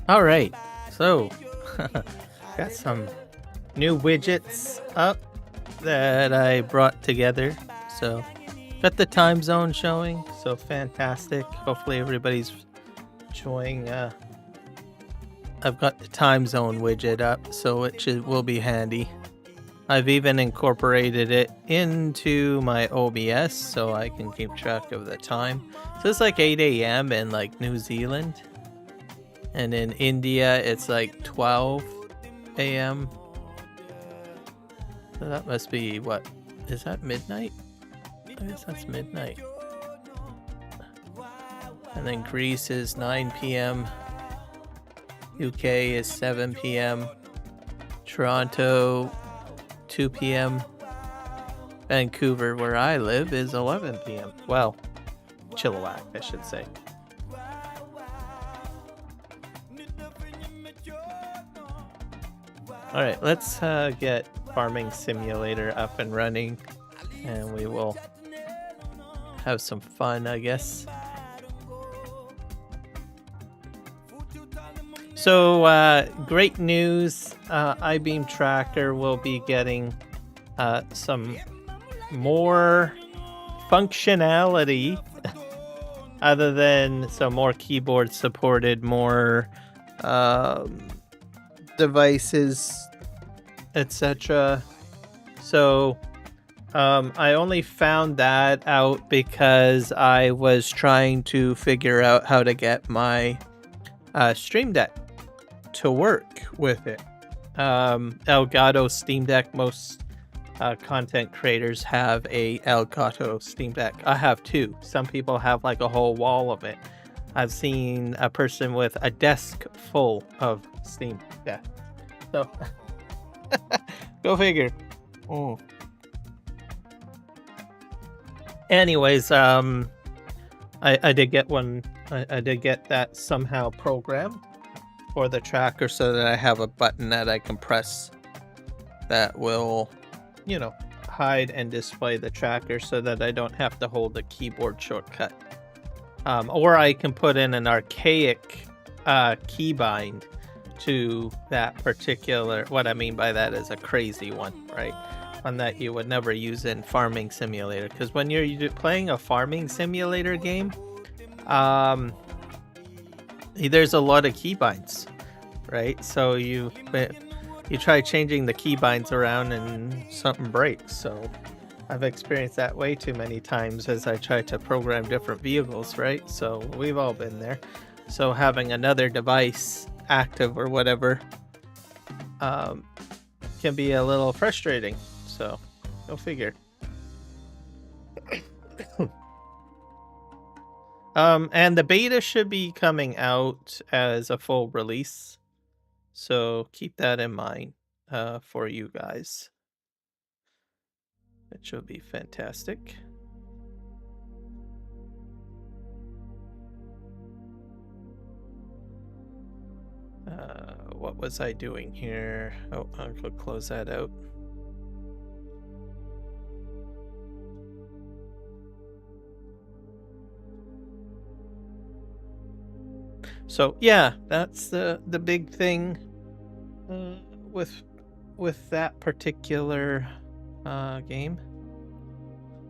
All right, so got some new widgets up that I brought together. So got the time zone showing, so fantastic. Hopefully everybody's enjoying. I've got the time zone widget up, so it will be handy. I've even incorporated it into my OBS so I can keep track of the time. So it's like 8 a.m. in like New Zealand. And in India, it's like 12 a.m. So that must be, what? Is that midnight? I guess that's midnight. And then Greece is 9 p.m. UK is 7 p.m. Toronto, 2 p.m. Vancouver, where I live, is 11 p.m. Well, Chilliwack, I should say. Alright, let's get Farming Simulator up and running, and we will have some fun, I guess. So, great news, iBeam Tracker will be getting some more functionality other than some more keyboard supported, more devices, etc. So I only found that out because I was trying to figure out how to get my Stream Deck to work with it. Elgato Steam Deck, most content creators have a Elgato Steam Deck. I have two. Some people have like a whole wall of it. I've seen a person with a desk full of Steam Deck. So, go figure. Oh. Anyways, I did get one. I did get that somehow programmed for the tracker so that I have a button that I can press that will, you know, hide and display the tracker so that I don't have to hold a keyboard shortcut. Or I can put in an archaic keybind to that particular, what I mean by that is a crazy one, right? One that you would never use in Farming Simulator, because when you're playing a Farming Simulator game, there's a lot of keybinds, right? So you try changing the keybinds around and something breaks. So I've experienced that way too many times as I try to program different vehicles, right? So we've all been there. So having another device active or whatever can be a little frustrating. So go figure. And the beta should be coming out as a full release, so keep that in mind for you guys. It should be fantastic. What was I doing here? Oh, I'll go close that out. So yeah, that's the big thing with that particular game,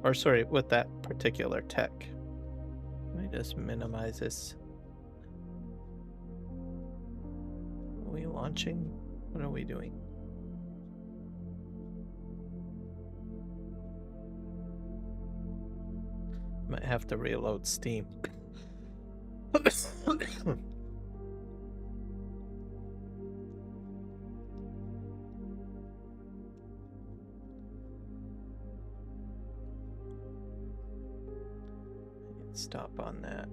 or sorry, with that particular tech. Let me just minimize this. we launching? What are we doing? Might have to reload Steam. Stop on that.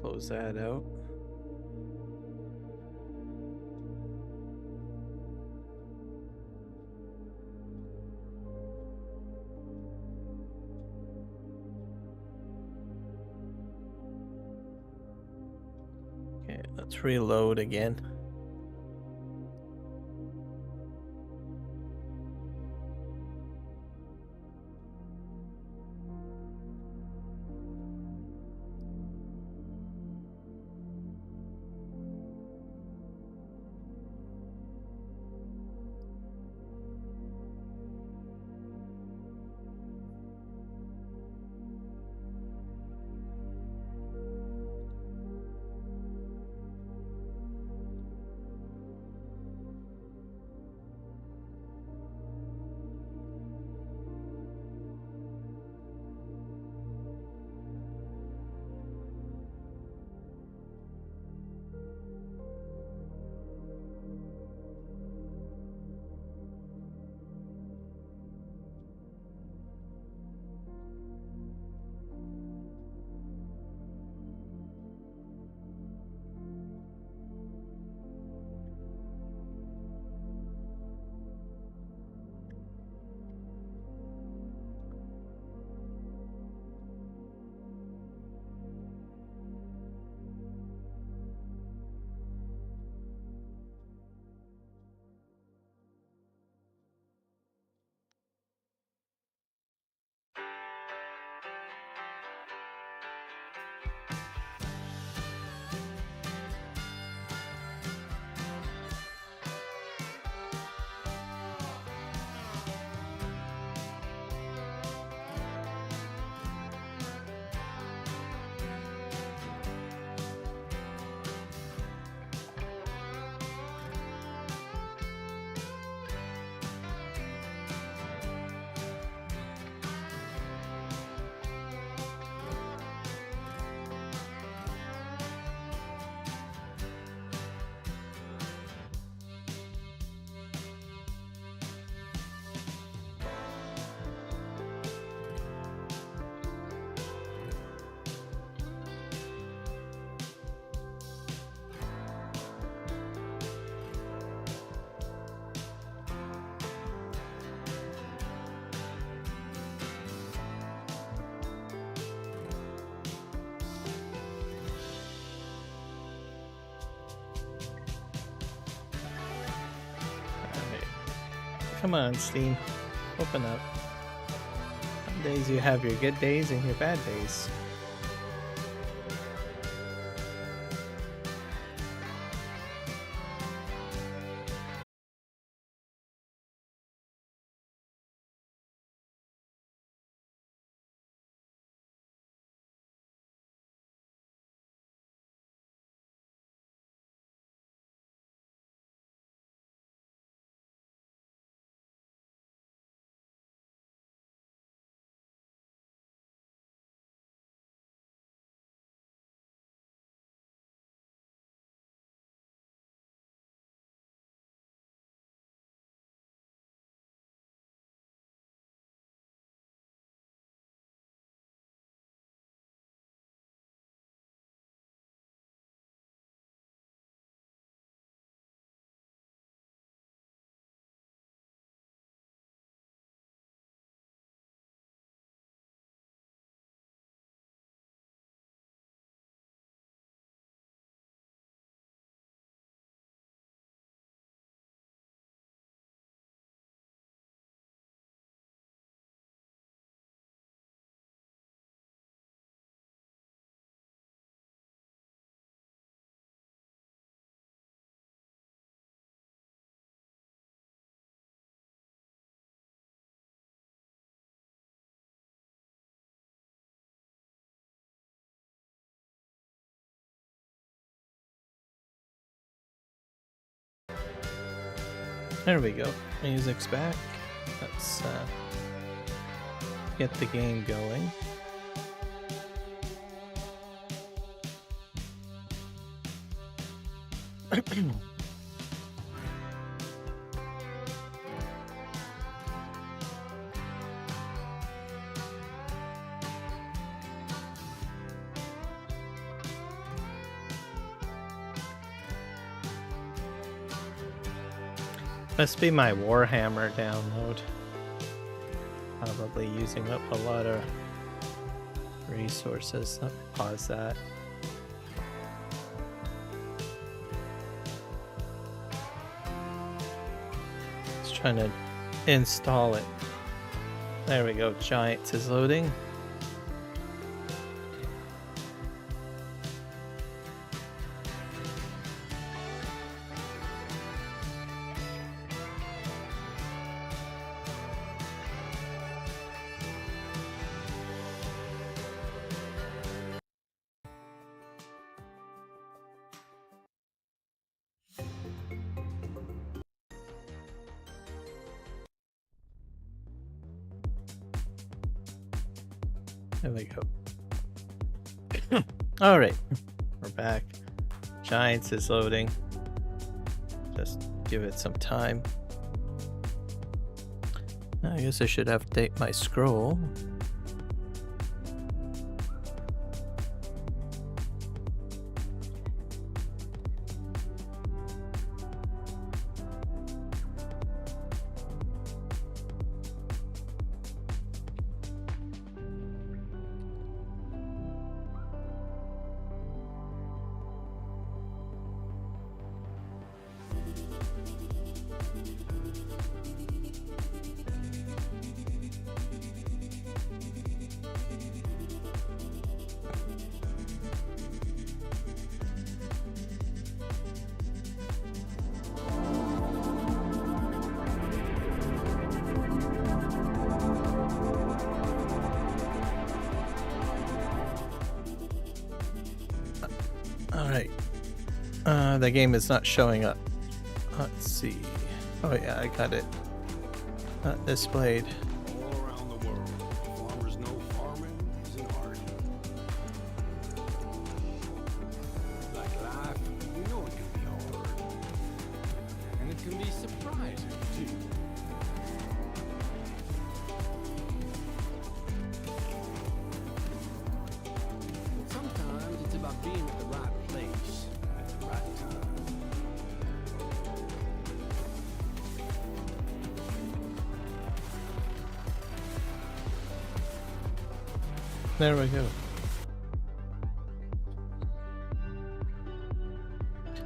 Close that out. Okay, let's reload again. Come on, Steam. Open up. Some days you have your good days and your bad days. There we go. Music's back. Let's get the game going. Must be my Warhammer download. Probably using up a lot of resources. Let me pause that. Just trying to install it. There we go. Giants is loading. There we go. All right, we're back. Giants is loading. Just give it some time. I guess I should update my scroll. Alright. The game is not showing up. Let's see. Oh yeah, I got it. Not displayed. All around the world, farmers know farming is an art. Like life, we know it can be hard. And it can be surprising, too. But sometimes it's about being at the right place at the right time. There we go.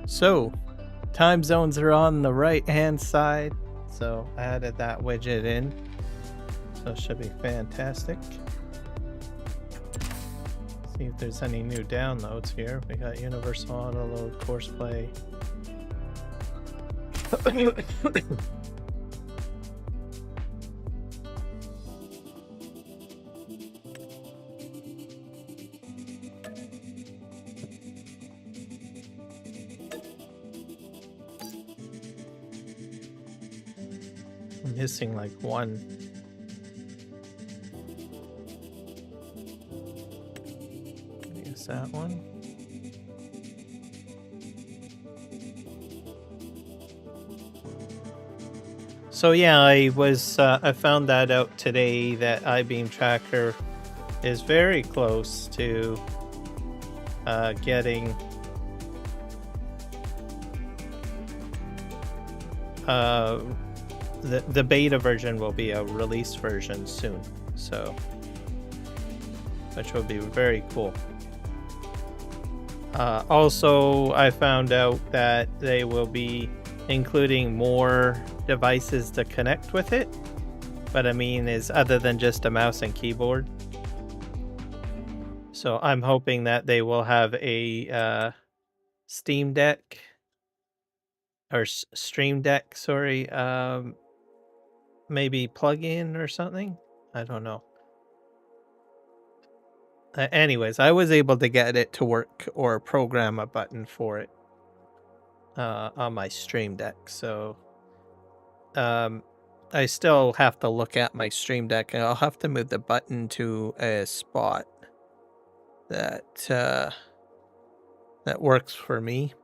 So, time zones are on the right hand side. So I added that widget in. So it should be fantastic. See if there's any new downloads here. We got Universal Auto Load, Course Play. I'm missing like one. I guess that one. So yeah, I found that out today that iBeam Tracker is very close to getting the beta version will be a release version soon, so which will be very cool. Also, I found out that they will be including more devices to connect with it. What I mean is other than just a mouse and keyboard. So I'm hoping that they will have a Steam Deck or Stream Deck, sorry, maybe plug-in or something. I don't know. Anyways, I was able to get it to work or program a button for it on my Stream Deck. So I still have to look at my Stream Deck, and I'll have to move the button to a spot that that works for me.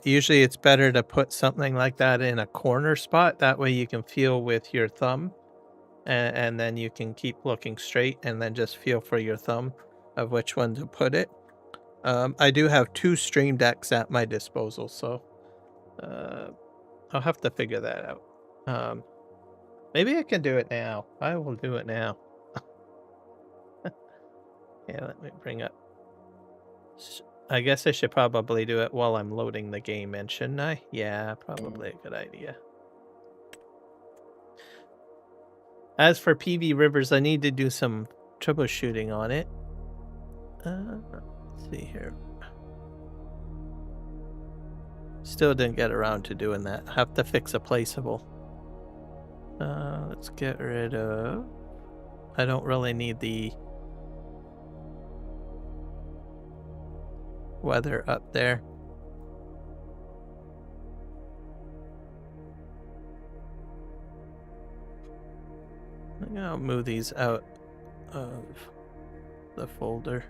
Usually it's better to put something like that in a corner spot. That way you can feel with your thumb, and then you can keep looking straight and then just feel for your thumb of which one to put it. I do have 2 Stream Decks at my disposal, so I'll have to figure that out. Maybe I can do it now. I will do it now. Yeah, let me bring up. I guess I should probably do it while I'm loading the game in, shouldn't I? Yeah, probably a good idea. As for PVRivers, I need to do some troubleshooting on it. Let's see here. Still didn't get around to doing that. Have to fix a placeable. Let's get rid of... I don't really need the weather up there. I'll move these out of the folder.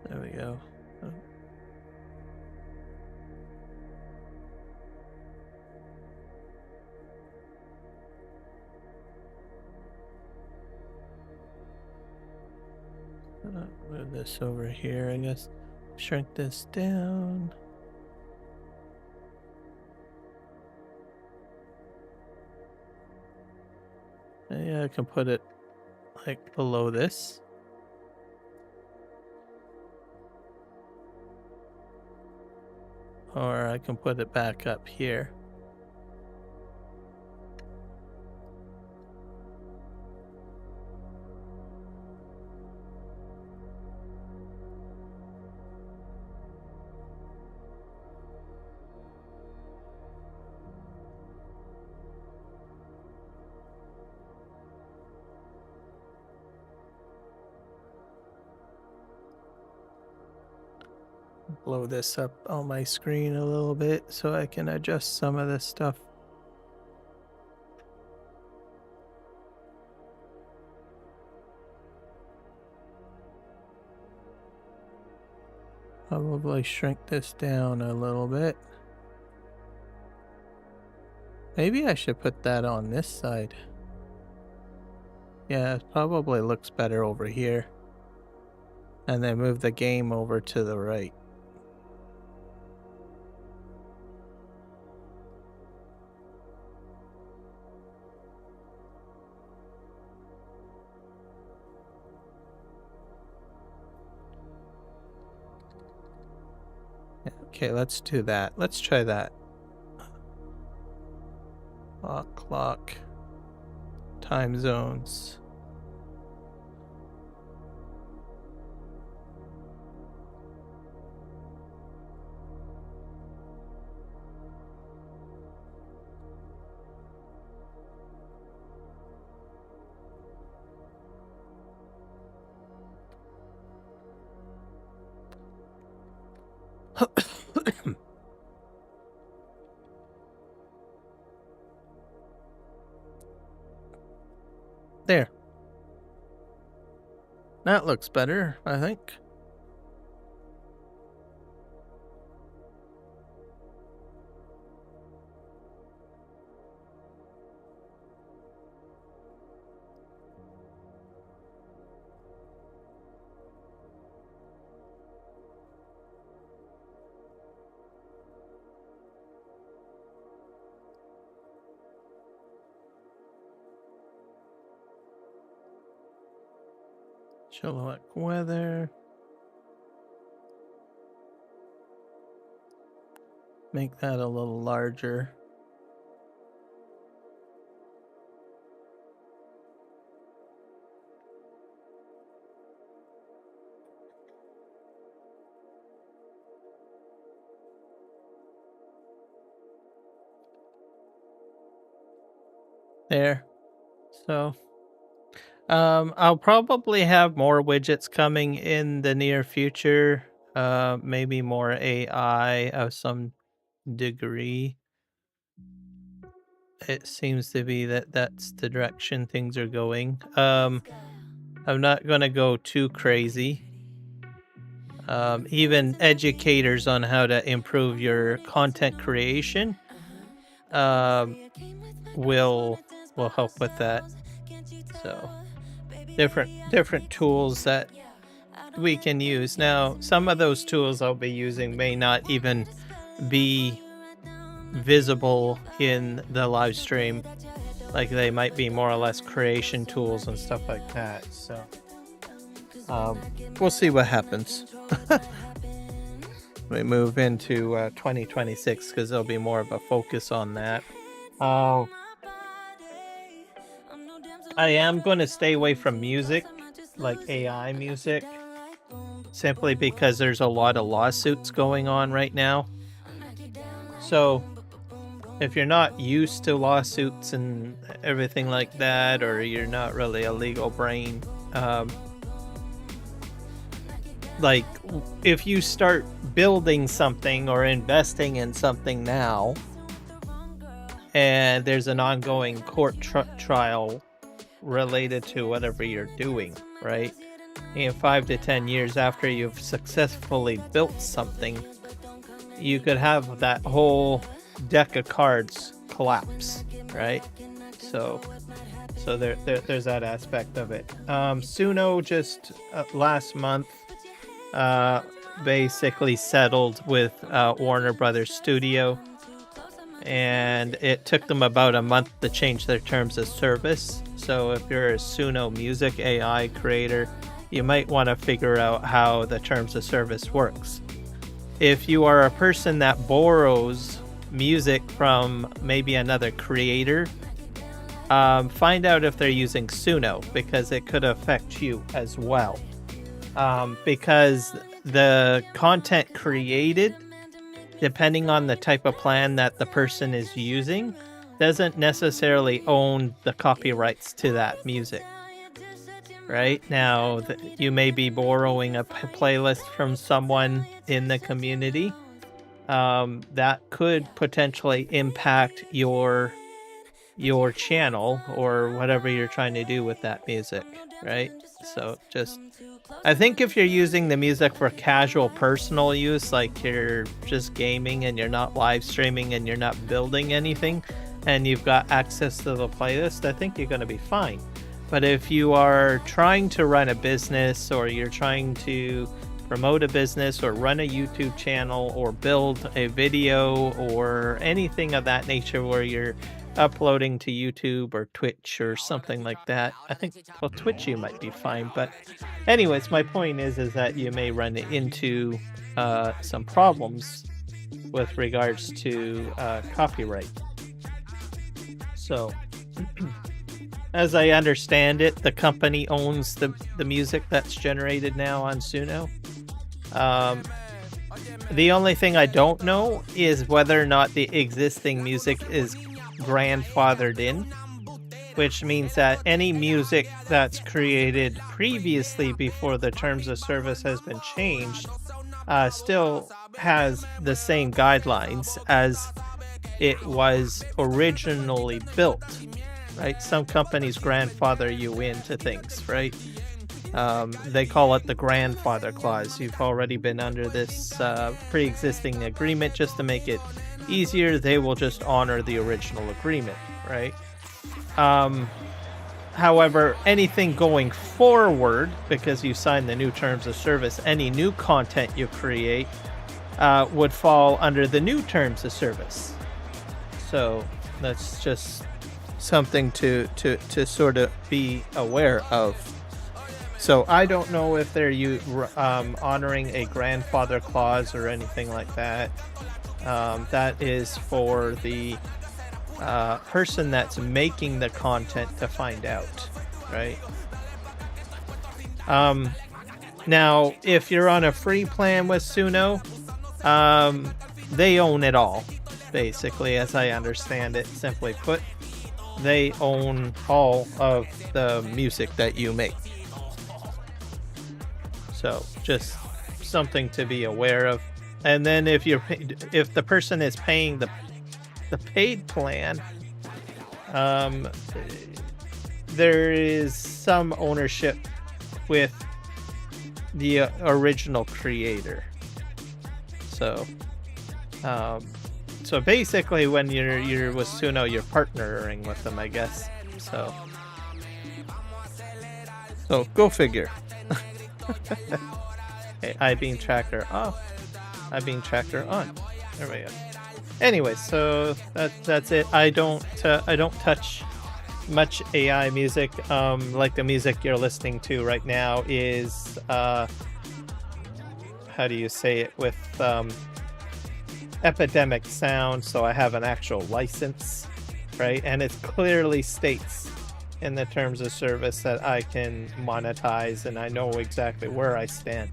There we go. Move this over here, I guess. Shrink this down. Yeah, I can put it like below this. Or I can put it back up here. Blow this up on my screen a little bit so I can adjust some of this stuff. Probably shrink this down a little bit. Maybe I should put that on this side. Yeah, it probably looks better over here. And then move the game over to the right. Okay, let's do that. Let's try that. Clock. Time zones. There. That looks better, I think. Chilliwack weather. Make that a little larger. There. So, I'll probably have more widgets coming in the near future. Maybe more AI of some degree. it seems to be that that's the direction things are going. I'm not gonna go too crazy. Even educators on how to improve your content creation um, will help with that. So different tools that we can use. Now, some of those tools I'll be using may not even be visible in the live stream. Like they might be more or less creation tools and stuff like that. So we'll see what happens. We move into 2026 because there'll be more of a focus on that. I am going to stay away from music, like AI music, simply because there's a lot of lawsuits going on right now. So if you're not used to lawsuits and everything like that, or you're not really a legal brain, like if you start building something or investing in something now, and there's an ongoing court trial related to whatever you're doing, right? In 5 to 10 years after you've successfully built something, you could have that whole deck of cards collapse, right? So there's that aspect of it. Suno just last month basically settled with Warner Brothers Studio, and it took them about a month to change their terms of service. So if you're a Suno music AI creator, you might want to figure out how the terms of service works. If you are a person that borrows music from maybe another creator, find out if they're using Suno, because it could affect you as well. Because the content created, depending on the type of plan that the person is using, doesn't necessarily own the copyrights to that music. Right now, you may be borrowing a playlist from someone in the community. That could potentially impact your channel or whatever you're trying to do with that music, right? So I think if you're using the music for casual personal use, like you're just gaming and you're not live streaming and you're not building anything, and you've got access to the playlist, I think you're going to be fine. But if you are trying to run a business, or you're trying to promote a business or run a YouTube channel or build a video or anything of that nature where you're uploading to YouTube or Twitch or something like that, I think, well, Twitch you might be fine. But anyways, my point is that you may run into some problems with regards to copyright. So as I understand it, the company owns the music that's generated now on Suno. The only thing I don't know is whether or not the existing music is grandfathered in, which means that any music that's created previously before the terms of service has been changed still has the same guidelines as it was originally built, right? Some companies grandfather you into things, right? They call it the grandfather clause. You've already been under this pre-existing agreement. Just to make it easier, they will just honor the original agreement, right? However, anything going forward, because you signed the new terms of service, any new content you create would fall under the new terms of service. So that's just something to sort of be aware of. So I don't know if they're honoring a grandfather clause or anything like that. That is for the person that's making the content to find out, right? Now, if you're on a free plan with Suno, they own it all, basically, as I understand it. Simply put, they own all of the music that you make. So just something to be aware of. And then if the person is paying the paid plan, there is some ownership with the original creator. So, so basically, when you're with Suno, you're partnering with them, I guess. So go figure. Okay, iBeam tracker off, iBeam tracker on. There we go. Anyway, so that's it. I don't touch much AI music. Like the music you're listening to right now is how do you say it, with Epidemic Sound, so I have an actual license, right? And it clearly states in the terms of service that I can monetize, and I know exactly where I stand.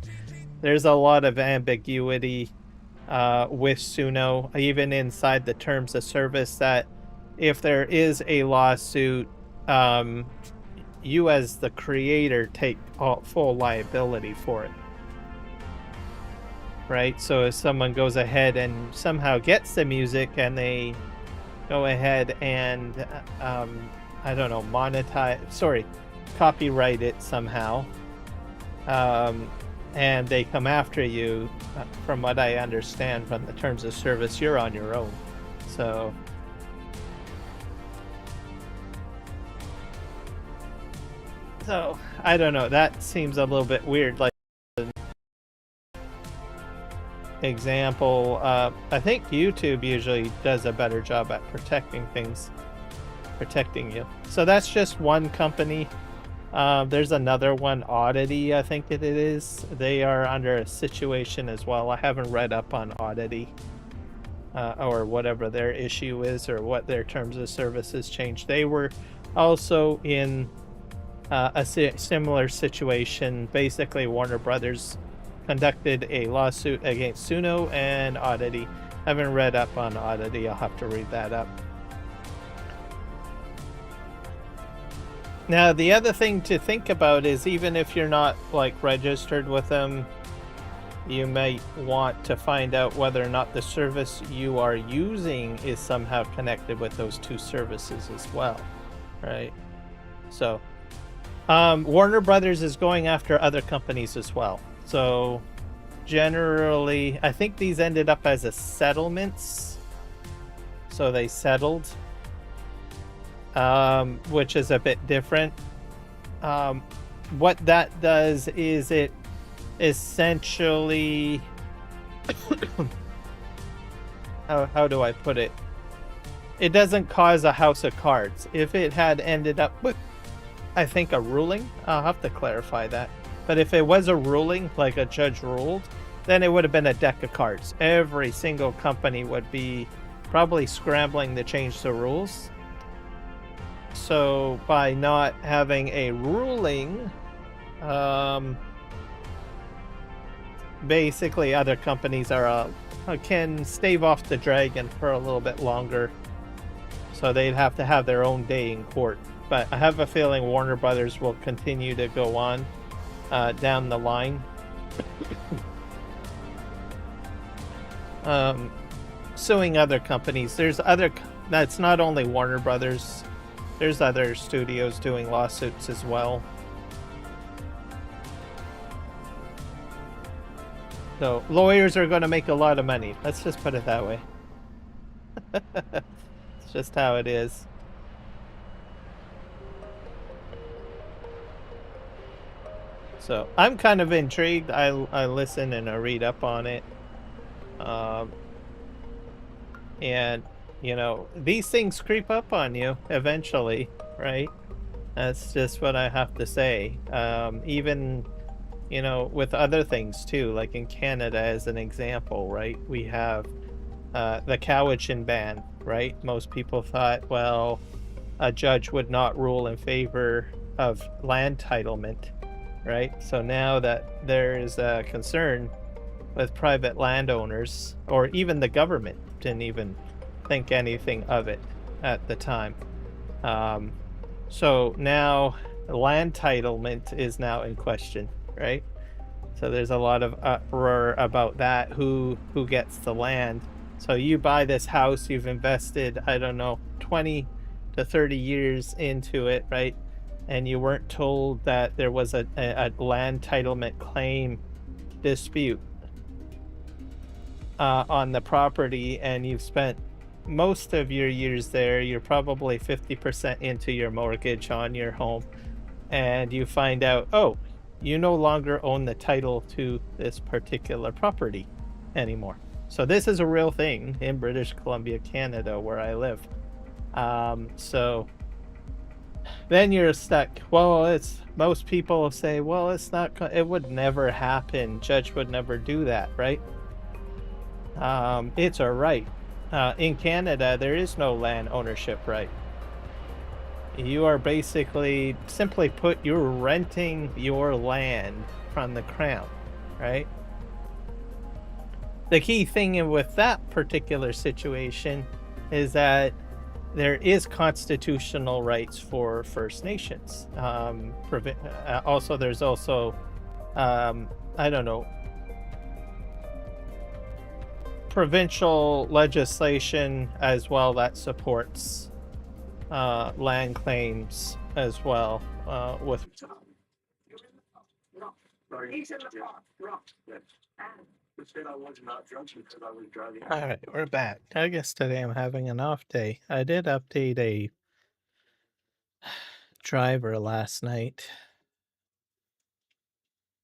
There's a lot of ambiguity with Suno, even inside the terms of service, that if there is a lawsuit, you as the creator take full liability for it. Right? So if someone goes ahead and somehow gets the music and they go ahead and, I don't know, copyright it somehow, and they come after you, from what I understand from the terms of service, you're on your own. So I don't know, that seems a little bit weird. Like, example, I think YouTube usually does a better job at protecting you. So that's just one company. There's another one, Oddity, I think it is. They are under a situation as well. I haven't read up on Oddity, or whatever their issue is, or what their terms of service has changed. They were also in a similar situation. Basically, Warner Brothers conducted a lawsuit against Suno and Oddity. I haven't read up on Oddity. I'll have to read that up. Now, the other thing to think about is, even if you're not like registered with them, you might want to find out whether or not the service you are using is somehow connected with those two services as well, right? So Warner Brothers is going after other companies as well. So generally, I think these ended up as a settlements. So they settled, which is a bit different. What that does is it essentially, how do I put it? It doesn't cause a house of cards. If it had ended up with, I think, a ruling, I'll have to clarify that. But if it was a ruling, like a judge ruled, then it would have been a deck of cards. Every single company would be probably scrambling to change the rules. So by not having a ruling, basically other companies can stave off the dragon for a little bit longer. So they'd have to have their own day in court. But I have a feeling Warner Brothers will continue to go on down the line. Suing other companies. That's not only Warner Brothers. There's other studios doing lawsuits as well. So lawyers are going to make a lot of money. Let's just put it that way. It's just how it is. So I'm kind of intrigued. I listen and I read up on it. And, you know, these things creep up on you eventually, right? That's just what I have to say. Even, you know, with other things too, like in Canada as an example, right? We have the Cowichan ban, right? Most people thought, well, a judge would not rule in favor of land titlement, right? So now that there is a concern with private landowners, or even the government didn't even think anything of it at the time. So now land titlement is now in question, right? So there's a lot of uproar about that, who gets the land. So you buy this house, you've invested, I don't know, to 30 years into it, right? And you weren't told that there was a land titlement claim dispute on the property, and you've spent most of your years there, you're probably 50% into your mortgage on your home, and you find out, oh, you no longer own the title to this particular property anymore. So this is a real thing in British Columbia, Canada, where I live. So then you're stuck. Well, it's most people say, well, it's not. It would never happen. Judge would never do that, right? It's a right. In Canada, there is no land ownership right. You are basically simply put, you're renting your land from the crown, right? The key thing with that particular situation is that there is constitutional rights for First Nations. Also, there's also, I don't know, provincial legislation as well that supports land claims as well with. All right, we're back. I guess today I'm having an off day. I did update a driver last night.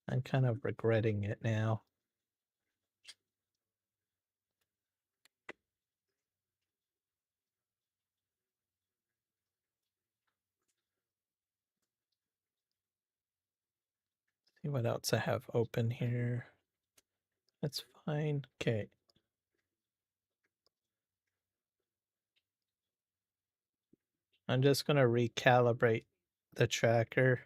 I'm kind of regretting it now. See what else I have open here. That's fine. Okay. I'm just going to recalibrate the tracker.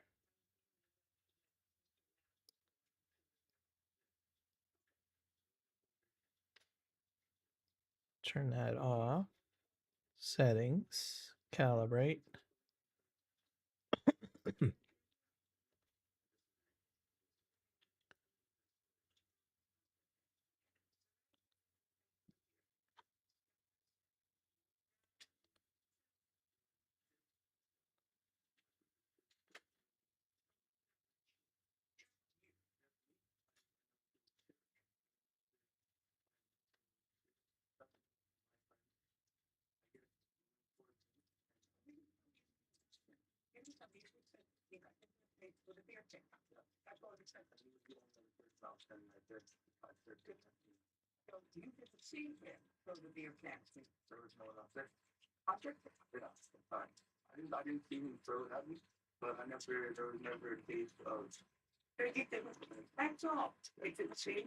Turn that off. Settings. Calibrate.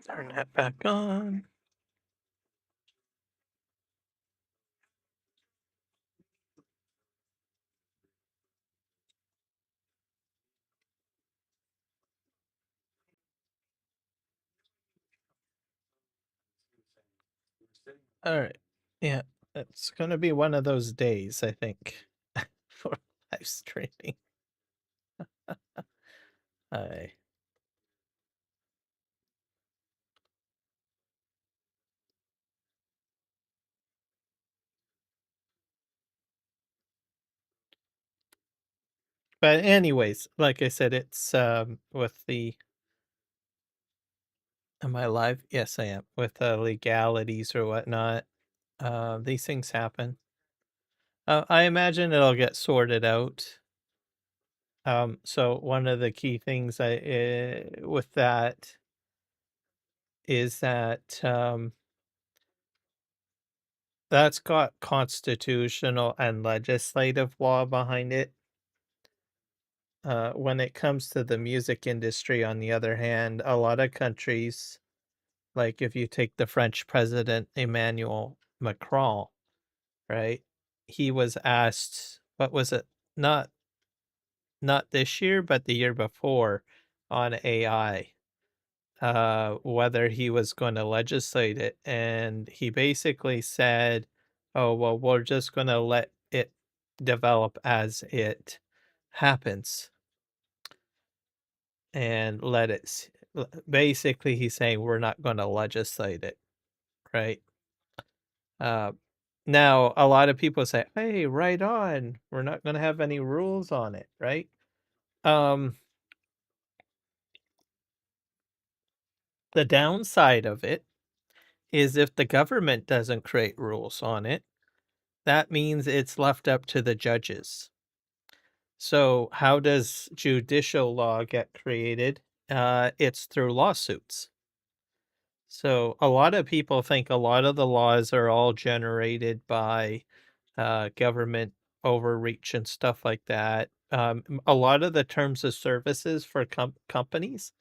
Turn that back on. All right. Yeah, it's going to be one of those days, I think, for live streaming. Hi. But anyways, like I said, it's with the. Am I live? Yes, I am. With legalities or whatnot, these things happen. I imagine it'll get sorted out. So one of the key things with that is that that's got constitutional and legislative law behind it. When it comes to the music industry, on the other hand, a lot of countries, like if you take the French president Emmanuel Macron, right? He was asked, what was it? Not this year, but the year before, on AI, whether he was going to legislate it, and he basically said, "Oh well, we're just going to let it develop as it happens." And let it basically he's saying we're not going to legislate it, right? Now, a lot of people say, "Hey, right on. We're not going to have any rules on it," right? Um, the downside of it is if the government doesn't create rules on it, that means it's left up to the judges. So, how does judicial law get created? It's through lawsuits. So, a lot of people think a lot of the laws are all generated by government overreach and stuff like that. A lot of the terms of services for companies,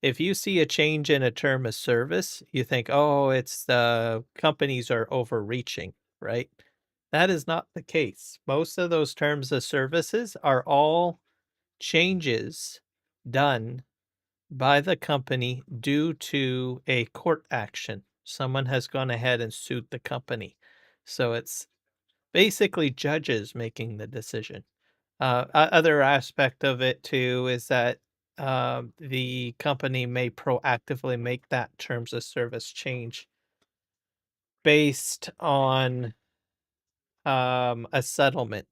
if you see a change in a term of service, you think, oh, it's the companies are overreaching, right? That is not the case. Most of those terms of services are all changes done by the company due to a court action. Someone has gone ahead and sued the company. So it's basically judges making the decision. Other aspect of it too is that the company may proactively make that terms of service change based on a settlement.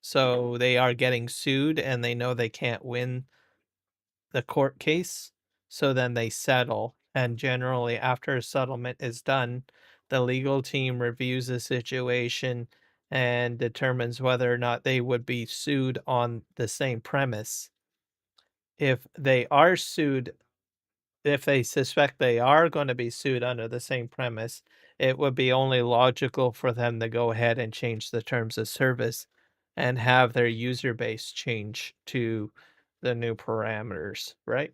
So they are getting sued and they know they can't win the court case, so then they settle. And generally, after a settlement is done, the legal team reviews the situation and determines whether or not they would be sued on the same premise. If they are sued, if they suspect they are going to be sued under the same premise, it would be only logical for them to go ahead and change the terms of service and have their user base change to the new parameters, right?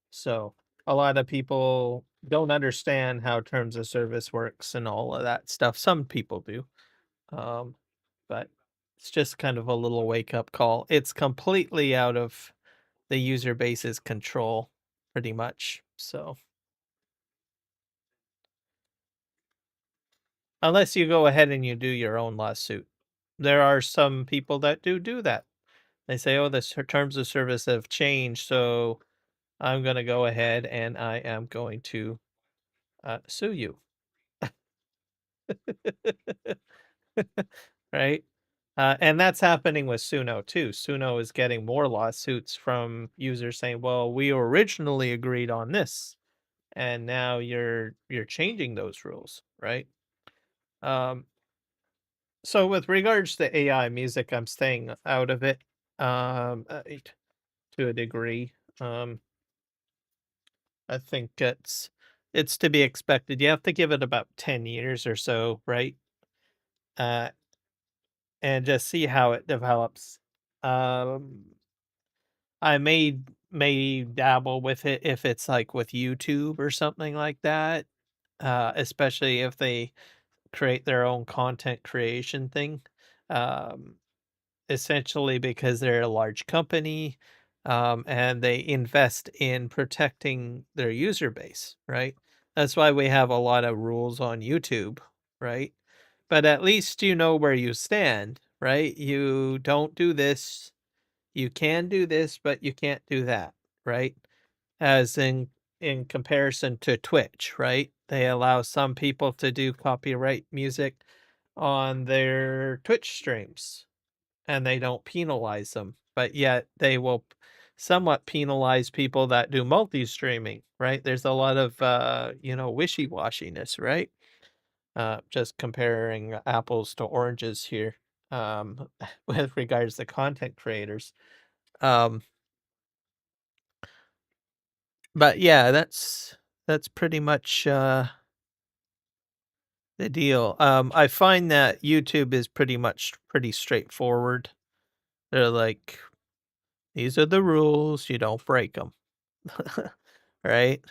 So a lot of people don't understand how terms of service works and all of that stuff. Some people do. Um, but it's just kind of a little wake up call. It's completely out of the user base's control, pretty much. So unless you go ahead and you do your own lawsuit, there are some people that do that. They say, "Oh, the terms of service have changed, so I'm going to go ahead and I am going to sue you." Right? And that's happening with Suno too. Suno is getting more lawsuits from users saying, "Well, we originally agreed on this, and now you're changing those rules," right? Um, so with regards to AI music, I'm staying out of it to a degree. I think it's to be expected. You have to give it about 10 years or so, right? Uh, and just see how it develops. Um, I may dabble with it if it's like with YouTube or something like that, especially if they create their own content creation thing. Um, Essentially because they're a large company, and they invest in protecting their user base, right? That's why we have a lot of rules on YouTube, right? But at least you know where you stand, right? You don't do this, you can do this, but you can't do that, right? As in comparison to Twitch, right? They allow some people to do copyright music on their Twitch streams and they don't penalize them, but yet they will somewhat penalize people that do multi-streaming, right? There's a lot of wishy-washiness, right? Just comparing apples to oranges here, with regards to content creators. Um, but yeah, that's pretty much the deal. I find that YouTube is pretty straightforward. They're like, these are the rules, you don't break them. Right?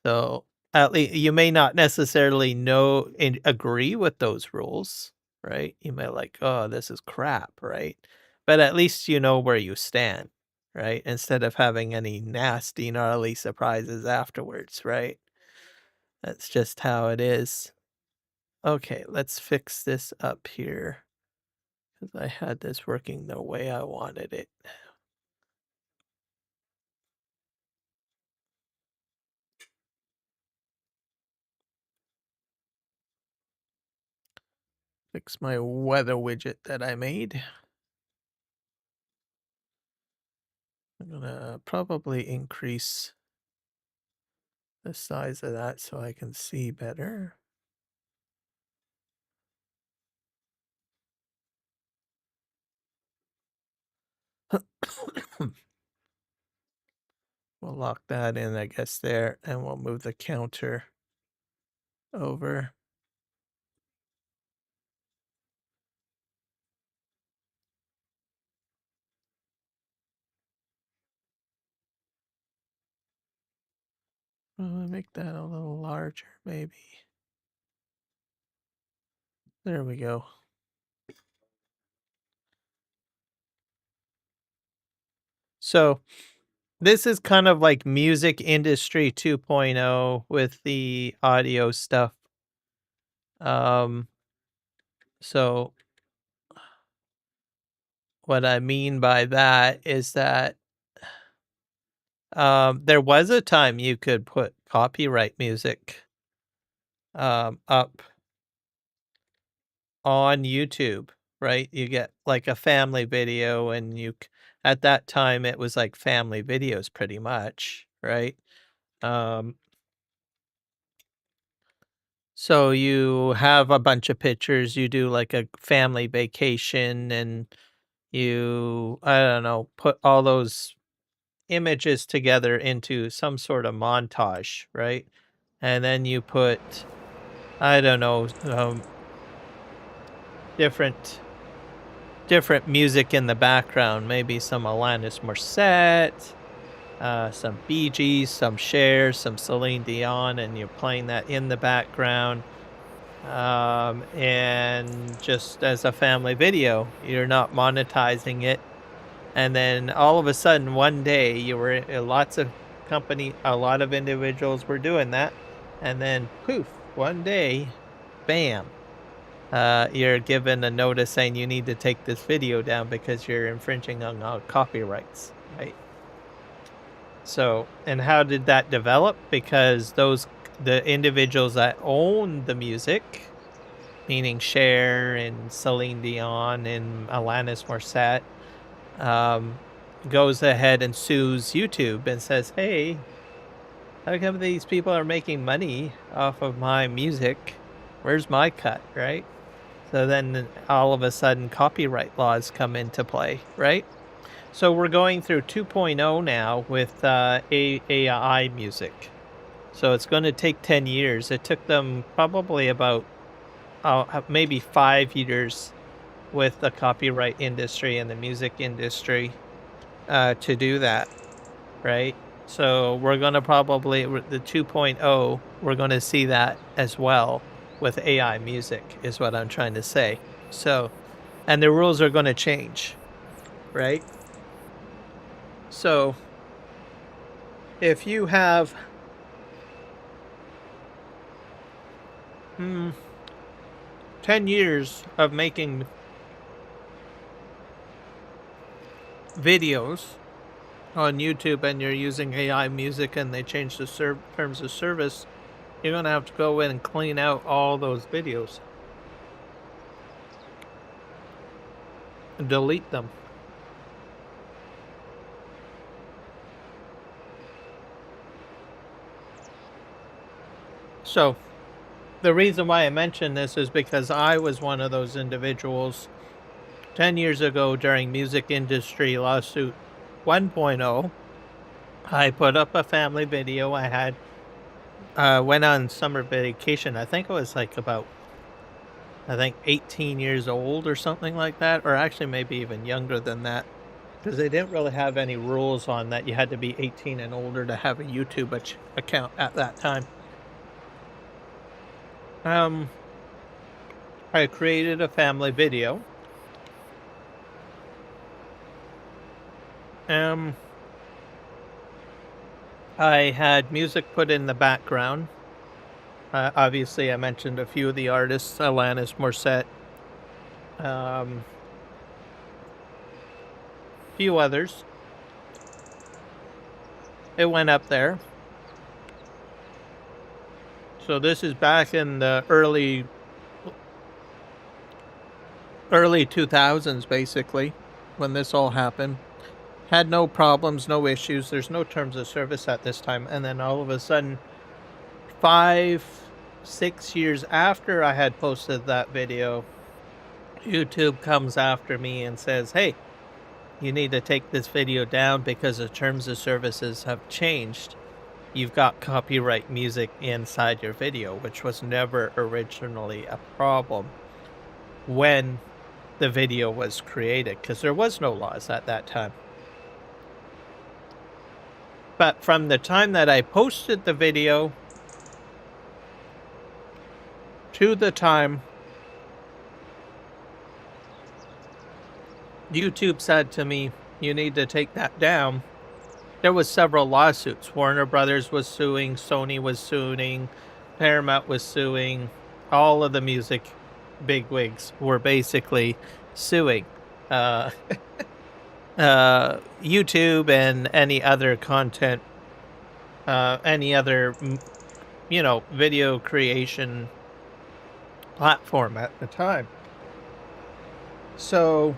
So, at least you may not necessarily know and agree with those rules, right? You may like, "Oh, this is crap," right? But at least you know where you stand, right? Instead of having any nasty, gnarly surprises afterwards, right? That's just how it is. Okay, let's fix this up here because I had this working the way I wanted it. Fix my weather widget that I made. I'm gonna probably increase the size of that so I can see better. We'll lock that in, I guess, there, and we'll move the counter over. Make that a little larger, maybe. There we go. So this is kind of like music industry 2.0 with the audio stuff. So what I mean by that is that there was a time you could put copyright music up on YouTube, right? You get like a family video, and at that time it was like family videos pretty much, right? Um, so you have a bunch of pictures, you do like a family vacation, and I don't know, put all those images together into some sort of montage, right? And then you put, I don't know, different music in the background, maybe some Alanis Morissette, some Bee Gees, some Cher, some Celine Dion, and you're playing that in the background. And just as a family video, you're not monetizing it. And then all of a sudden, one day, you were a lot of individuals were doing that. And then poof, one day, bam, you're given a notice saying you need to take this video down because you're infringing on copyrights, right? So, and how did that develop? Because the individuals that own the music, meaning Cher and Celine Dion and Alanis Morissette, goes ahead and sues YouTube and says, "Hey, how come these people are making money off of my music? Where's my cut?" Right? So then all of a sudden copyright laws come into play, right? So we're going through 2.0 now with AI music. So it's going to take 10 years. It took them probably about maybe 5 years with the copyright industry and the music industry to do that, right? So we're going to probably, the 2.0, we're going to see that as well with AI music, is what I'm trying to say. So, and the rules are going to change, right? So if you have 10 years of making videos on YouTube and you're using AI music and they change the terms of service, you're going to have to go in and clean out all those videos and delete them. So the reason why I mention this is because I was one of those individuals 10 years ago during music industry lawsuit 1.0. I put up a family video. I had went on summer vacation. I think it was like about 18 years old or something like that, or actually maybe even younger than that, because they didn't really have any rules on that. You had to be 18 and older to have a YouTube account at that time. I created a family video. I had music put in the background. Obviously, I mentioned a few of the artists, Alanis Morissette, few others. It went up there. So this is back in the early early 2000s, basically, when this all happened. Had no problems, no issues. There's no terms of service at this time. And then all of a sudden, 5, 6 years after I had posted that video, YouTube comes after me and says, hey, you need to take this video down because the terms of services have changed. You've got copyright music inside your video, which was never originally a problem when the video was created, because there was no laws at that time. But from the time that I posted the video to the time YouTube said to me, you need to take that down, there was several lawsuits. Warner Brothers was suing, Sony was suing, Paramount was suing, all of the music bigwigs were basically suing YouTube and any other content, any other, video creation platform at the time. So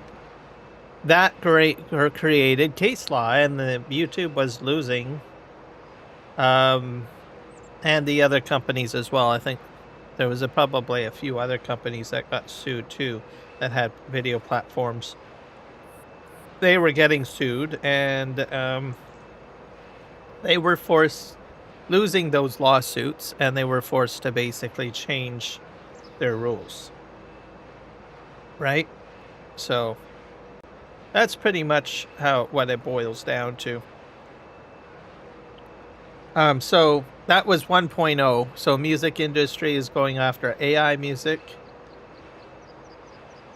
that created case law, and the YouTube was losing, and the other companies as well. I think there was probably a few other companies that got sued too that had video platforms. They were getting sued, and they were losing those lawsuits, and they were forced to basically change their rules. Right? So that's pretty much what it boils down to. So that was 1.0. So music industry is going after AI music.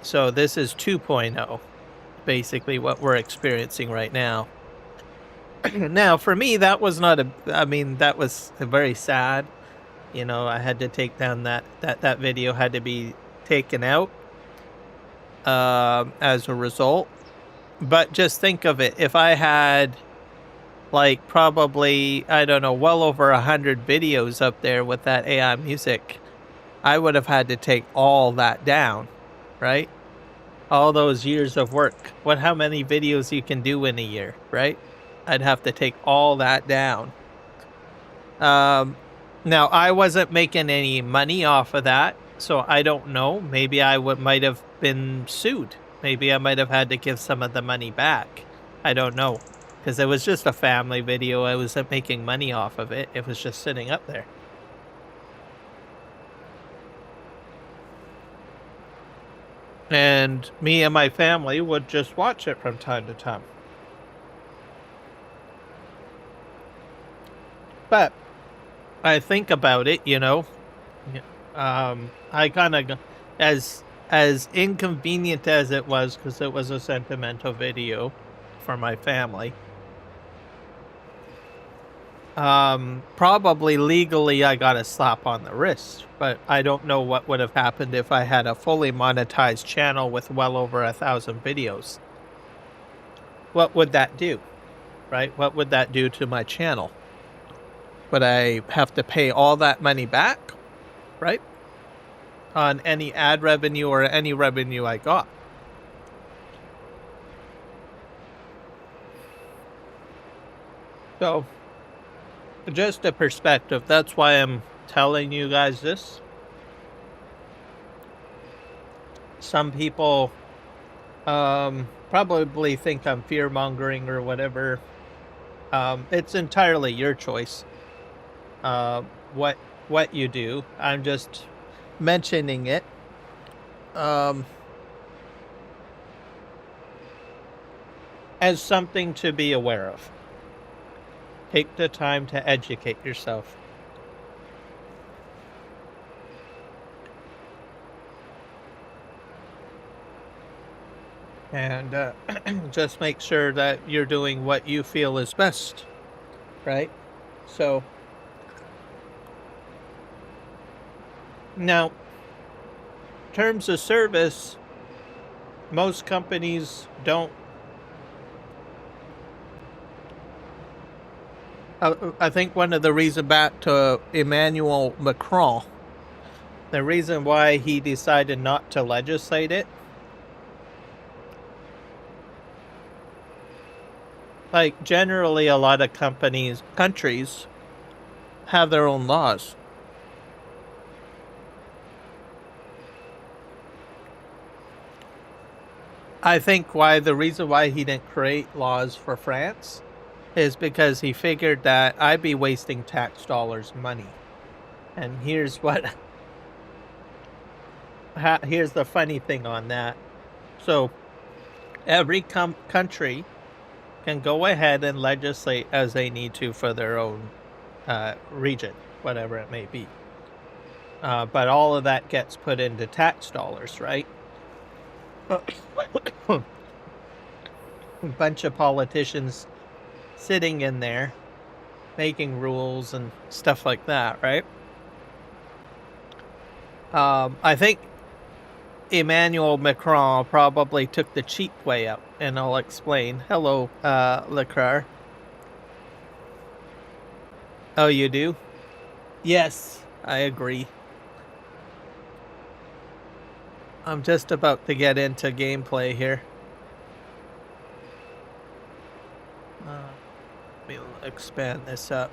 So this is 2.0, basically what we're experiencing right now. Now, for me, that was that was very sad. I had to take down that video had to be taken out as a result. But just think of it. If I had, probably, I don't know, well over 100 videos up there with that AI music, I would have had to take all that down, right? All those years of work. How many videos you can do in a year, right? I'd have to take all that down. Now, I wasn't making any money off of that, so I don't know. Maybe I might have been sued. Maybe I might have had to give some of the money back. I don't know. Because it was just a family video. I wasn't making money off of it. It was just sitting up there. And me and my family would just watch it from time to time. But I think about it, I kind of, as inconvenient as it was, because it was a sentimental video for my family, probably legally I got a slap on the wrist, but I don't know what would have happened if I had a fully monetized channel with well over 1,000 videos. What would that do, right? What would that do to my channel? Would I have to pay all that money back, right? On any ad revenue or any revenue I got. So, just a perspective. That's why I'm telling you guys this. Some people probably think I'm fear-mongering or whatever. It's entirely your choice. What you do. I'm just mentioning it. As something to be aware of. Take the time to educate yourself. And just make sure that you're doing what you feel is best, right? So, now, terms of service, most companies don't. I think one of the reasons, back to Emmanuel Macron, the reason why he decided not to legislate it Like, generally, a lot of countries have their own laws. I think the reason why he didn't create laws for France is because he figured that I'd be wasting tax dollars' money. And here's here's the funny thing on that. So every country can go ahead and legislate as they need to for their own region, whatever it may be. But all of that gets put into tax dollars, right? A bunch of politicians sitting in there making rules and stuff like that, right? I think Emmanuel Macron probably took the cheap way out, and I'll explain. Hello, Leclerc. Oh, you do? Yes, I agree. I'm just about to get into gameplay here. Let me expand this up.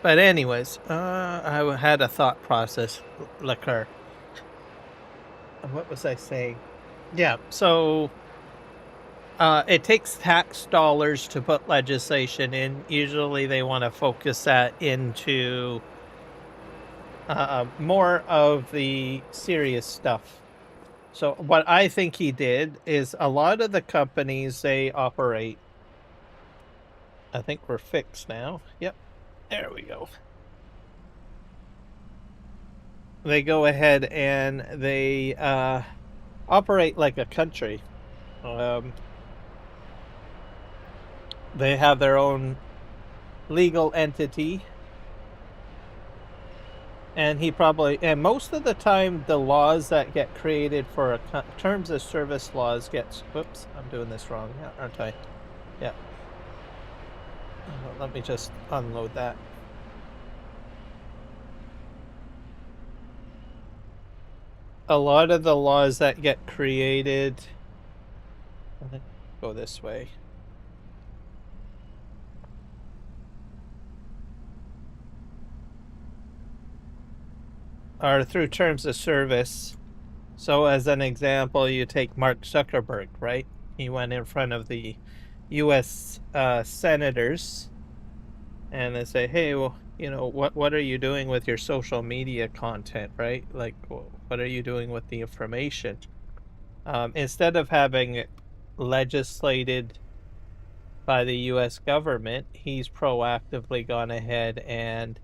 But anyways, I had a thought process occur. What was I saying? Yeah, so it takes tax dollars to put legislation in. Usually they want to focus that into more of the serious stuff. So what I think he did is a lot of the companies they operate. I think we're fixed now. Yep. There we go. They go ahead and they operate like a country. They have their own legal entity. And most of the time, the laws that get created for terms of service laws whoops, I'm doing this wrong, aren't I? Yeah. Let me just unload that. A lot of the laws that get created, go this way. Are through terms of service. So as an example, you take Mark Zuckerberg, right? He went in front of the U.S. Senators and they say, hey, well, what are you doing with your social media content, right? Like, what are you doing with the information? Instead of having it legislated by the U.S. government, he's proactively gone ahead and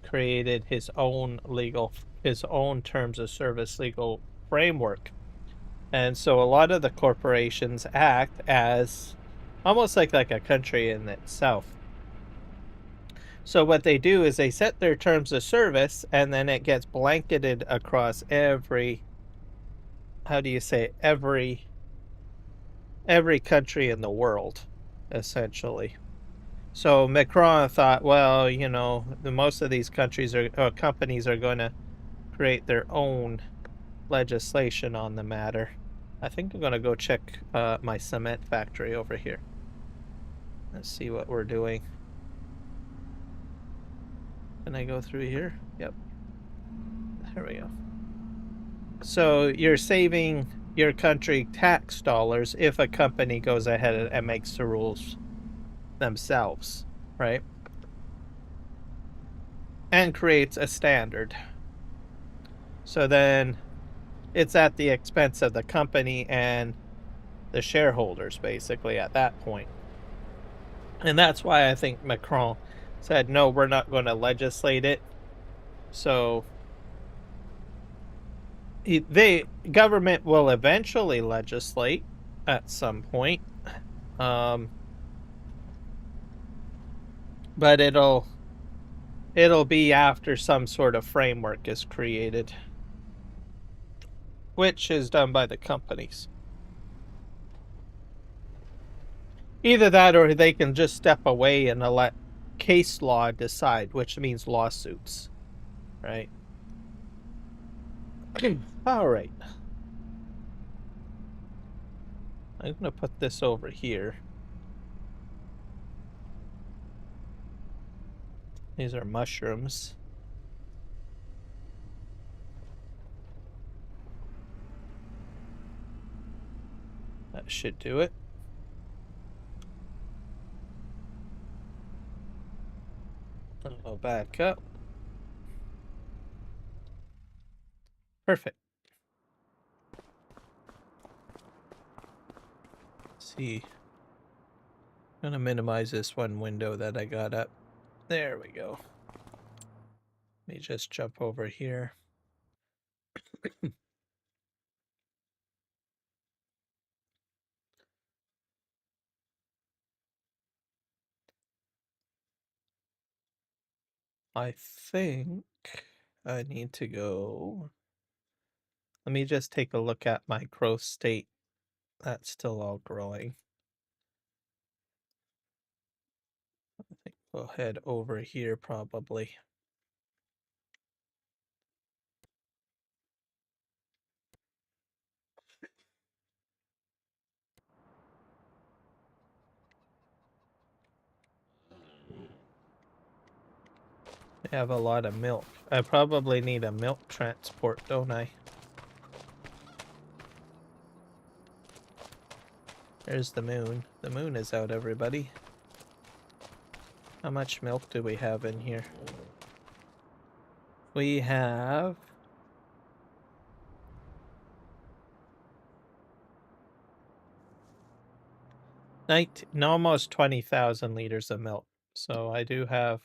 created his own terms of service legal framework. And so a lot of the corporations act as almost like a country in itself. So what they do is they set their terms of service, and then it gets blanketed across every country in the world, essentially. So Macron thought, well, most of these companies are going to create their own legislation on the matter. I think I'm going to go check my cement factory over here. Let's see what we're doing. Can I go through here? Yep. There we go. So you're saving your country tax dollars if a company goes ahead and makes the rules themselves, right? And creates a standard. So then it's at the expense of the company and the shareholders, basically, at that point. And that's why I think Macron said, no, we're not going to legislate it. So the government will eventually legislate at some point. But it'll be after some sort of framework is created, which is done by the companies. Either that or they can just step away and let case law decide, which means lawsuits, right? All right. I'm gonna put this over here. These are mushrooms. That should do it. I'll back up. Perfect. Let's see. I'm gonna minimize this one window that I got up. There we go. Let me just jump over here. I think I need to go. Let me just take a look at my growth state. That's still all growing. I think we'll head over here probably. I have a lot of milk. I probably need a milk transport, don't I? There's the moon. The moon is out, everybody. How much milk do we have in here? We have... almost 20,000 liters of milk. So I do have...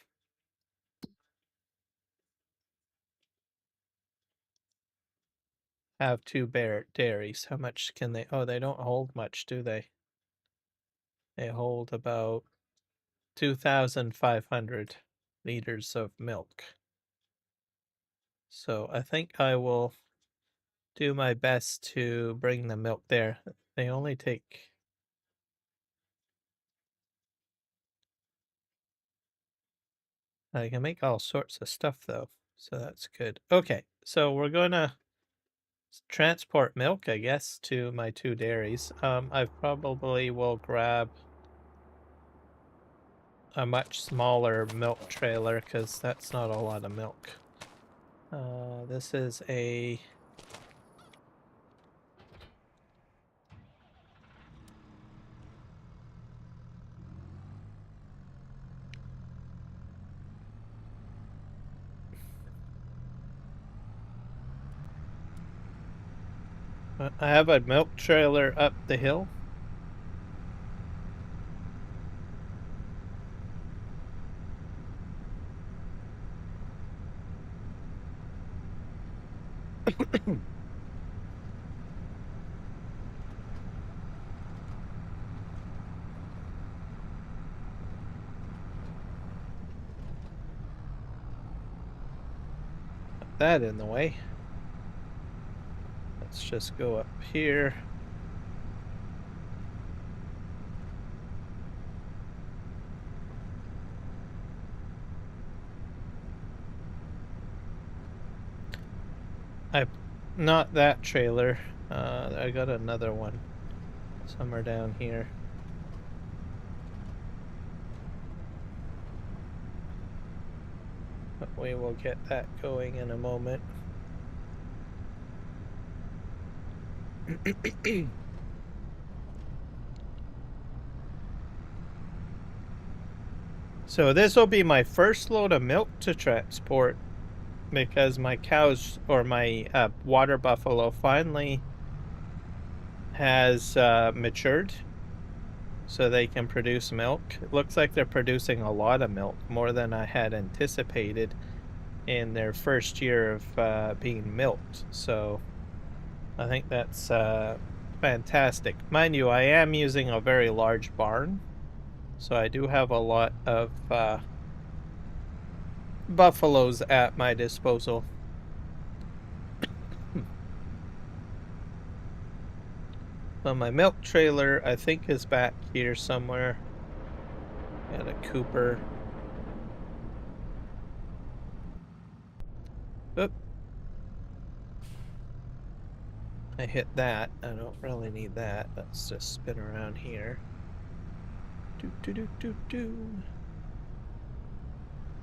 two dairies. How much can they... Oh, they don't hold much, do they? They hold about 2,500 liters of milk. So I think I will do my best to bring the milk there. They only take... I can make all sorts of stuff though, so that's good. Okay, so we're gonna transport milk, I guess, to my 2 dairies. I probably will grab a much smaller milk trailer because that's not a lot of milk. This is a... I have a milk trailer up the hill. Put that in the way. Let's just go up here. Not that trailer. I got another one somewhere down here. But we will get that going in a moment. So this will be my first load of milk to transport because my cows, or my water buffalo, finally has matured so they can produce milk. It looks like they're producing a lot of milk, more than I had anticipated in their first year of being milked. So I think that's fantastic. Mind you, I am using a very large barn, so I do have a lot of buffaloes at my disposal. So my milk trailer, I think, is back here somewhere. Got a Cooper. Oop. I hit that. I don't really need that. Let's just spin around here.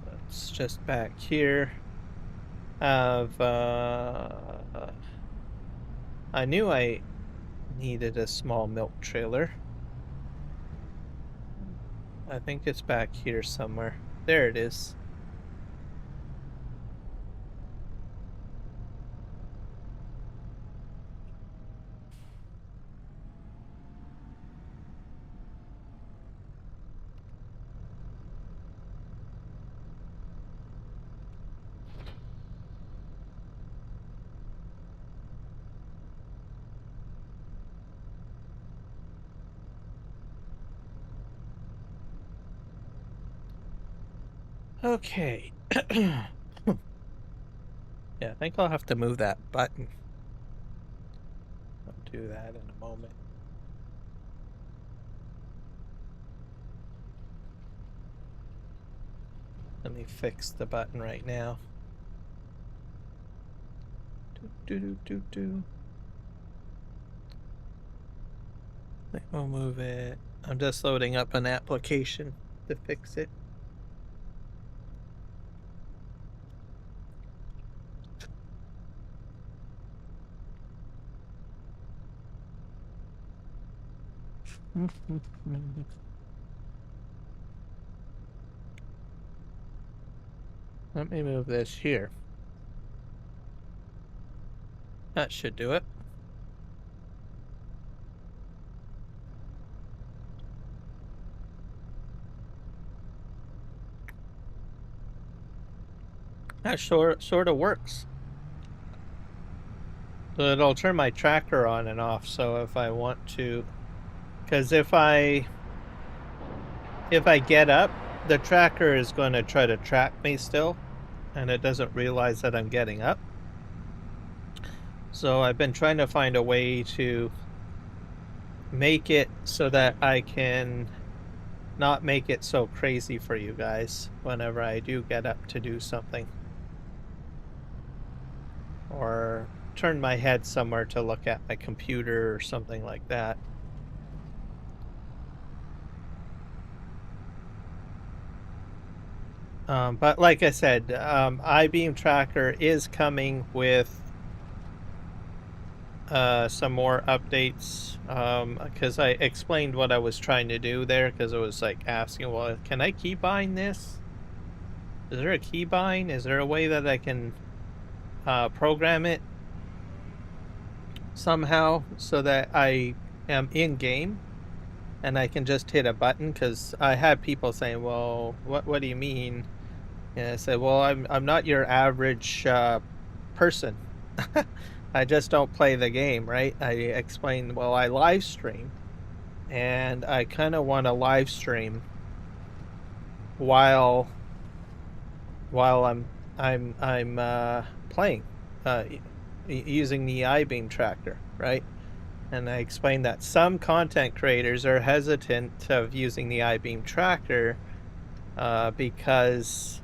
Let's just back here. I knew I needed a small milk trailer. I think it's back here somewhere. There it is. Okay. Yeah, I think I'll have to move that button. I'll do that in a moment. Let me fix the button right now. I think we'll move it. I'm just loading up an application to fix it. Let me move this here. That should do it. That sort of works. So it'll turn my tracker on and off. So if I want to, because if I get up, the tracker is going to try to track me still, and it doesn't realize that I'm getting up. So I've been trying to find a way to make it so that I can not make it so crazy for you guys whenever I do get up to do something. Or turn my head somewhere to look at my computer or something like that. But like I said, iBeam Tracker is coming with some more updates, because I explained what I was trying to do there, because it was like asking, well, can I keybind this? Is there a keybind? Is there a way that I can program it somehow so that I am in game and I can just hit a button? Because I had people saying, well, what do you mean? And I said, well, I'm not your average person. I just don't play the game, right? I explained, well, I live stream, and I kind of want to live stream while I'm playing, using the iBeam tracker, right? And I explained that some content creators are hesitant of using the iBeam tracker because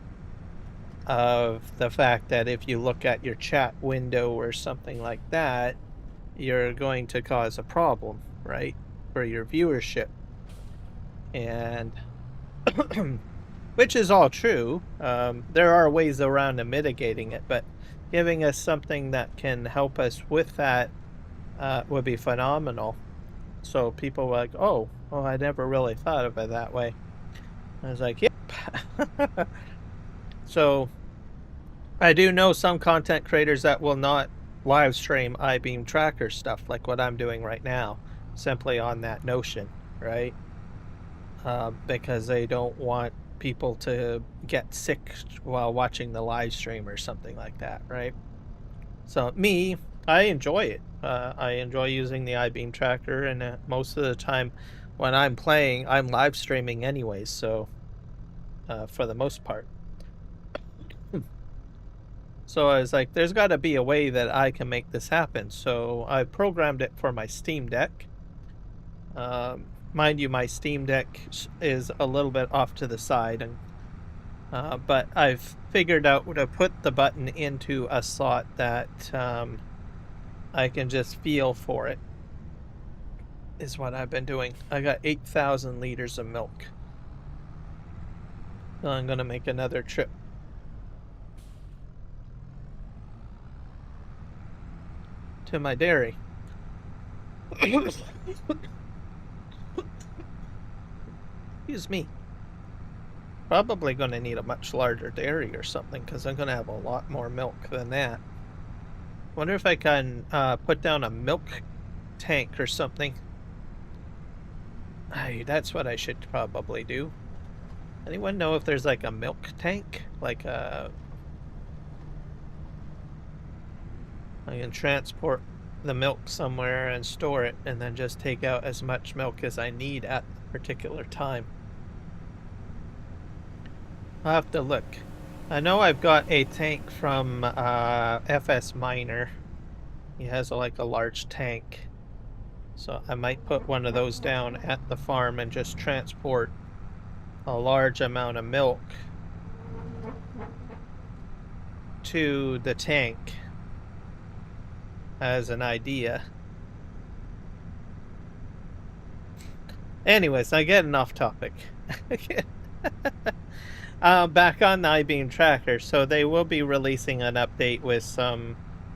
of the fact that if you look at your chat window or something like that, you're going to cause a problem, right, for your viewership. And which is all true. There are ways around mitigating it, but giving us something that can help us with that would be phenomenal. So people were like, oh, well, I never really thought of it that way. I was like, yep. So I do know some content creators that will not live stream iBeam tracker stuff like what I'm doing right now, simply on that notion, right? Because they don't want people to get sick while watching the live stream or something like that, right? So me, I enjoy it. I enjoy using the iBeam tracker, and most of the time when I'm playing, I'm live streaming anyways, so for the most part. So I was like, there's got to be a way that I can make this happen. So I programmed it for my Steam Deck. Mind you, my Steam Deck is a little bit off to the side, and but I've figured out to put the button into a slot that I can just feel for it, is what I've been doing. I got 8,000 liters of milk. So I'm going to make another trip. To my dairy. Excuse me. Probably going to need a much larger dairy or something, because I'm going to have a lot more milk than that. Wonder if I can put down a milk tank or something. That's what I should probably do. Anyone know if there's like a milk tank? Like I can transport the milk somewhere and store it, and then just take out as much milk as I need at the particular time. I'll have to look. I know I've got a tank from FS Miner. He has like a large tank. So I might put one of those down at the farm and just transport a large amount of milk to the tank as an idea. Anyways, I'm getting off topic. Back on the I-beam tracker. So they will be releasing an update with some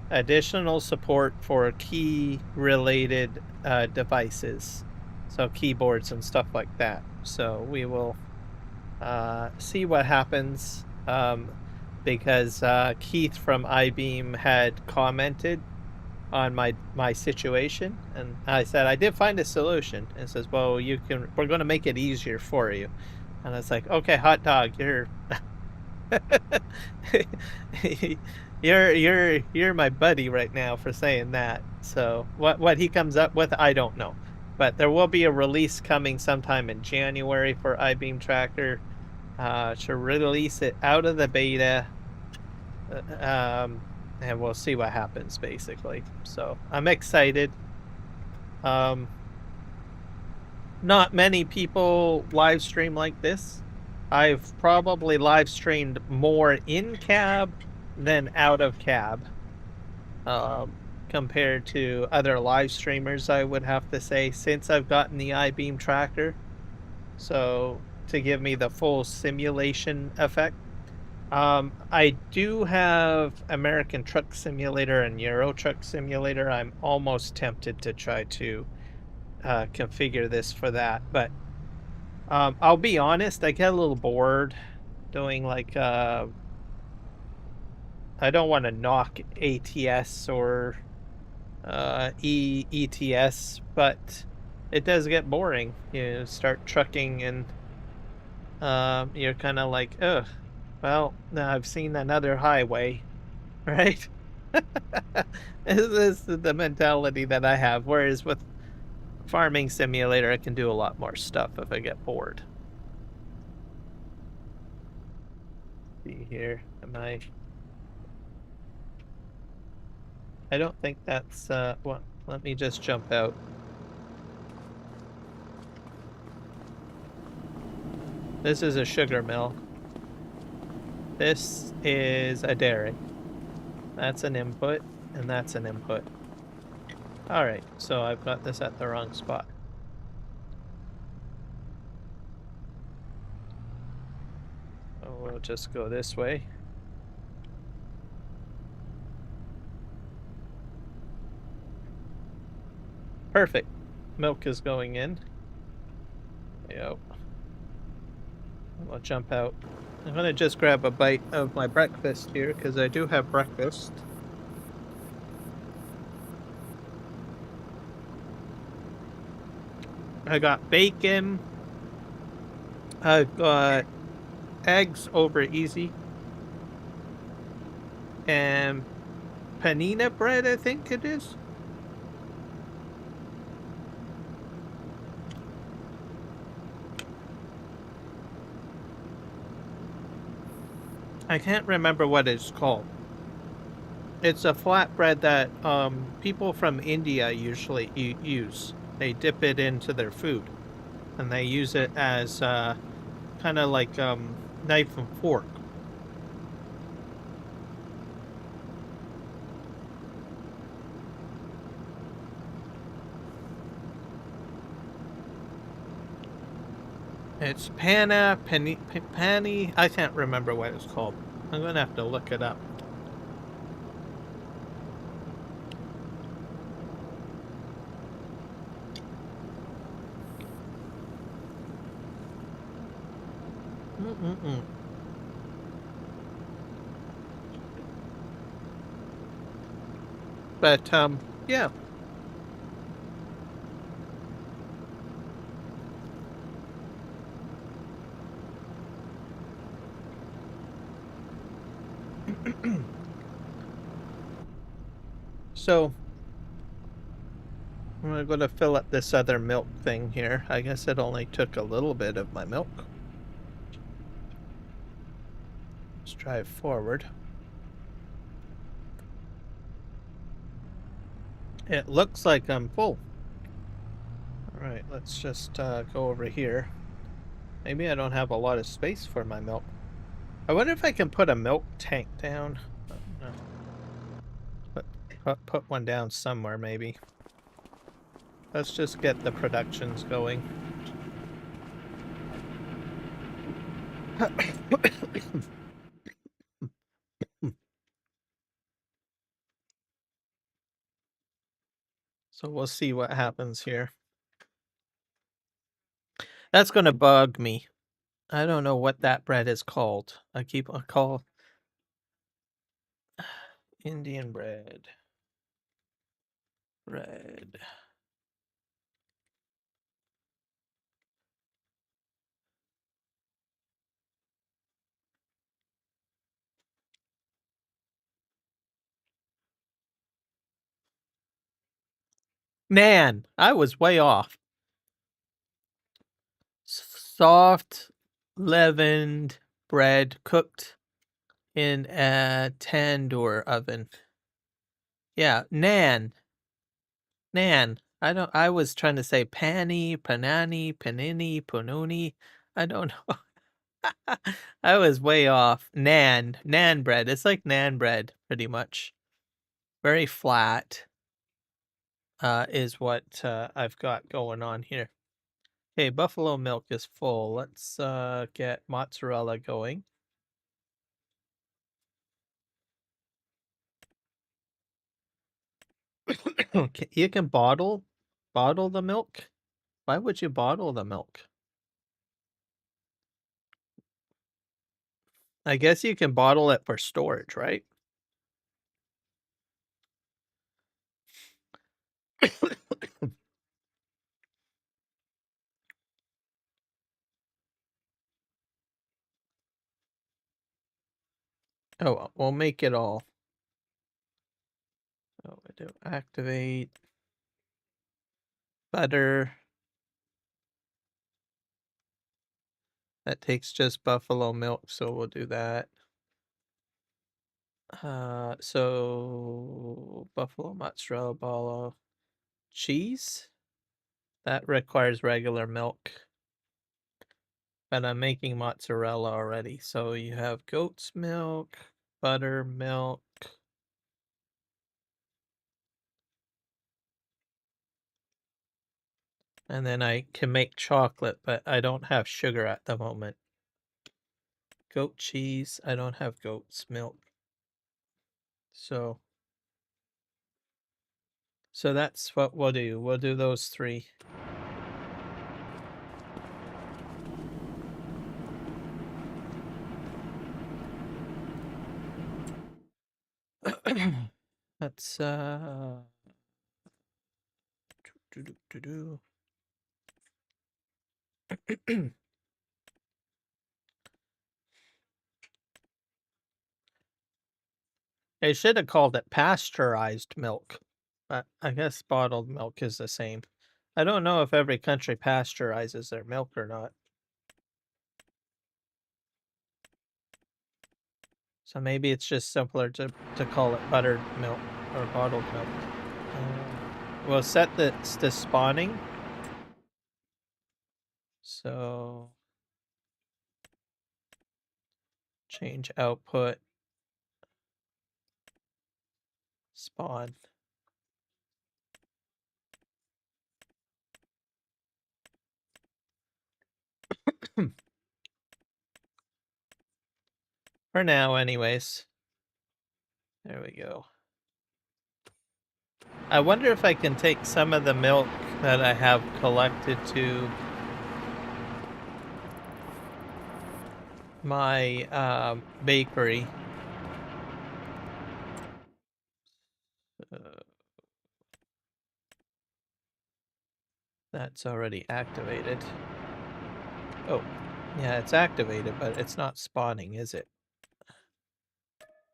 additional support for key related devices, so keyboards and stuff like that. So we will see what happens, because Keith from I-beam had commented on my situation, and I said I did find a solution, and says, well, we're going to make it easier for you. And it's like, okay, hot dog, you're you're my buddy right now for saying that. So what he comes up with, I don't know. But there will be a release coming sometime in January for I-beam tracker to release it out of the beta, and we'll see what happens, basically. So I'm excited. Not many people live stream like this. I've probably live streamed more in cab than out of cab, compared to other live streamers, I would have to say, since I've gotten the I-beam tracker. So to give me the full simulation effect. I do have American Truck Simulator and Euro Truck Simulator. I'm almost tempted to try to configure this for that, but I'll be honest, I get a little bored doing like I don't want to knock ATS or ETS, but it does get boring. You start trucking and you're kind of like, ugh, well, now I've seen another highway, right? This is the mentality that I have, whereas with Farming Simulator, I can do a lot more stuff if I get bored. See here, I don't think that's well, let me just jump out. This is a sugar mill. This is a dairy. That's an input, and that's an input. Alright, so I've got this at the wrong spot. So we'll just go this way. Perfect. Milk is going in. Yep. I'll jump out. I'm gonna just grab a bite of my breakfast here, because I do have breakfast. I got bacon. I've got eggs over easy. And panina bread, I think it is. I can't remember what it's called. It's a flatbread that people from India usually use. They dip it into their food, and they use it as kind of like knife and fork. It's Penny. I can't remember what it's called. I'm gonna have to look it up. Mm-mm-mm. But yeah. So I'm gonna fill up this other milk thing here. I guess it only took a little bit of my milk. Let's drive forward. It looks like I'm full. All right, let's just go over here. Maybe I don't have a lot of space for my milk. I wonder if I can put a milk tank down. Put one down somewhere, maybe. Let's just get the productions going. So we'll see what happens here. That's gonna bug me. I don't know what that bread is called. I call Indian bread. Bread. Man, I was way off. Soft, leavened bread cooked in a tandoor oven. Yeah, naan. Naan. I was trying to say panini, pununi. I don't know. I was way off. Naan bread. It's like naan bread, pretty much. Very flat, is what I've got going on here. Okay, buffalo milk is full. Let's get mozzarella going. Okay, you can bottle the milk. Why would you bottle the milk? I guess you can bottle it for storage, right? Oh, well, we'll make it all. So we do activate butter. That takes just buffalo milk, so we'll do that. So buffalo mozzarella ball cheese. That requires regular milk. But I'm making mozzarella already. So you have goat's milk, buttermilk. And then I can make chocolate, but I don't have sugar at the moment. Goat cheese. I don't have goat's milk. So that's what we'll do. We'll do those three. Let's They should have called it pasteurized milk, but I guess bottled milk is the same. I don't know if every country pasteurizes their milk or not. So maybe it's just simpler to call it buttered milk or bottled milk. We'll set this to spawning. So change output, spawn. For now, anyways. There we go. I wonder if I can take some of the milk that I have collected to my bakery. That's already activated. Oh, yeah, it's activated, but it's not spawning, is it?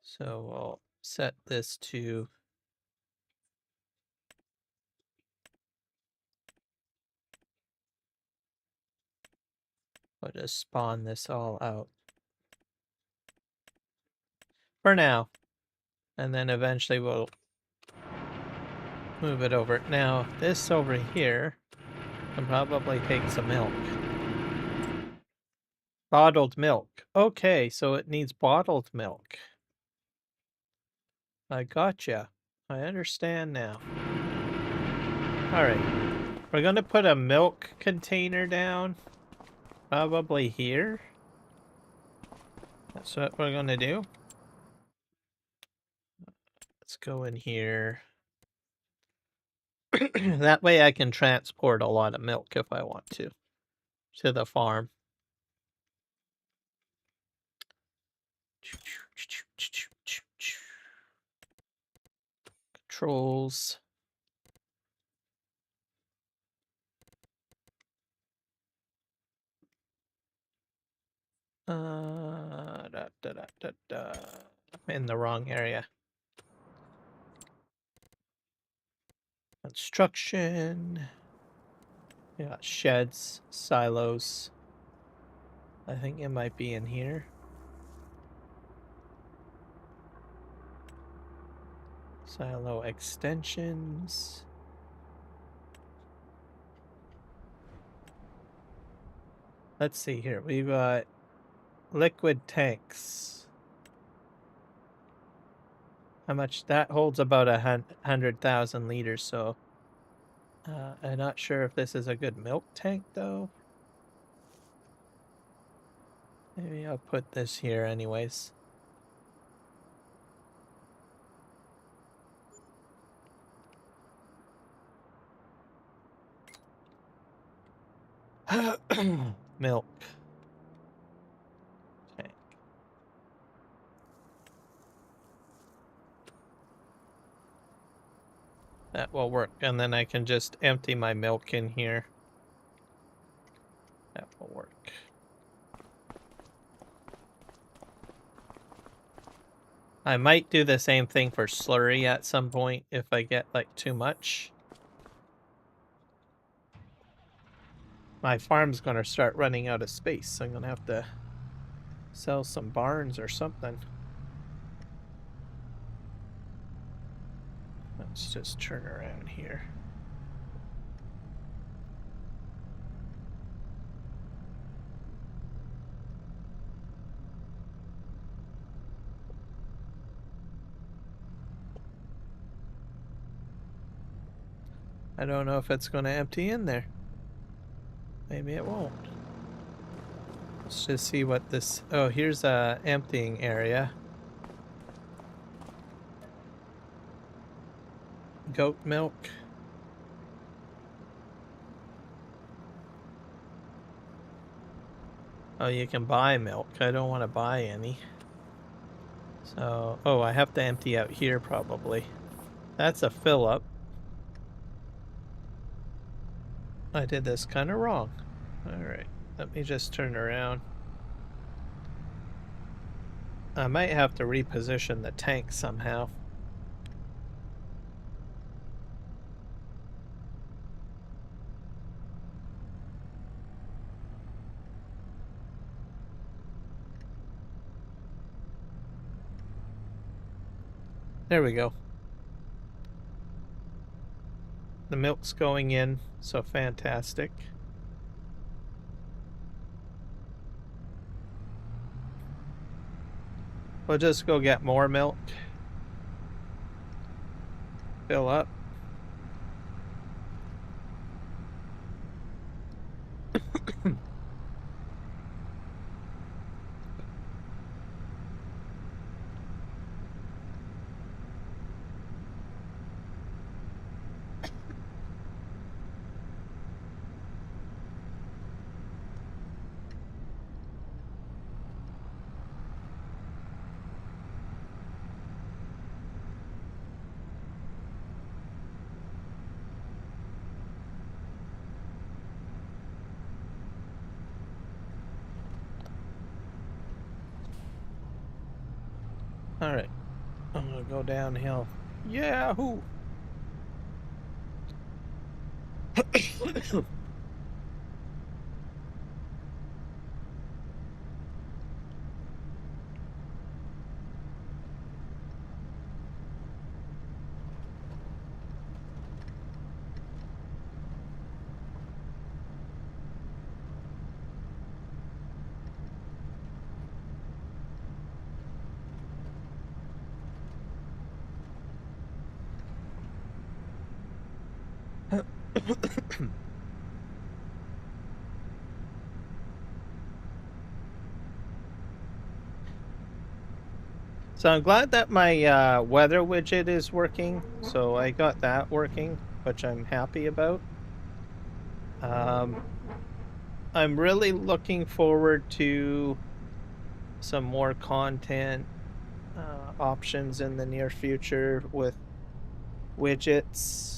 So we'll set this to I'll just spawn this all out. For now. And then eventually we'll move it over. Now, this over here can probably take some milk. Bottled milk. Okay, so it needs bottled milk. I gotcha. I understand now. Alright. We're gonna put a milk container down. Probably here. That's what we're gonna do. Let's go in here. That way I can transport a lot of milk if I want to the farm. Controls. I'm in the wrong area. Construction. We got sheds, silos. I think it might be in here. Silo extensions. Let's see here. We've got liquid tanks. How much that holds? About 100,000 liters. So I'm not sure if this is a good milk tank though. Maybe I'll put this here anyways. Milk. Tank. That will work. And then I can just empty my milk in here. That will work. I might do the same thing for slurry at some point if I get like too much. My farm's gonna start running out of space, so I'm gonna have to sell some barns or something. Let's just turn around here. I don't know if it's going to empty in there. Maybe it won't. Let's just see what this... Oh, here's a emptying area. Goat milk. Oh, you can buy milk. I don't want to buy any. So, oh, I have to empty out here probably. That's a fill up. I did this kind of wrong. Alright, let me just turn around. I might have to reposition the tank somehow. There we go. The milk's going in, so fantastic. We'll just go get more milk. Fill up. All right. I'm gonna go downhill. Yahoo! So I'm glad that my weather widget is working. So I got that working, which I'm happy about. I'm really looking forward to some more content options in the near future with widgets.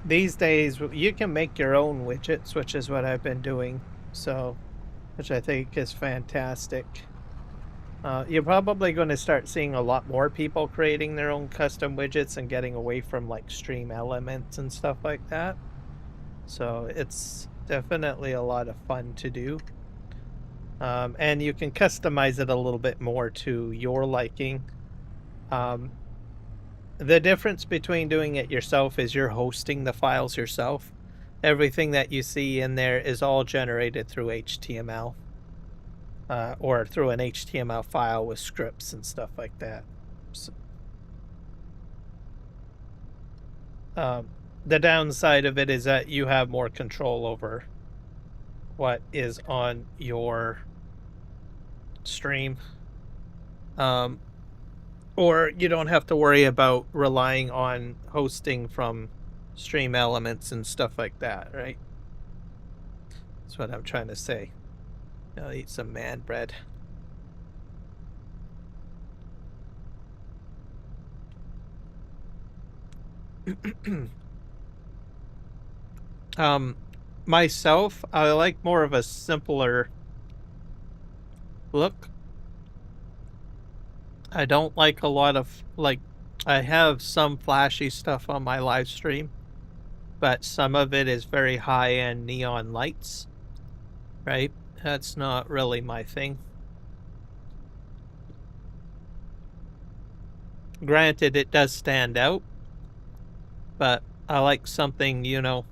These days, you can make your own widgets, which is what I've been doing. So, which I think is fantastic. You're probably going to start seeing a lot more people creating their own custom widgets and getting away from like stream elements and stuff like that. So it's definitely a lot of fun to do. And you can customize it a little bit more to your liking. The difference between doing it yourself is you're hosting the files yourself. Everything that you see in there is all generated through HTML. Or through an HTML file with scripts and stuff like that. So, the downside of it is that you have more control over what is on your stream. Or you don't have to worry about relying on hosting from stream elements and stuff like that, right? That's what I'm trying to say. I'll eat some man bread. Myself, I like more of a simpler look. I don't like a lot of, like, I have some flashy stuff on my live stream, but some of it is very high-end neon lights, right? That's not really my thing. Granted, it does stand out, but I like something, you know,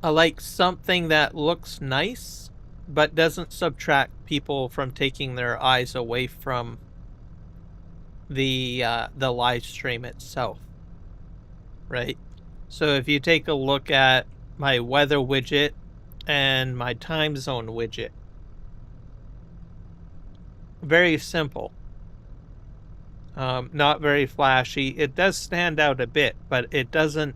I like something that looks nice, but doesn't subtract people from taking their eyes away from the live stream itself, right? So if you take a look at my weather widget and my time zone widget, very simple, not very flashy. It does stand out a bit, but it doesn't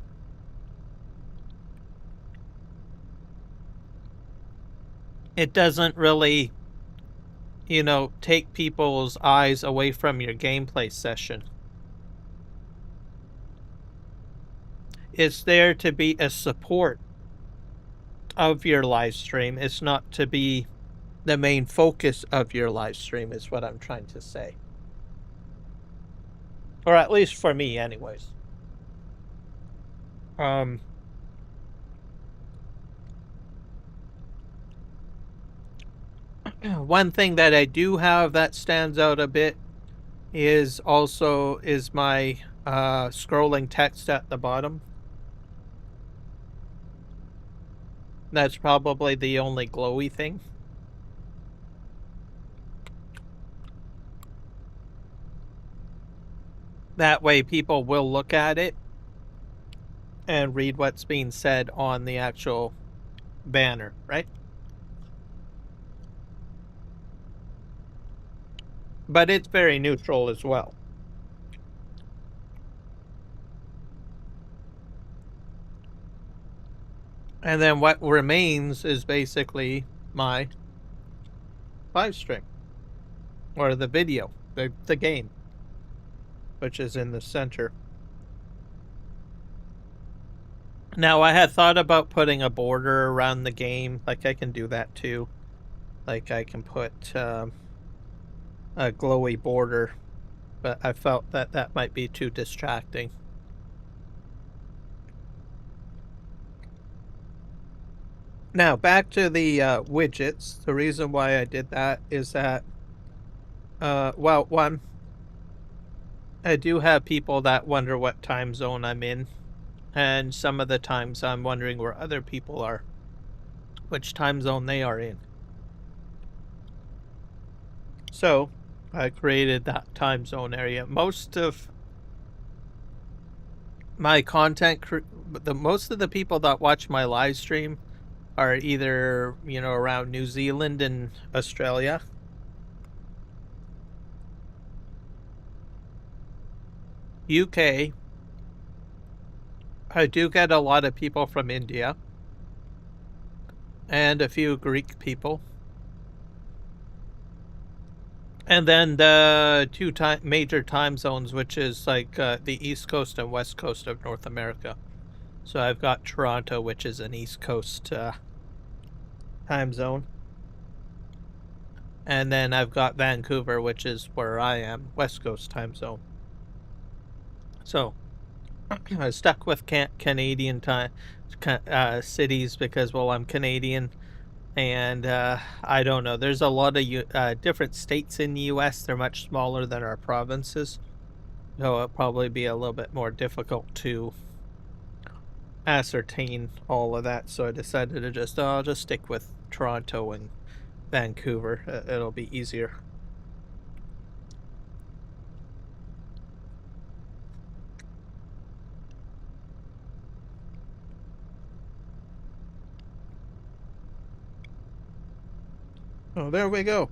really, you know, take people's eyes away from your gameplay session. It's there to be a support of your live stream. It's not to be the main focus of your live stream, is what I'm trying to say. Or at least for me, anyways. One thing that I do have that stands out a bit is my scrolling text at the bottom. That's probably the only glowy thing. That way people will look at it and read what's being said on the actual banner, right? But it's very neutral as well. And then what remains is basically my live stream, or the video, the game, which is in the center. Now, I had thought about putting a border around the game. Like, I can do that too. Like, I can put a glowy border, but I felt that that might be too distracting. Now, back to the widgets. The reason why I did that is that, well, one, I do have people that wonder what time zone I'm in, and some of the times I'm wondering where other people are, which time zone they are in. So I created that time zone area. Most of my content, most of the people that watch my live stream are either, around New Zealand and Australia. UK, I do get a lot of people from India and a few Greek people. And then the two major time zones, which is like the East Coast and West Coast of North America. So I've got Toronto, which is an East Coast time zone. And then I've got Vancouver, which is where I am, West Coast time zone. So I stuck with Canadian time cities because, well, I'm Canadian. And I don't know. There's a lot of different states in the U.S. They're much smaller than our provinces. So it'll probably be a little bit more difficult to ascertain all of that. So I decided to I'll just stick with Toronto and Vancouver. It'll be easier. Oh, there we go.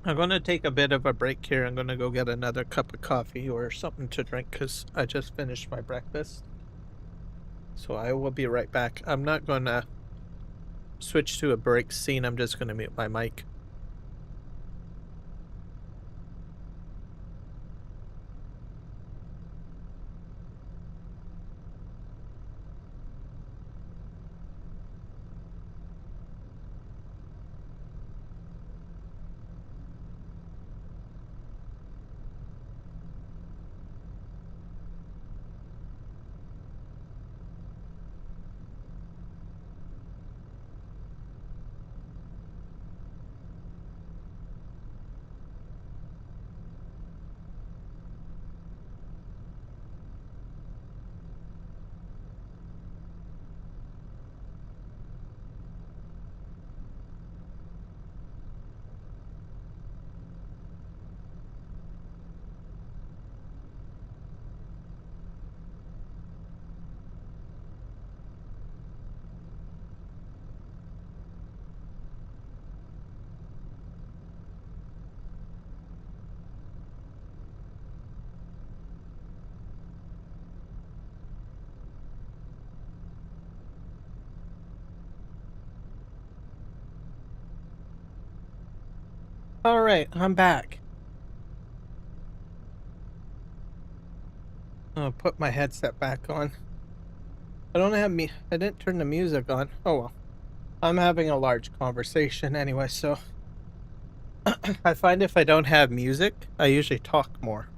I'm going to take a bit of a break here. I'm going to go get another cup of coffee or something to drink because I just finished my breakfast. So I will be right back. I'm not going to switch to a break scene. I'm just going to mute my mic. All right, I'm back. I'll put my headset back on. I didn't turn the music on. Oh well. I'm having a large conversation anyway, so I find if I don't have music, I usually talk more.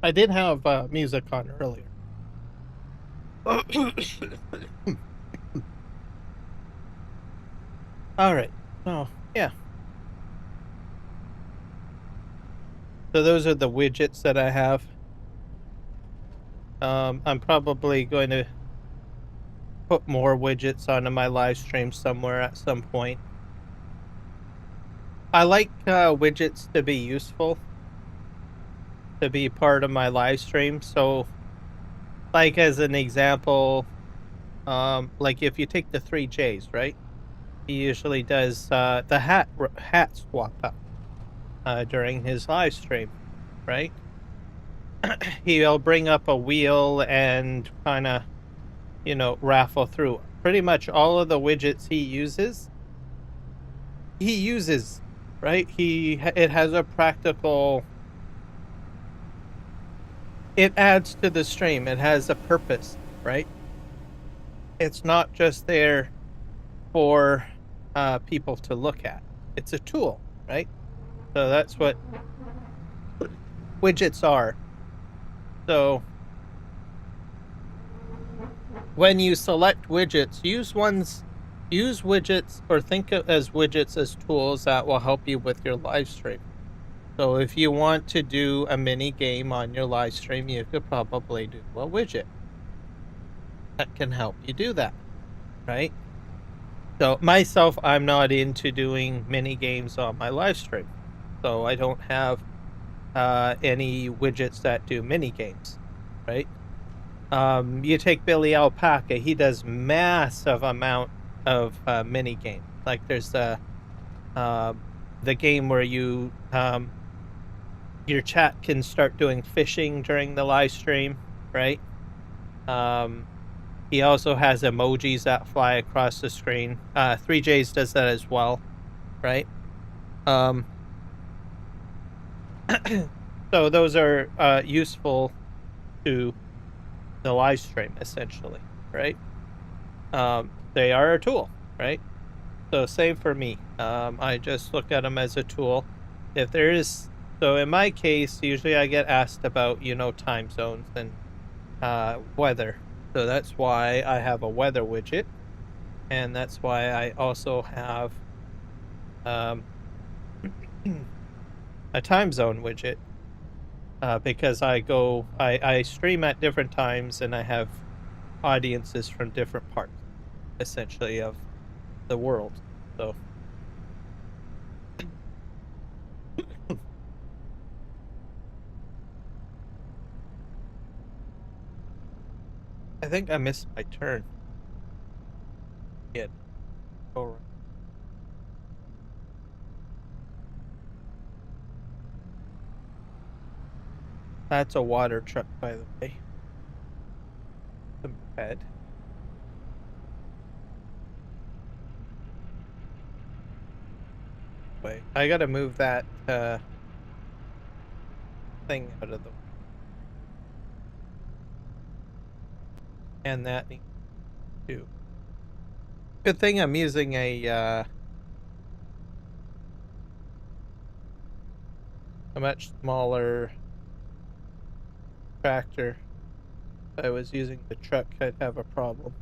I did have music on earlier. All right. Oh, yeah. So those are the widgets that I have. I'm probably going to put more widgets onto my live stream somewhere at some point. I like widgets to be useful, to be part of my live stream. So, like as an example, like if you take the 3Js, right? He usually does the hat swap up during his live stream, right? He'll bring up a wheel and kind of, raffle through. Pretty much all of the widgets he uses uses, right? It has a practical. It adds to the stream. It has a purpose, right? It's not just there for people to look at. It's a tool, right? So that's what widgets are. So when you select widgets, use widgets or think of as widgets as tools that will help you with your live stream. So if you want to do a mini game on your live stream, you could probably do a widget that can help you do that, right? So myself, I'm not into doing mini games on my live stream, so I don't have any widgets that do mini games, right? You take Billy Alpaca, he does massive amount of mini games. Like there's the game where you your chat can start doing fishing during the live stream, right? He also has emojis that fly across the screen. 3Js does that as well, right? So those are useful to the live stream, essentially, right? They are a tool, right? So same for me. I just look at them as a tool. If there is, so in my case, usually I get asked about, time zones and weather. So that's why I have a weather widget, and that's why I also have a time zone widget, because I stream at different times and I have audiences from different parts, essentially, of the world. So I think I missed my turn. Yeah. All right. That's a water truck, by the way. Some bed. Wait, I gotta move that thing out of the way. And that needs to. Good thing I'm using a much smaller tractor. If I was using the truck, I'd have a problem.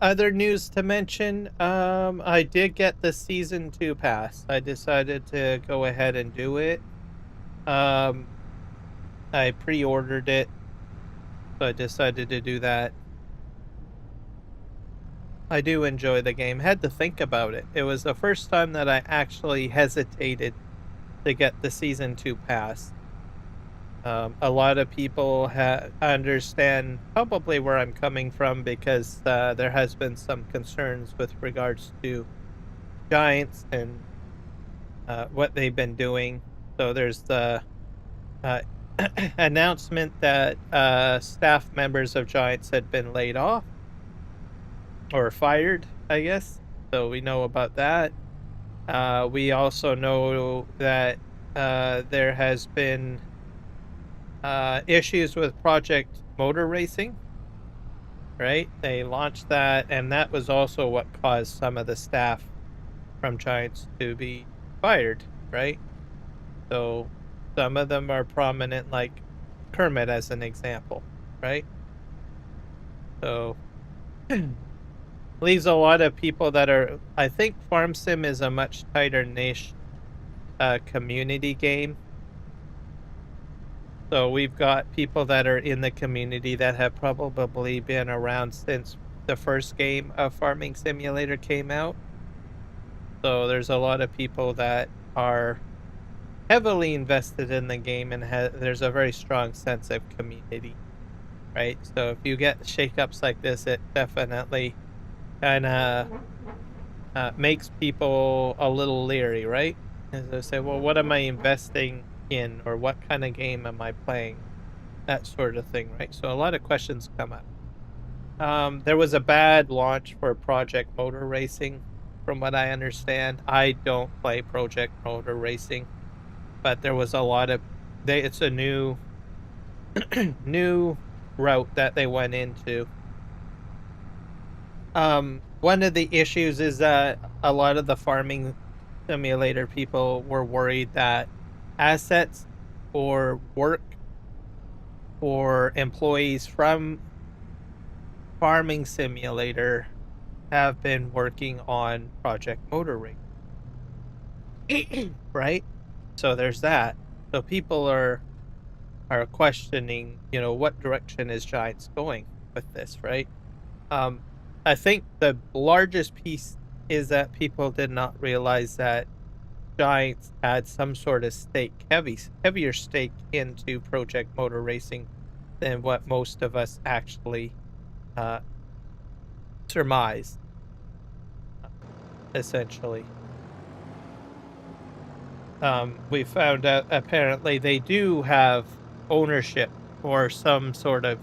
Other news to mention, I did get the season 2 pass. I decided to go ahead and do it. I pre-ordered it, so I decided to do that. I do enjoy the game. Had to think about it. It was the first time that I actually hesitated to get the season 2 pass. A lot of people understand probably where I'm coming from, because there has been some concerns with regards to Giants and what they've been doing. So there's the announcement that staff members of Giants had been laid off or fired, I guess. So we know about that. We also know that there has been issues with Project Motor Racing, right? They launched that, and that was also what caused some of the staff from Giants to be fired, right? So some of them are prominent, like Kermit as an example, right? So leaves a lot of people that are, I think Farm Sim is a much tighter niche community game. So we've got people that are in the community that have probably been around since the first game of Farming Simulator came out. So there's a lot of people that are heavily invested in the game, and there's a very strong sense of community, right? So if you get shakeups like this, it definitely kind of makes people a little leery, right? As they say, well, what am I investing in, or what kind of game am I playing? That sort of thing, right? So a lot of questions come up. There was a bad launch for Project Motor Racing, from what I understand. I don't play Project Motor Racing, but there was a lot of it's a new new route that they went into. One of the issues is that a lot of the farming simulator people were worried that assets or work for employees from farming simulator have been working on Project Motor Racing, right? So there's that. So people are questioning, what direction is Giants going with this, right? Um, I think the largest piece is that people did not realize that Giants had some sort of heavier stake into Project Motor Racing than what most of us actually uh, surmised, essentially. We found out apparently they do have ownership or some sort of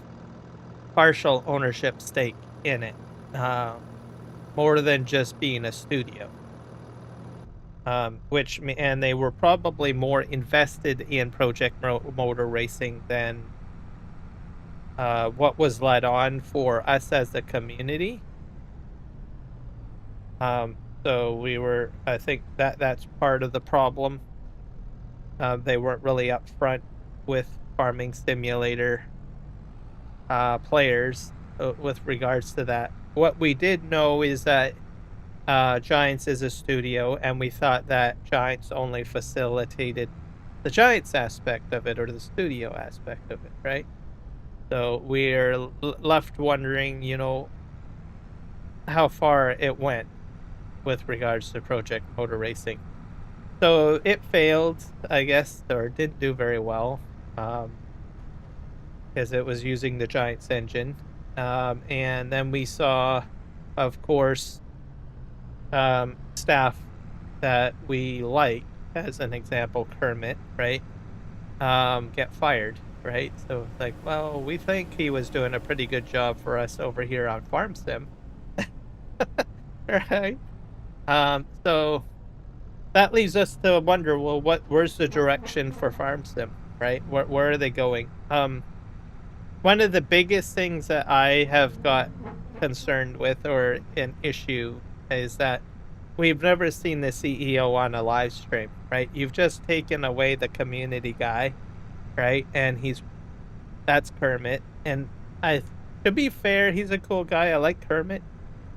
partial ownership stake in it, more than just being a studio. And they were probably more invested in Project Motor Racing than what was led on for us as a community. So I think that's part of the problem. They weren't really upfront with farming simulator players with regards to that. What we did know is that Giants is a studio, and we thought that Giants only facilitated the Giants aspect of it or the studio aspect of it, right? So we're left wondering, how far it went with regards to Project Motor Racing. So it failed, I guess, or didn't do very well, because it was using the Giants engine. And then we saw, of course, staff that we like, as an example, Kermit, right? Get fired, right? So it's like, well, we think he was doing a pretty good job for us over here on Farm Sim, right? So that leaves us to wonder, well, where's the direction for Farm Sim, right? Where are they going? One of the biggest things that I have got concerned with or an issue is that we've never seen the CEO on a live stream, right? You've just taken away the community guy, right? And that's Kermit. And to be fair, he's a cool guy. I like Kermit,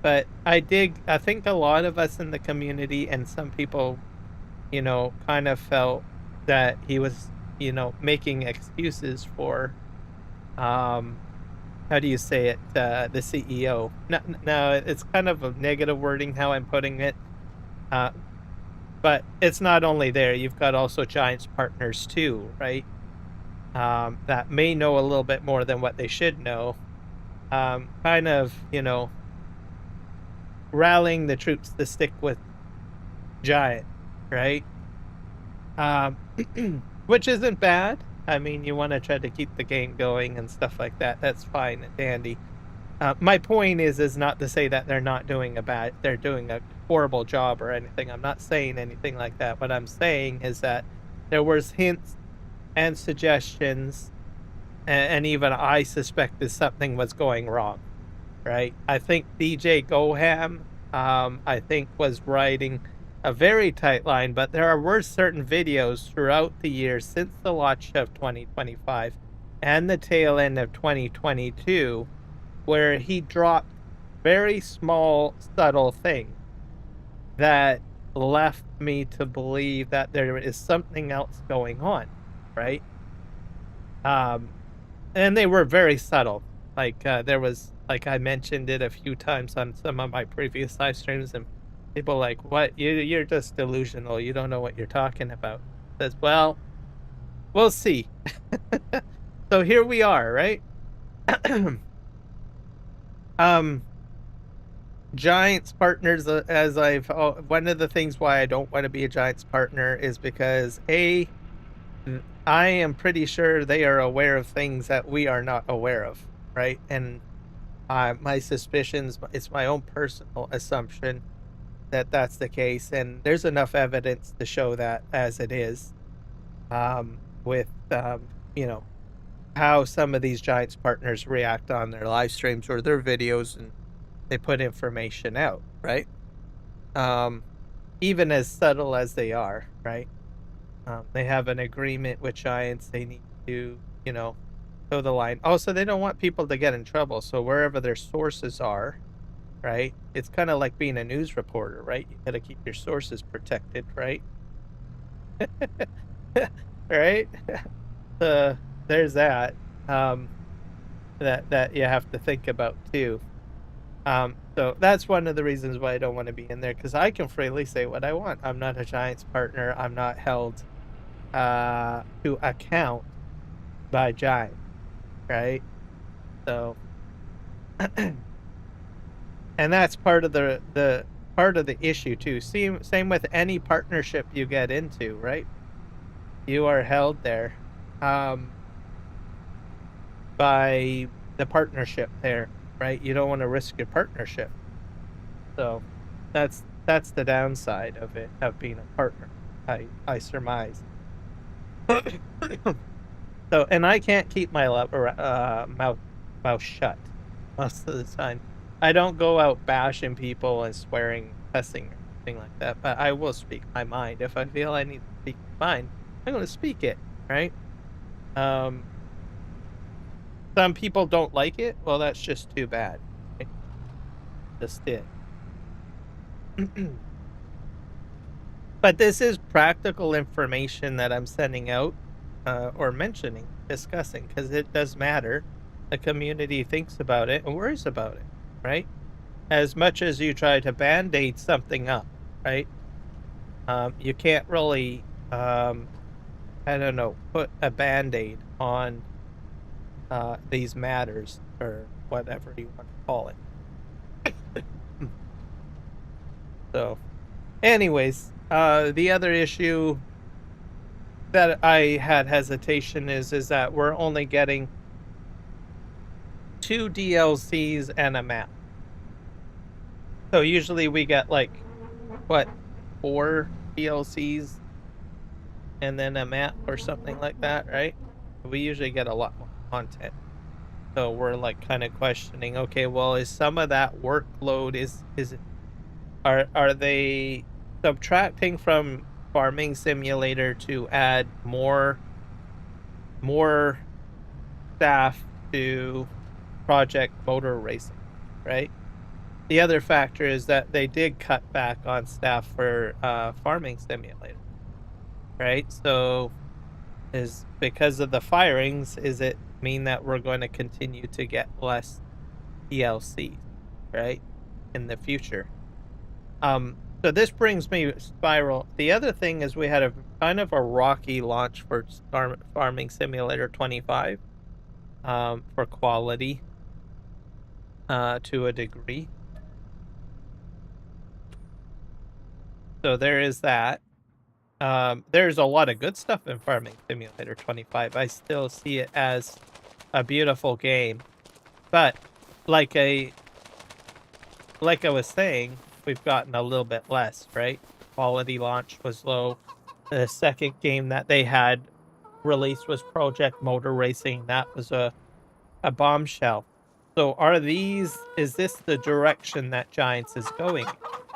but I think a lot of us in the community and some people, kind of felt that he was, making excuses for, how do you say it? The CEO. No, it's kind of a negative wording how I'm putting it. But it's not only there. You've got also Giants partners too, right? That may know a little bit more than what they should know. Kind of, rallying the troops to stick with Giant, right? Which isn't bad. I mean, you want to try to keep the game going and stuff like that. That's fine and dandy. My point is not to say that they're doing a horrible job or anything. I'm not saying anything like that. What I'm saying is that there was hints and suggestions, and even I suspected something was going wrong, right? I think DJ Goham, I think, was riding a very tight line, but there were certain videos throughout the years since the launch of 2025 and the tail end of 2022 where he dropped very small, subtle things that left me to believe that there is something else going on, right? And they were very subtle. Like there was, like I mentioned it a few times on some of my previous live streams, and people like, "What? You're just delusional. You don't know what you're talking about." Says, well, we'll see. So here we are, right? Giants partners, as one of the things why I don't want to be a Giants partner is because I am pretty sure they are aware of things that we are not aware of, right? And My suspicions, it's my own personal assumption that that's the case, and there's enough evidence to show that as it is. With you know, how some of these Giants partners react on their live streams or their videos, and they put information out, right? Um, Even as subtle as they are, right? They have an agreement with Giants. They need to, toe the line. Also, they don't want people to get in trouble. So wherever their sources are, right? It's kind of like being a news reporter, right? You got to keep your sources protected, right? Right? Uh, there's that. Um, that you have to think about too. So that's one of the reasons why I don't want to be in there, because I can freely say what I want. I'm not a Giants partner. I'm not held to account by Giants, right? So, and that's part of the part of the issue too. Same with any partnership you get into, right? You are held there by the partnership there, right? You don't want to risk your partnership. So that's the downside of it, of being a partner. I surmise. So, and I can't keep my mouth shut most of the time. I don't go out bashing people and swearing, cussing, or anything like that. But I will speak my mind if I feel I need to speak my mind. I'm going to speak it, right? Um, some people don't like it. Well, that's just too bad. Right? Just it. But this is practical information that I'm sending out, or mentioning, discussing, because it does matter. The community thinks about it and worries about it, right? As much as you try to band-aid something up, right? You can't really, I don't know, put a band-aid on these matters, or whatever you want to call it. So, anyways, the other issue that I had hesitation is that we're only getting 2 DLCs and a map. So usually we get like, what, 4 DLCs and then a map or something like that, right? We usually get a lot more content. So we're like kind of questioning, okay, well, is some of that workload are they subtracting from Farming Simulator to add more staff to Project Motor Racing, right? The other factor is that they did cut back on staff for Farming Simulator, right? So is because of the firings, is it mean that we're going to continue to get less DLC, right, in the future? So this brings me Spiral. The other thing is we had a kind of a rocky launch for Farming Simulator 25, for quality, to a degree. So there is that. There's a lot of good stuff in Farming Simulator 25. I still see it as a beautiful game, but like I was saying, we've gotten a little bit less, right? Quality launch was low. The second game that they had released was Project Motor Racing. That was a bombshell. So is this the direction that Giants is going?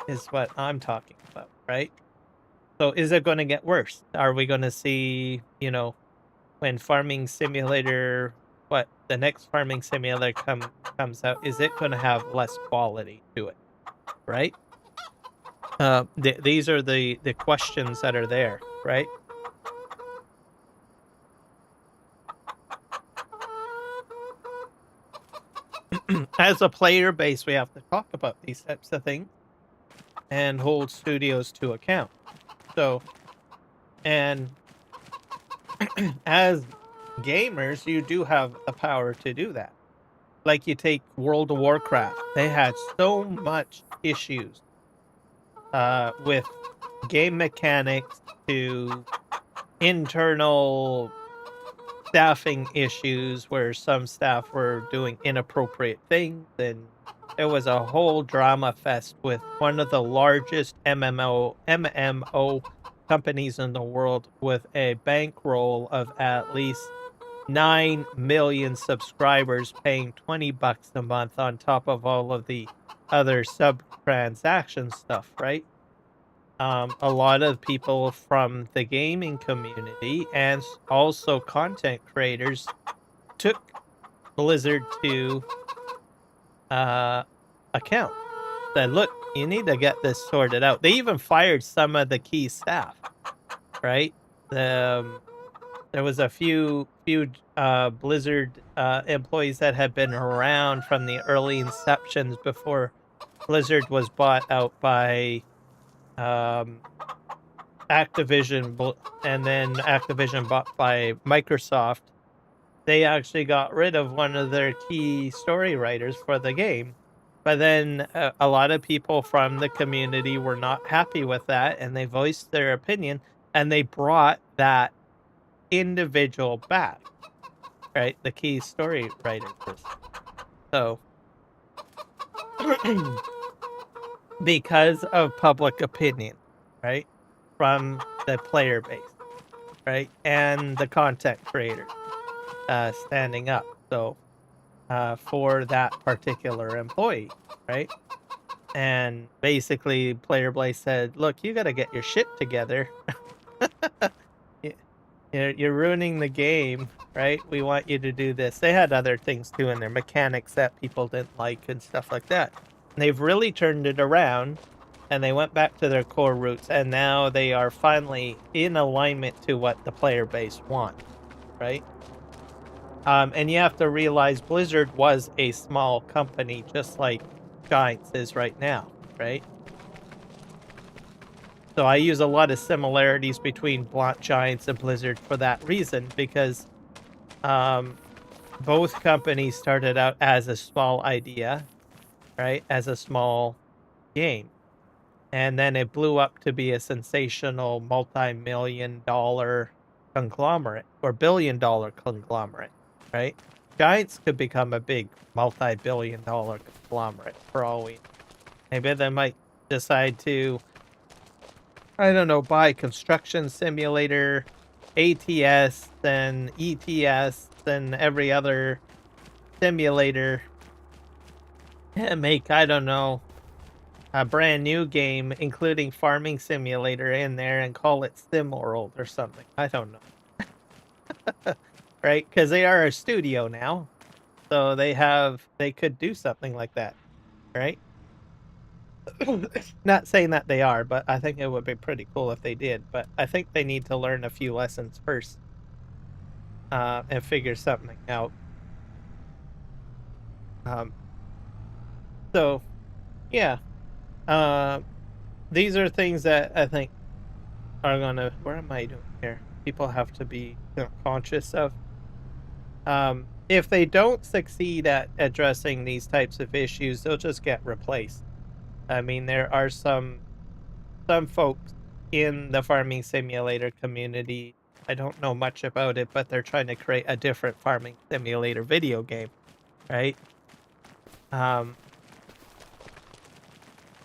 Is what I'm talking about, right? So is it going to get worse? Are we going to see, when Farming Simulator, the next Farming Simulator comes out, is it going to have less quality to it, right? These are the questions that are there, right? As a player base, we have to talk about these types of things and hold studios to account. So, and as gamers, you do have the power to do that. Like you take World of Warcraft, they had so much issues with game mechanics to internal staffing issues where some staff were doing inappropriate things, and it was a whole drama fest with one of the largest MMO companies in the world with a bankroll of at least 9 million subscribers paying $20 a month on top of all of the other sub transaction stuff, right? A lot of people from the gaming community and also content creators took Blizzard to account. Said, look, you need to get this sorted out. They even fired some of the key staff, right? There was a few Blizzard employees that had been around from the early inceptions before Blizzard was bought out by Activision, and then Activision bought by Microsoft. They actually got rid of one of their key story writers for the game. But then a lot of people from the community were not happy with that, and they voiced their opinion, and they brought that individual back, right? The key story writer person. So, because of public opinion, right? From the player base, right? And the content creators standing up. So, for that particular employee, right? And basically, Player Blaze said, look, you got to get your shit together. You're ruining the game, right? We want you to do this. They had other things too in their mechanics that people didn't like and stuff like that. And they've really turned it around, and they went back to their core roots, and now they are finally in alignment to what the player base wants, right? And you have to realize Blizzard was a small company, just like Giants is right now, right? So I use a lot of similarities between Giants and Blizzard for that reason, because both companies started out as a small idea, right? As a small game. And then it blew up to be a sensational multi-million-dollar conglomerate or billion-dollar conglomerate, right? Giants could become a big multi-billion-dollar conglomerate for all we know. Maybe they might decide to, I don't know, buy construction simulator, ATS, then ETS, then every other simulator, and make, I don't know, a brand new game, including farming simulator in there, and call it SimWorld or something. I don't know. Right? Because they are a studio now. So they could do something like that. Right? Not saying that they are, but I think it would be pretty cool if they did. But I think they need to learn a few lessons first. And figure something out. So, yeah. These are things that I think are gonna. What am I doing here? People have to be conscious of. If they don't succeed at addressing these types of issues, they'll just get replaced. I mean, there are some folks in the farming simulator community. I don't know much about it, but they're trying to create a different farming simulator video game, right? And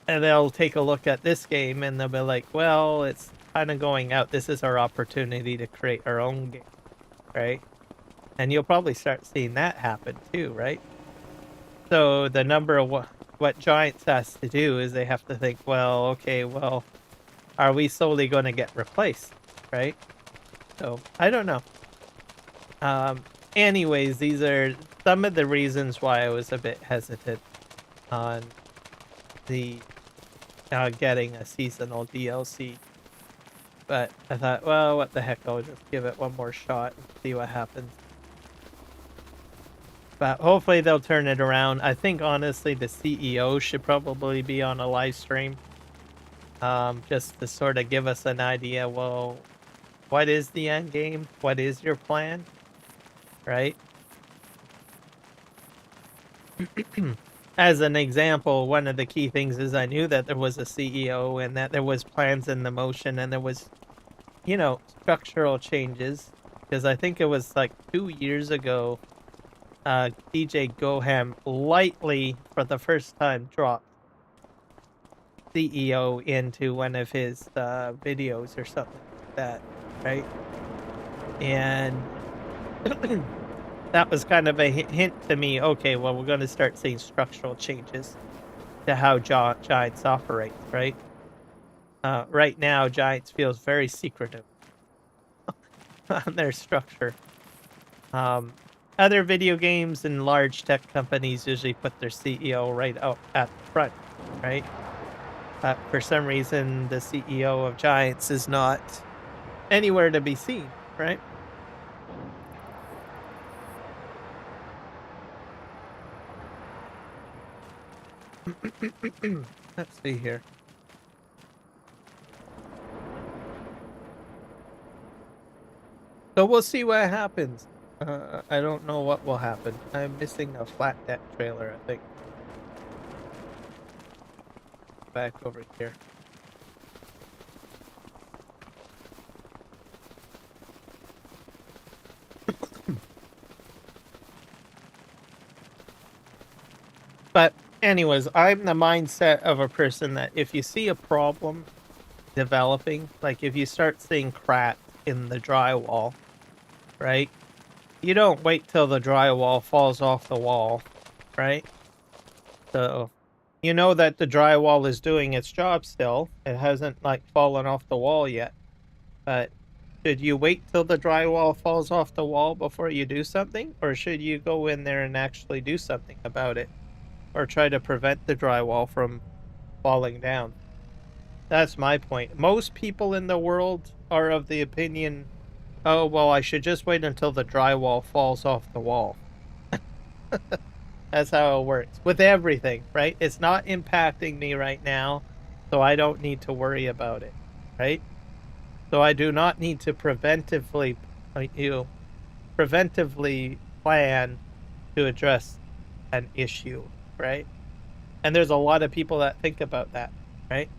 they'll take a look at this game and they'll be like, well, it's kind of going out. This is our opportunity to create our own game, right? And you'll probably start seeing that happen too, right? So the number of what Giants has to do is they have to think, well, okay, well, are we solely going to get replaced, right? So I don't know. Anyways, these are some of the reasons why I was a bit hesitant on the getting a seasonal DLC. But I thought, well, what the heck, I'll just give it one more shot and see what happens. But hopefully they'll turn it around. I think, honestly, the CEO should probably be on a live stream. Just to sort of give us an idea, well, what is the end game? What is your plan? Right? As an example, one of the key things is I knew that there was a CEO and that there was plans in the motion and there was, you know, structural changes because I think it was like 2 years ago. DJ Goham lightly, for the first time, dropped CEO into one of his videos or something like that, right? And that was kind of a hint to me. Okay, well, we're going to start seeing structural changes to how Giants operates, right? Right now, Giants feels very secretive on their structure. Other video games and large tech companies usually put their CEO right out at the front, right? For some reason, the CEO of Giants is not anywhere to be seen, right? Let's see here. So we'll see what happens. I don't know what will happen. I'm missing a flat deck trailer, I think. Back over here. But anyways, I'm the mindset of a person that if you see a problem developing, like if you start seeing cracks in the drywall, right? You don't wait till the drywall falls off the wall, right? So you know that the drywall is doing its job still. It hasn't like fallen off the wall yet. But should you wait till the drywall falls off the wall before you do something? Or should you go in there and actually do something about it? Or try to prevent the drywall from falling down? That's my point. Most people in the world are of the opinion, oh, well, I should just wait until the drywall falls off the wall. That's how it works with everything, right? It's not impacting me right now, so I don't need to worry about it, right? So I do not need to preventively plan to address an issue, right? And there's a lot of people that think about that, right?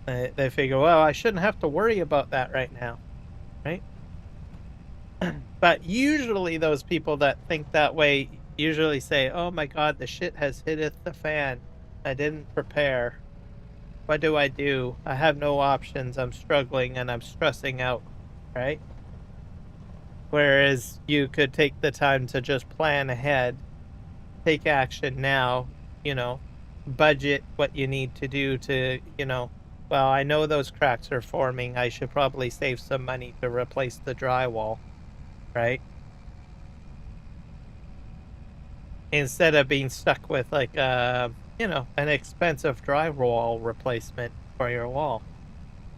They figure, well, I shouldn't have to worry about that right now, right? But usually those people that think that way usually say, oh my God, the shit has hitteth the fan. I didn't prepare. What do? I have no options. I'm struggling and I'm stressing out, right? Whereas you could take the time to just plan ahead, take action now, budget what you need to do to, well, I know those cracks are forming. I should probably save some money to replace the drywall, right? Instead of being stuck with like an expensive drywall replacement for your wall.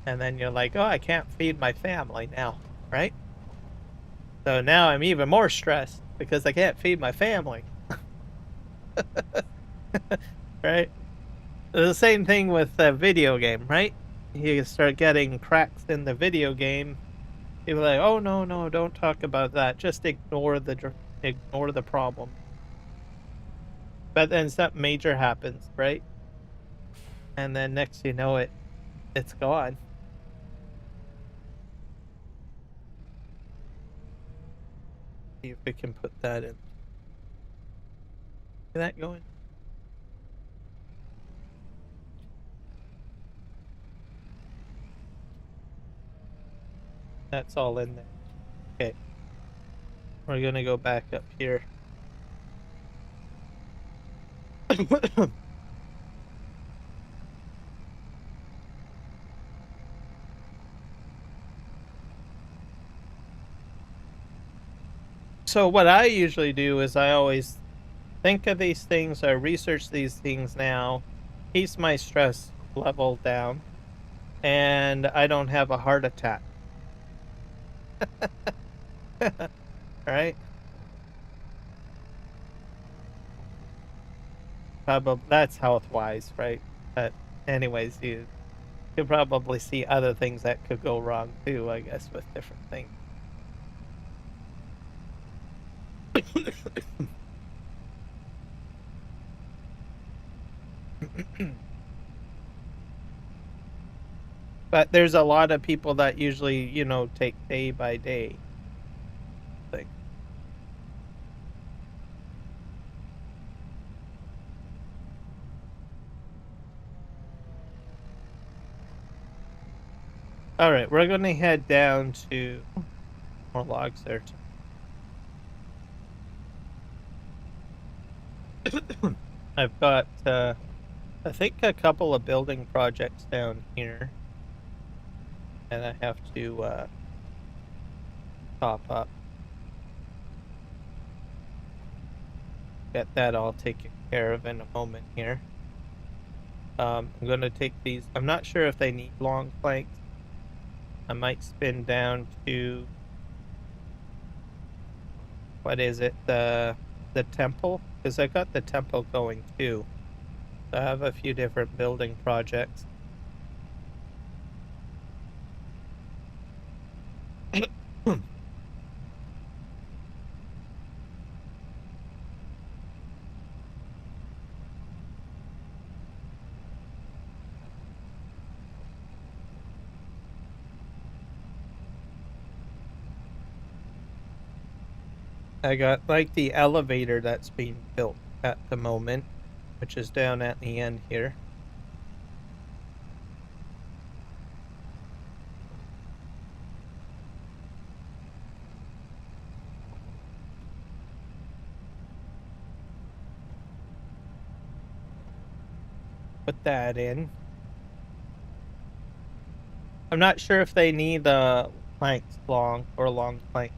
And then you're like, oh, I can't feed my family now, right? So now I'm even more stressed because I can't feed my family. Right? The same thing with a video game, right? You start getting cracks in the video game. People are like, oh no, don't talk about that. Just ignore the problem. But then something major happens, right? And then next you know it, it's gone. See if we can put that in. Get that going. That's all in there. Okay. We're gonna go back up here. So what I usually do is I always think of these things, I research these things now, keeps my stress level down, and I don't have a heart attack. Right? Probably that's health wise, right? But anyways, you could probably see other things that could go wrong too, I guess, with different things. But there's a lot of people that usually, you know, take day by day thing. All right, we're going to head down to more logs there too. I've got, I think, a couple of building projects down here, and I have to top up. Get that all taken care of in a moment here. I'm going to take these. I'm not sure if they need long planks. I might spin down to, what is it, the temple, because I got the temple going too. So I have a few different building projects. I got like the elevator that's being built at the moment, which is down at the end here. Put that in. I'm not sure if they need the planks long or long planks,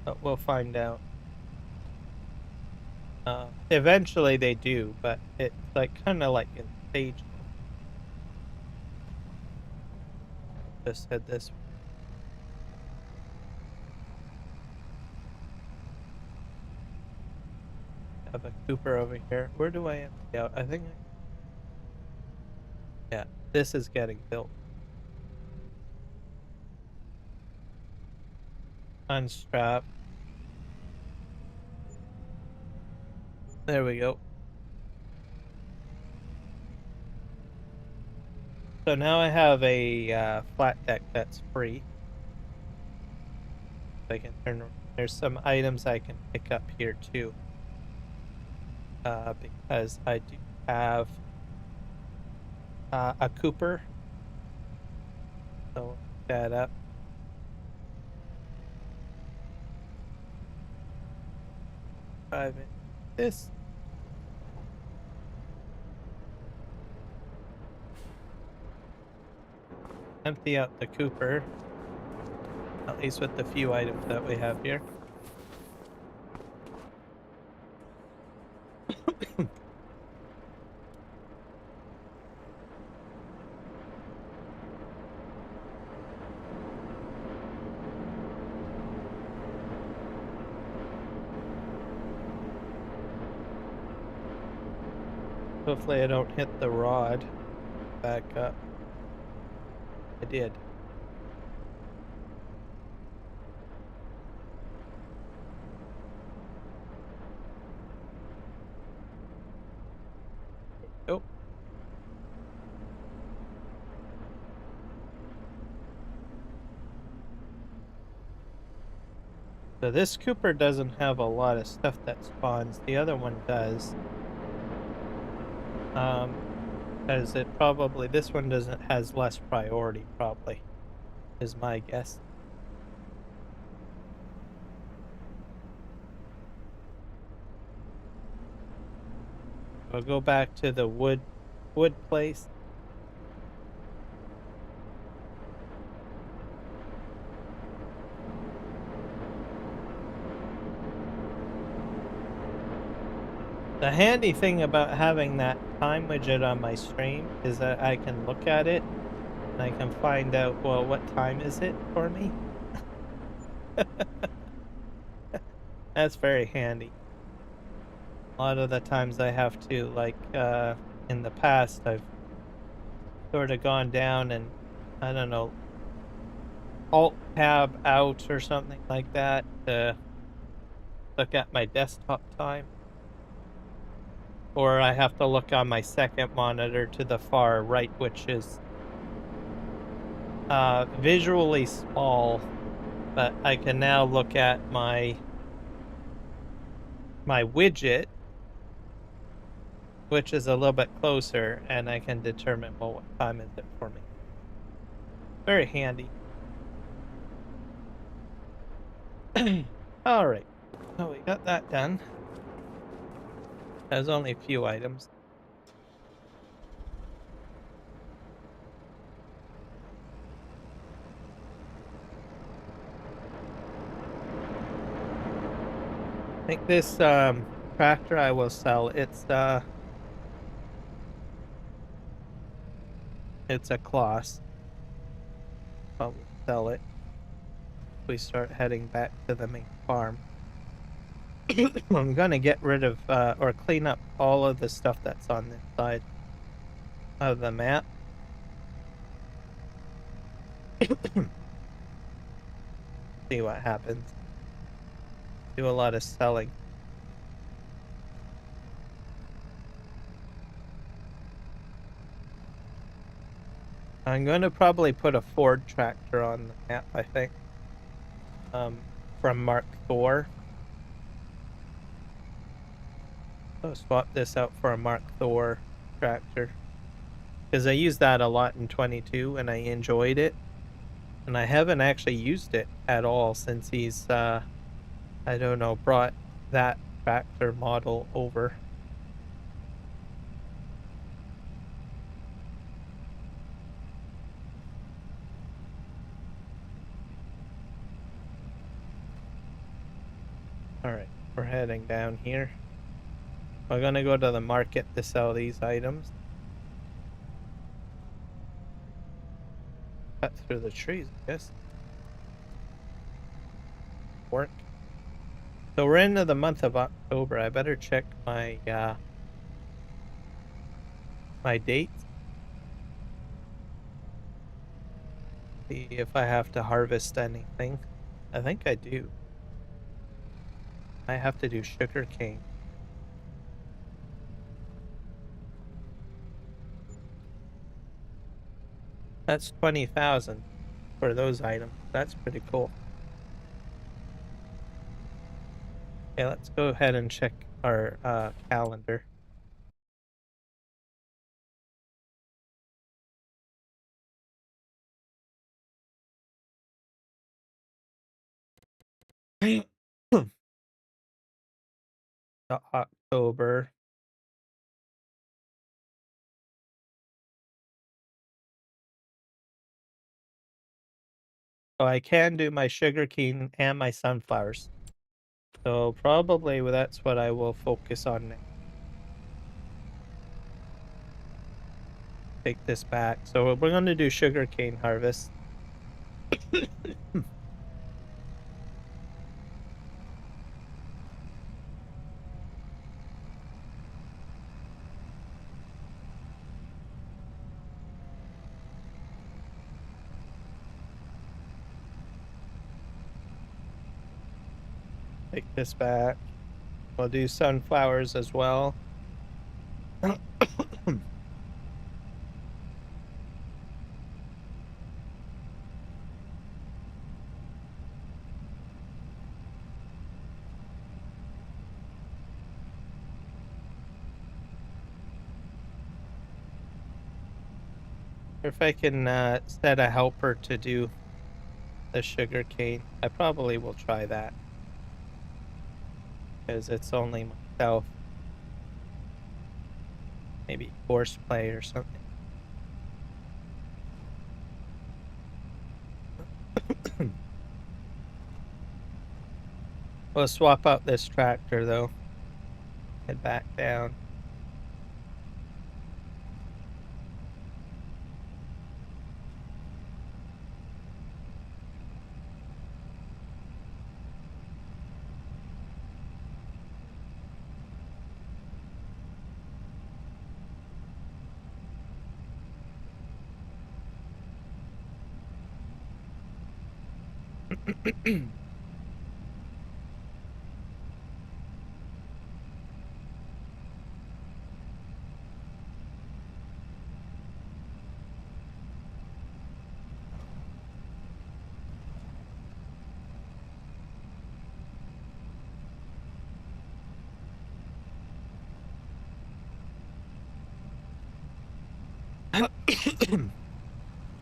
but we'll find out. Eventually they do, but it's like kind of like in stages. Just head this way. Have a Cooper over here. Where do I empty out? I think yeah, this is getting built. Unstrap. There we go. So now I have a flat deck that's free. I can turn. There's some items I can pick up here too, because I do have a Cooper. So pick that up. Drive it. This. Empty out the Cooper, at least with the few items that we have here. Hopefully I don't hit the rod. Back up. I did. Oh. So this Cooper doesn't have a lot of stuff that spawns. The other one does. Because it probably, this one has less priority probably, is my guess. I'll go back to the wood place. The handy thing about having that time widget on my stream is that I can look at it and I can find out, well, what time is it for me? That's very handy. A lot of the times I have to, like, in the past, I've sort of gone down and, I don't know, Alt-Tab out or something like that to look at my desktop time. Or I have to look on my second monitor to the far right, which is visually small, but I can now look at my widget, which is a little bit closer, and I can determine, well, what time is it for me. Very handy. All right, so we got that done. There's only a few items. I think this tractor I will sell. It's a Kloss. But we'll sell it. We start heading back to the main farm. I'm gonna get rid of or clean up all of the stuff that's on this side of the map. See what happens. Do a lot of selling. I'm gonna probably put a Ford tractor on the map, I think. From Mark Thor. So swap this out for a Mark Thor tractor. Because I used that a lot in 22 and I enjoyed it. And I haven't actually used it at all since he's I don't know, brought that tractor model over. Alright, we're heading down here. We're gonna go to the market to sell these items. Cut through the trees, I guess. Work. So we're into the month of October. I better check my my dates. See if I have to harvest anything. I think I do. I have to do sugar cane. That's 20,000 for those items. That's pretty cool. Okay, let's go ahead and check our calendar. October. So I can do my sugarcane and my sunflowers. So probably that's what I will focus on next. Take this back. So we're going to do sugarcane harvest. Take this back. We'll do sunflowers as well. If I can set a helper to do the sugarcane, I probably will try that. Because it's only myself. Maybe horseplay or something. We'll swap out this tractor though. Head back down.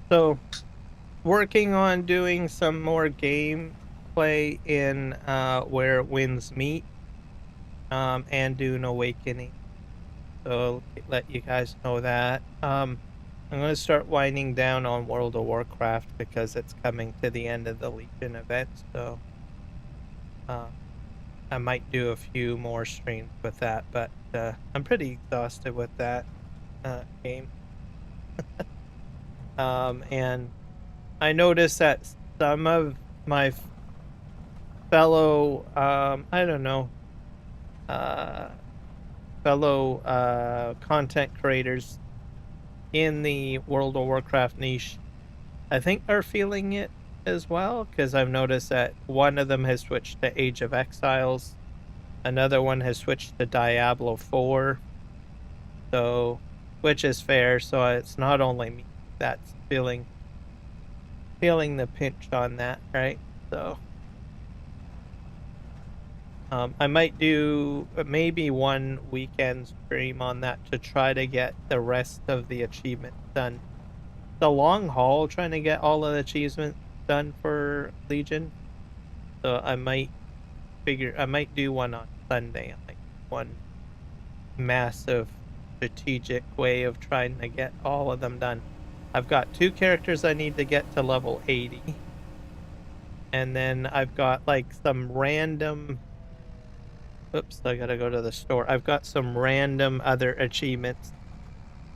So, working on doing some more gameplay in Where Winds Meet, and Dune Awakening. So let you guys know that. I'm gonna start winding down on World of Warcraft because it's coming to the end of the Legion event. So uh, I might do a few more streams with that, but I'm pretty exhausted with that game. And I noticed that some of my fellow, I don't know, uh, fellow content creators in the World of Warcraft niche, I think are feeling it as well, because I've noticed that one of them has switched to Age of Exiles, another one has switched to Diablo 4, so which is fair. So it's not only me that's feeling the pinch on that, right? So I might do maybe one weekend stream on that to try to get the rest of the achievements done. The long haul trying to get all of the achievements done for Legion. So I might do one on Sunday, like one massive strategic way of trying to get all of them done. I've got 2 characters I need to get to level 80. And then I've got like some random oops, I gotta go to the store. I've got some random other achievements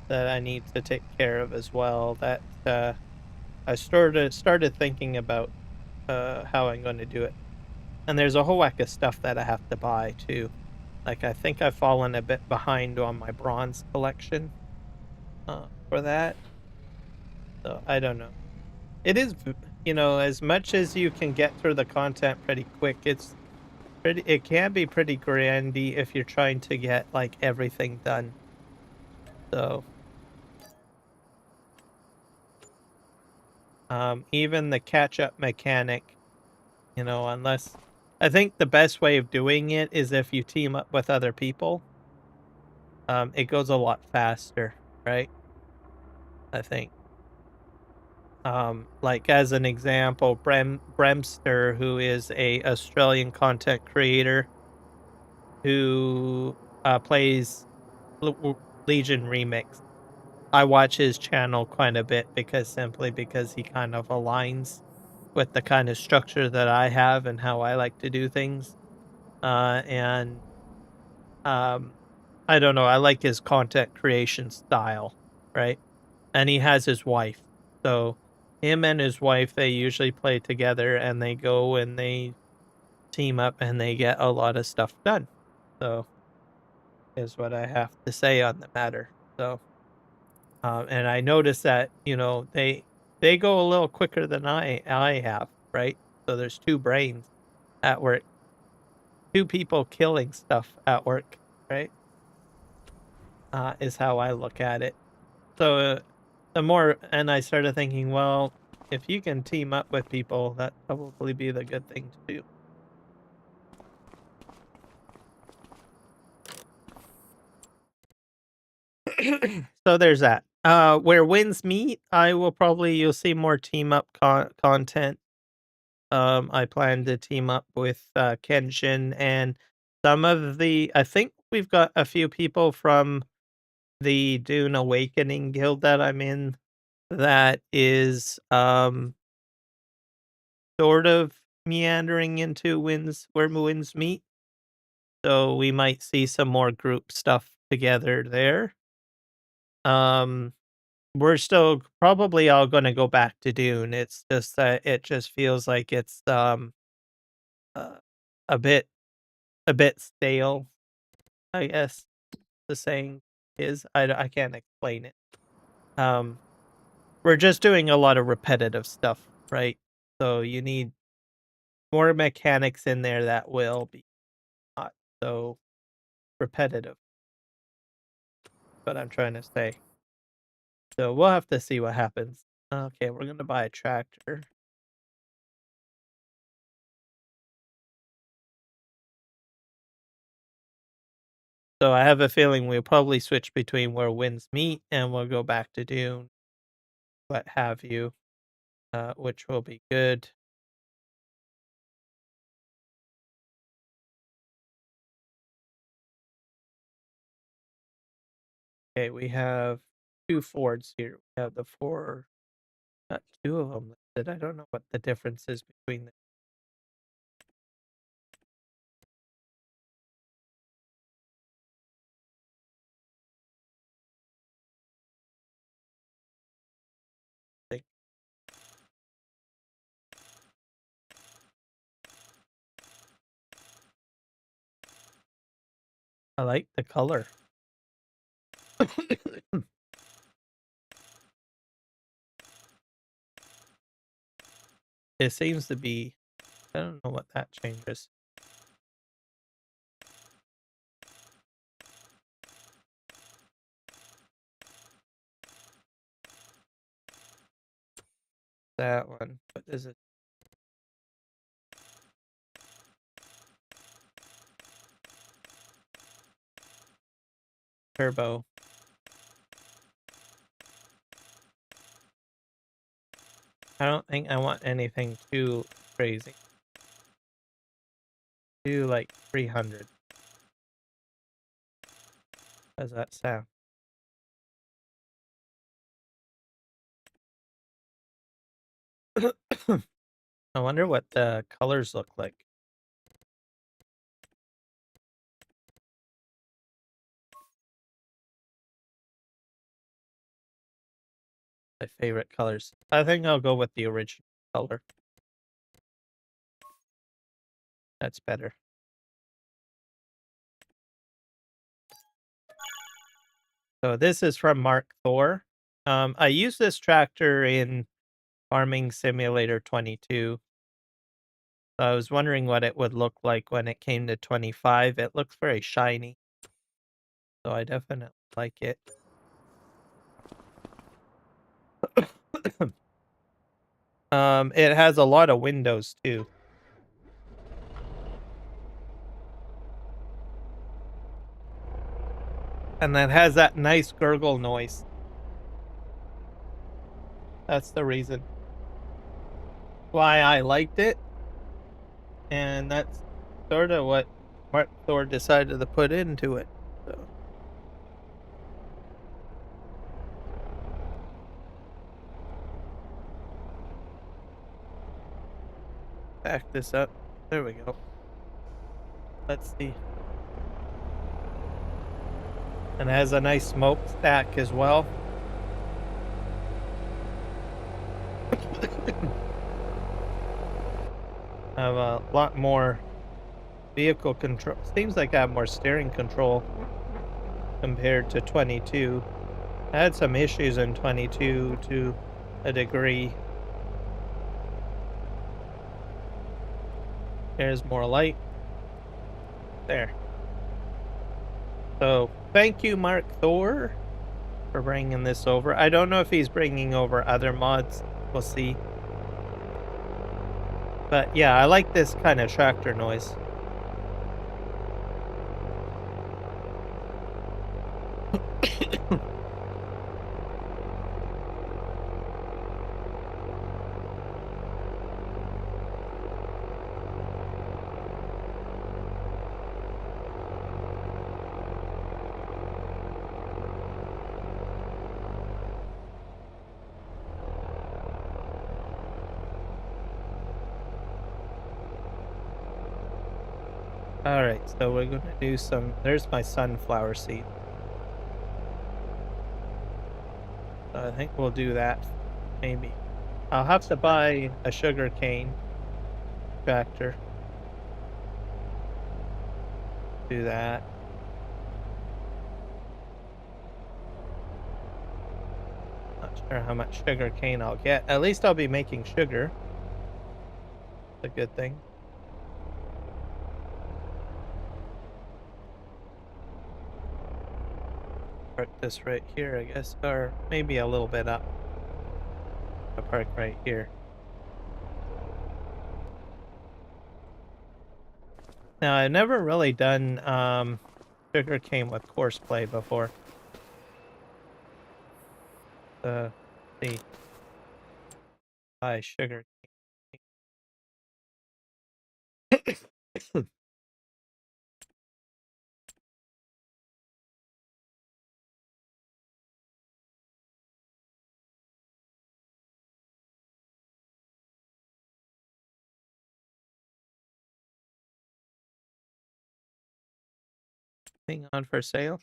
that I need to take care of as well that I started thinking about how I'm going to do it. And there's a whole whack of stuff that I have to buy too. Like I think I've fallen a bit behind on my bronze collection for that. So I don't know. It is, as much as you can get through the content pretty quick, it can be pretty grindy if you're trying to get like everything done. So even the catch up mechanic, unless I think the best way of doing it is if you team up with other people. It goes a lot faster, right? I think. Like as an example, Bremster, who is a Australian content creator who plays Legion Remix. I watch his channel quite a bit simply because he kind of aligns with the kind of structure that I have and how I like to do things. And um, I don't know, I like his content creation style, right? And he has his wife. So him and his wife, they usually play together and they go and they team up and they get a lot of stuff done. So is what I have to say on the matter. So and I noticed that, they go a little quicker than I have, right? So there's 2 brains at work, 2 people killing stuff at work, right? Is how I look at it. So the more, and I started thinking, well, if you can team up with people, that probably be the good thing to do. So there's that. Where winds meet, you'll see more team up content. I plan to team up with Kenshin and I think we've got a few people from the Dune Awakening guild that I'm in that is sort of meandering into where winds meet. So we might see some more group stuff together there. Um we're still probably all going to go back to Dune. It's just that it just feels like it's uh, a bit stale, I guess the saying is. I can't explain it. Um we're just doing a lot of repetitive stuff, right? So you need more mechanics in there that will be not so repetitive. What I'm trying to say. So we'll have to see what happens. Okay, we're gonna buy a tractor. So I have a feeling we'll probably switch between where winds meet and we'll go back to Dune, what have you, which will be good. Okay, we have 2 Fords here. We have the 4, got 2 of them listed. I don't know what the difference is between the thing. I like the color. It seems to be, I don't know what that changes. That one. What is it? Turbo. I don't think I want anything too crazy. Do like 300. How's that sound? I wonder what the colors look like. My favorite colors. I think I'll go with the original color. That's better. So this is from Mark Thor. I use this tractor in Farming Simulator 22. So I was wondering what it would look like when it came to 25. It looks very shiny. So I definitely like it. It has a lot of windows too. And that has that nice gurgle noise. That's the reason why I liked it. And that's sort of what Mark Thor decided to put into it. So. Back this up. There we go. Let's see. And it has a nice smokestack as well. I have a lot more vehicle control. Seems like I have more steering control compared to 22. I had some issues in 22 to a degree. There's more light. There. So, thank you, Mark Thor, for bringing this over. I don't know if he's bringing over other mods. We'll see. But yeah, I like this kind of tractor noise. Alright, so we're gonna do some. There's my sunflower seed. So I think we'll do that. Maybe. I'll have to buy a sugar cane tractor. Do that. Not sure how much sugar cane I'll get. At least I'll be making sugar. It's a good thing. Park this right here, I guess, or maybe a little bit up. I'll park right here. Now, I've never really done sugar cane with courseplay before. See. Buy sugar cane. Thing on for sale.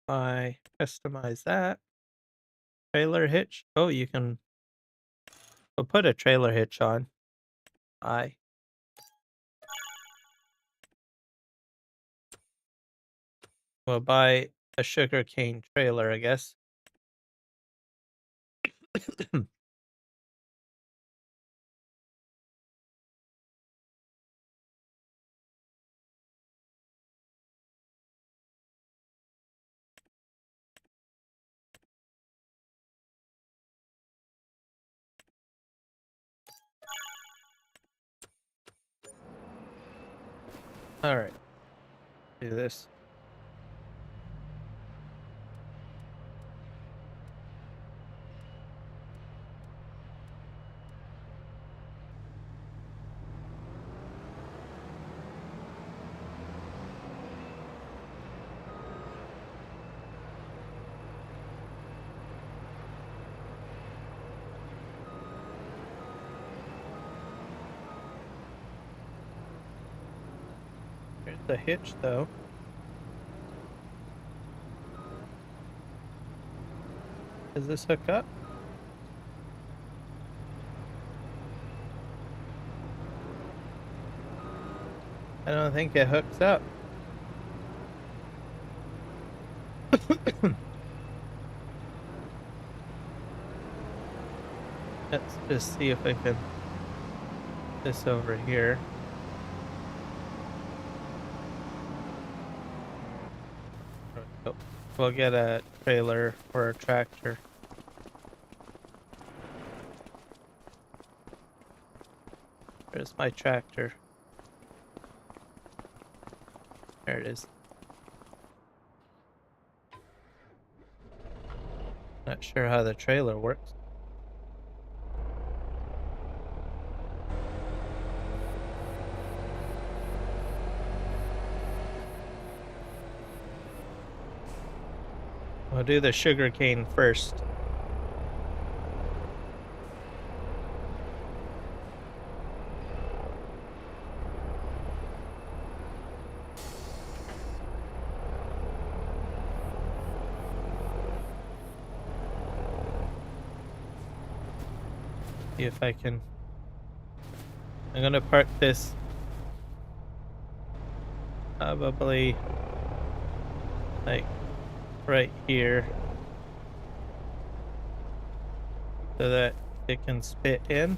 I customize that. Trailer hitch. Oh, you can we'll put a trailer hitch on. We'll buy a sugarcane trailer, I guess. All right. Do this. Here's the hitch, though. Does this hook up? I don't think it hooks up. Let's just see if I can this over here. Oh, we'll get a trailer or a tractor. There's my tractor. There it is. Not sure how the trailer works. We'll do the sugarcane first. See if I can. I'm gonna park this probably like right here so that it can spit in.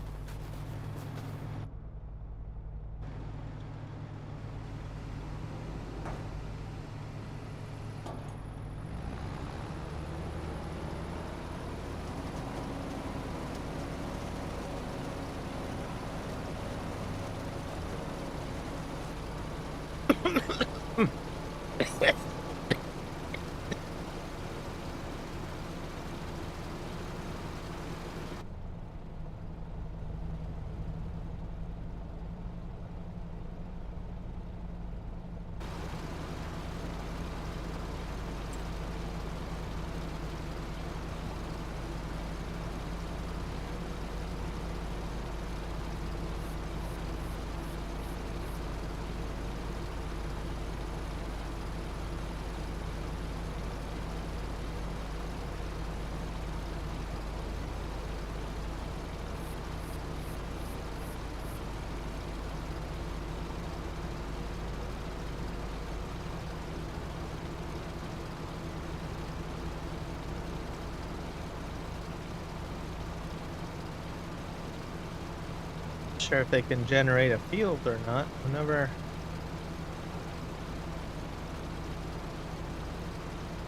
Sure if they can generate a field or not. Whenever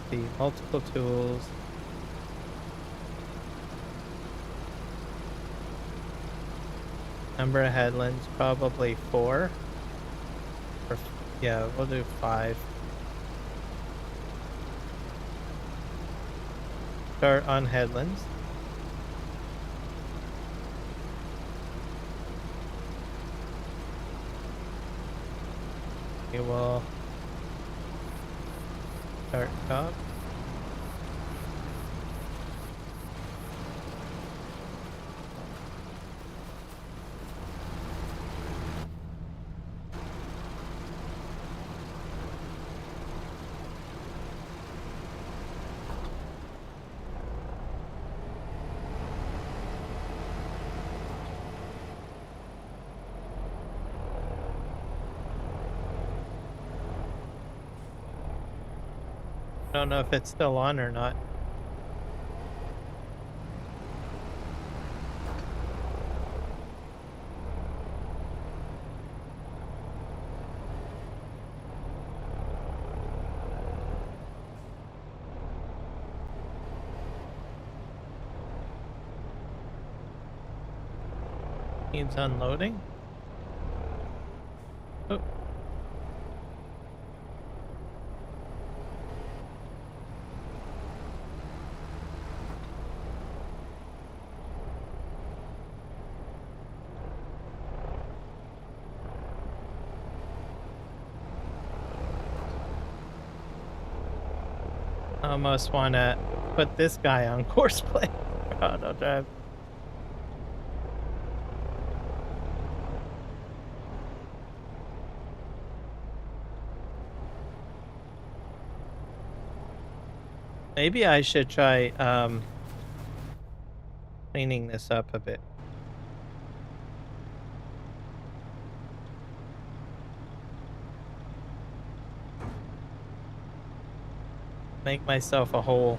the multiple tools, Number of headlands, probably 4. Yeah, we'll do 5. Start on headlands. We will start top. I don't know if it's still on or not. Needs unloading. Oh. I almost want to put this guy on course play for auto drive. Maybe I should try cleaning this up a bit. Make myself a hole.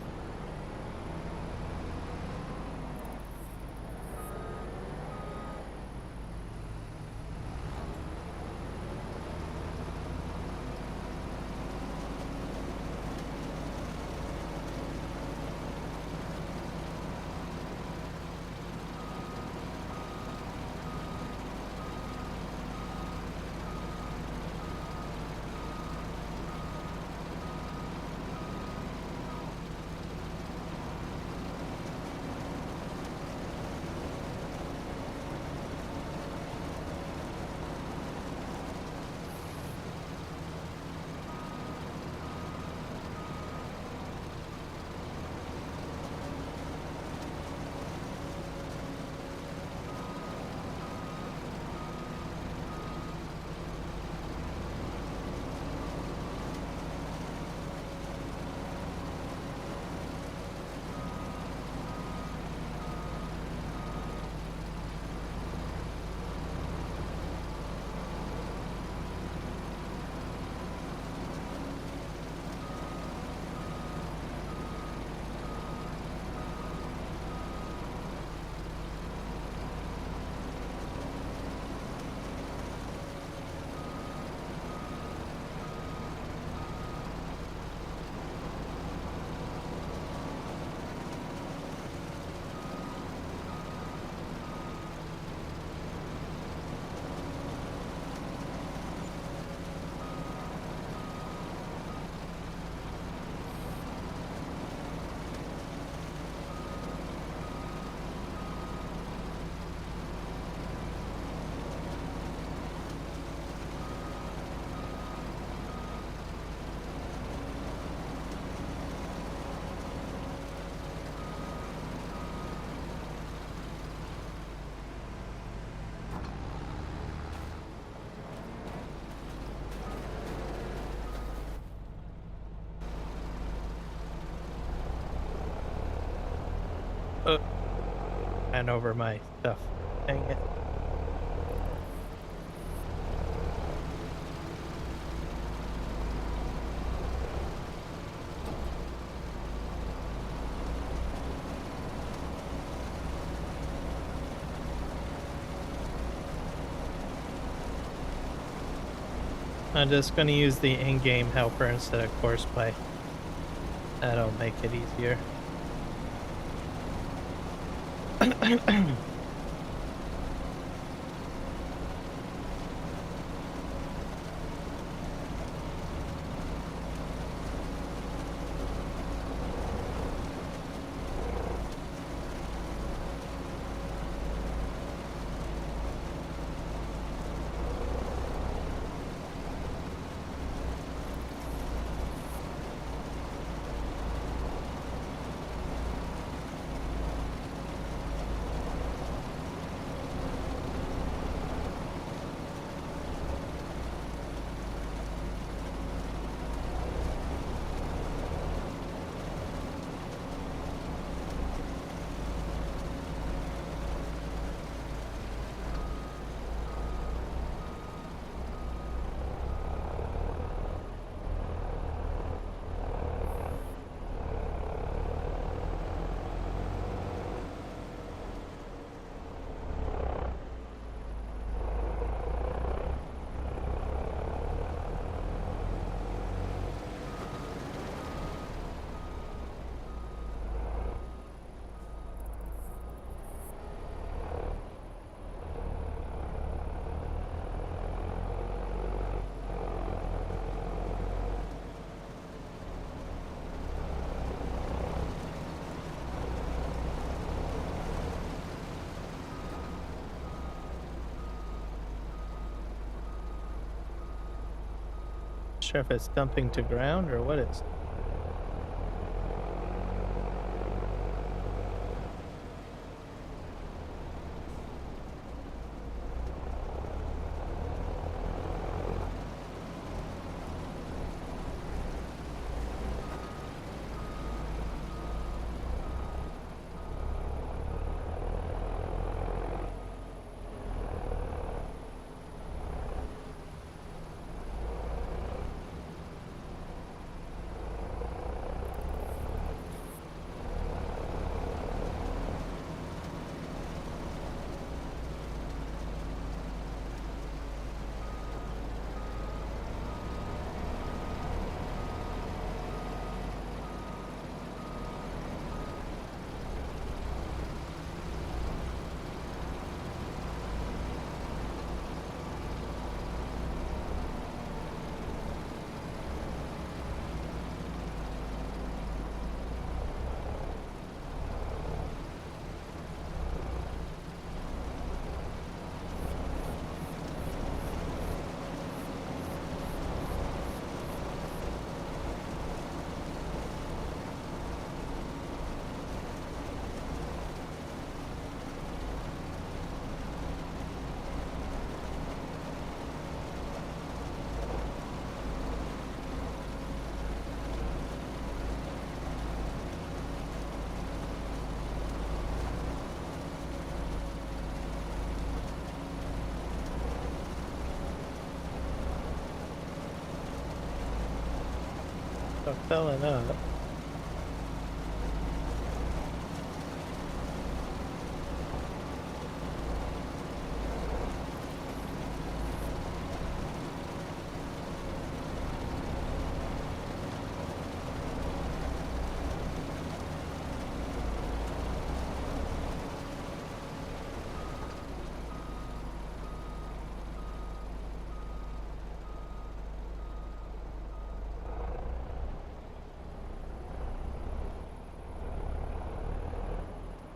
Oh, ran over my stuff. Dang it. I'm just going to use the in-game helper instead of course play. That'll make it easier. sure if it's dumping to ground or what it's. Filling up.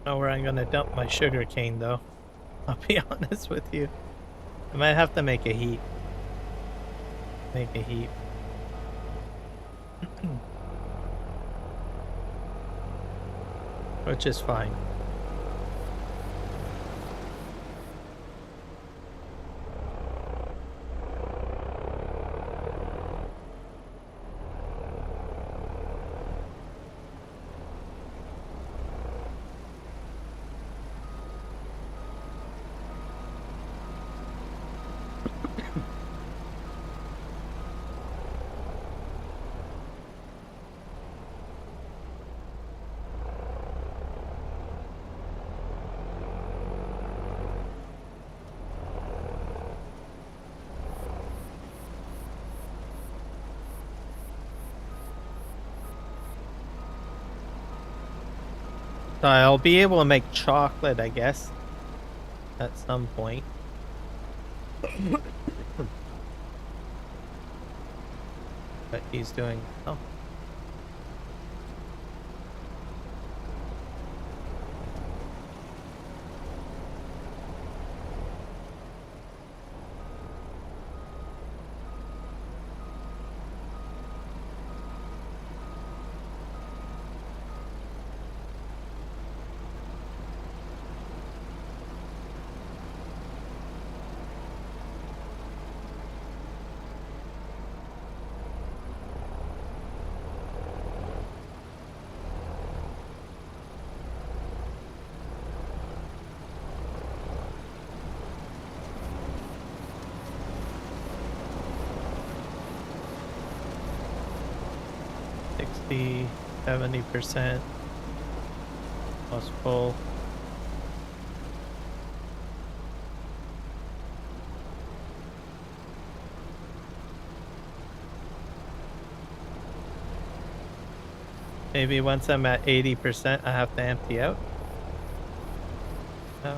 Know where I'm gonna dump my sugar cane though. I'll be honest with you. I might have to make a heap. Make a heap. Which is fine. So I'll be able to make chocolate, I guess, at some point. But he's doing. Oh. The 70% plus full. Maybe once I'm at 80%, I have to empty out. No.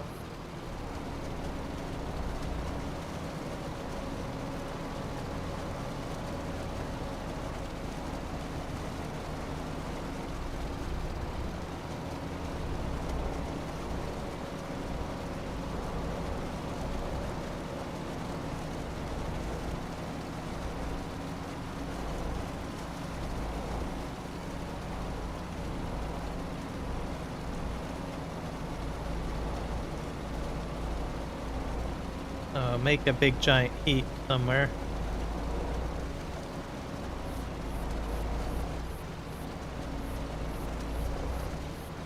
make a big giant heap somewhere.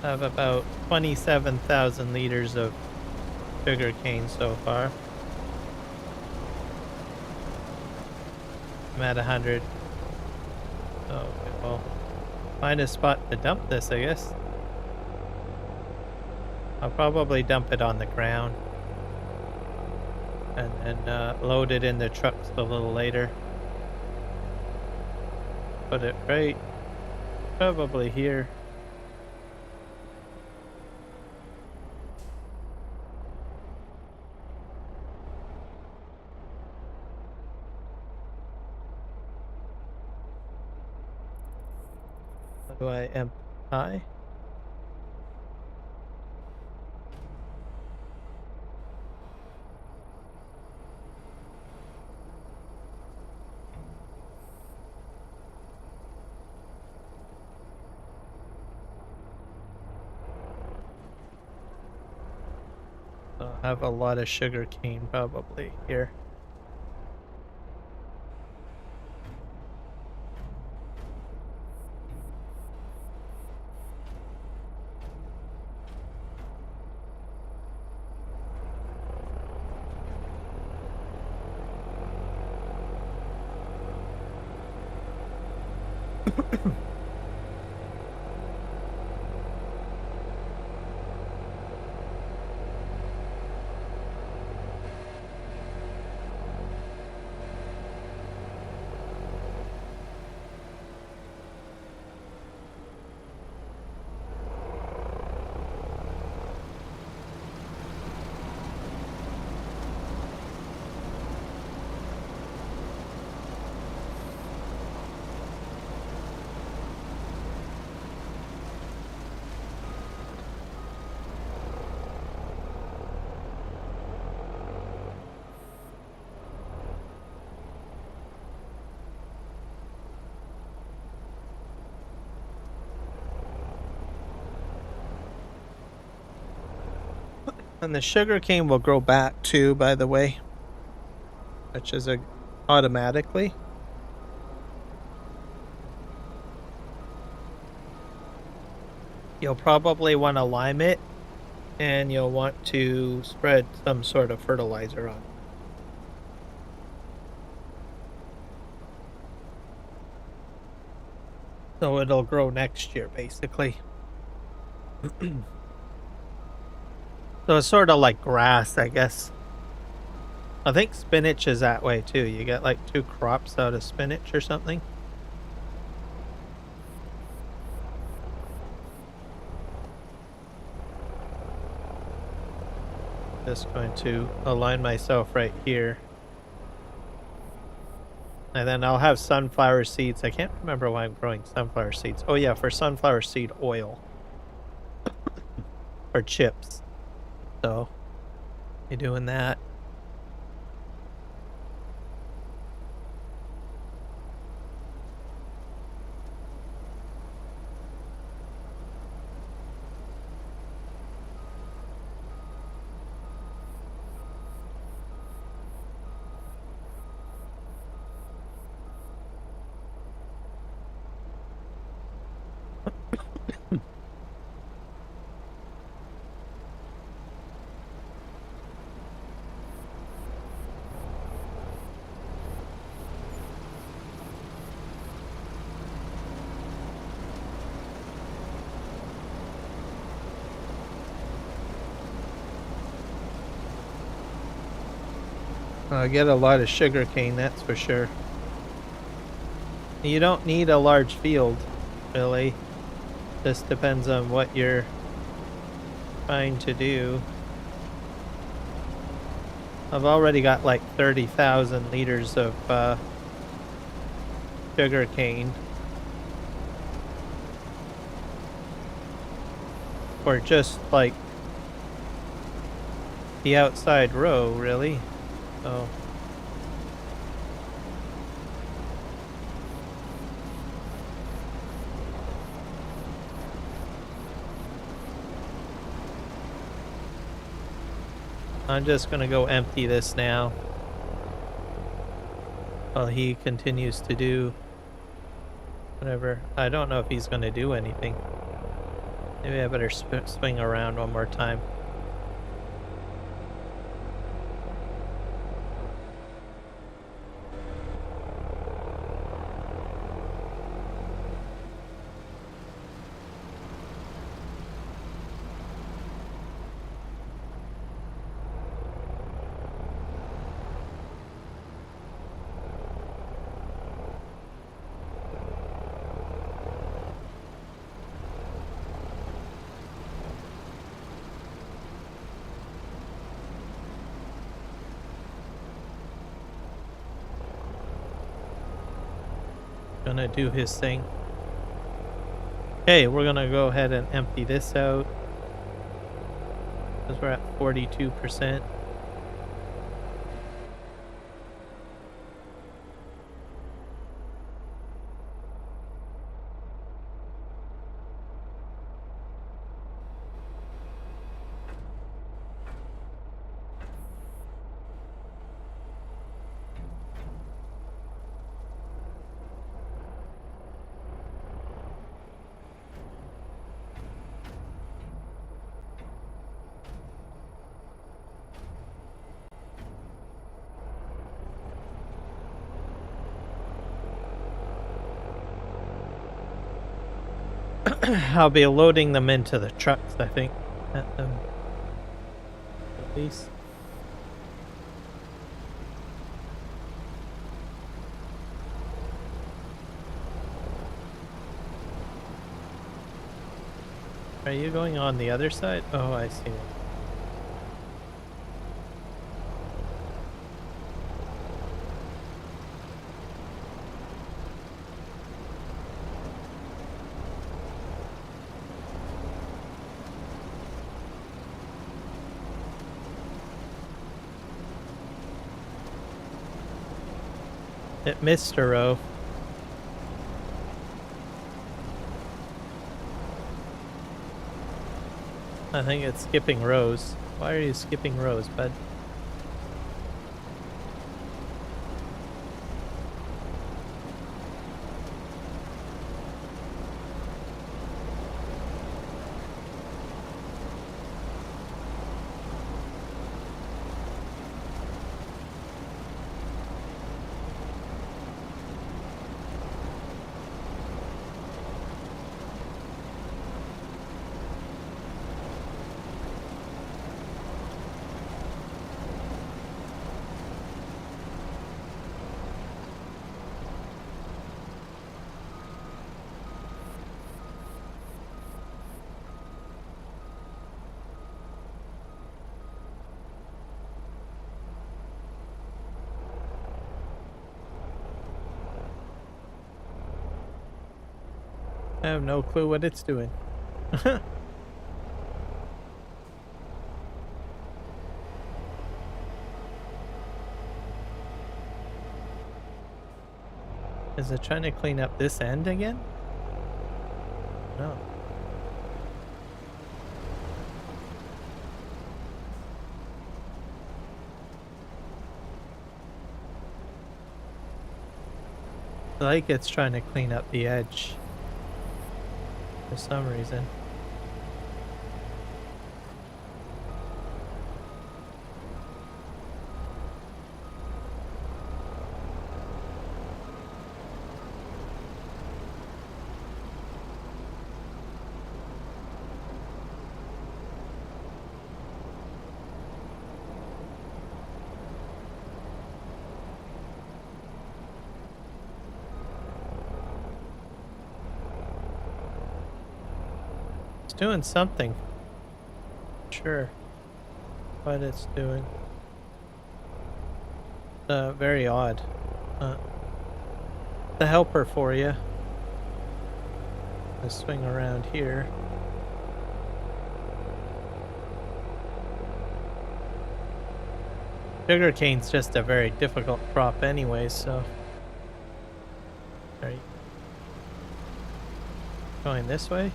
I have about 27,000 liters of sugar cane so far. I'm at 100. Okay, well, find a spot to dump this, I guess. I'll probably dump it on the ground. And then load it in the trucks a little later. Put it right probably here. How do I empty? I have a lot of sugar cane probably here. And the sugar cane will grow back too, by the way, which is automatically. You'll probably want to lime it, and you'll want to spread some sort of fertilizer on it. So it'll grow next year, basically. So it's sort of like grass, I guess. I think spinach is that way too. You get like 2 crops out of spinach or something. Just going to align myself right here. And then I'll have sunflower seeds. I can't remember why I'm growing sunflower seeds. Oh yeah, for sunflower seed oil. Or chips. So, you're doing that. I get a lot of sugar cane, that's for sure. You don't need a large field, really. This depends on what you're trying to do. I've already got like 30,000 liters of sugar cane. For just like the outside row, really. So I'm just gonna go empty this now while he continues to do whatever. I don't know if he's gonna do anything. Maybe I better swing around one more time. Gonna do his thing. Okay, we're gonna go ahead and empty this out because we're at 42%. I'll be loading them into the trucks, I think, at least. Are you going on the other side? Oh, I see. It missed a row. I think it's skipping rows. Why are you skipping rows, bud? I have no clue what it's doing. Is it trying to clean up this end again? No. Like it's trying to clean up the edge for some reason. Doing something. Sure. What it's doing. Very odd. The helper for you. Let's swing around here. Sugarcane's just a very difficult crop anyway, so. Are you going this way?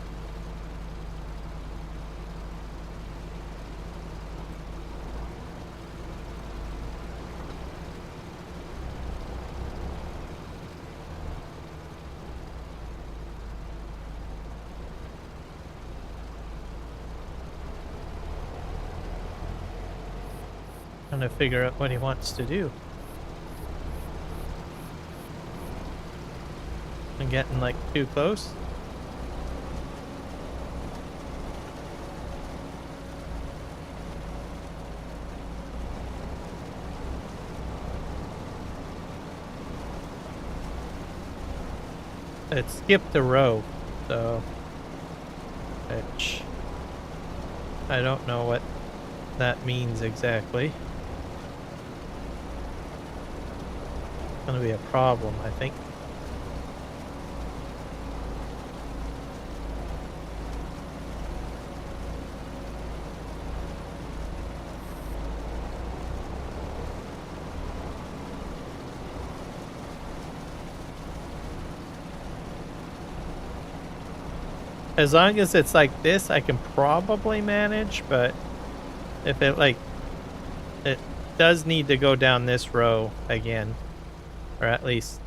trying to figure out what he wants to do. I'm getting like too close. It skipped a row, so which I don't know what that means exactly. It's gonna be a problem, I think. As long as it's like this, I can probably manage, but if it does need to go down this row again, or at least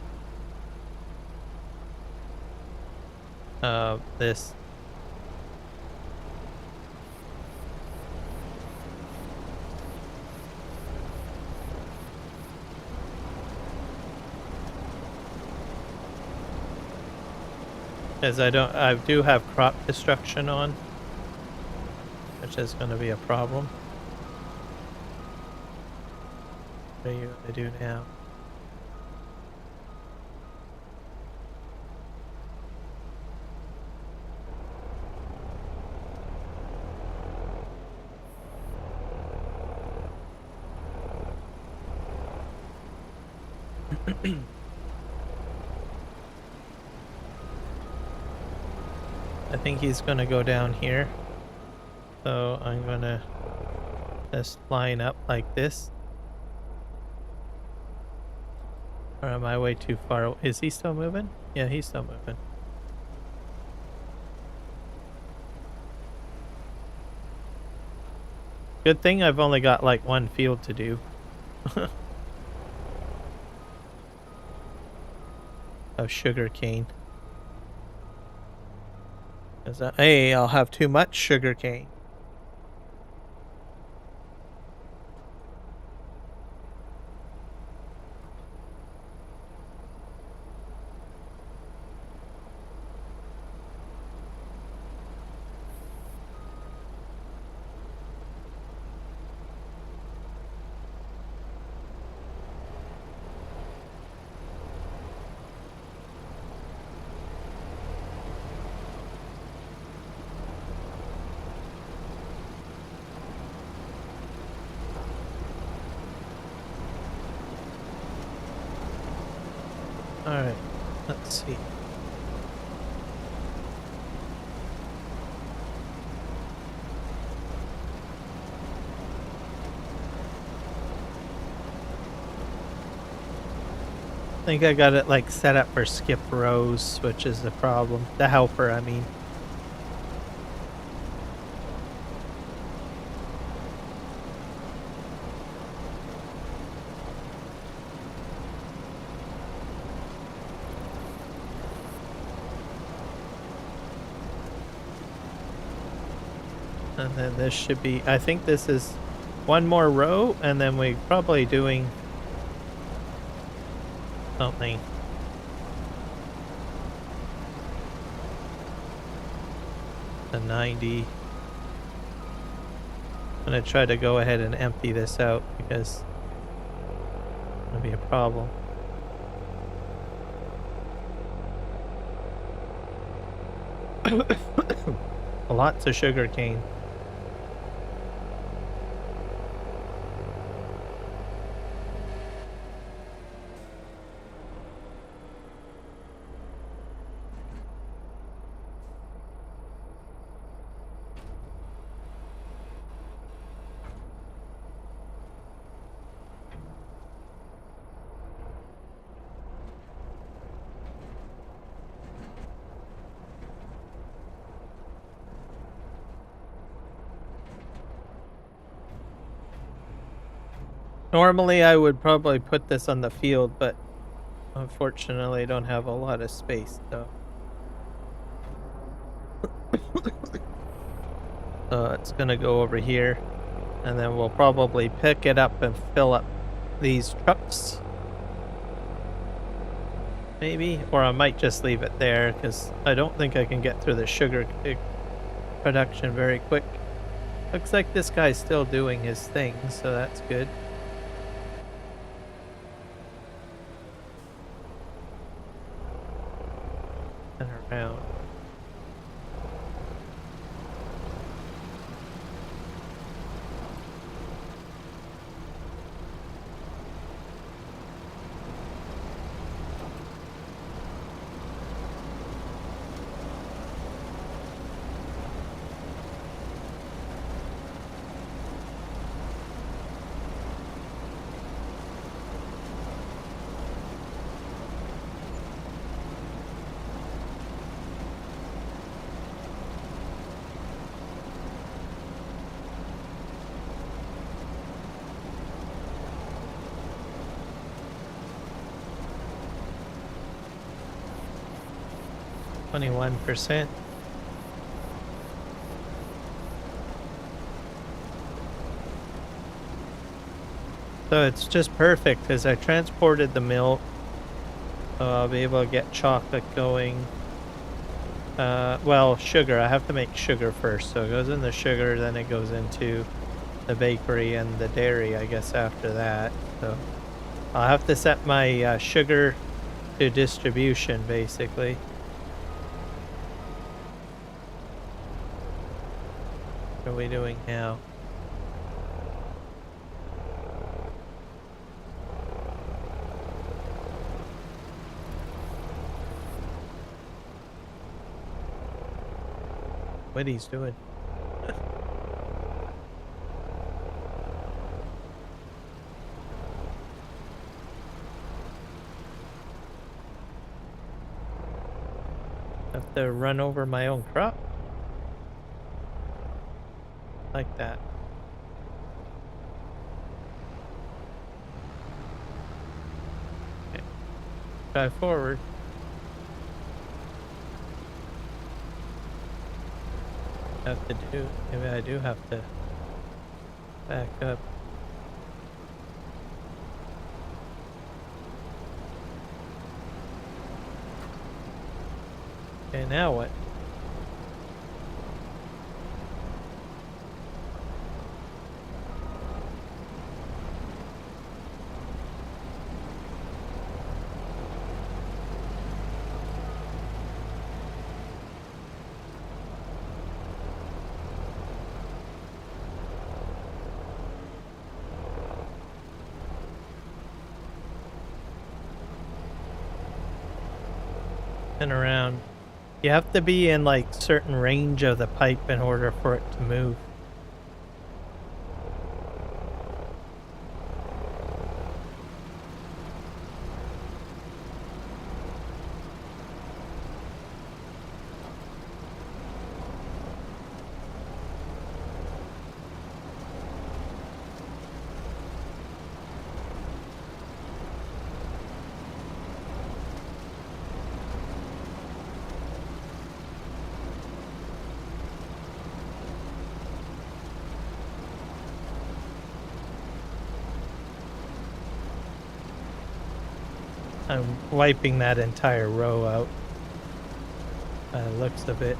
this. Because I do have crop destruction on, which is going to be a problem. What are you going to do now? I think he's going to go down here. So I'm going to just line up like this. Or am I way too far? Is he still moving? Yeah, he's still moving. Good thing I've only got like one field to do. Of sugar cane. Hey, I'll have too much sugar cane. Alright, let's see. I think I got it like set up for skip rows, which is the problem. The helper, I mean. And then this should be, I think this is one more row, and then we're probably doing something. The 90. I'm gonna try to go ahead and empty this out because it's gonna be a problem. Lots of sugar cane. Normally I would probably put this on the field, but unfortunately I don't have a lot of space, so. So it's gonna go over here. And then we'll probably pick it up and fill up these trucks. Maybe, or I might just leave it there because I don't think I can get through the sugar production very quick. Looks like this guy's still doing his thing, so that's good. And around. %. So it's just perfect because I transported the milk. So I'll be able to get chocolate going. Well, sugar. I have to make sugar first. So it goes in the sugar, then it goes into the bakery and the dairy, I guess, after that. So I'll have to set my sugar to distribution, basically. What are we doing now? What he's doing? Have to run over my own crop? Like that. Okay. Drive forward. Have to do. Maybe I do have to back up. Okay, now what? And around. You have to be in like certain range of the pipe in order for it to move. I'm wiping that entire row out. By the looks of it.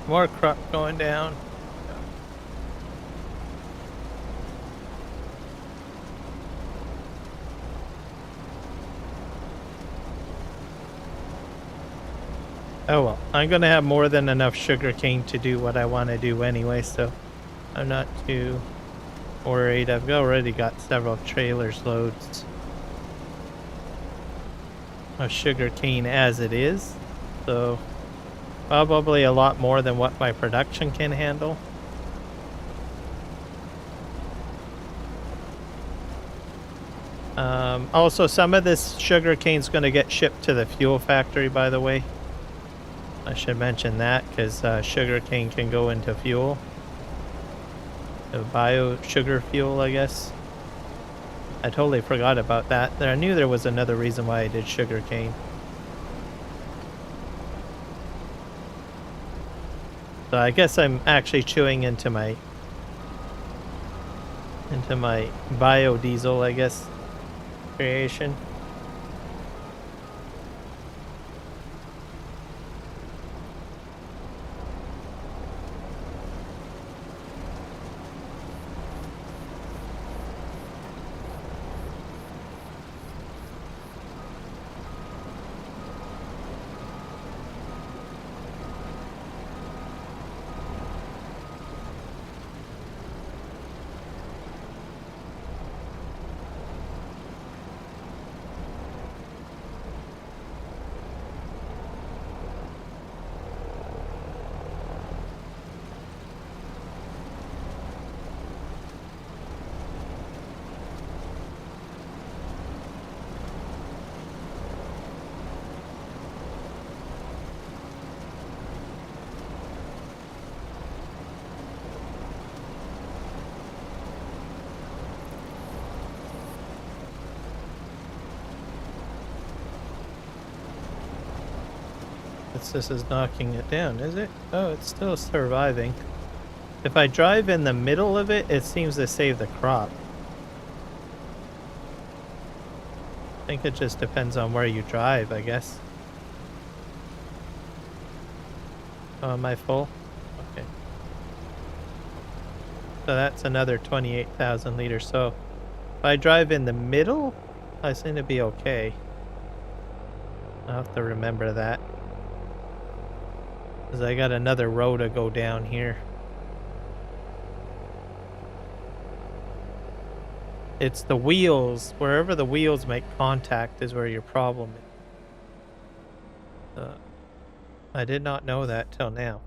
More crop going down. Oh well, I'm gonna have more than enough sugarcane to do what I want to do anyway, so I'm not too worried. I've already got several trailers loads of sugarcane as it is, so probably a lot more than what my production can handle. Also, some of this sugarcane's going to get shipped to the fuel factory, by the way. I should mention that because sugarcane can go into fuel. The bio sugar fuel, I guess. I totally forgot about that. I knew there was another reason why I did sugarcane. So I guess I'm actually chewing into my biodiesel, I guess, creation. This is knocking it down, is it? Oh, it's still surviving. If I drive in the middle of it, it seems to save the crop. I think it just depends on where you drive, I guess. Oh, am I full? Okay. So that's another 28,000 liters. So if I drive in the middle, I seem to be okay. I'll have to remember that. Because I got another row to go down here. It's the wheels. Wherever the wheels make contact is where your problem is. I did not know that till now.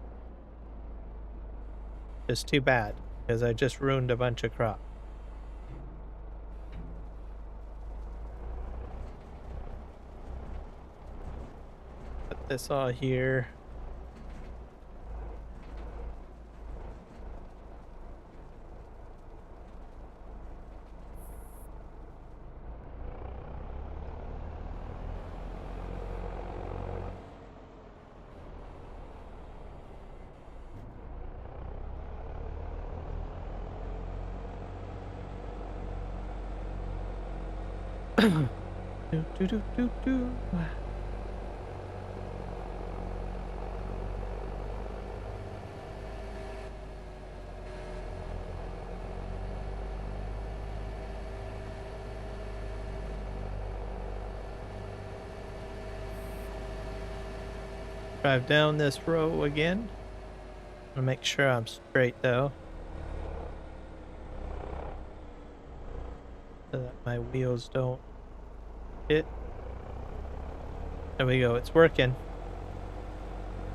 It's too bad, because I just ruined a bunch of crop. Put this all here. Do, do, do, do, do. Drive down this row again. I'll make sure I'm straight though, so that my wheels don't hit. There we go, it's working.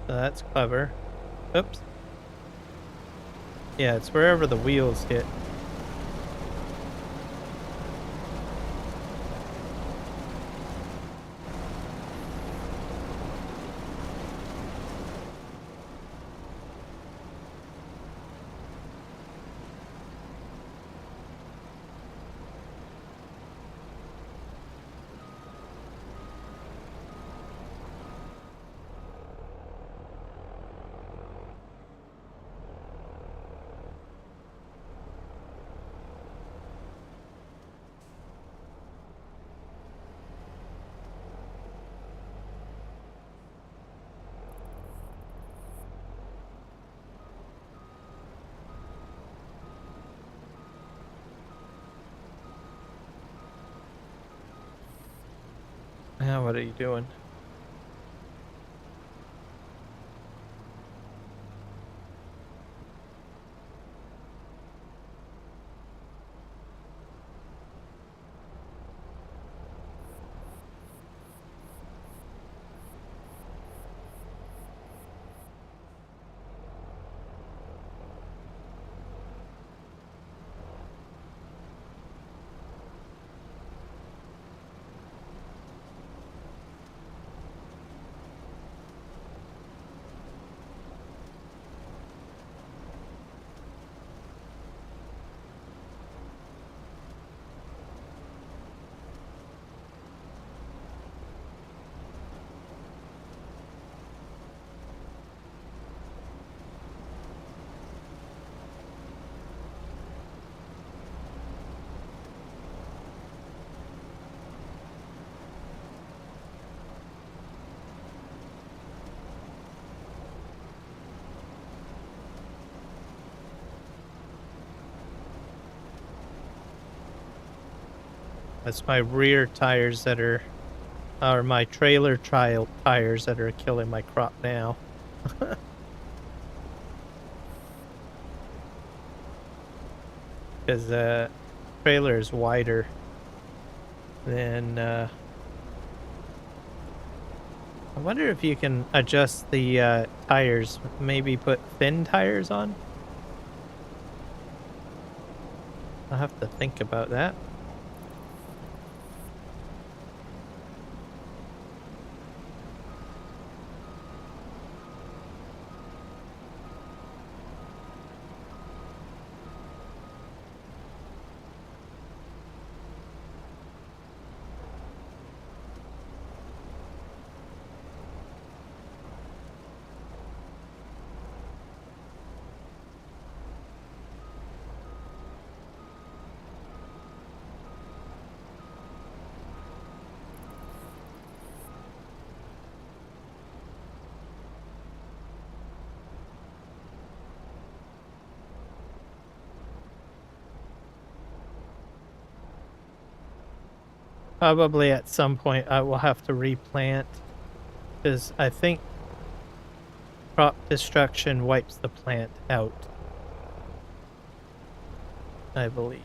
So that's clever. Oops. Yeah, it's wherever the wheels hit. What are you doing? That's my rear tires that are, or my trailer trial tires that are killing my crop now. Because the trailer is wider than. I wonder if you can adjust the tires. Maybe put thin tires on. I'll have to think about that. Probably at some point I will have to replant, because I think crop destruction wipes the plant out, I believe.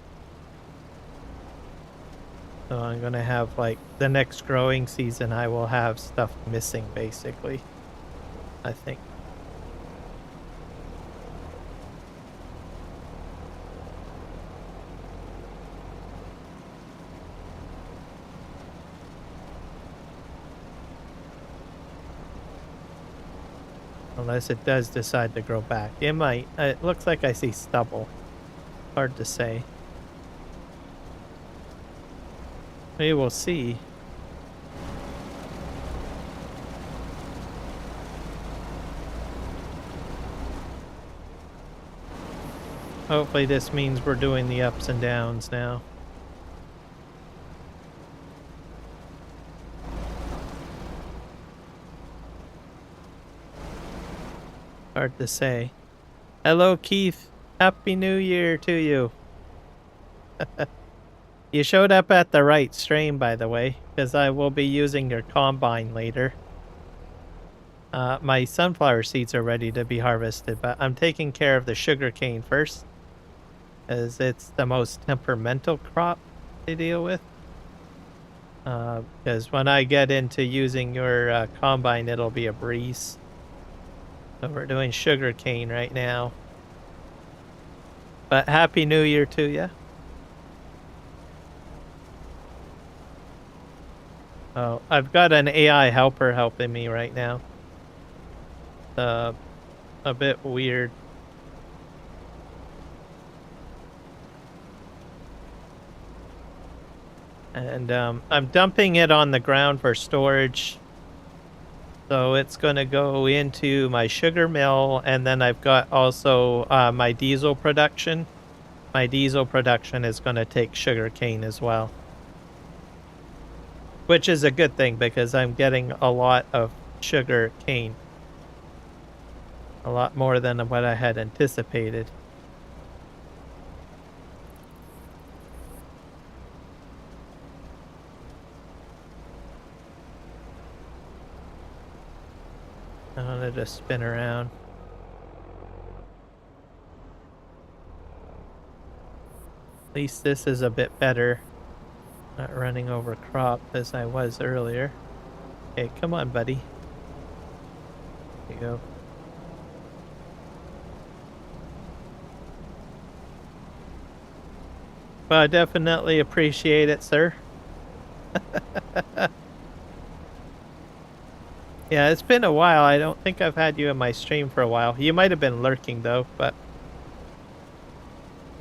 So I'm gonna have, like, the next growing season I will have stuff missing, basically, I think. Unless it does decide to grow back. It might. It looks like I see stubble. Hard to say. We will see. Hopefully this means we're doing the ups and downs now. Hard to say. Hello, Keith. Happy New Year to you. You showed up at the right stream, by the way, because I will be using your combine later. My sunflower seeds are ready to be harvested, but I'm taking care of the sugarcane first, as it's the most temperamental crop to deal with. Because when I get into using your combine, it'll be a breeze. So we're doing sugarcane right now. But Happy New Year to you. Oh, I've got an AI helper helping me right now. A bit weird. And I'm dumping it on the ground for storage. So it's going to go into my sugar mill, and then I've got also my diesel production. My diesel production is going to take sugar cane as well. Which is a good thing, because I'm getting a lot of sugar cane. A lot more than what I had anticipated. wanted to spin around. At least this is a bit better. Not running over crop as I was earlier. Okay, come on, buddy. There you go. Well, I definitely appreciate it, sir. Yeah, it's been a while. I don't think I've had you in my stream for a while. You might have been lurking, though, but...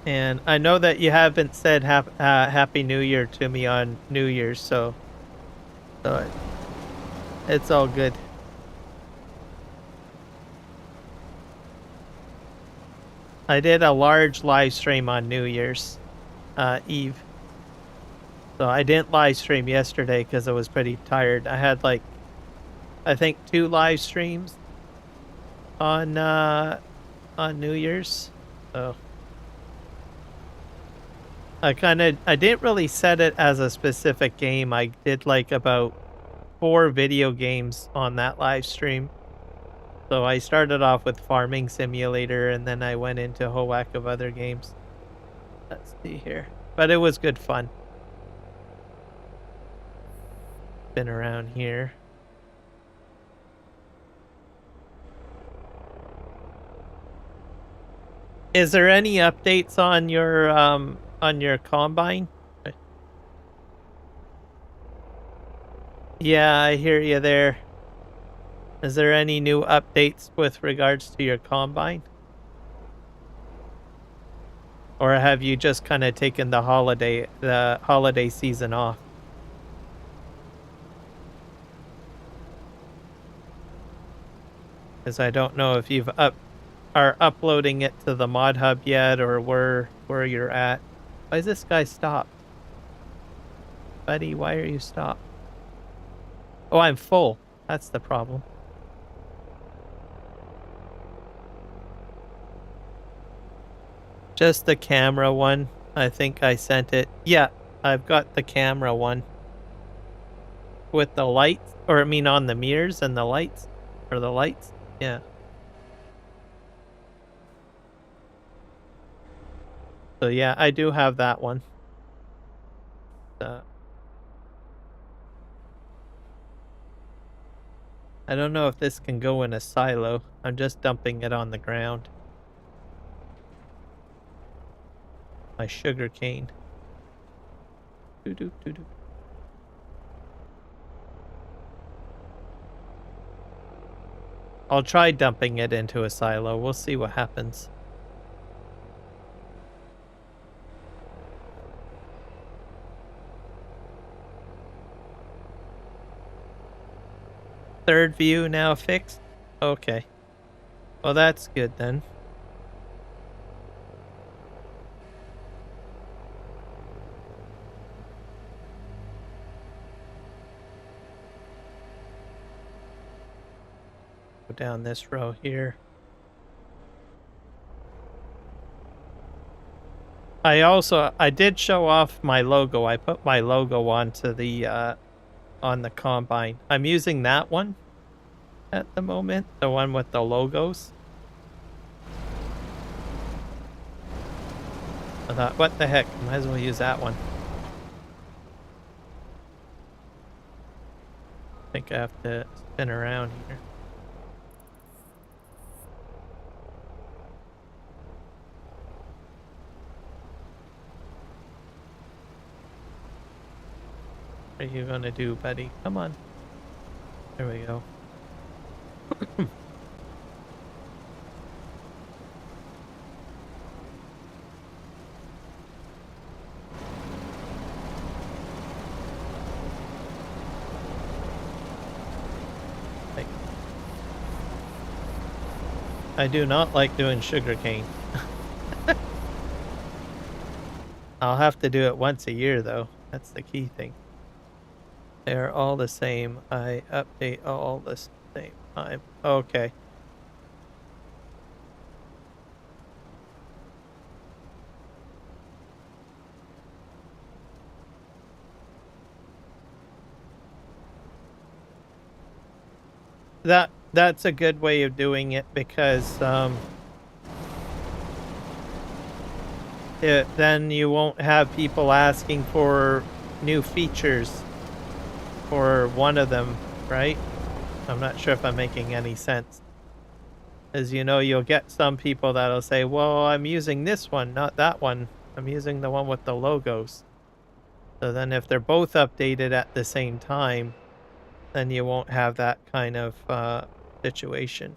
And I know that you haven't said Happy New Year to me on New Year's, so it's all good. I did a large live stream on New Year's Eve. So I didn't live stream yesterday because I was pretty tired. I had like, I think 2 live streams on New Year's. So I didn't really set it as a specific game. I did like about 4 video games on that live stream. So I started off with Farming Simulator, and then I went into a whole whack of other games. Let's see here. But it was good fun. Been around here. Is there any updates on your combine? Yeah, I hear you there. Is there any new updates with regards to your combine? Or have you just kind of taken the holiday season off? Because I don't know if you've are uploading it to the mod hub yet, or where you're at. Why is this guy stopped? Buddy, why are you stopped? Oh, I'm full. That's the problem. Just the camera one. I think I sent it. Yeah, I've got the camera one. With the lights, or I mean on the mirrors and the lights, or the lights. Yeah. So yeah, I do have that one. I don't know if this can go in a silo. I'm just dumping it on the ground. My sugar cane. Doo-doo-doo-doo. I'll try dumping it into a silo. We'll see what happens. Third view now fixed? Okay. Well, that's good then. Go down this row here. I did show off my logo. I put my logo onto the on the combine. I'm using that one at the moment, the one with the logos. I thought, what the heck, might as well use that one. I think I have to spin around here. What are you gonna do, buddy? Come on. There we go. I do not like doing sugarcane. I'll have to do it once a year, though. That's the key thing. They're all the same. I update all the same time. Okay. that's a good way of doing it because then you won't have people asking for new features for one of them, right? I'm not sure if I'm making any sense. As you know, you'll get some people that'll say, well, I'm using this one, not that one. I'm using the one with the logos. So then if they're both updated at the same time, then you won't have that kind of situation.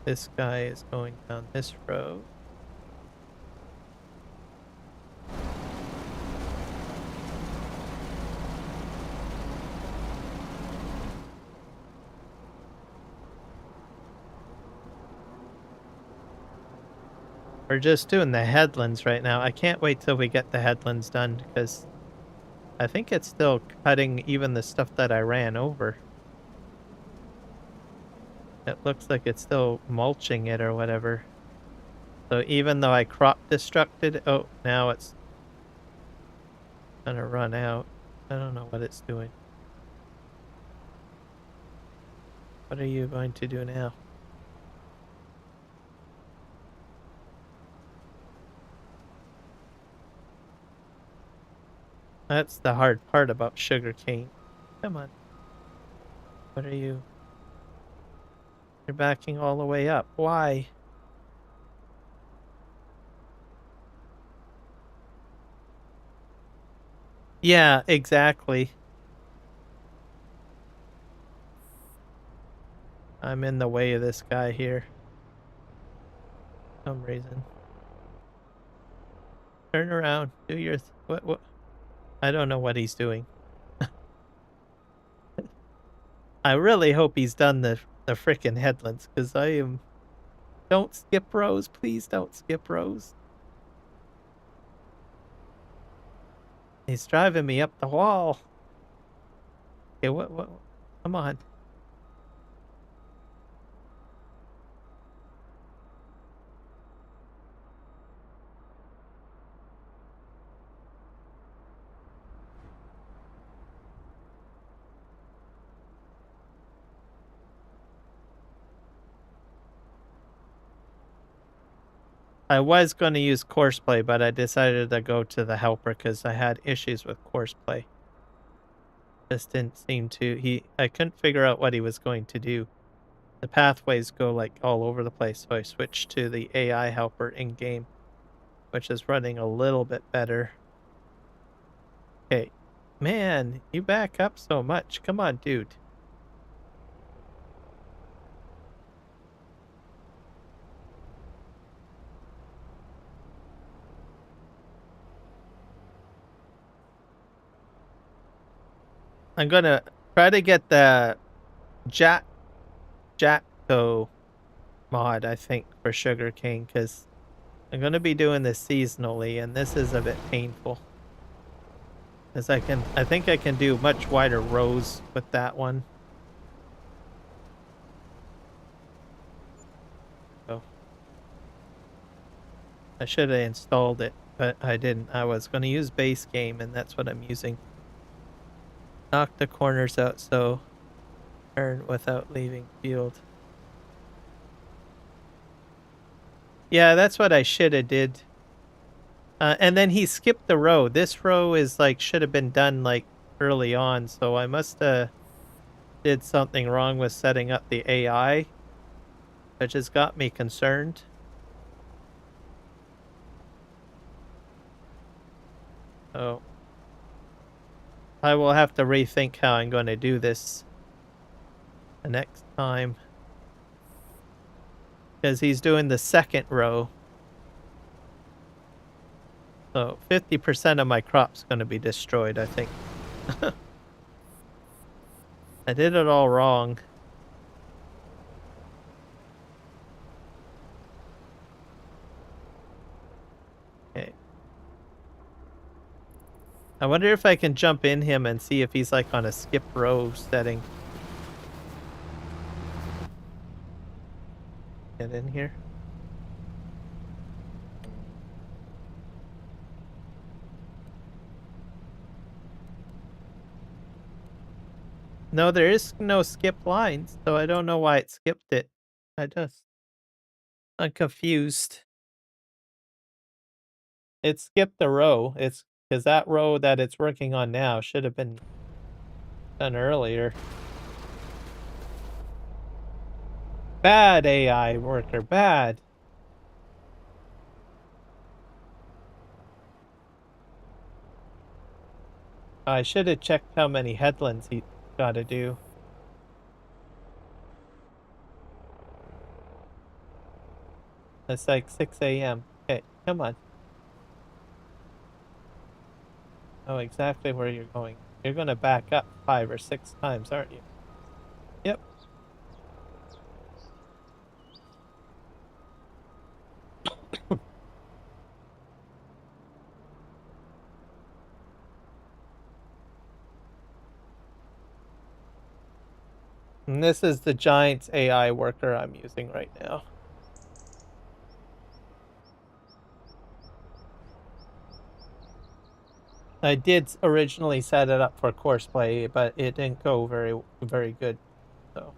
This guy is going down this road. We're just doing the headlands right now. I can't wait till we get the headlands done because I think it's still cutting even the stuff that I ran over. It looks like it's still mulching it or whatever. So even though I crop destructed, oh, now it's gonna run out. I don't know what it's doing. What are you going to do now? That's the hard part about sugarcane. Come on. What are you? You're backing all the way up. Why? Yeah, exactly. I'm in the way of this guy here. For some reason. Turn around. Do your what? I don't know what he's doing. I really hope he's done the frickin' headlands because I am. Don't skip rows, please. Don't skip rows. He's driving me up the wall. Okay, what? Come on. I was going to use courseplay, but I decided to go to the helper because I had issues with courseplay. Just didn't seem to. I couldn't figure out what he was going to do. The pathways go like all over the place, so I switched to the AI helper in game, which is running a little bit better. Okay, man, you back up so much. Come on, dude. I'm gonna try to get the Jacko mod, I think, for sugarcane, because I'm gonna be doing this seasonally, and this is a bit painful. Because I think I can do much wider rows with that one. So I should have installed it, but I didn't. I was gonna use base game, and that's what I'm using. Knock the corners out, so turn without leaving field. Yeah, that's what I should have did. And then he skipped the row. This row is like should have been done like early on, so I must have did something wrong with setting up the AI, which has got me concerned. Oh. I will have to rethink how I'm going to do this the next time. Because he's doing the second row. So 50% of my crop's going to be destroyed, I think. I did it all wrong. Okay. I wonder if I can jump in him and see if he's like on a skip row setting. Get in here. No, there is no skipped lines, so I don't know why it skipped it. I'm confused. It skipped the row. It's because that row that it's working on now should have been done earlier. Bad AI worker, bad. I should have checked how many headlands he got to do. It's like 6 a.m. Okay, come on. Oh, exactly where you're going. You're going to back up 5 or 6 times, aren't you? Yep. And this is the Giants AI worker I'm using right now. I did originally set it up for course play, but it didn't go very good. So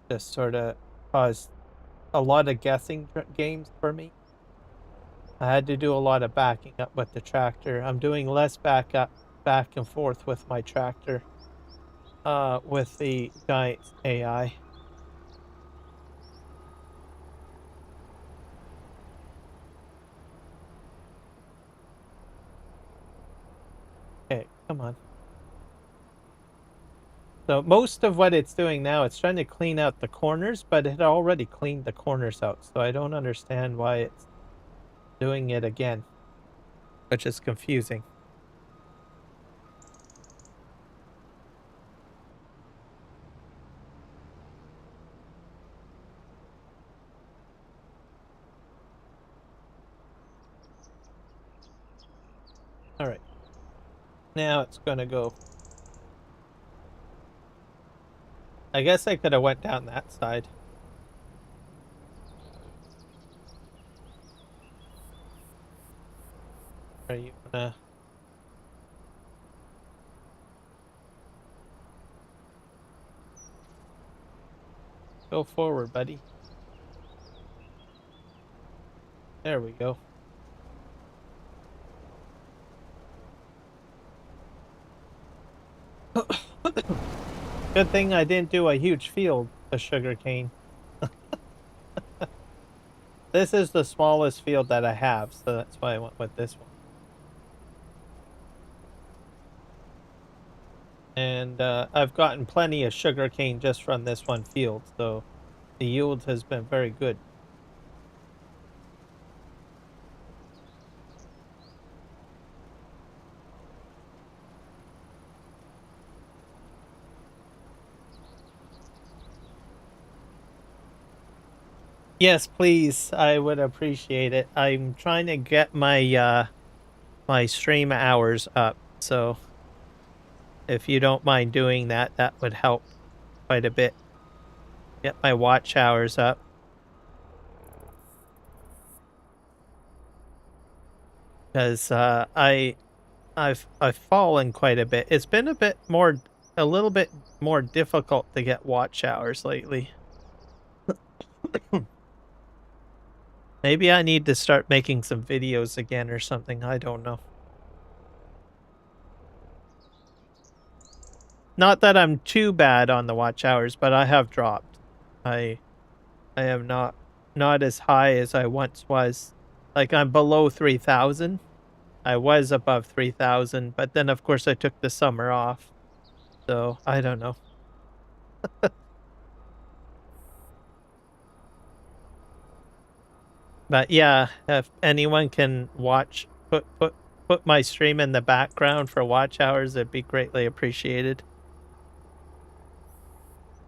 just sort of caused a lot of guessing games for me. I had to do a lot of backing up with the tractor. I'm doing less back and forth with my tractor with the Giants AI. Okay, come on. So most of what it's doing now, it's trying to clean out the corners, but it already cleaned the corners out. So I don't understand why it's doing it again, which is confusing. All right. Now it's going to go. I guess I could have went down that side. Are you gonna... Go forward, buddy. There we go. Good thing I didn't do a huge field of sugarcane. This is the smallest field that I have, so that's why I went with this one. And I've gotten plenty of sugarcane just from this one field, so the yield has been very good. Yes, please. I would appreciate it. I'm trying to get my my stream hours up, so if you don't mind doing that, that would help quite a bit. Get my watch hours up. Because I've fallen quite a bit. It's been a little bit more difficult to get watch hours lately. Maybe I need to start making some videos again or something. I don't know. Not that I'm too bad on the watch hours, but I have dropped. I am not as high as I once was. Like I'm below 3,000. I was above 3,000, but then of course I took the summer off. So I don't know. But yeah, if anyone can put my stream in the background for watch hours, it'd be greatly appreciated.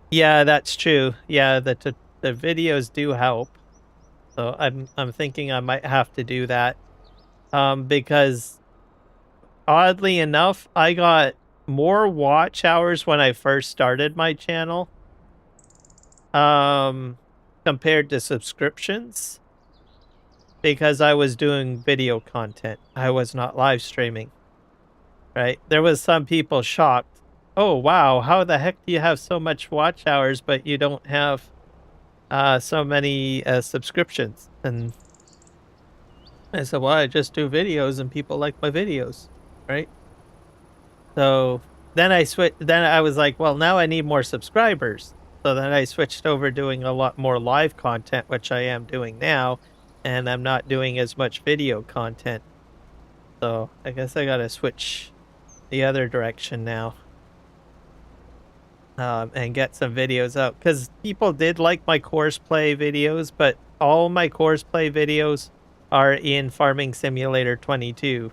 Yeah, that's true. Yeah, the videos do help. So I'm thinking I might have to do that. Because oddly enough, I got more watch hours when I first started my channel. Compared to subscriptions. Because I was doing video content. I was not live streaming. Right? There was some people shocked Oh, wow. How the heck do you have so much watch hours, but you don't have so many subscriptions? And I said, well, I just do videos and people like my videos, right? So then then I was like, well, now I need more subscribers. So then I switched over doing a lot more live content, which I am doing now, and I'm not doing as much video content. So I guess I gotta switch the other direction now. And get some videos out, because people did like my course play videos, but all my course play videos are in Farming Simulator 22.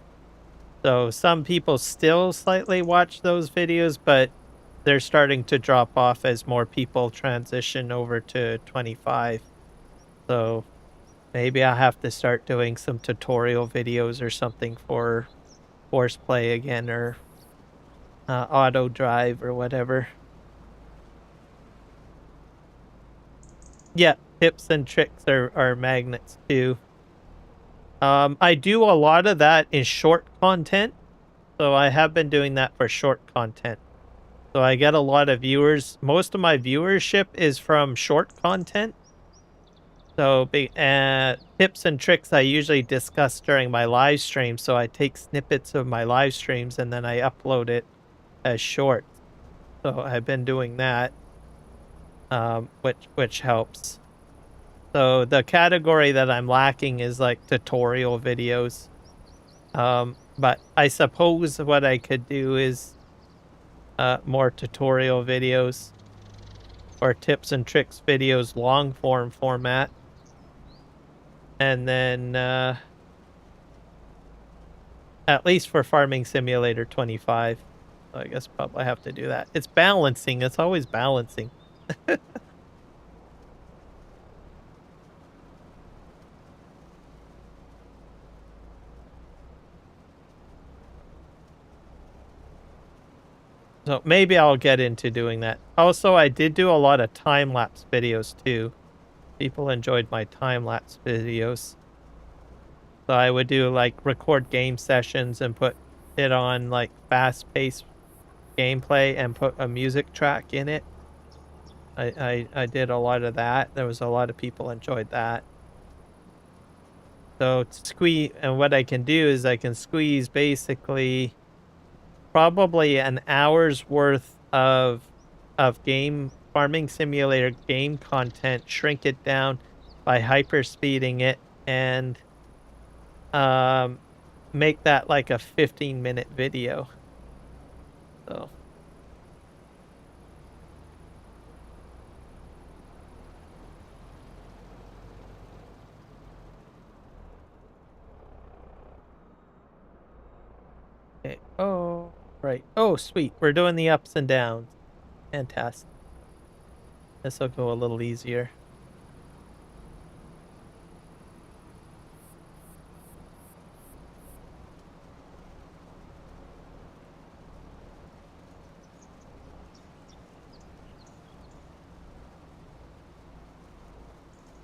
So some people still slightly watch those videos, but they're starting to drop off as more people transition over to 25. So maybe I'll have to start doing some tutorial videos or something for course play again, or auto drive or whatever. Yeah, tips and tricks are magnets too. I do a lot of that in short content, so I have been doing that for short content. So I get a lot of viewers. Most of my viewership is from short content. So tips and tricks I usually discuss during my live stream. So I take snippets of my live streams and then I upload it as shorts. So I've been doing that, which helps. So the category that I'm lacking is like tutorial videos. But I suppose what I could do is more tutorial videos or tips and tricks videos, long form format. And then at least for Farming Simulator 25. So I guess probably have to do that. It's balancing. It's always balancing. So maybe I'll get into doing that. Also, I did do a lot of time-lapse videos too. People enjoyed my time-lapse videos. So I would do like record game sessions and put it on like fast-paced gameplay and put a music track in it. I did a lot of that. There was a lot of people enjoyed that. So and what I can do is I can squeeze basically probably an hour's worth of game Farming Simulator game content, shrink it down by hyper speeding it, and make that like a 15-minute video. So okay. Oh, right. Oh, sweet. We're doing the ups and downs. Fantastic. This will go a little easier.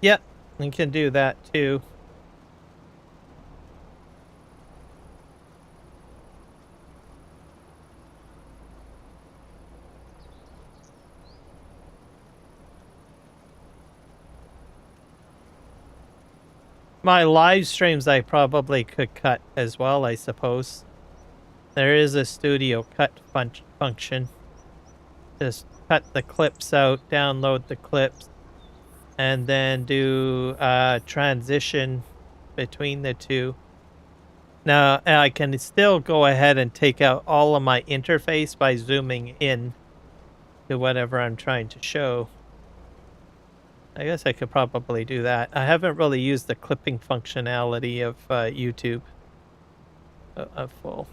Yep, we can do that too. My live streams I probably could cut as well, I suppose. There is a studio cut function. Just cut the clips out, download the clips, and then do a transition between the two. Now, I can still go ahead and take out all of my interface by zooming in to whatever I'm trying to show. I guess I could probably do that. I haven't really used the clipping functionality of YouTube full.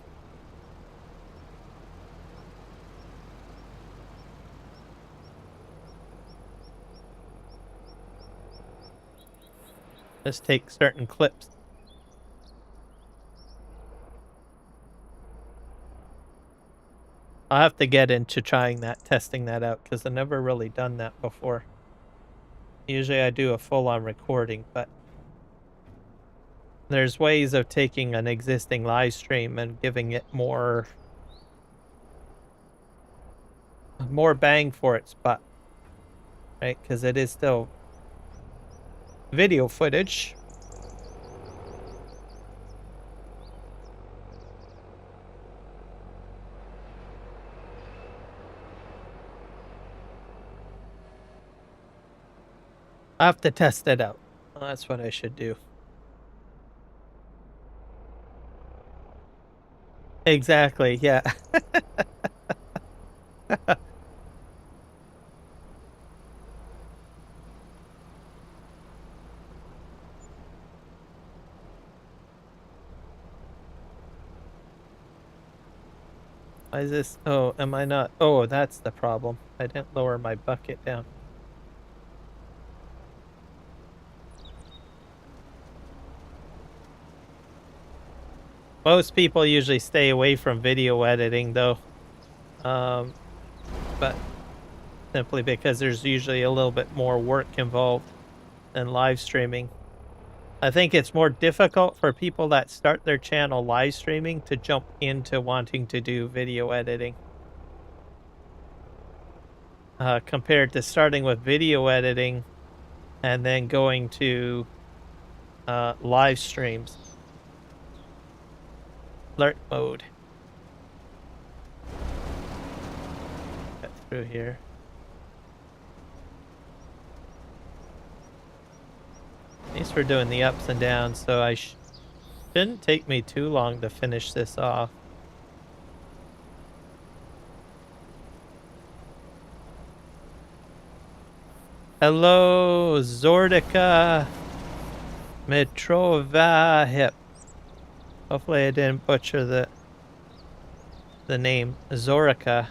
Just take certain clips. I'll have to get into testing that out, because I've never really done that before. Usually I do a full-on recording, but there's ways of taking an existing live stream and giving it more more bang for its buck, right? Because it is still video footage. I have to test it out. Well, that's what I should do. Exactly, yeah. Why is this? Oh, am I not? Oh, that's the problem. I didn't lower my bucket down. Most people usually stay away from video editing, though. But simply because there's usually a little bit more work involved than live streaming. I think it's more difficult for people that start their channel live streaming to jump into wanting to do video editing. Compared to starting with video editing and then going to live streams. Alert mode. Get through here. At least we're doing the ups and downs, so I shouldn't take me too long to finish this off. Hello, Zordica Mitrova Hip. Hopefully I didn't butcher the name. Zorica.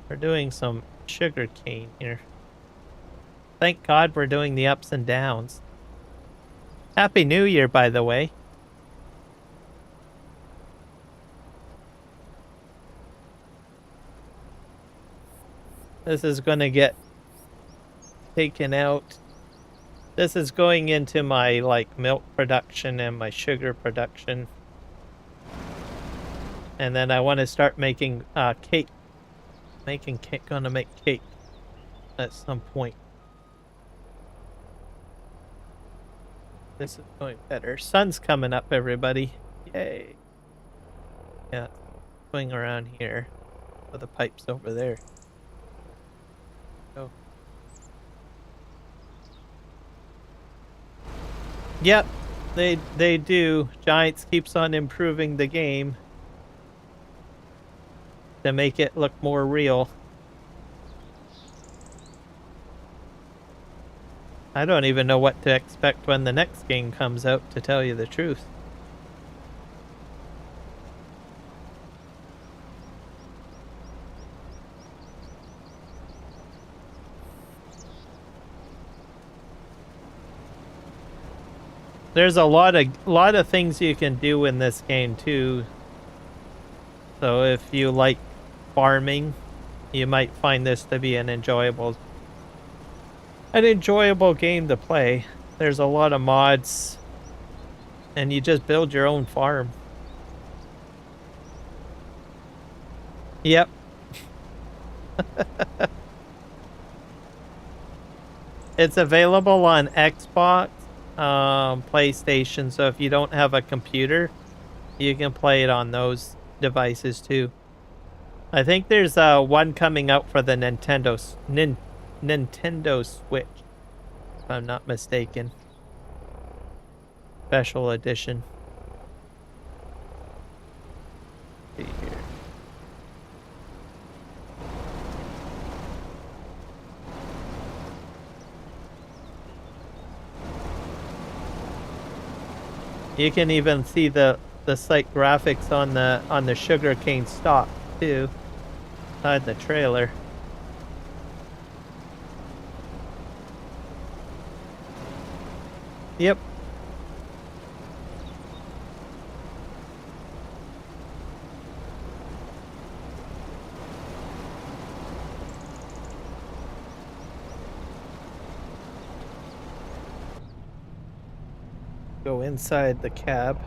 We're doing some sugar cane here. Thank God we're doing the ups and downs. Happy New Year, by the way. This is going to get taken out. This is going into my like milk production and my sugar production. And then I want to start making cake. Gonna make cake at some point. This is going better. Sun's coming up, everybody. Yay. Yeah, going around here. Oh, the pipe's over there. Oh. Yep, they do. Giants keeps on improving the game to make it look more real. I don't even know what to expect when the next game comes out, to tell you the truth. There's a lot of things you can do in this game too. So if you like farming, you might find this to be an enjoyable game to play. There's a lot of mods, and you just build your own farm. Yep. It's available on Xbox, PlayStation, so if you don't have a computer, you can play it on those devices too. I think there's one coming out for the Nintendo Switch, if I'm not mistaken. Special edition. Let's see here. You can even see the site graphics on the sugarcane stalk too, inside the trailer. Yep. Go inside the cab.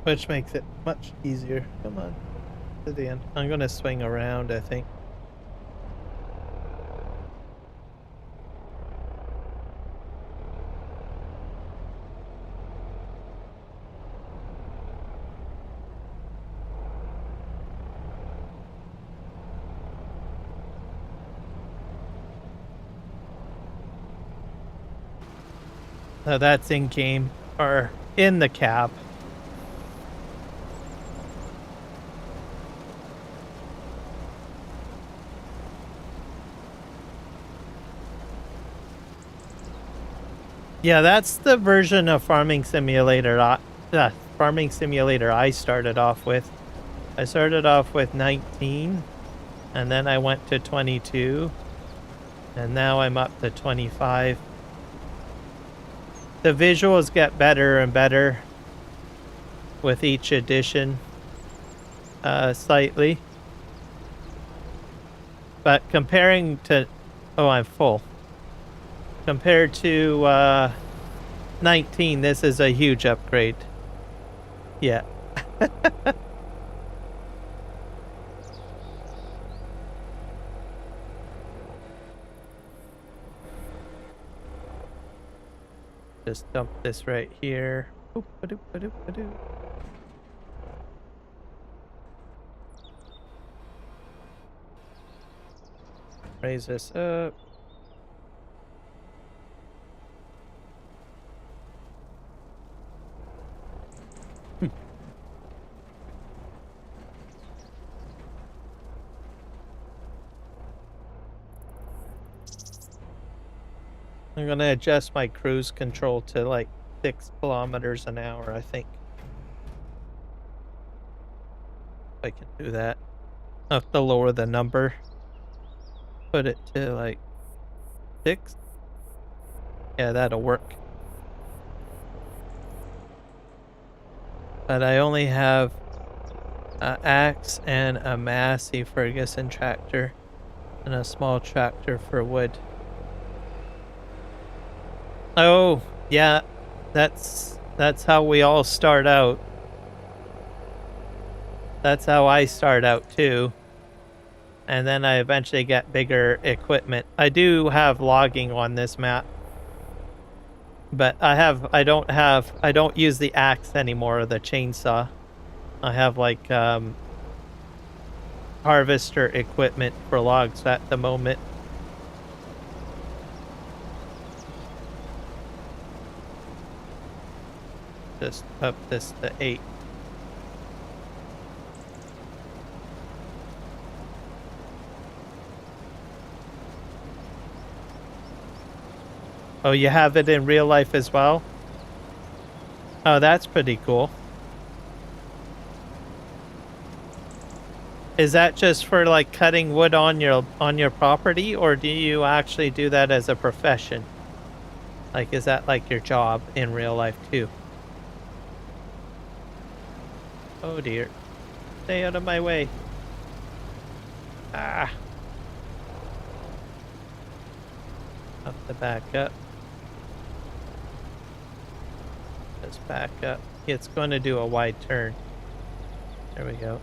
which makes it much easier. Come on, to the end. I'm gonna swing around, I think. So that's in game or in the cab. Yeah, that's the version of Farming Simulator I started off with. I started off with 19, and then I went to 22, and now I'm up to 25. The visuals get better and better with each edition, slightly. But comparing to... Oh, I'm full. Compared to 19, this is a huge upgrade. Yeah. Just dump this right here. Oop, ba-doop, ba-doop, ba-doop. Raise this up. I'm gonna adjust my cruise control to like 6 kilometers an hour, I think. If I can do that. I'll have to lower the number. Put it to like 6. Yeah, that'll work. But I only have an axe and a Massey Ferguson tractor and a small tractor for wood. Oh, yeah, that's how we all start out. That's how I start out too. And then I eventually get bigger equipment. I do have logging on this map. But I don't use the axe anymore or the chainsaw. I have like harvester equipment for logs at the moment. Just up this to 8. Oh, you have it in real life as well? Oh, that's pretty cool. Is that just for like cutting wood on your property, or do you actually do that as a profession? Like, is that like your job in real life too? Oh dear. Stay out of my way. Ah. Have to back up. Just back up. It's going to do a wide turn. There we go.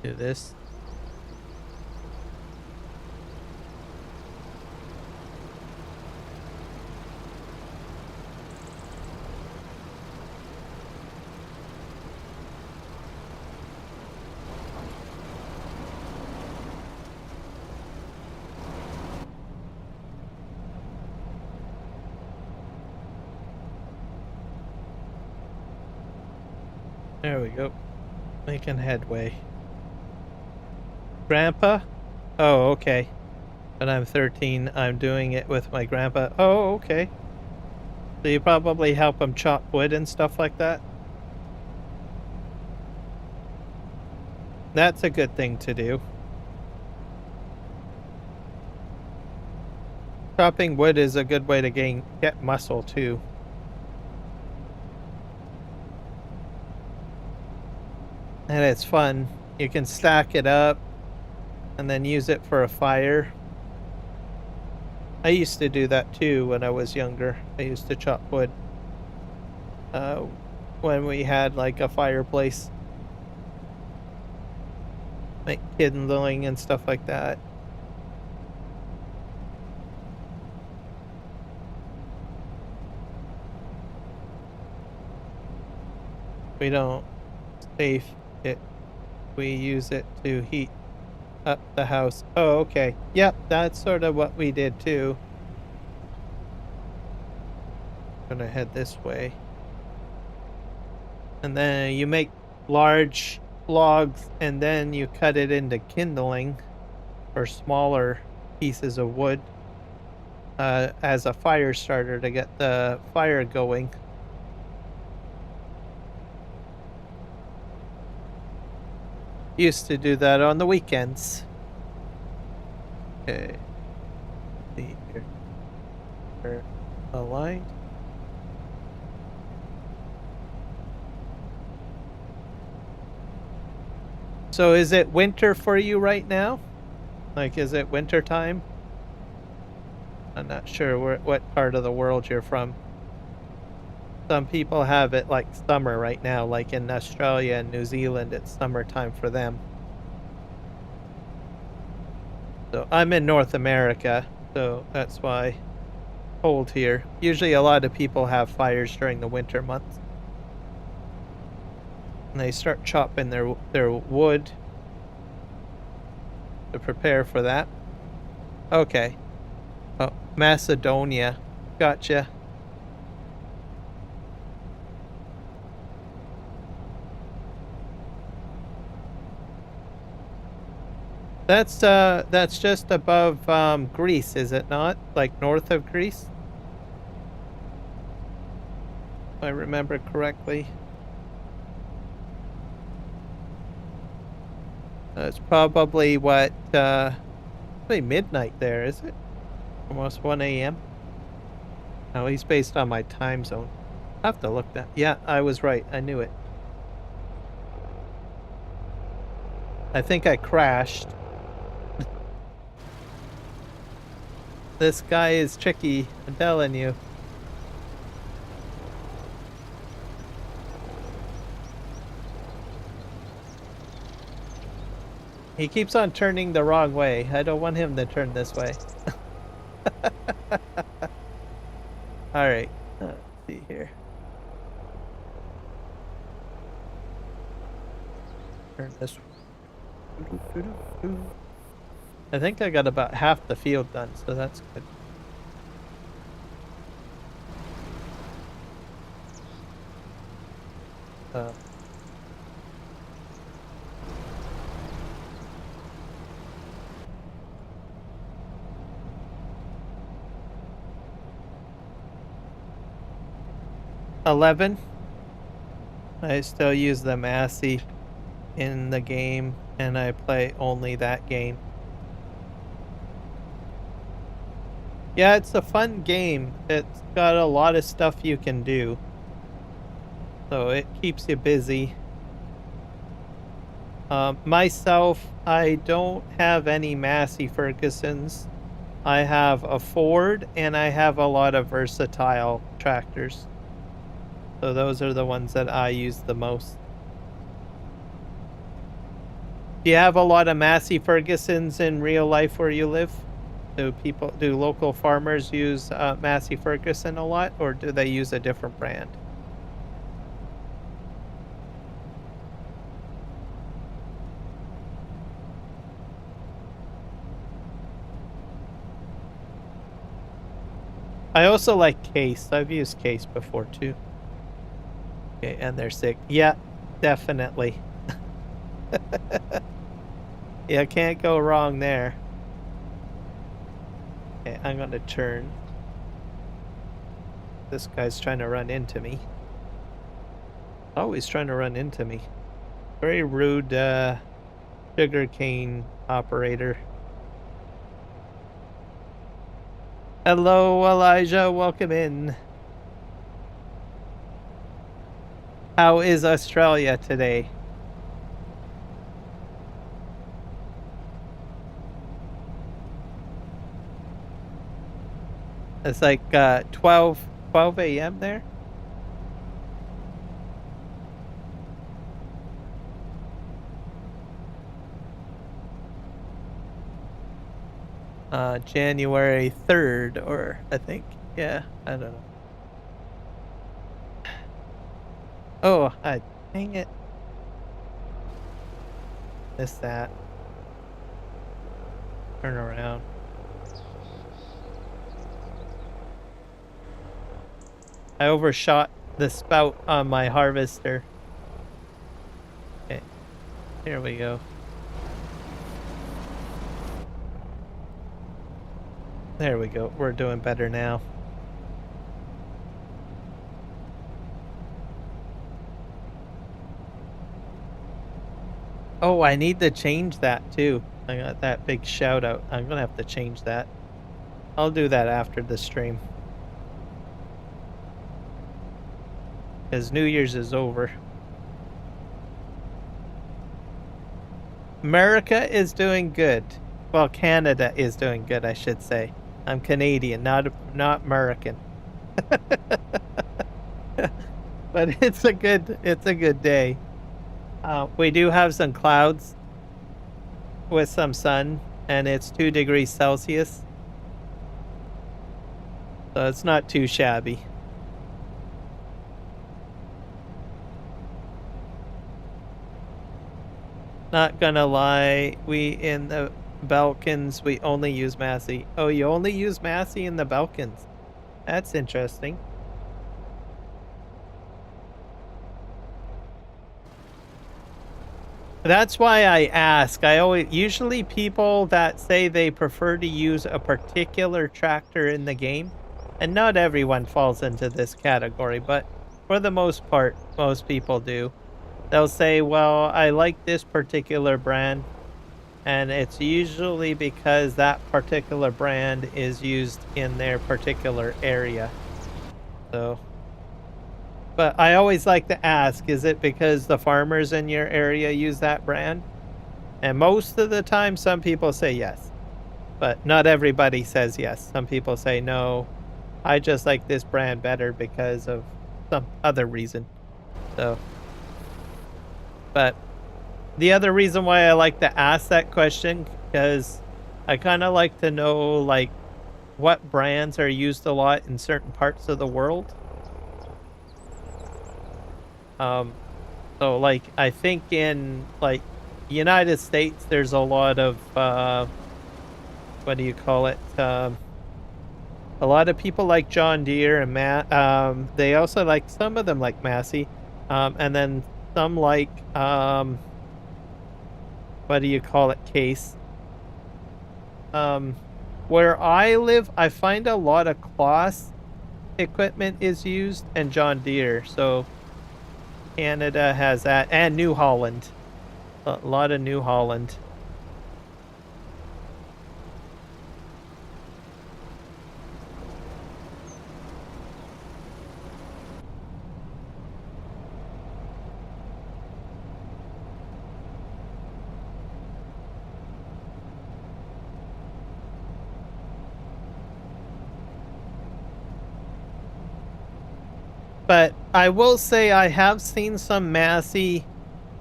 Do this. There we go. Making headway. Grandpa? Oh, okay. When I'm 13, I'm doing it with my grandpa. Oh, okay. So you probably help him chop wood and stuff like that? That's a good thing to do. Chopping wood is a good way to get muscle too. And it's fun. You can stack it up and then use it for a fire. I used to do that too when I was younger. I used to chop wood when we had like a fireplace, like kindling and stuff like that. We don't safe it. We use it to heat up the house. Oh, okay. Yep, that's sort of what we did too. Gonna head this way. And then you make large logs and then you cut it into kindling or smaller pieces of wood as a fire starter to get the fire going. Used to do that on the weekends. Okay. Let's see here. They're aligned. So is it winter for you right now? Like, is it winter time? I'm not sure what part of the world you're from. Some people have it like summer right now, like in Australia and New Zealand, it's summertime for them. So I'm in North America, so that's why cold here. Usually a lot of people have fires during the winter months. And they start chopping their wood to prepare for that. Okay. Oh, Macedonia. Gotcha. That's just above Greece, is it not? Like north of Greece? If I remember correctly. It's probably what probably midnight there, is it? Almost 1 a.m. At least based on my time zone. I have to look that. Yeah, I was right. I knew it. I think I crashed. This guy is tricky, I'm telling you. He keeps on turning the wrong way. I don't want him to turn this way. Alright, let's see here. Turn this way. I think I got about half the field done, so that's good. $11. I still use the Massey in the game, and I play only that game. Yeah, it's a fun game. It's got a lot of stuff you can do. So it keeps you busy. Myself, I don't have any Massey Fergusons. I have a Ford, and I have a lot of versatile tractors. So those are the ones that I use the most. Do you have a lot of Massey Fergusons in real life where you live? Do local farmers use Massey Ferguson a lot, or do they use a different brand? I also like Case. I've used Case before too. Okay, and they're sick. Yeah, definitely. Yeah, can't go wrong there. Okay, I'm gonna turn. This guy's trying to run into me. Always trying to run into me. Very rude sugarcane operator. Hello, Elijah. Welcome in. How is Australia today? It's like 12 a.m. there. January 3rd, or I think. Yeah, I don't know. Oh, dang it. Missed that. Turn around. I overshot the spout on my harvester. Okay, here we go. There we go. We're doing better now. Oh, I need to change that too. I got that big shout out. I'm gonna have to change that. I'll do that after the stream. Because New Year's is over. America is doing good. Well, Canada is doing good, I should say. I'm Canadian, not American. But it's a good day. We do have some clouds with some sun, and it's 2 degrees Celsius. So it's not too shabby. Not gonna lie, we in the Balkans, we only use Massey. Oh, you only use Massey in the Balkans? That's interesting. That's why I ask. Usually people that say they prefer to use a particular tractor in the game, and not everyone falls into this category, but for the most part, most people do. They'll say, well, I like this particular brand, and it's usually because that particular brand is used in their particular area. So, but I always like to ask, is it because the farmers in your area use that brand? And most of the time, some people say yes, but not everybody says yes. Some people say, no, I just like this brand better because of some other reason. So, but the other reason why I like to ask that question, because I kind of like to know, like, what brands are used a lot in certain parts of the world. So like, I think in like United States, there's a lot of, what do you call it? A lot of people like John Deere and they also like, some of them like Massey. And then some like, what do you call it? Case. Where I live, I find a lot of Kloss equipment is used and John Deere. So Canada has that, and New Holland. A lot of New Holland. But I will say I have seen some Massey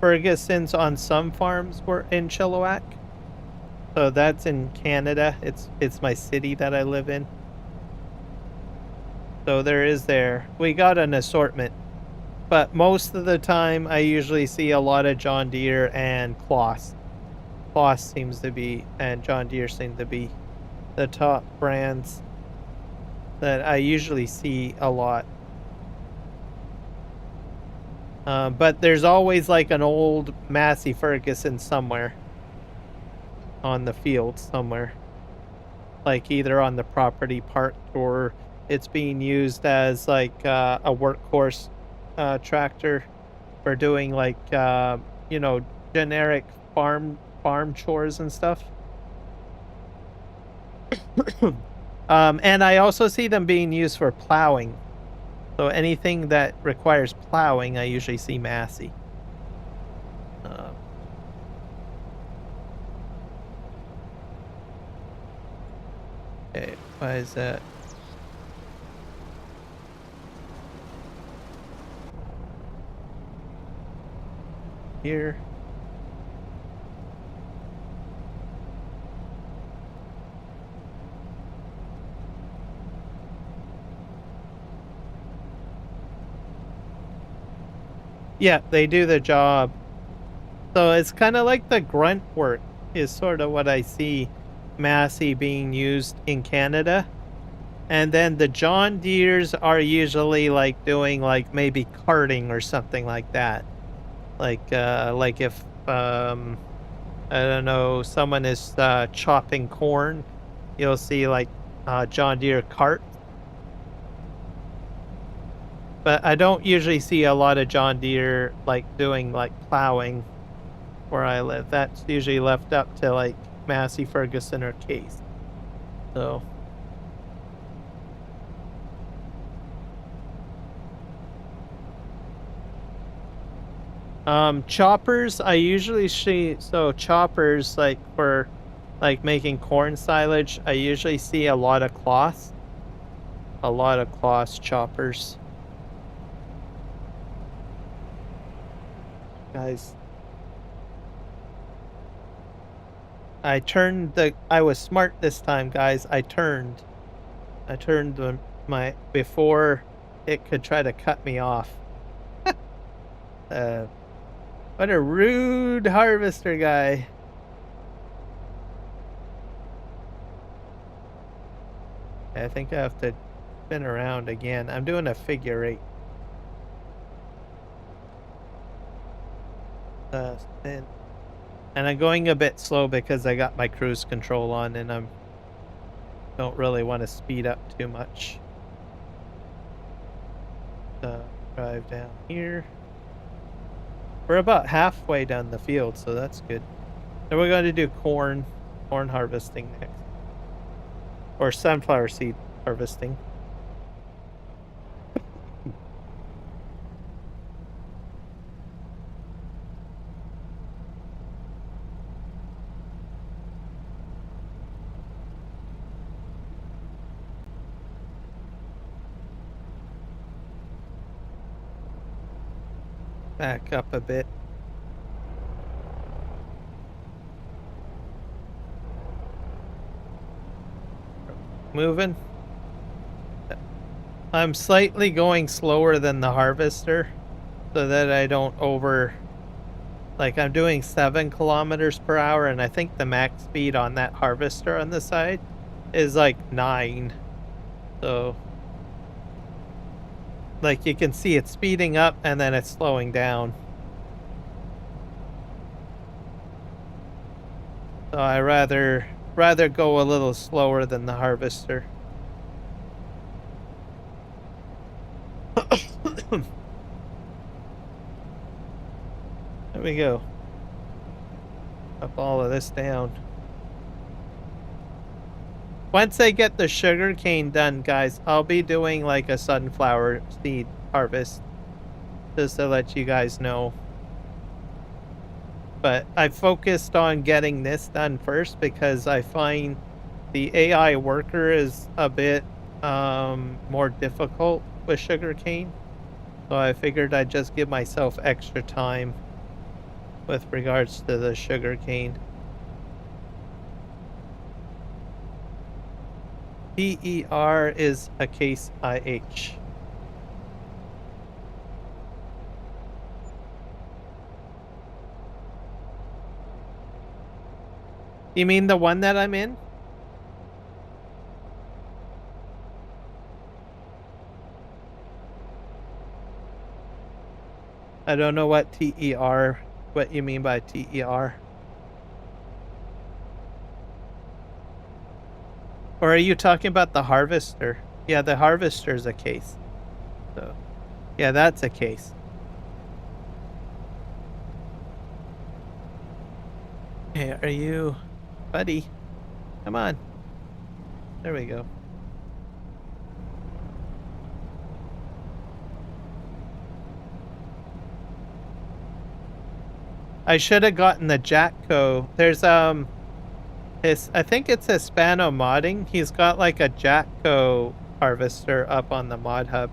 Fergusons on some farms were in Chilliwack. So that's in Canada. It's my city that I live in. So there is there. We got an assortment. But most of the time I usually see a lot of John Deere and Kloss. Kloss seems to be, and John Deere seem to be the top brands that I usually see a lot. But there's always like an old Massey Ferguson somewhere on the field somewhere, like either on the property parked or it's being used as like a workhorse tractor for doing like you know, generic farm chores and stuff. And I also see them being used for plowing. So anything that requires plowing, I usually see Massey. Okay, why is that? here. Yeah, they do the job. So it's kind of like the grunt work is sort of what I see Massey being used in Canada. And then the John Deeres are usually like doing like maybe carting or something like that. Like if I don't know, someone is chopping corn, you'll see like John Deere cart. But I don't usually see a lot of John Deere like doing like plowing where I live. That's usually left up to like Massey Ferguson or Case. So choppers I usually see, so choppers like for like making corn silage, I usually see a lot of cloth. A lot of cloth choppers. Guys, I was smart this time, guys. I turned my before it could try to cut me off. What a rude harvester guy. I think I have to spin around again. I'm doing a figure 8. Spin. And I'm going a bit slow because I got my cruise control on and don't really want to speed up too much. Drive down here. We're about halfway down the field, so that's good. Then we're going to do corn harvesting next. Or sunflower seed harvesting. Back up a bit. Moving. I'm slightly going slower than the harvester so that I don't like I'm doing 7 kilometers per hour and I think the max speed on that harvester on the side is like 9. So like you can see it's speeding up and then it's slowing down. So I rather go a little slower than the harvester. There we go. Up all of this down. Once I get the sugar cane done, guys, I'll be doing like a sunflower seed harvest. Just to let you guys know. But I focused on getting this done first because I find the AI worker is a bit more difficult with sugarcane. So I figured I'd just give myself extra time with regards to the sugarcane. PER is a case IH. You mean the one that I'm in? I don't know what TER, what you mean by TER. Or are you talking about the harvester? Yeah, the harvester's a case. So, yeah, that's a case. Hey, are you... Buddy, come on. There we go. I should have gotten the Jatco. There's I think it's Hispano modding. He's got like a Jatco harvester up on the mod hub,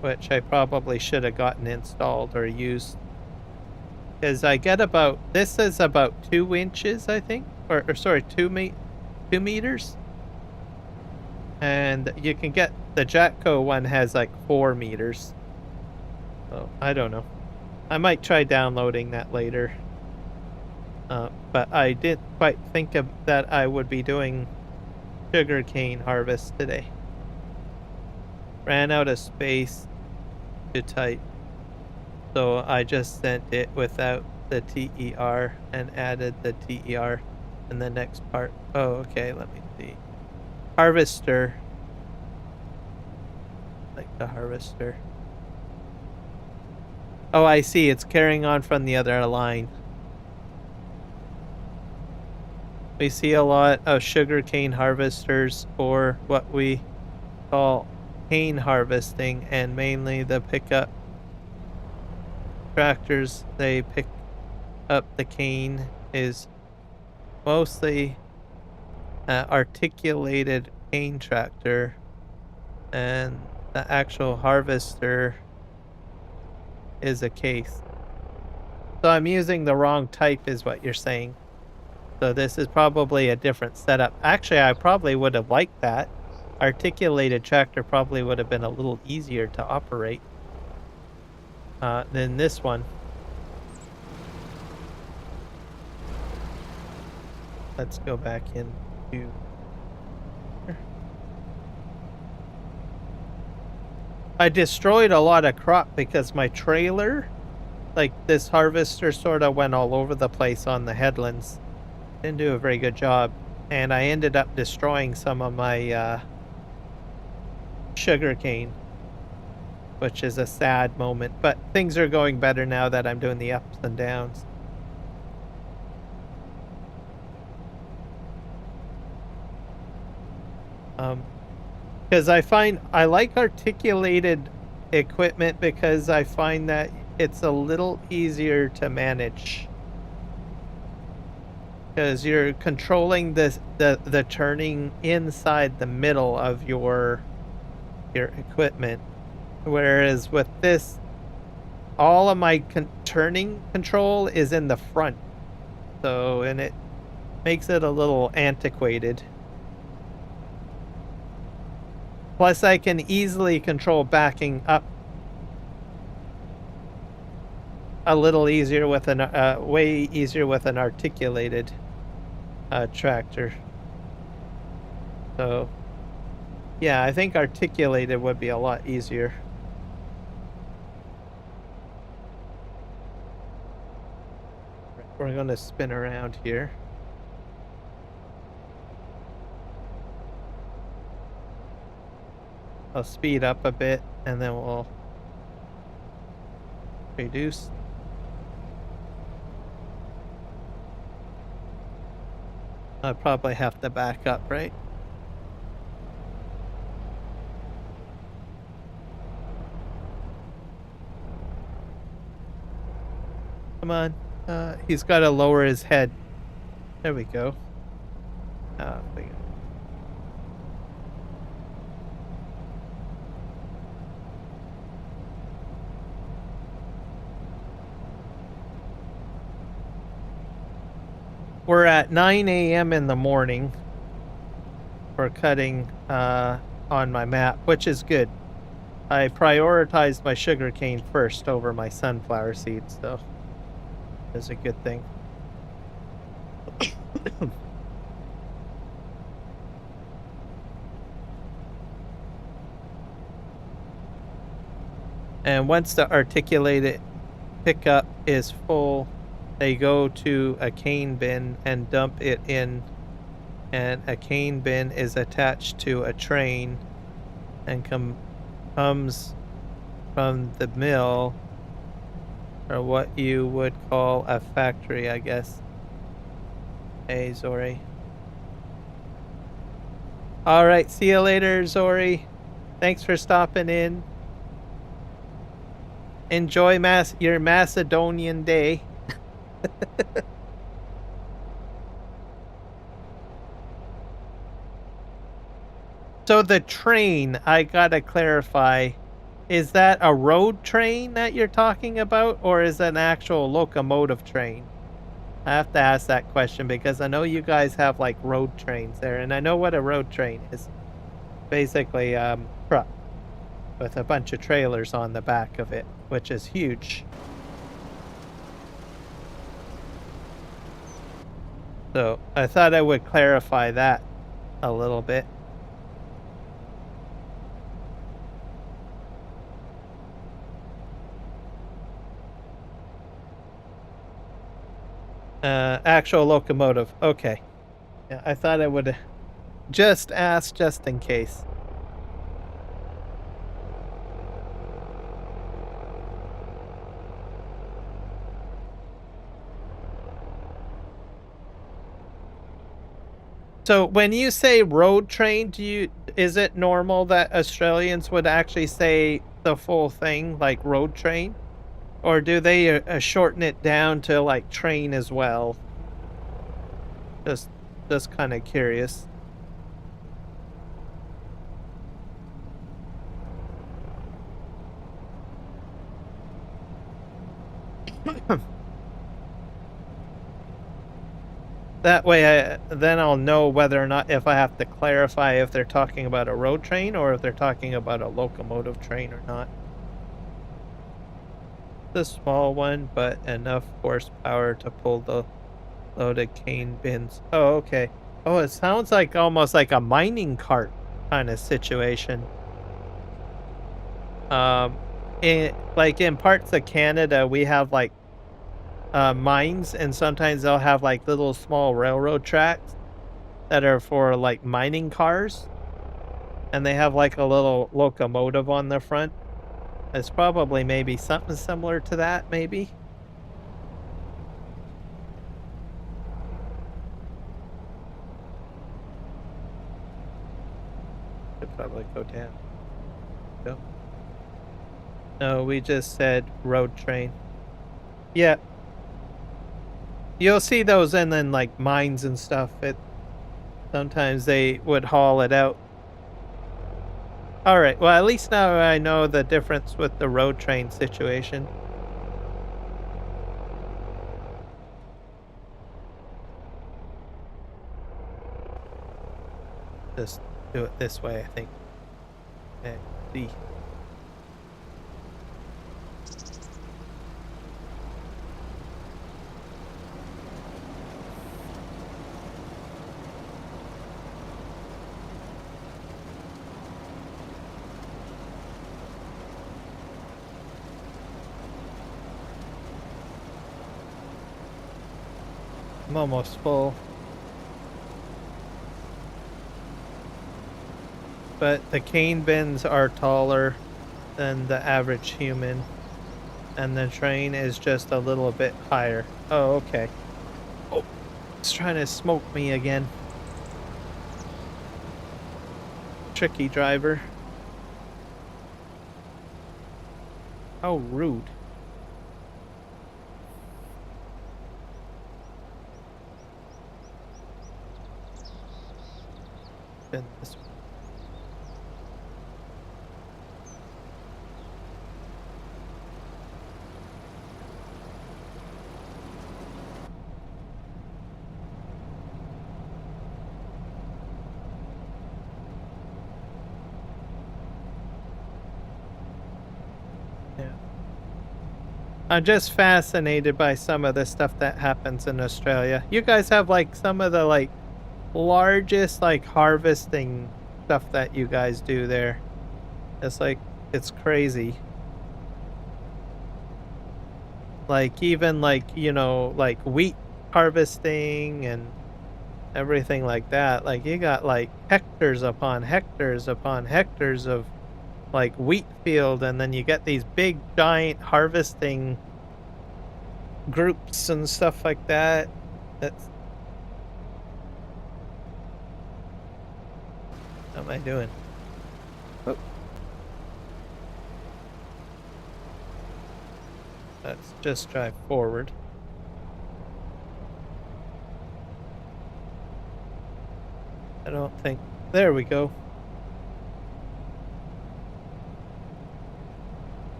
which I probably should have gotten installed or used. Because I get about, this is about 2 inches, I think, or sorry, 2 meters. And you can get, the Jatco one has like 4 meters. So I don't know. I might try downloading that later. But I didn't quite think of that I would be doing sugarcane harvest today. Ran out of space to type. So I just sent it without the TER and added the TER in the next part. Oh, okay, let me see. Harvester. Like the harvester. Oh, I see. It's carrying on from the other line. We see a lot of sugarcane harvesters for what we call cane harvesting, and mainly the pickup tractors they pick up the cane is mostly articulated cane tractor, and the actual harvester is a case. So I'm using the wrong type is what you're saying. So this is probably a different setup. Actually, I probably would have liked that. Articulated tractor probably would have been a little easier to operate than this one. Let's go back into... I destroyed a lot of crop because my trailer, like this harvester, sort of went all over the place on the headlands. Didn't do a very good job, and I ended up destroying some of my sugarcane, which is a sad moment, but things are going better now that I'm doing the ups and downs. Because I like articulated equipment because I find that it's a little easier to manage. Because you're controlling the turning inside the middle of your equipment, whereas with this, all of my turning control is in the front, and it makes it a little antiquated. Plus, I can easily control backing up a little easier with way easier with an articulated tractor. So yeah, I think articulated would be a lot easier. We're going to spin around here. I'll speed up a bit and then we'll reduce. I'll probably have to back up, right? Come on. He's got to lower his head. There we go. We're at 9 a.m. in the morning for cutting on my map, which is good. I prioritized my sugarcane first over my sunflower seeds, so that's a good thing. And once the articulated pickup is full, they go to a cane bin and dump it in, and a cane bin is attached to a train and comes from the mill, or what you would call a factory, I guess. Hey, Zori. All right, see you later, Zori. Thanks for stopping in. Enjoy your Macedonian day. So the train, I gotta clarify, is that a road train that you're talking about, or is it an actual locomotive train? I have to ask that question because I know you guys have like road trains there, and I know what a road train is. Basically, truck with a bunch of trailers on the back of it, which is huge. So I thought I would clarify that a little bit. Actual locomotive. Okay. Yeah, I thought I would just ask just in case. So when you say road train, is it normal that Australians would actually say the full thing like road train? Or do they shorten it down to like train as well? Just just kind of curious. That way then I'll know whether or not if I have to clarify if they're talking about a road train or if they're talking about a locomotive train or not. The small one, but enough horsepower to pull the loaded cane bins. Oh, okay. Oh, it sounds like almost like a mining cart kind of situation. In parts of Canada, we have like mines, and sometimes they'll have like little small railroad tracks that are for like mining cars, and they have like a little locomotive on the front. It's probably maybe something similar to that, maybe. Could probably go down. Go. No, we just said road train. Yeah. You'll see those in then like mines and stuff. Sometimes they would haul it out. All right. Well, at least now I know the difference with the road train situation. Just do it this way, I think. Okay. See. I'm almost full. But the cane bins are taller than the average human. And the train is just a little bit higher. Oh, okay. Oh, it's trying to smoke me again. Tricky driver. How rude. Been this way. Yeah. I'm just fascinated by some of the stuff that happens in Australia. You guys have like some of the like largest like harvesting stuff that you guys do there. It's like it's crazy. Like even like, like wheat harvesting and everything like that. Like you got like hectares upon hectares upon hectares of like wheat field, and then you get these big giant harvesting groups and stuff like that. That's How am I doing? Oh. Let's just drive forward. I don't think... There we go.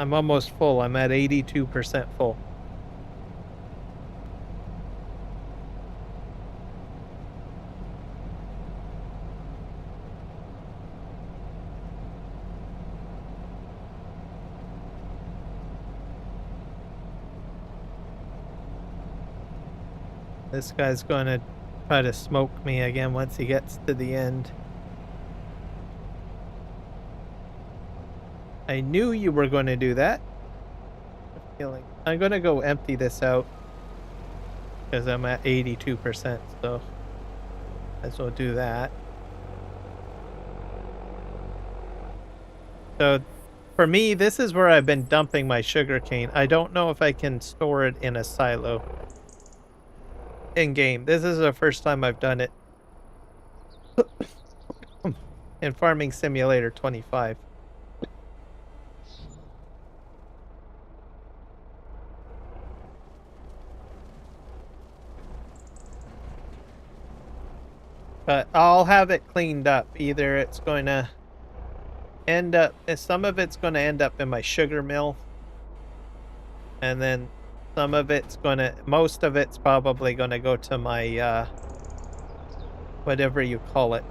I'm almost full. I'm at 82% full. This guy's going to try to smoke me again once he gets to the end. I knew you were going to do that. I'm going to go empty this out because I'm at 82%, so I will do that. So for me, this is where I've been dumping my sugarcane. I don't know if I can store it in a silo in game. This is the first time I've done it in Farming Simulator 25. But I'll have it cleaned up. Either it's going to end up, some of it's going to end up in my sugar mill, and then some of it's going to, most of it's probably going to go to my, whatever you call it,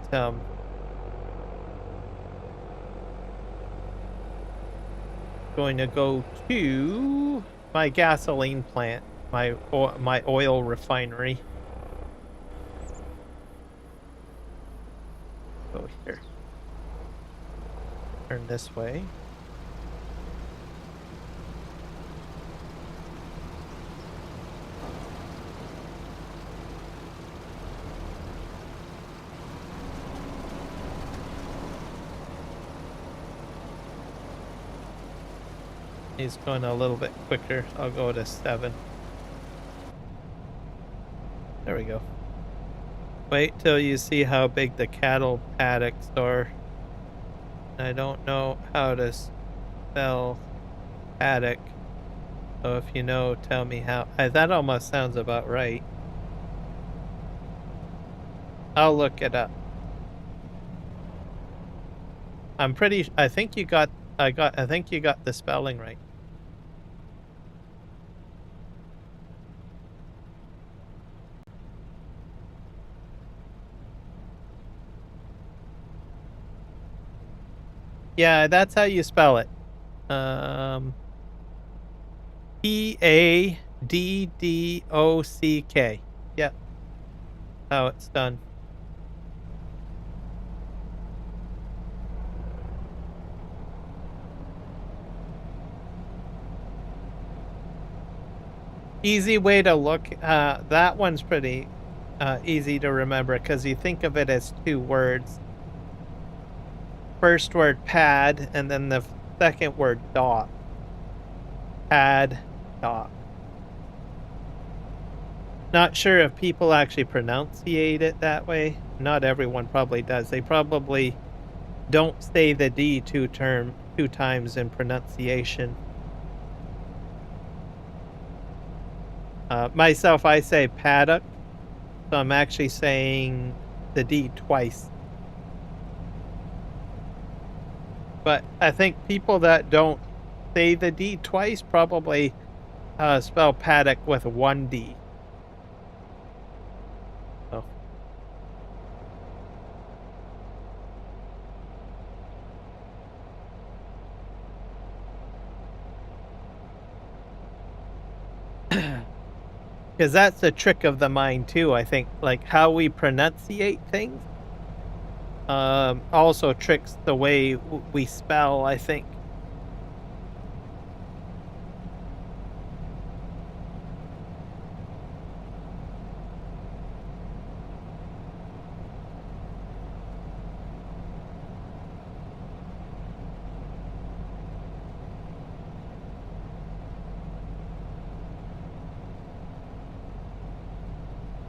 going to go to my gasoline plant, my oil refinery. Go here. Turn this way. He's going a little bit quicker. I'll go to 7. There we go. Wait till you see how big the cattle paddocks are. I don't know how to spell paddock. So if you know, tell me how. That almost sounds about right. I'll look it up. I'm pretty. I think you got. I think you got the spelling right. Yeah, that's how you spell it. P-A-D-D-O-C-K. Yep. How it's done. Easy way to look. That one's pretty easy to remember because you think of it as 2 words. First word pad, and then the second word dot. Pad, dot. Not sure if people actually pronunciate it that way. Not everyone probably does. They probably don't say the D 2 times in pronunciation. Myself, I say paddock, so I'm actually saying the D twice. But I think people that don't say the D twice probably spell paddock with 1 D. Oh. Because that's the trick of the mind too, I think. Like how we pronunciate things also tricks the way we spell, I think.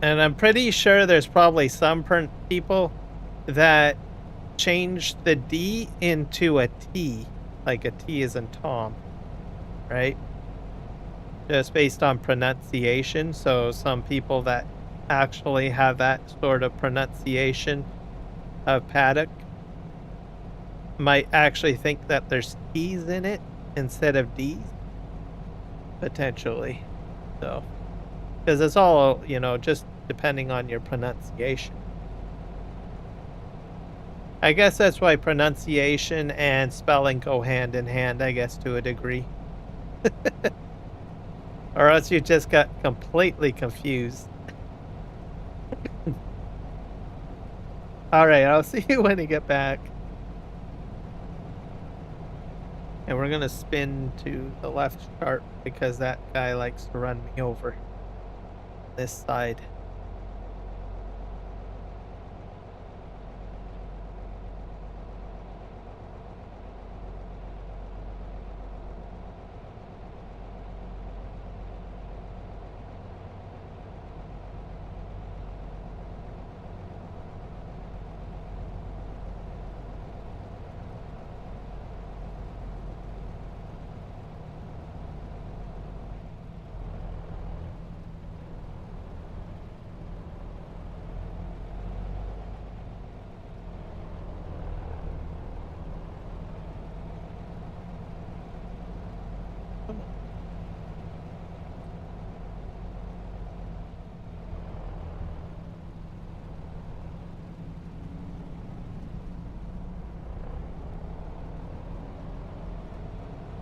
And I'm pretty sure there's probably some people that change the D into a T, like a T as in Tom, right? Just based on pronunciation. So some people that actually have that sort of pronunciation of paddock might actually think that there's T's in it instead of D's, potentially. So, because it's all, you know, just depending on your pronunciation. I guess that's why pronunciation and spelling go hand in hand, I guess, to a degree. Or else you just got completely confused. All right, I'll see you when you get back. And we're gonna spin to the left sharp because that guy likes to run me over this side. Come on.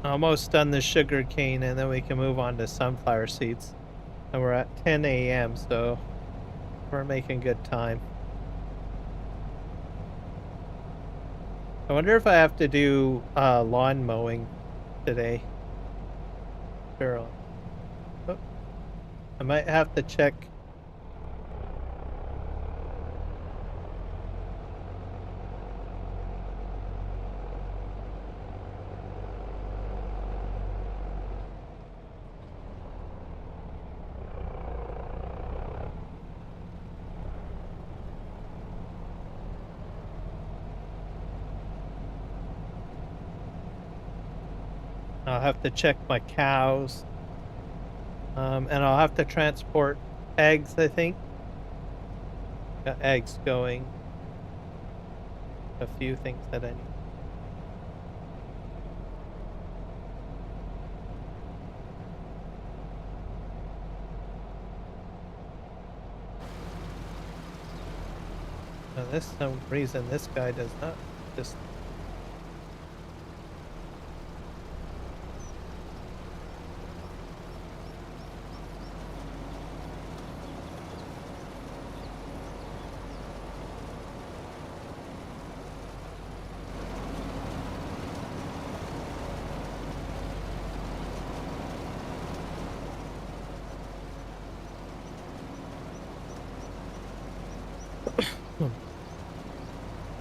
Almost done the sugar cane, and then we can move on to sunflower seeds. And we're at 10 a.m., so we're making good time. I wonder if I have to do lawn mowing today. Sure. Oh, I might have to check. I'll have to check my cows. And I'll have to transport eggs, I think. Got eggs going. A few things that I need. Now, this some reason this guy does not just.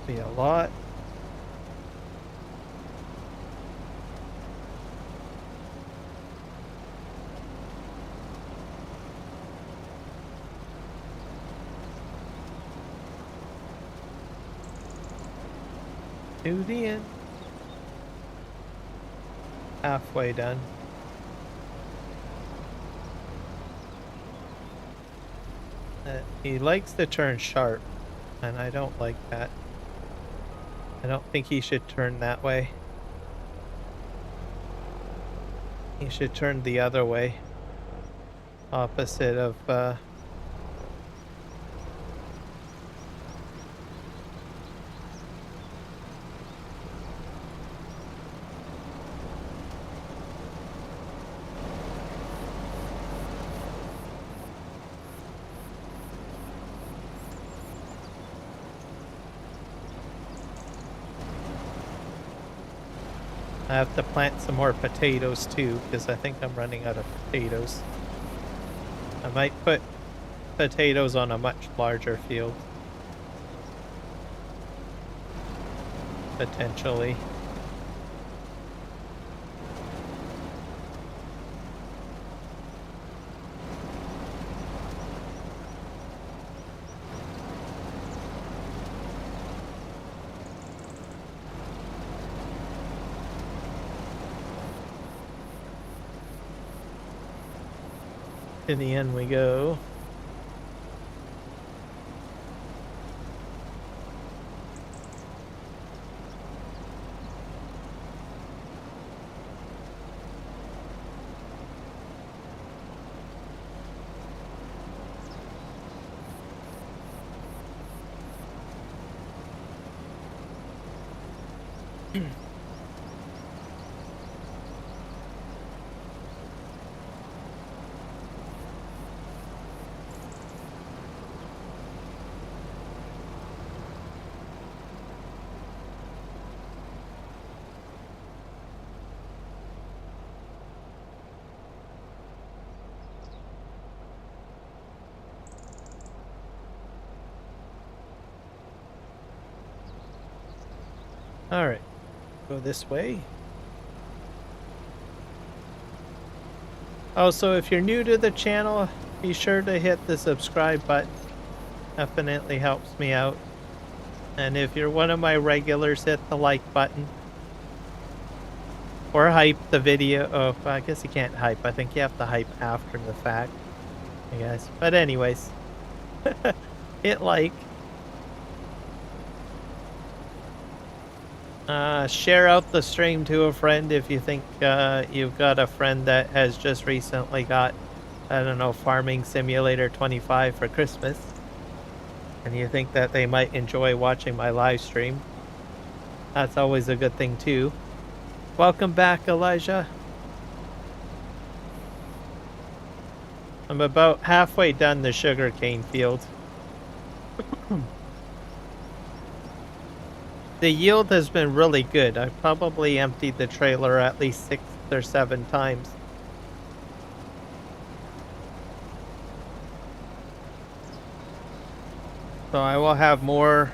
Be a lot. To the end. Halfway done. He likes to turn sharp, and I don't like that. I don't think he should turn that way. He should turn the other way. Opposite of, I have to plant some more potatoes too, because I think I'm running out of potatoes. I might put potatoes on a much larger field. Potentially. To the end we go. All right, go this way. Also, if you're new to the channel, be sure to hit the subscribe button. Definitely helps me out. And if you're one of my regulars, hit the like button. Or hype the video. Oh, well, I guess you can't hype. I think you have to hype after the fact, I guess. But anyways, hit like. Share out the stream to a friend if you think you've got a friend that has just recently got, I don't know, Farming Simulator 25 for Christmas. And you think that they might enjoy watching my live stream. That's always a good thing too. Welcome back, Elijah. I'm about halfway done the sugarcane field. The yield has been really good. I've probably emptied the trailer at least 6 or 7 times. So I will have more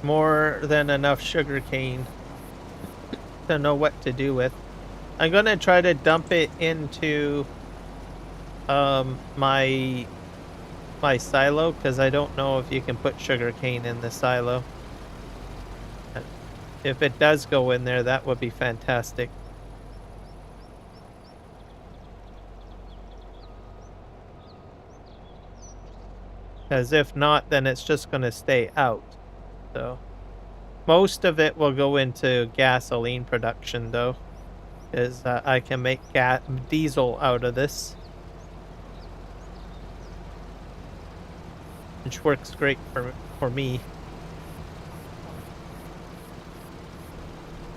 than enough sugarcane to know what to do with. I'm gonna try to dump it into my silo, because I don't know if you can put sugarcane in the silo. If it does go in there, that would be fantastic. Because if not, then it's just going to stay out. So most of it will go into gasoline production, though, because I can make diesel out of this, which works great for me.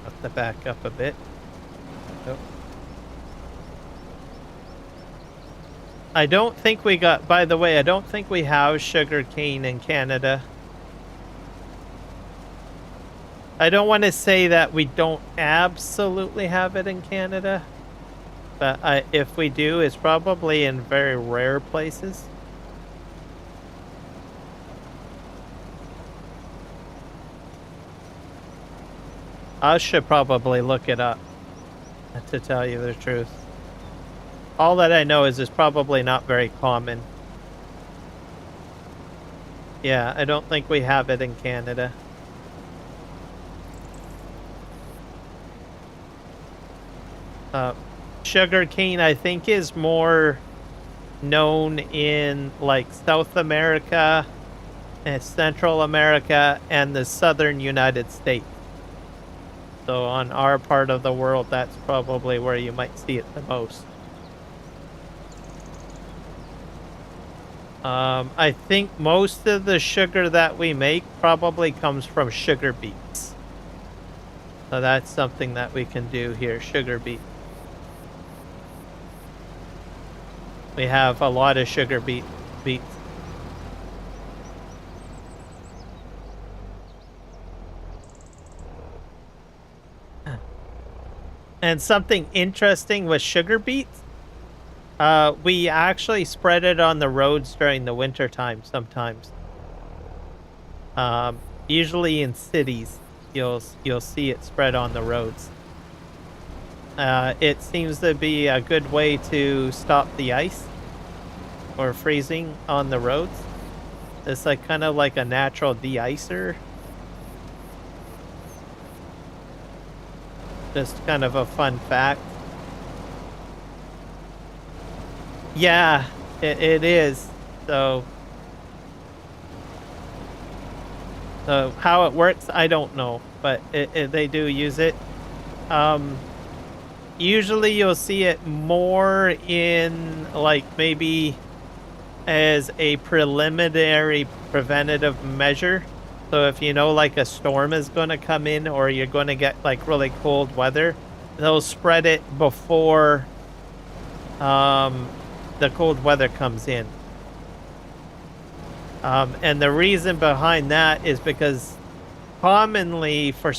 Have to back up a bit. Nope. I don't think we got, by the way, I don't think we have sugar cane in Canada. I don't want to say that we don't absolutely have it in Canada, but if we do, it's probably in very rare places. I should probably look it up, to tell you the truth. All that I know is it's probably not very common. Yeah, I don't think we have it in Canada. Sugar cane, I think, is more known in like South America and Central America and the southern United States. So on our part of the world, that's probably where you might see it the most. I think most of the sugar that we make probably comes from sugar beets. So that's something that we can do here, sugar beet. We have a lot of sugar beets. And something interesting with sugar beets, we actually spread it on the roads during the winter time sometimes. Usually in cities, you'll see it spread on the roads. It seems to be a good way to stop the ice or freezing on the roads. It's like kind of like a natural de-icer. Just kind of a fun fact. Yeah, it is. So how it works, I don't know, but they do use it. Usually you'll see it more in like maybe as a preliminary preventative measure, So if you know like a storm is going to come in or you're going to get like really cold weather, they'll spread it before the cold weather comes in. And the reason behind that is because commonly for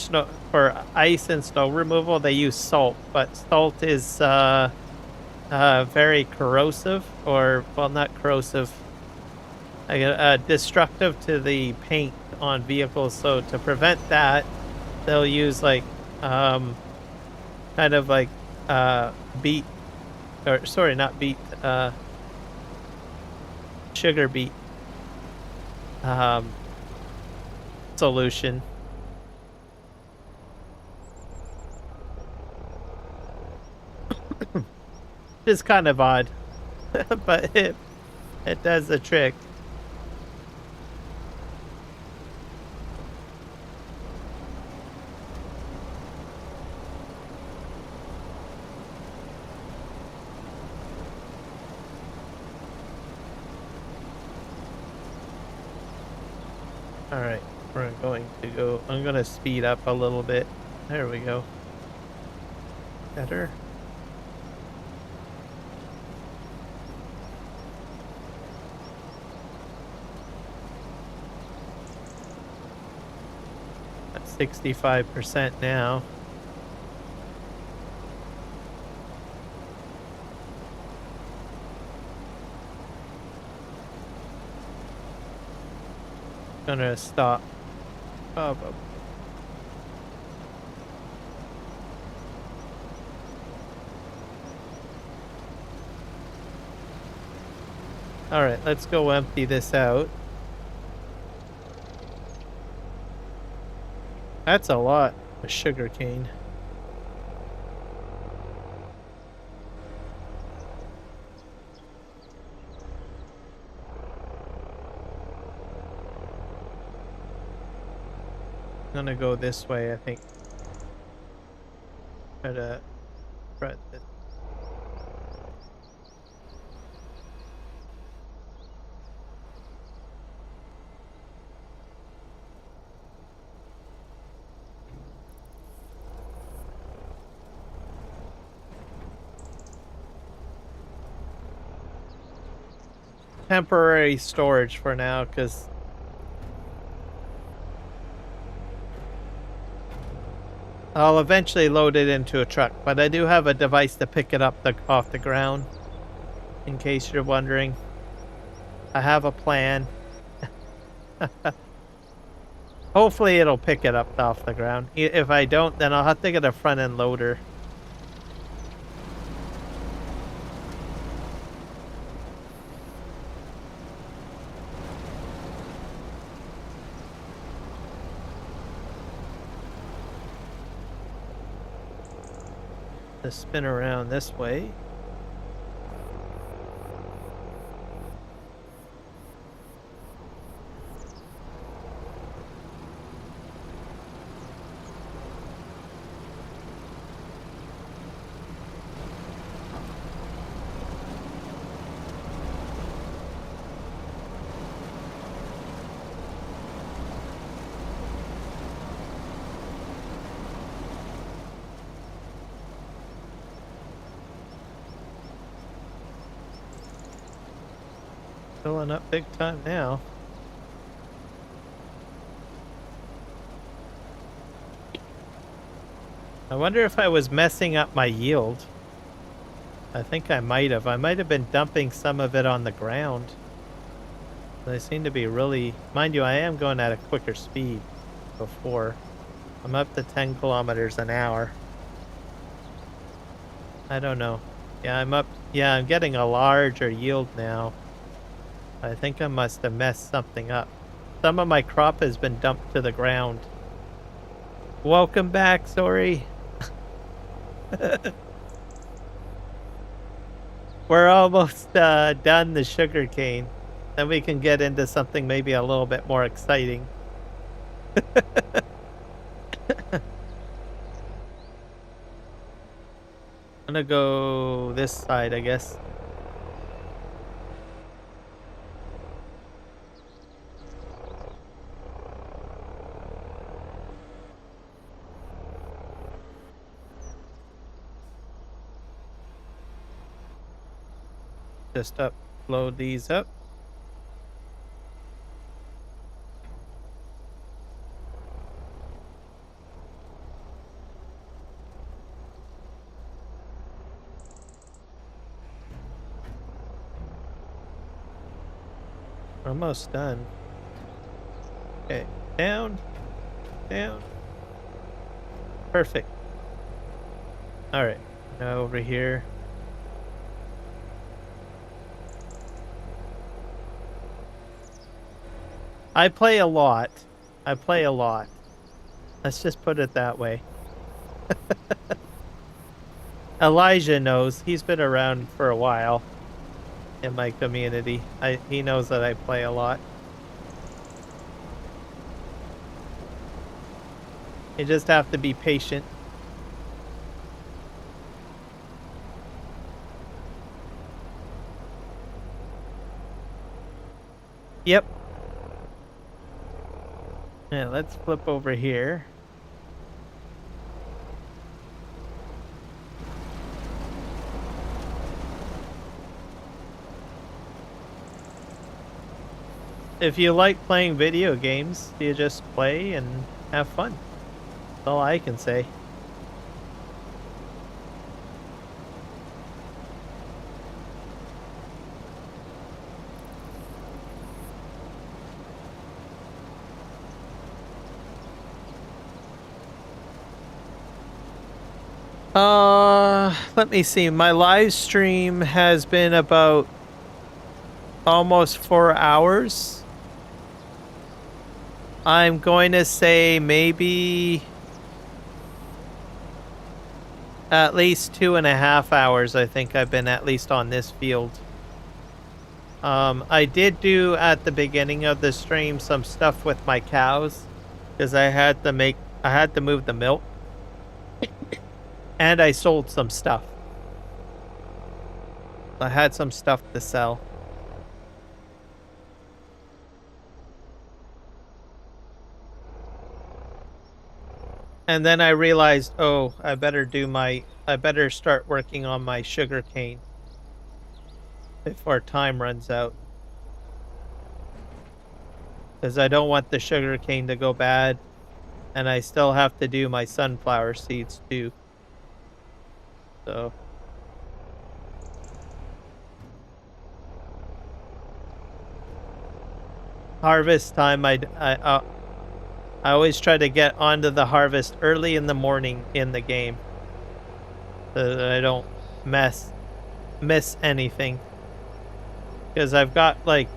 ice and snow removal they use salt, but salt is very corrosive, or well, not corrosive, destructive to the paint on vehicles. So to prevent that, they'll use like kind of like beet, or sorry, not beet, sugar beet solution. It's kind of odd, but it does the trick. All right, we're going to go. I'm going to speed up a little bit. There we go. Better. At 65% now. Gonna stop. Oh, all right, let's go empty this out. That's a lot of sugar cane. I'm gonna go this way, I think. Try to spread this. Temporary storage for now, because I'll eventually load it into a truck, but I do have a device to pick it up off the ground, in case you're wondering. I have a plan. Hopefully it'll pick it up off the ground. If I don't, then I'll have to get a front-end loader. To spin around this way. Filling up big time now. I wonder if I was messing up my yield. I think I might have. I might have been dumping some of it on the ground. They seem to be really... Mind you, I am going at a quicker speed before. I'm up to 10 kilometers an hour. I don't know. Yeah, I'm up... Yeah, I'm getting a larger yield now. I think I must have messed something up. Some of my crop has been dumped to the ground. Welcome back, sorry. We're almost done the sugar cane. Then we can get into something maybe a little bit more exciting. I'm gonna go this side, I guess. just upload these up. Almost done. Okay, down, down. Perfect. All right, now over here. I play a lot. I play a lot. Let's just put it that way. Elijah knows. He's been around for a while in my community. He knows that I play a lot. You just have to be patient. Yep. Yeah, let's flip over here. If you like playing video games, you just play and have fun. That's all I can say. Let me see. My live stream has been about almost 4 hours. I'm going to say maybe at least 2.5 hours. I think I've been at least on this field. I did do at the beginning of the stream some stuff with my cows because I had to move the milk. And I sold some stuff. I had some stuff to sell. And then I realized, oh, I better start working on my sugar cane before time runs out. Because I don't want the sugar cane to go bad. And I still have to do my sunflower seeds too. So harvest time, I always try to get onto the harvest early in the morning in the game, so that I don't miss anything. Because I've got like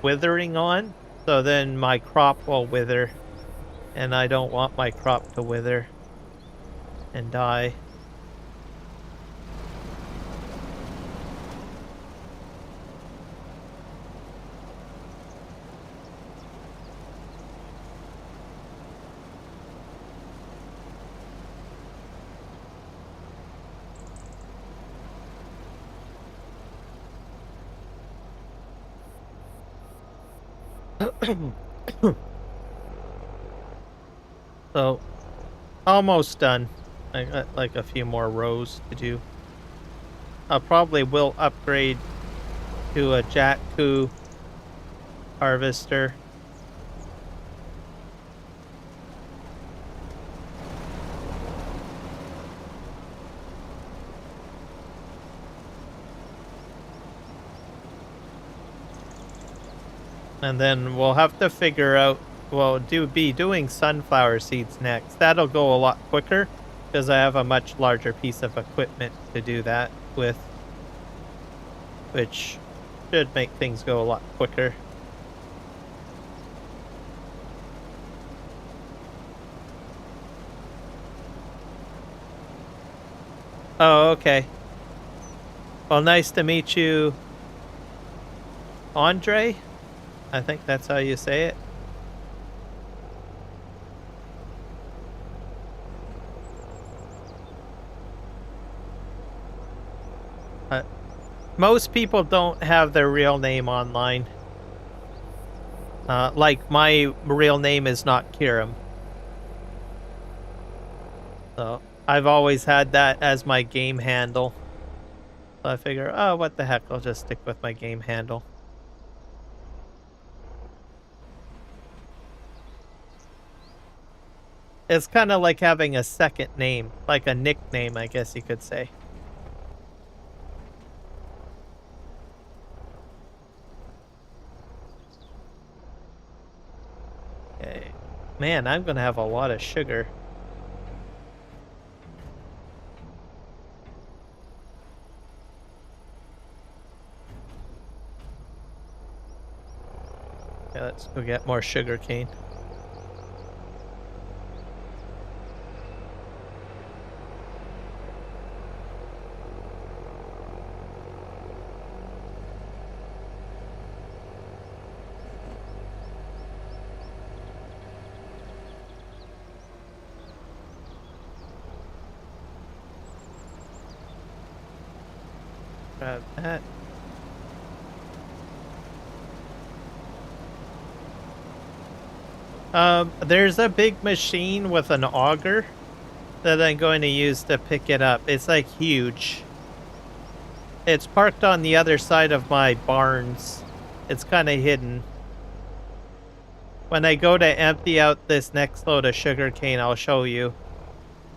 withering on, so then my crop will wither, and I don't want my crop to wither and die. So, almost done. I got like a few more rows to do. I probably will upgrade to a Jack-Coo harvester. And then we'll have to figure out, we'll be doing sunflower seeds next. That'll go a lot quicker because I have a much larger piece of equipment to do that with, which should make things go a lot quicker. Oh, okay. Well, nice to meet you, Andre. I think that's how you say it. Most people don't have their real name online. Like, my real name is not Kiram. So, I've always had that as my game handle. So I figure, oh, what the heck, I'll just stick with my game handle. It's kind of like having a second name, like a nickname, I guess you could say. Okay. Man, I'm going to have a lot of sugar. Okay, let's go get more sugar cane. Grab that. There's a big machine with an auger that I'm going to use to pick it up. It's like huge. It's parked on the other side of my barns. It's kind of hidden. When I go to empty out this next load of sugarcane, I'll show you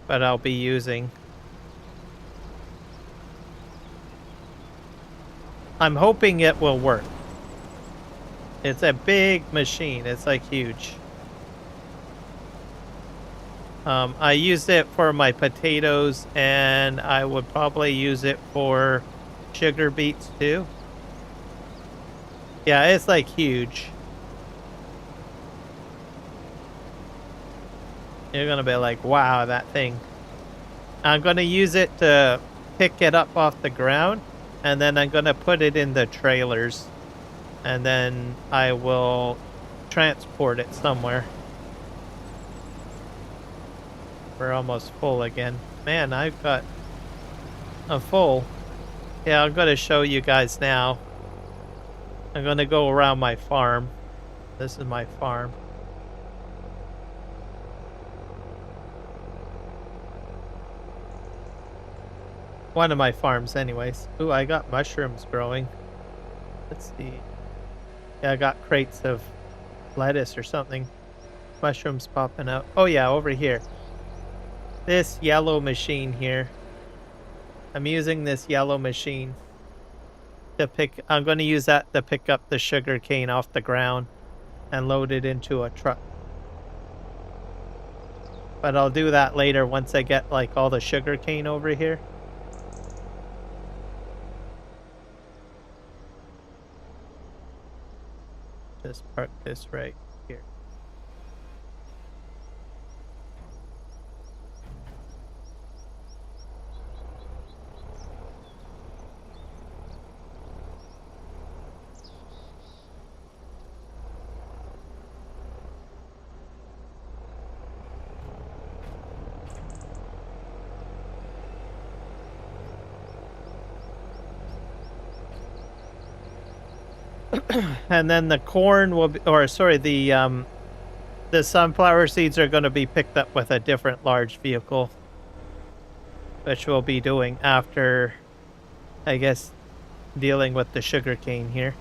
what I'll be using. I'm hoping it will work. It's a big machine. It's like huge. I used it for my potatoes, and I would probably use it for sugar beets too. Yeah, it's like huge. You're gonna be like, wow, that thing. I'm gonna use it to pick it up off the ground, and then I'm gonna put it in the trailers, and then I will transport it somewhere. We're almost full again. Man, I've got a full. Yeah, I'm gonna show you guys now. I'm gonna go around my farm. This is my farm. One of my farms anyways. Ooh, I got mushrooms growing. Let's see. Yeah, I got crates of lettuce or something. Mushrooms popping out. Oh yeah, over here. This yellow machine here. I'm using this yellow machine to pick. I'm going to use that to pick up the sugar cane off the ground and load it into a truck. But I'll do that later once I get like all the sugar cane over here. Just park this right here. And then the corn will be, or sorry, the sunflower seeds are going to be picked up with a different large vehicle, which we'll be doing after, I guess, dealing with the sugar cane here.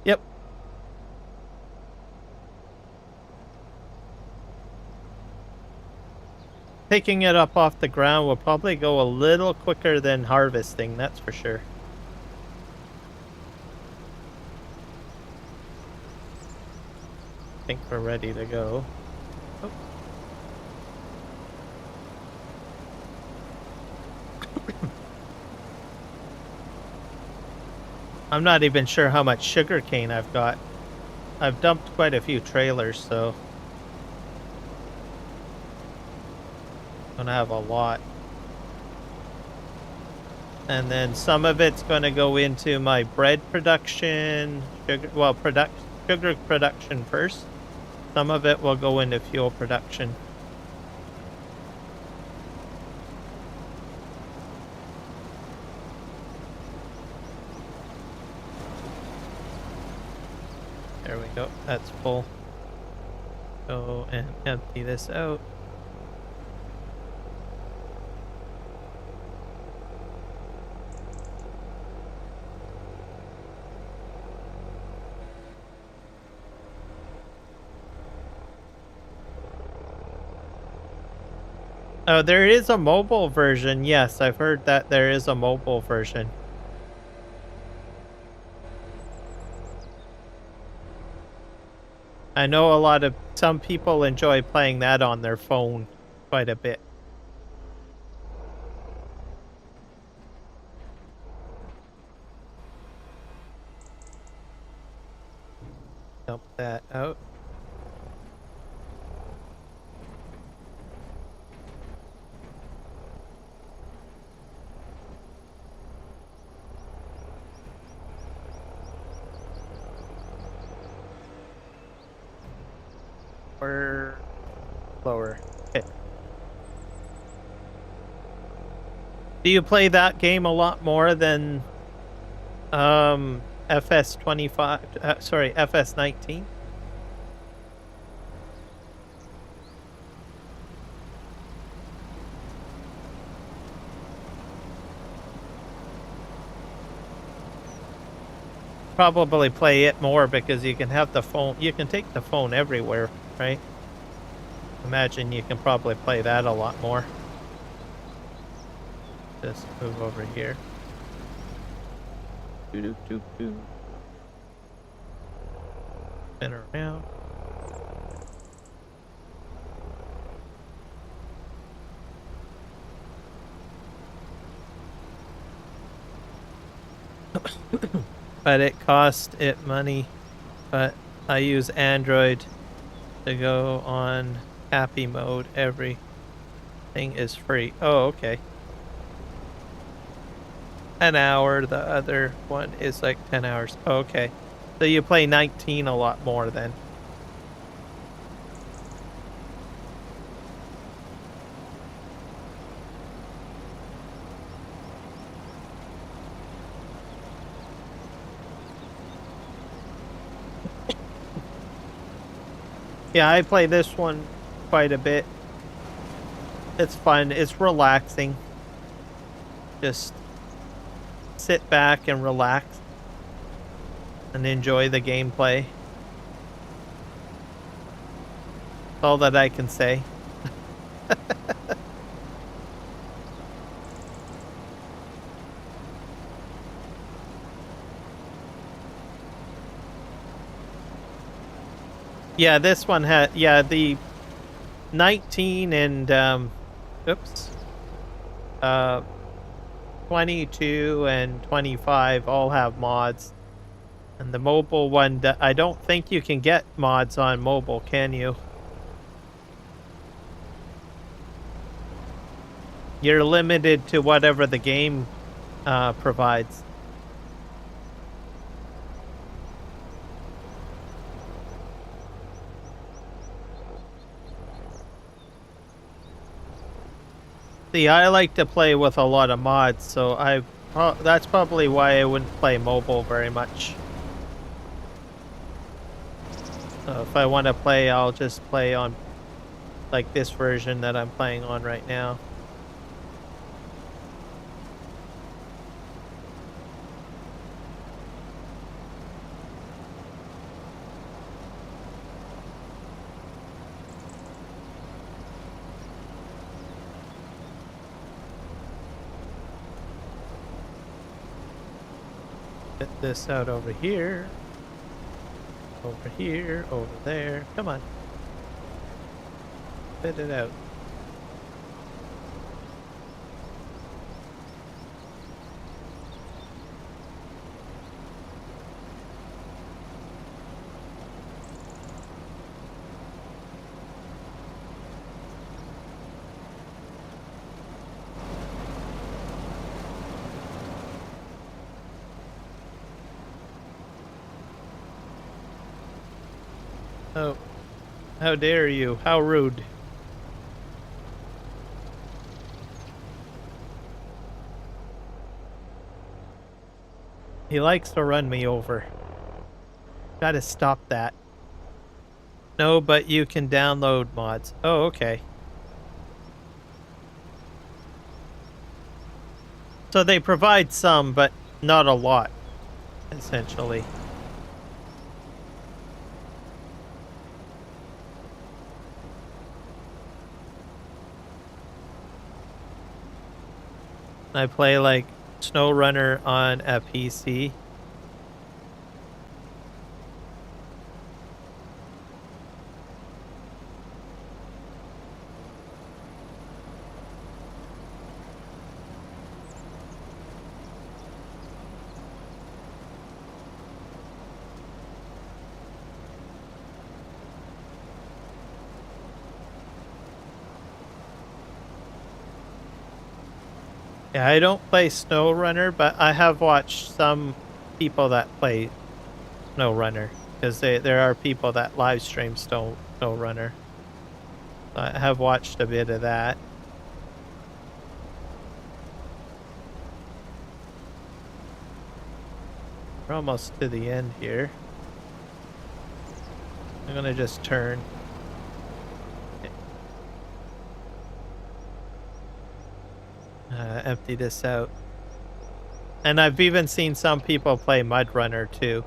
Yep. Picking it up off the ground will probably go a little quicker than harvesting, that's for sure. I think we're ready to go. Oh. I'm not even sure how much sugar cane I've got. I've dumped quite a few trailers, so I'm gonna have a lot. And then some of it's gonna go into my bread production, sugar, well, sugar production first. Some of it will go into fuel production. There we go. That's full. Go and empty this out. Oh, there is a mobile version. Yes, I've heard that there is a mobile version. I know some people enjoy playing that on their phone quite a bit. Dump that out. Or lower. Okay. Do you play that game a lot more than FS25? Sorry, FS19? Probably play it more because you can have the phone. You can take the phone everywhere, right? Imagine you can probably play that a lot more. Just move over here. Doo-doo-doo-doo. Spin around. But it cost it money. But I use Android to go on happy mode. Everything is free. Oh, okay. An hour. The other one is like 10 hours. Oh, okay. So you play 19 a lot more then. Yeah, I play this one quite a bit. It's fun. It's relaxing. Just sit back and relax and enjoy the gameplay. That's all that I can say. Yeah, this one had, yeah, the 19 and, oops, 22 and 25 all have mods. And the mobile one, I don't think you can get mods on mobile, can you? You're limited to whatever the game provides. See, I like to play with a lot of mods, so that's probably why I wouldn't play mobile very much. So if I want to play, I'll just play on like this version that I'm playing on right now. Get this out over here. Over here, over there. Come on. Spit it out. Oh, how dare you? How rude. He likes to run me over. Gotta stop that. No, but you can download mods. Oh, okay. So they provide some, but not a lot, essentially. I play like SnowRunner on a PC. Yeah, I don't play SnowRunner, but I have watched some people that play SnowRunner because there are people that live stream SnowRunner. I have watched a bit of that. We're almost to the end here. I'm gonna just turn. Empty this out. And I've even seen some people play Mud Runner too.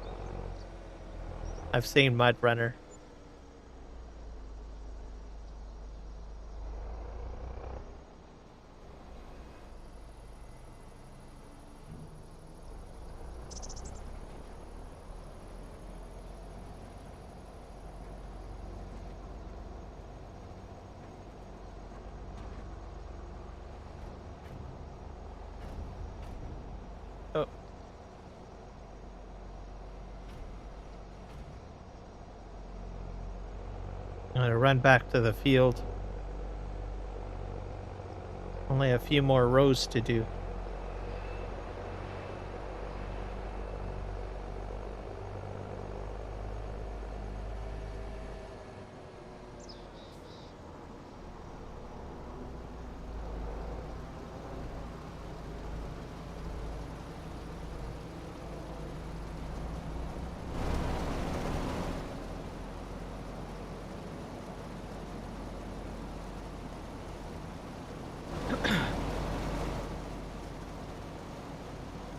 I've seen Mud Runner. Oh. I'm gonna run back to the field. Only a few more rows to do.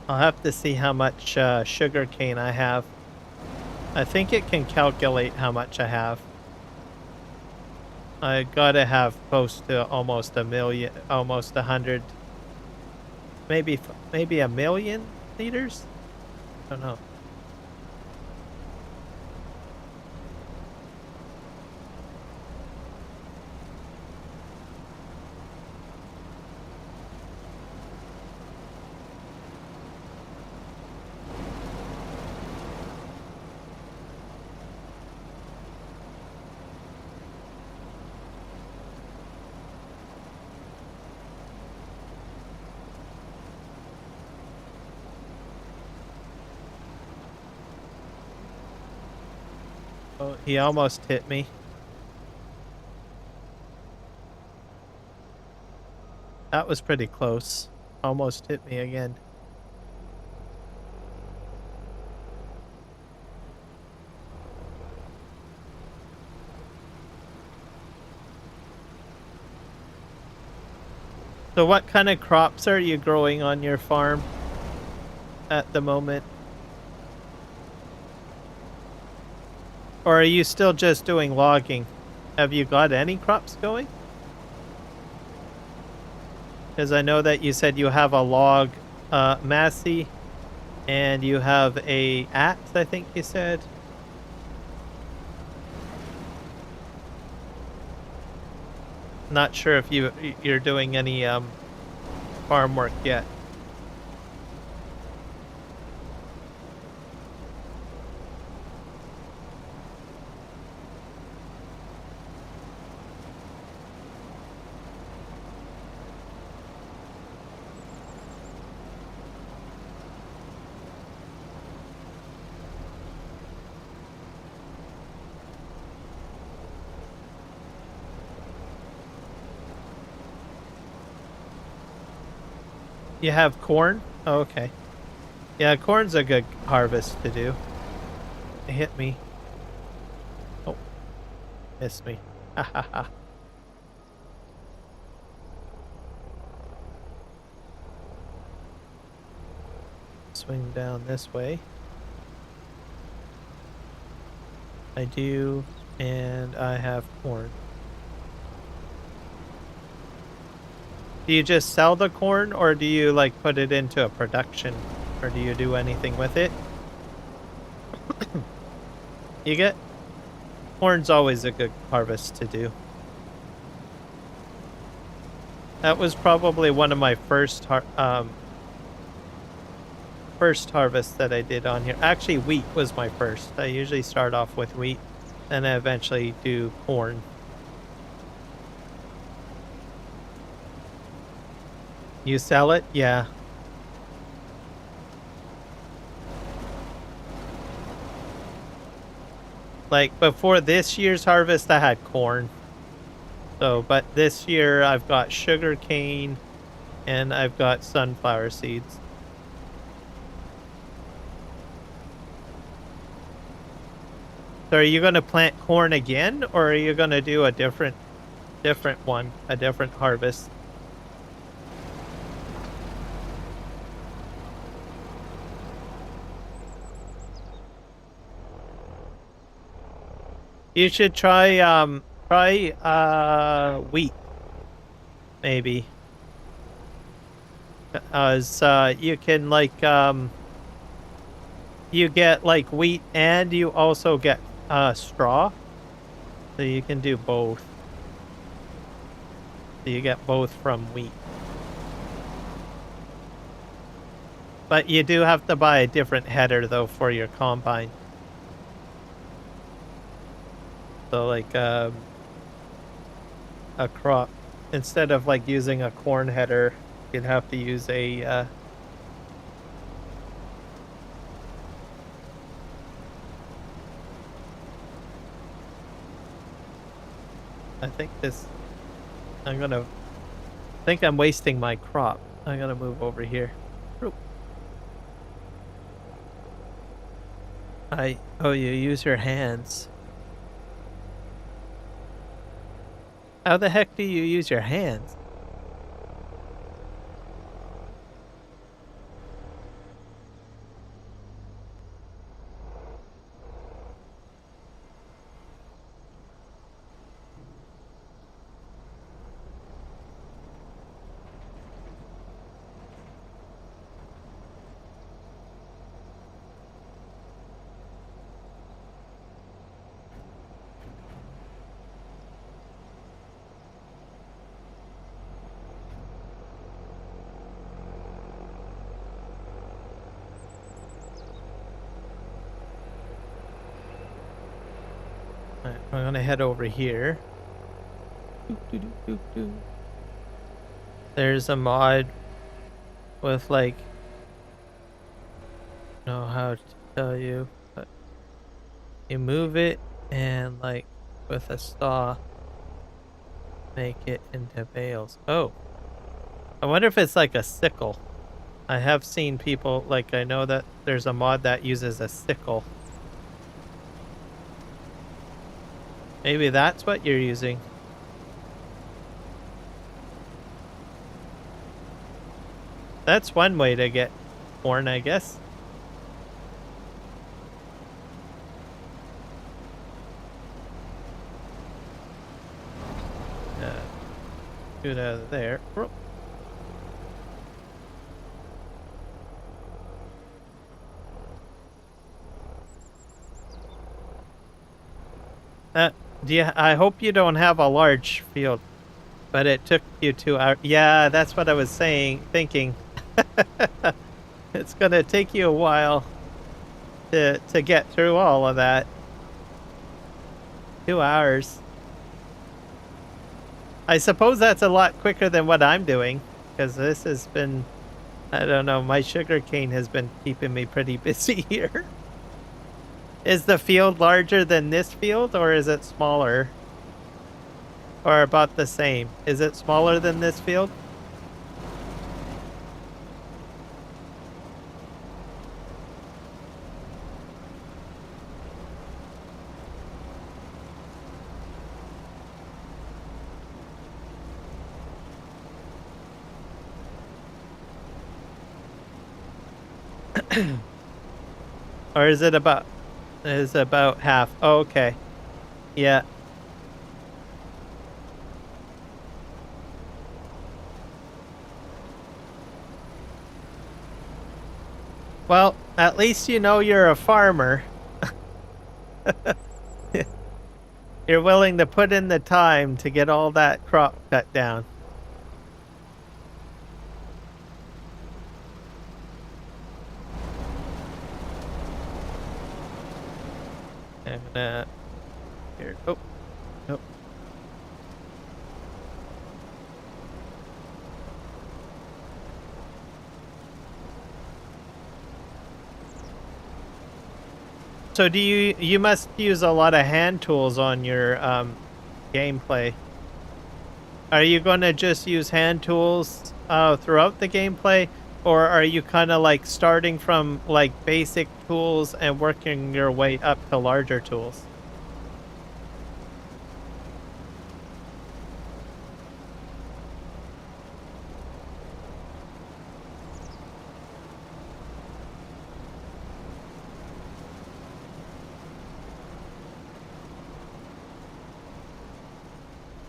I'll have to see how much sugar cane I have. I think it can calculate how much I have. I gotta have close to almost a million, almost 100, maybe a million liters? I don't know. Oh, he almost hit me. That was pretty close. Almost hit me again. So what kind of crops are you growing on your farm at the moment? Or are you still just doing logging? Have you got any crops going? Because I know that you said you have a log Massey and you have a axe, I think you said. Not sure if you're doing any farm work yet. You have corn? Oh, okay. Yeah, corn's a good harvest to do. It hit me. Oh, missed me. Ha ha ha. Swing down this way. I do, and I have corn. Do you just sell the corn, or do you like put it into a production, or do you do anything with it? You get corn's always a good harvest to do. That was probably one of my first harvests that I did on here. Actually, wheat was my first. I usually start off with wheat, and I eventually do corn. You sell it? Yeah. Like, before this year's harvest, I had corn. So, but this year I've got sugar cane and I've got sunflower seeds. So are you going to plant corn again, or are you going to do a different one, a different harvest? You should try wheat, maybe. As you can like you get like wheat and you also get straw. So you can do both. So you get both from wheat. But you do have to buy a different header though for your combine. So like a crop, instead of like using a corn header, you'd have to use a I think I'm wasting my crop. I'm gonna move over here. Oh, you use your hands. How the heck do you use your hands? Alright, I'm gonna head over here. There's a mod with like, I don't know how to tell you, but you move it and like with a saw make it into bales. Oh, I wonder if it's like a sickle. I have seen people, like I know that there's a mod that uses a sickle. Maybe that's what you're using. That's one way to get corn, I guess. Get out of there. I hope you don't have a large field, but it took you 2 hours. Yeah, that's what I was thinking. It's gonna take you a while to get through all of that. 2 hours. I suppose that's a lot quicker than what I'm doing, because this has been, I don't know, my sugar cane has been keeping me pretty busy here. Is the field larger than this field, or is it smaller? Or about the same? Is it smaller than this field? Or is it about? Is about half? Oh, okay. Yeah. Well, at least you know you're a farmer. You're willing to put in the time to get all that crop cut down. I'm gonna here. Oh, nope. So do you must use a lot of hand tools on your gameplay. Are you going to just use hand tools throughout the gameplay, or are you kind of like starting from like basic tools and working your way up to larger tools?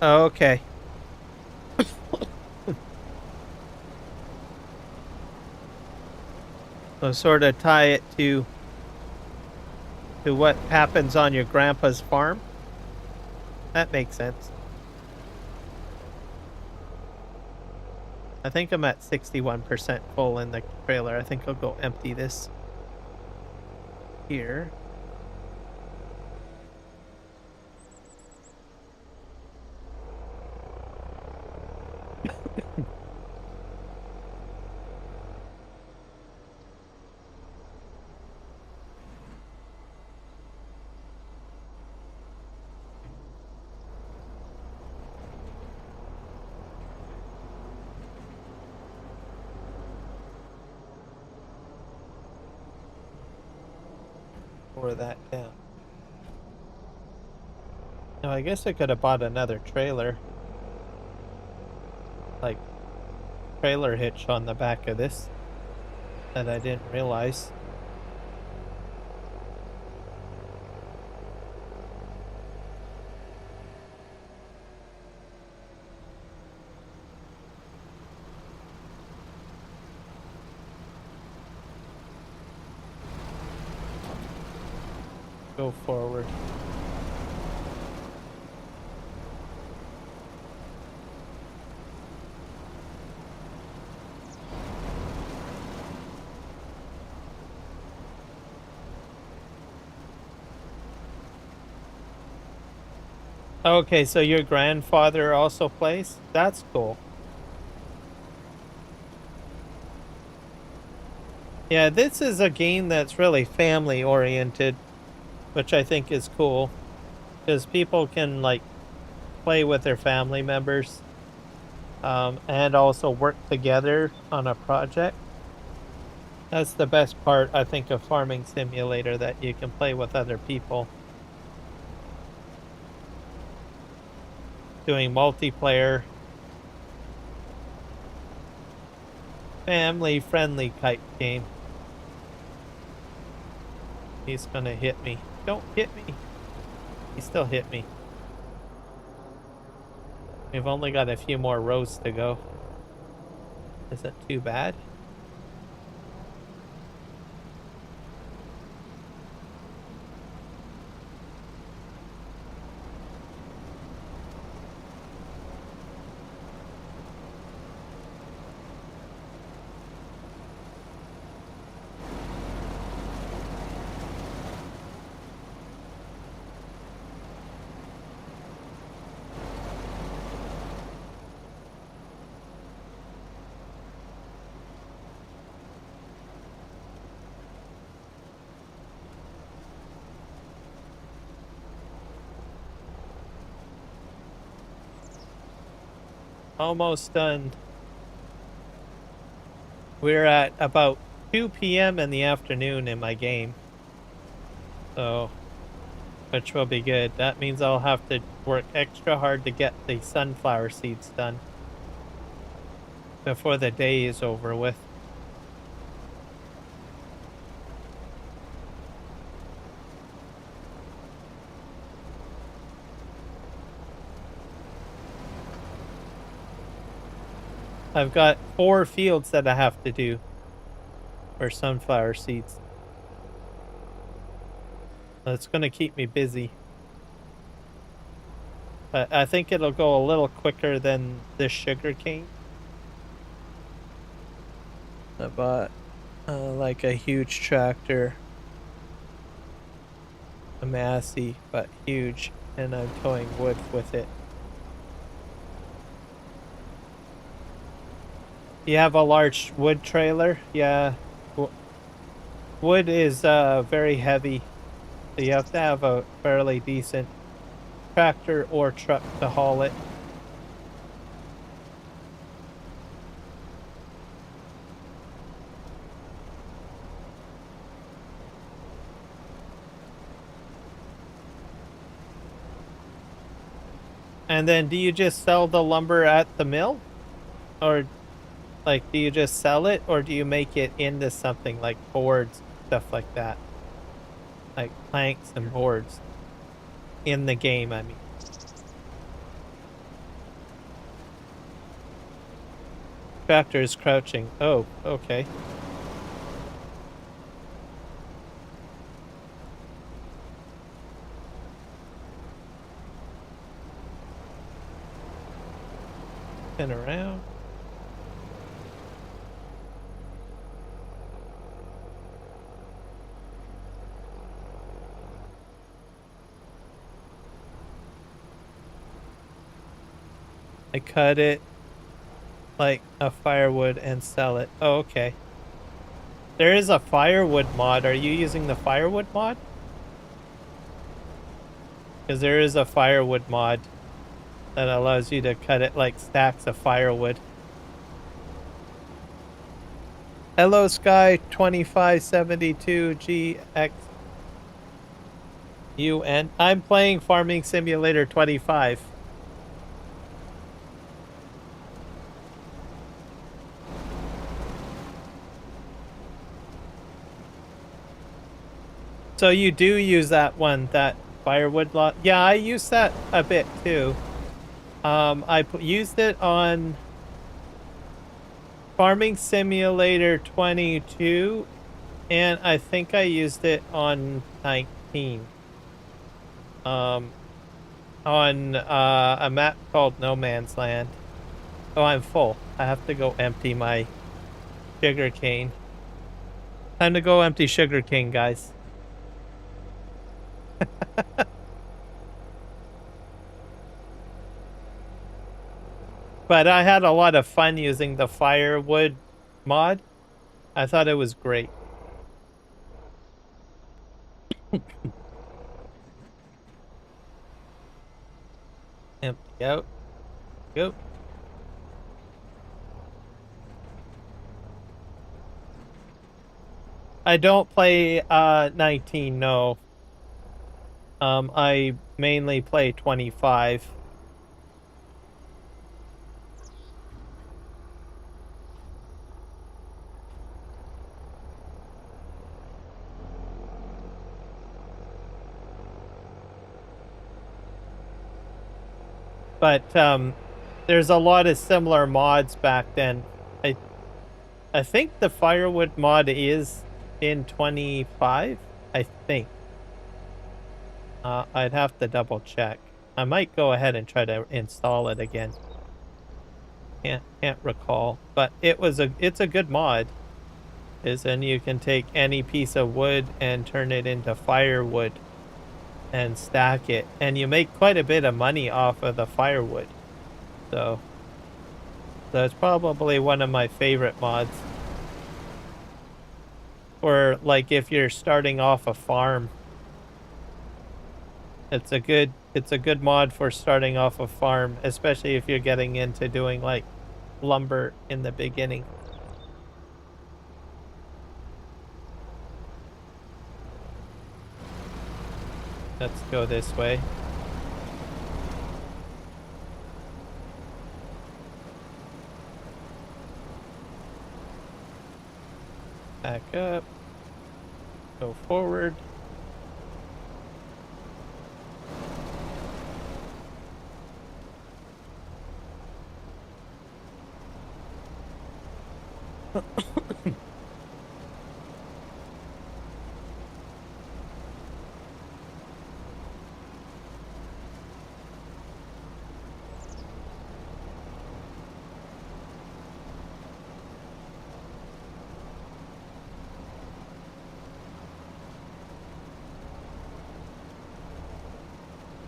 Oh, okay. So sort of tie it to what happens on your grandpa's farm. That makes sense. I think I'm at 61% full in the trailer. I think I'll go empty this here. Pour that down. Now, I guess I could have bought another trailer. Like, trailer hitch on the back of this that I didn't realize. Go forward. Okay, so your grandfather also plays? That's cool. Yeah, this is a game that's really family oriented, which I think is cool because people can like play with their family members and also work together on a project. That's the best part, I think, of Farming Simulator, that you can play with other people. Doing multiplayer, family-friendly type game. He's gonna hit me. Don't hit me. He still hit me. We've only got a few more rows to go. Isn't too bad. Almost done. We're at about 2 p.m. in the afternoon in my game. So, which will be good. That means I'll have to work extra hard to get the sunflower seeds done before the day is over with. I've got 4 fields that I have to do for sunflower seeds. That's gonna keep me busy. But I think it'll go a little quicker than this sugar cane. I bought like a huge tractor. A Massey, but huge, and I'm towing wood with it. You have a large wood trailer? Yeah. Wood is very heavy, so you have to have a fairly decent tractor or truck to haul it. And then do you just sell the lumber at the mill? Or like do you just sell it, or do you make it into something like boards, stuff like that? Like planks and boards in the game, I mean. Tractor is crouching. Oh, okay. Spin around. I cut it like a firewood and sell it. Oh, okay. There is a firewood mod. Are you using the firewood mod? Because there is a firewood mod that allows you to cut it like stacks of firewood. Hello, Sky 2572GXUN. I'm playing Farming Simulator 25. So you do use that one, that firewood lot? Yeah, I use that a bit too. I used it on Farming Simulator 22, and I think I used it on 19. On a map called No Man's Land. Oh, I'm full. I have to go empty my sugarcane. Time to go empty sugarcane, guys. But I had a lot of fun using the firewood mod. I thought it was great. Empty out. Go. I don't play 19, no. I mainly play 25. But there's a lot of similar mods back then. I think the firewood mod is in 25, I think. I'd have to double check. I might go ahead and try to install it again. Can't recall, but it's a good mod. And you can take any piece of wood and turn it into firewood and stack it, and you make quite a bit of money off of the firewood. So it's probably one of my favorite mods. Or like if you're starting off a farm, it's a good mod for starting off a farm, especially if you're getting into doing like lumber in the beginning. Let's go this way. Back up. Go forward.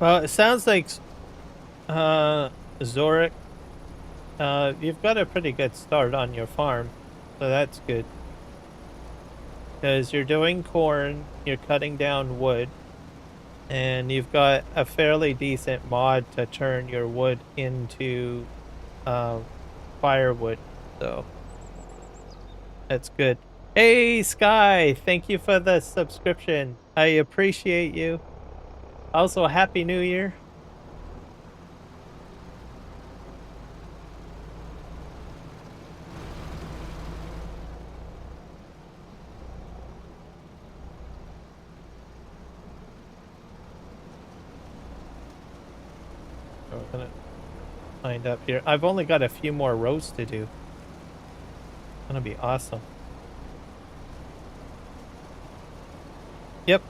Well, it sounds like Zorik, you've got a pretty good start on your farm, so that's good. Because you're doing corn, you're cutting down wood, and you've got a fairly decent mod to turn your wood into firewood, so that's good. Hey, Sky, thank you for the subscription. I appreciate you. Also, Happy New Year. We're gonna find up here. I've only got a few more rows to do. It's gonna be awesome. Yep.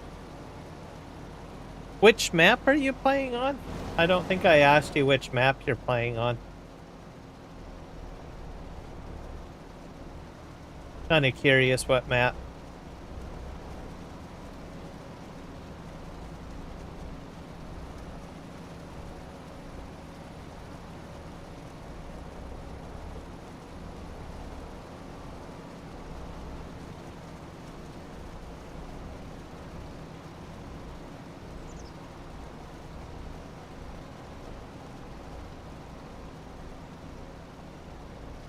Which map are you playing on? I don't think I asked you which map you're playing on. Kind of curious what map.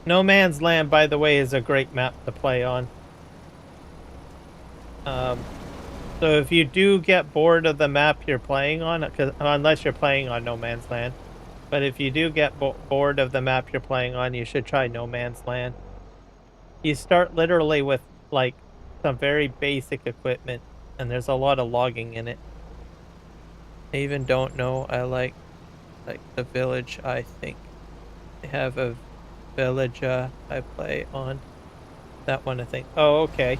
No Man's Land, by the way, is a great map to play on. So if you do get bored of the map you're playing on, unless you're playing on No Man's Land, but if you do get bored of the map you're playing on, you should try No Man's Land. You start literally with like some very basic equipment, and there's a lot of logging in it. I even don't know. I like the village. I think they have a village I play on. That one, I think. Oh, okay.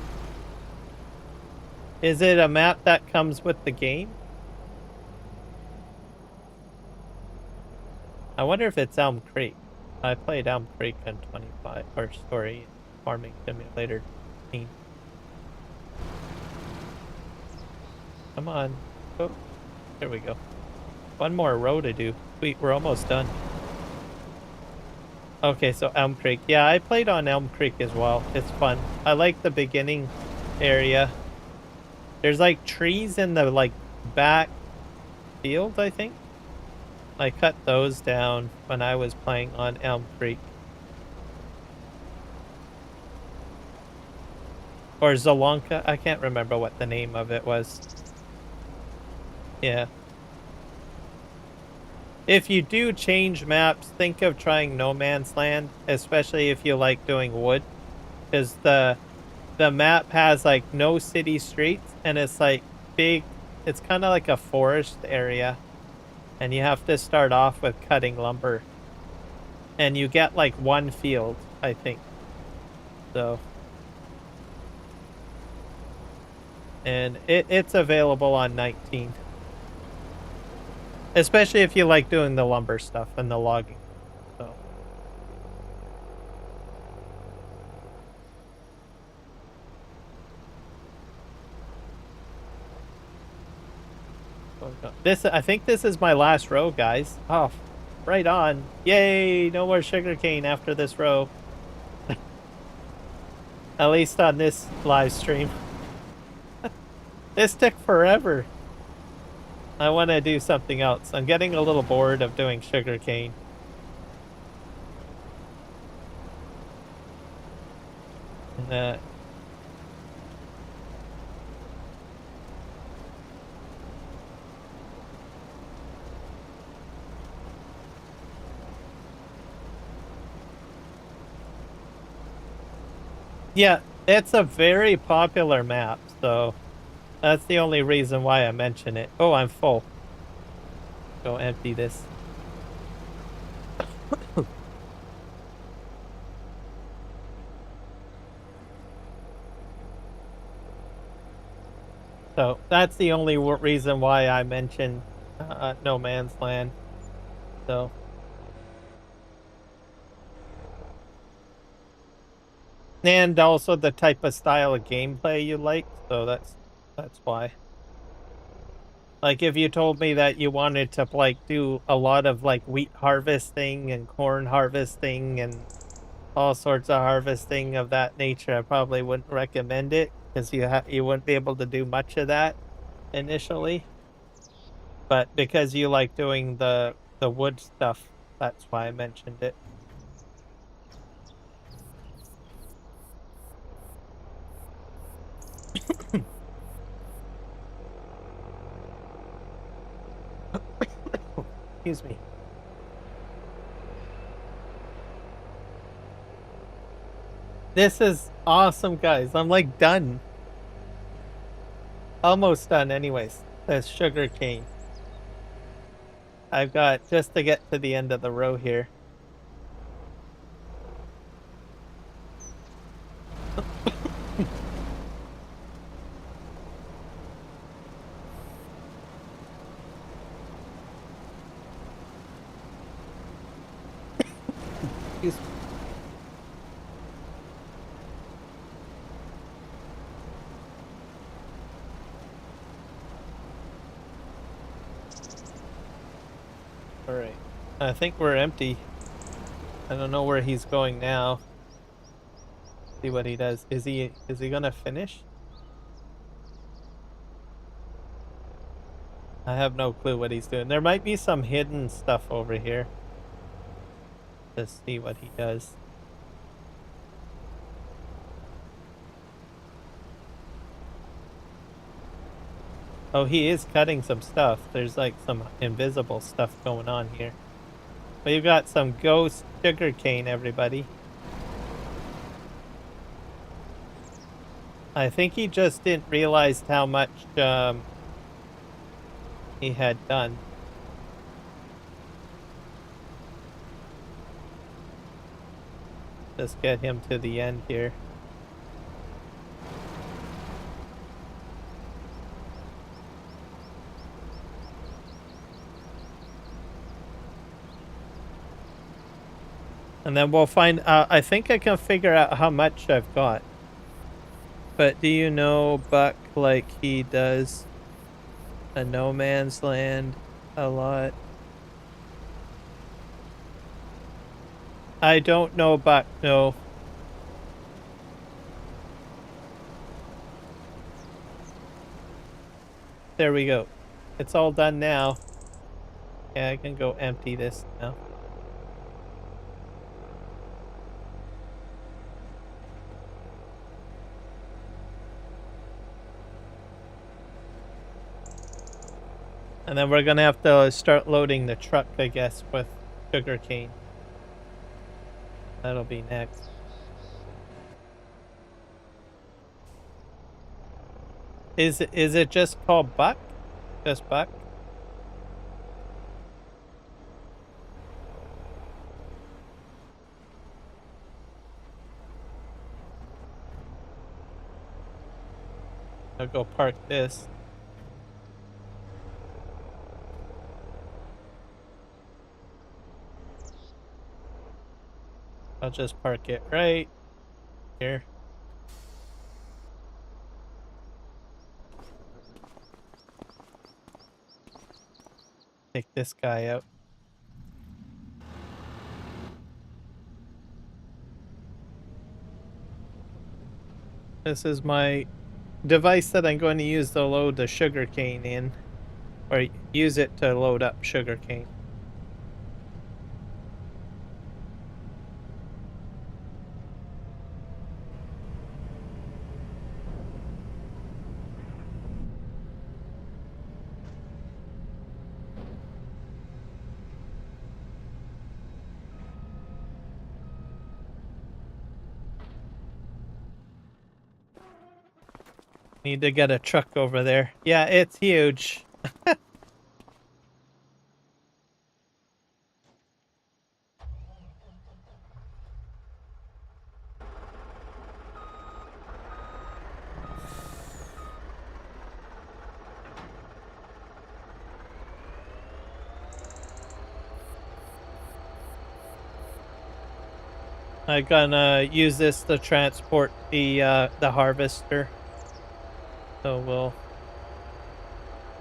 Is it a map that comes with the game? I wonder if it's Elm Creek. I played Elm Creek on 25 or Story Farming Simulator 15. Come on. Oh, there we go. One more row to do. Sweet, we're almost done. Okay, so Elm Creek. Yeah, I played on Elm Creek as well. It's fun. I like the beginning area. There's like trees in the like back field, I think. I cut those down when I was playing on Elm Creek. Or Zalonka. I can't remember what the name of it was. Yeah. If you do change maps, think of trying No Man's Land, especially if you like doing wood. Because the map has like no city streets, and it's like big, it's kind of like a forest area, and you have to start off with cutting lumber, and you get like one field, I think. So, and it's available on 19, especially if you like doing the lumber stuff and the logging. So. I think this is my last row, guys. Oh, right on. Yay, no more sugarcane after this row. At least on this live stream. This took forever. I want to do something else. I'm getting a little bored of doing sugarcane. Yeah, it's a very popular map, so that's the only reason why I mention it. Oh, I'm full. Go empty this. So that's the only reason why I mentioned No Man's Land. So, and also the type of style of gameplay you like. So that's why. Like if you told me that you wanted to like do a lot of like wheat harvesting and corn harvesting and all sorts of harvesting of that nature, I probably wouldn't recommend it because you wouldn't be able to do much of that initially. But because you like doing the wood stuff, that's why I mentioned it. Excuse me. This is awesome, guys. I'm like done. Almost done anyways. That's sugar cane. I've got just to get to the end of the row here. Excuse me. All right. I think we're empty. I don't know where he's going now. See what he does. Is he gonna finish? I have no clue what he's doing. There might be some hidden stuff over here. Let's see what he does. Oh, he is cutting some stuff. There's like some invisible stuff going on here. We've got some ghost sugarcane, everybody. I think he just didn't realize how much he had done. Just get him to the end here. And then we'll find, I think I can figure out how much I've got. But do you know Buck like he does a No Man's Land a lot? I don't know Buck, no. There we go. It's all done now. Yeah, I can go empty this now. And then we're gonna have to start loading the truck, I guess, with sugarcane. That'll be next. Is it just called Buck? Just Buck? I'll go park this. I'll just park it right here. Take this guy out. This is my device that I'm going to use to load the sugarcane in, or use it to load up sugarcane. Need to get a truck over there. Yeah, it's huge. I'm gonna use this to transport the harvester. So we'll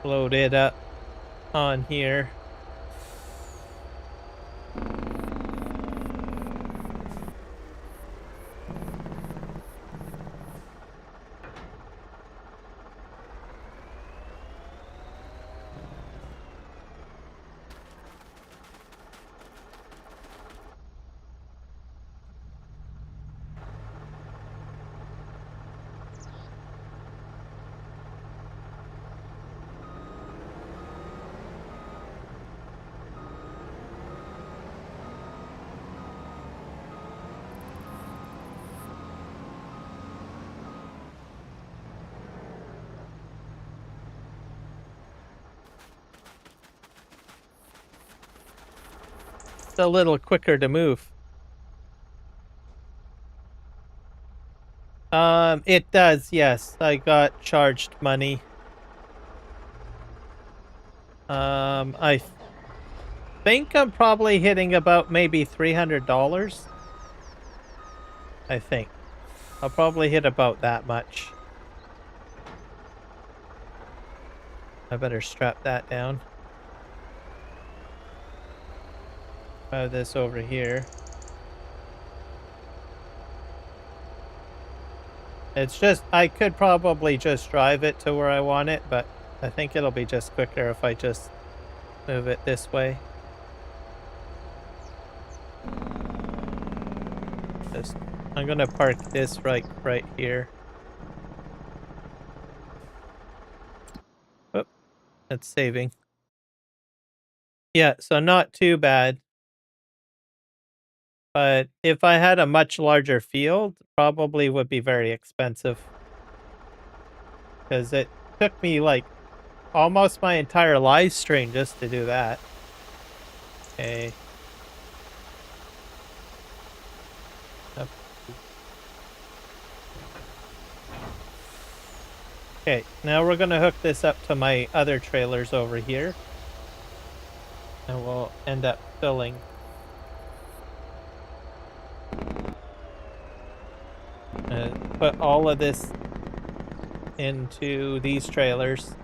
load it up on here. It's a little quicker to move. It does, yes. I got charged money. I think I'm probably hitting about maybe $300. I think. I'll probably hit about that much. I better strap that down. This over here. It's just, I could probably just drive it to where I want it, but I think it'll be just quicker if I just move it this way. Just, I'm gonna park this right here. Oh, it's saving. Yeah, so not too bad. But if I had a much larger field, probably would be very expensive. Because it took me like almost my entire live stream just to do that. Okay. Up. Okay, now we're gonna hook this up to my other trailers over here. And we'll end up filling. Put all of this into these trailers.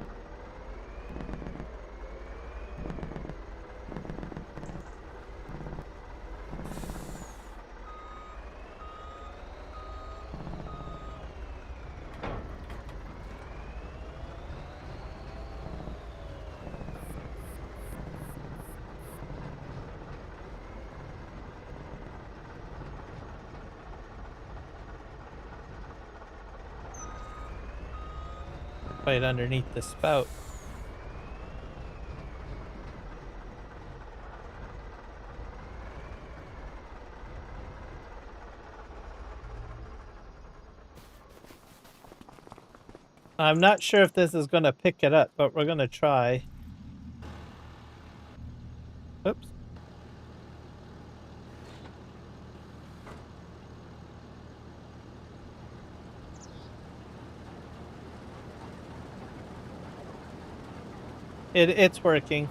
Right underneath the spout. I'm not sure if this is going to pick it up, but we're going to try. Oops. It's working.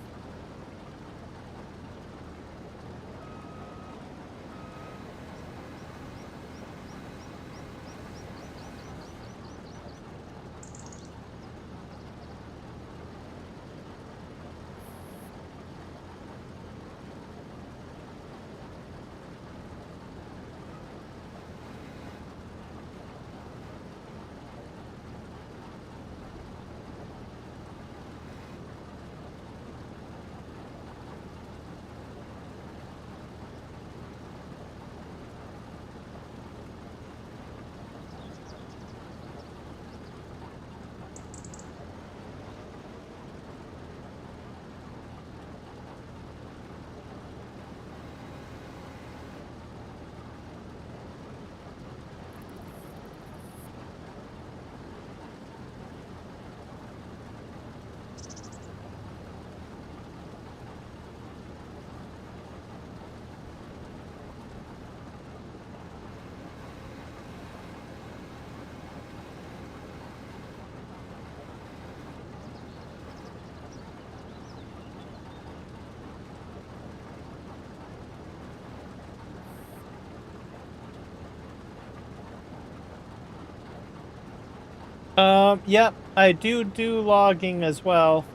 Yep, I do logging as well.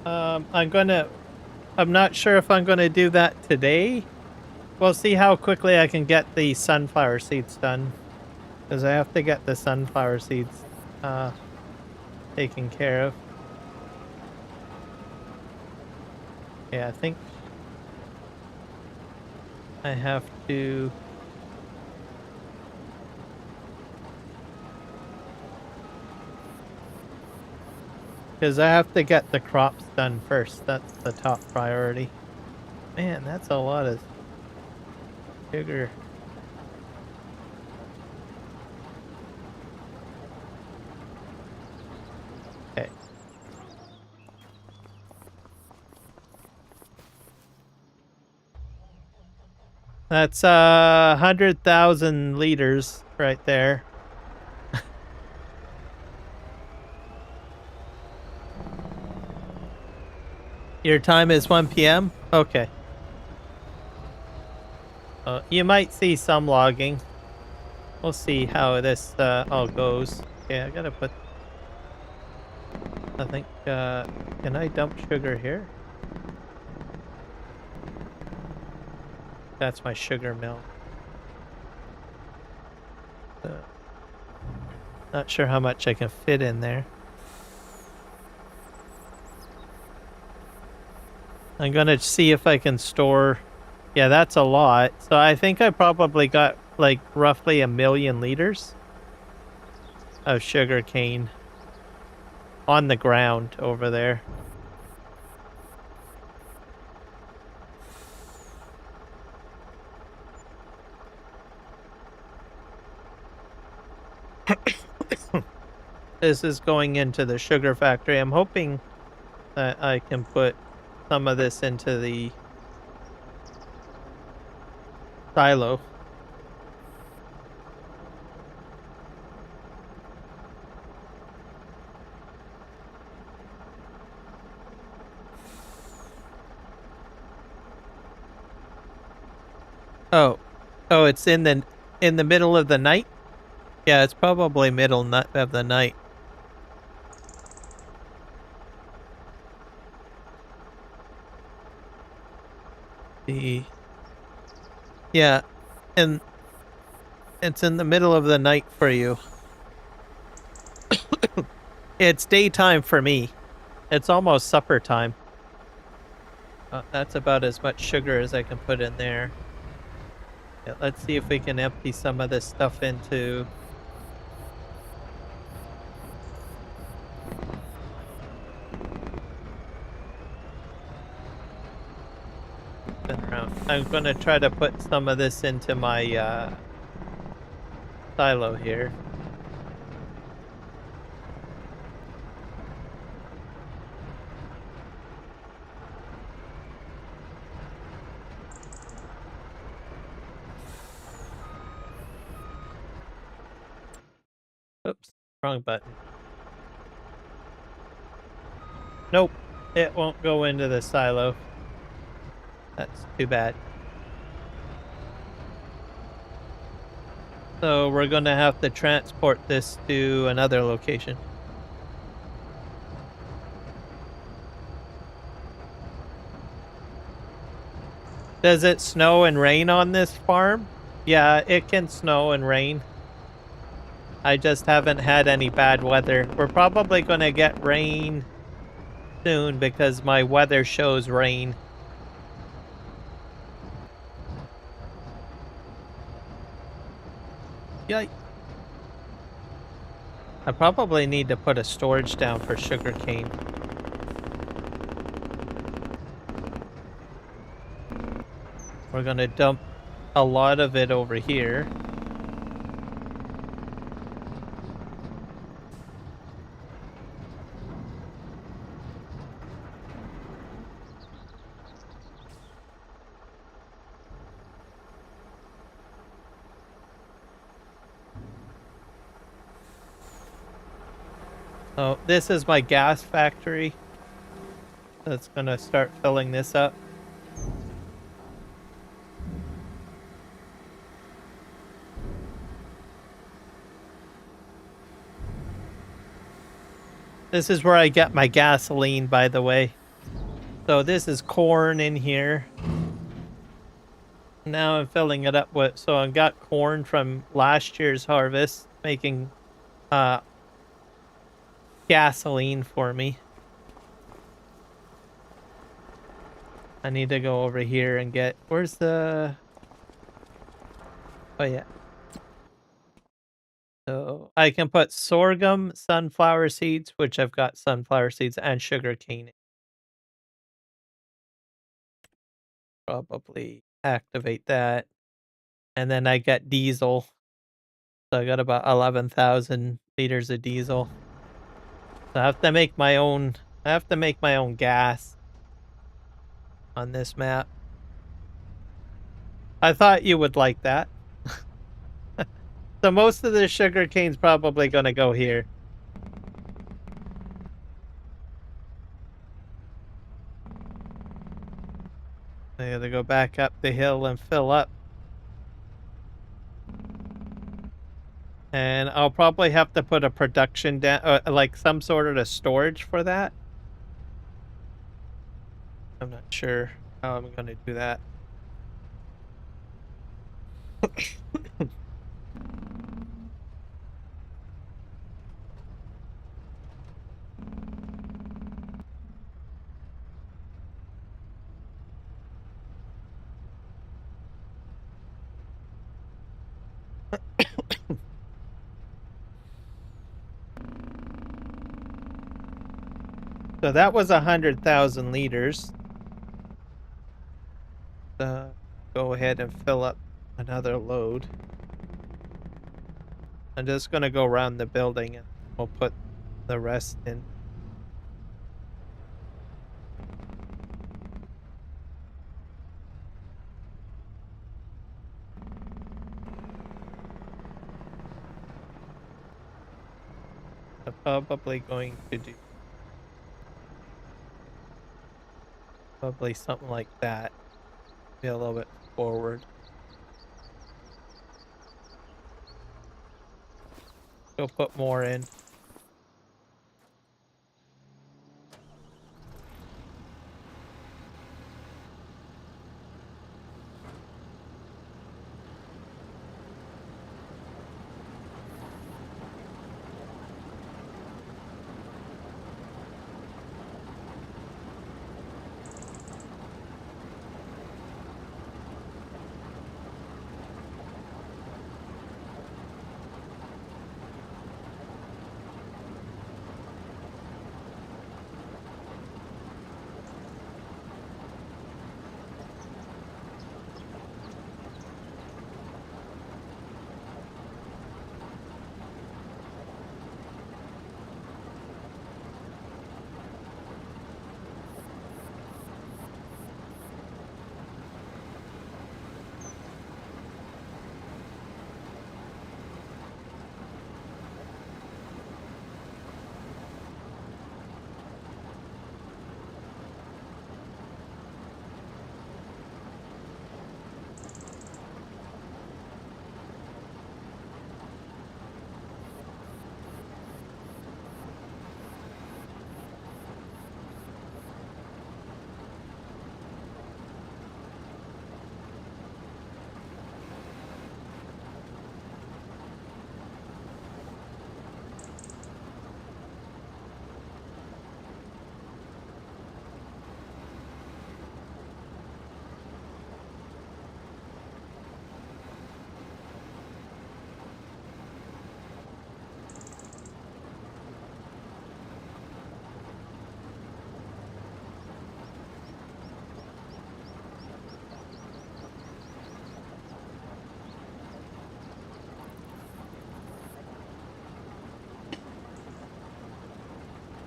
I'm not sure if I'm gonna do that today. We'll see how quickly I can get the sunflower seeds done. Because I have to get the sunflower seeds taken care of. Yeah, I think I have to. Because I have to get the crops done first. That's the top priority. Man, that's a lot of sugar. Okay. That's 100,000 liters right there. Your time is 1 p.m.? Okay. You might see some logging. We'll see how this all goes. Okay, I gotta put... I think, can I dump sugar here? That's my sugar mill. Not sure how much I can fit in there. I'm gonna see if I can store... Yeah, that's a lot. So I think I probably got like roughly 1 million liters of sugar cane on the ground over there. This is going into the sugar factory. I'm hoping that I can put some of this into the silo. Oh, it's in the middle of the night? Yeah, it's probably middle of the night. Yeah, and it's in the middle of the night for you. It's daytime for me. It's almost supper time. That's about as much sugar as I can put in there. Yeah, let's see if we can empty some of this stuff into... I'm gonna try to put some of this into my silo here. Oops, wrong button. Nope, it won't go into the silo. That's too bad. So we're gonna have to transport this to another location. Does it snow and rain on this farm? Yeah, it can snow and rain. I just haven't had any bad weather. We're probably gonna get rain soon because my weather shows rain. Yikes. I probably need to put a storage down for sugarcane. We're gonna dump a lot of it over here. Oh, this is my gas factory. That's gonna start filling this up. This is where I get my gasoline, by the way. So this is corn in here. Now I'm filling it up with, so I've got corn from last year's harvest, making gasoline for me. I need to go over here and get, where's the, oh yeah. So I can put sorghum, sunflower seeds, which I've got sunflower seeds, and sugar cane. Probably activate that. And then I get diesel. So I got about 11,000 liters of diesel. So I have to make my own, gas on this map. I thought you would like that. So most of the sugar cane's probably going to go here. I gotta go back up the hill and fill up. And I'll probably have to put a production down, like some sort of a storage for that. I'm not sure how I'm going to do that. So that was 100,000 liters. Go ahead and fill up another load. I'm just going to go around the building and we'll put the rest in. I'm probably going to do something like that. Be a little bit forward. Go put more in.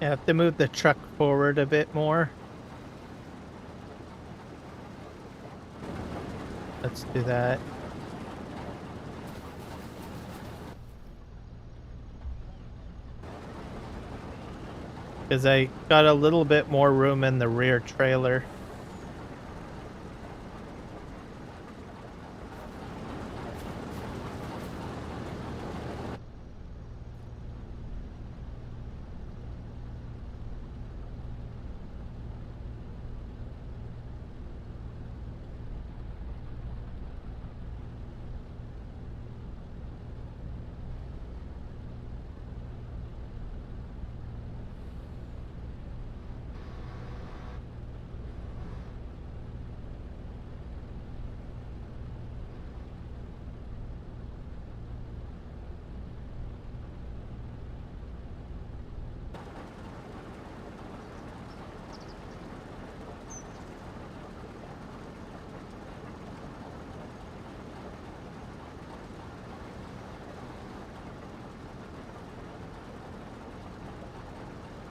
I have to move the truck forward a bit more. Let's do that. Because I got a little bit more room in the rear trailer.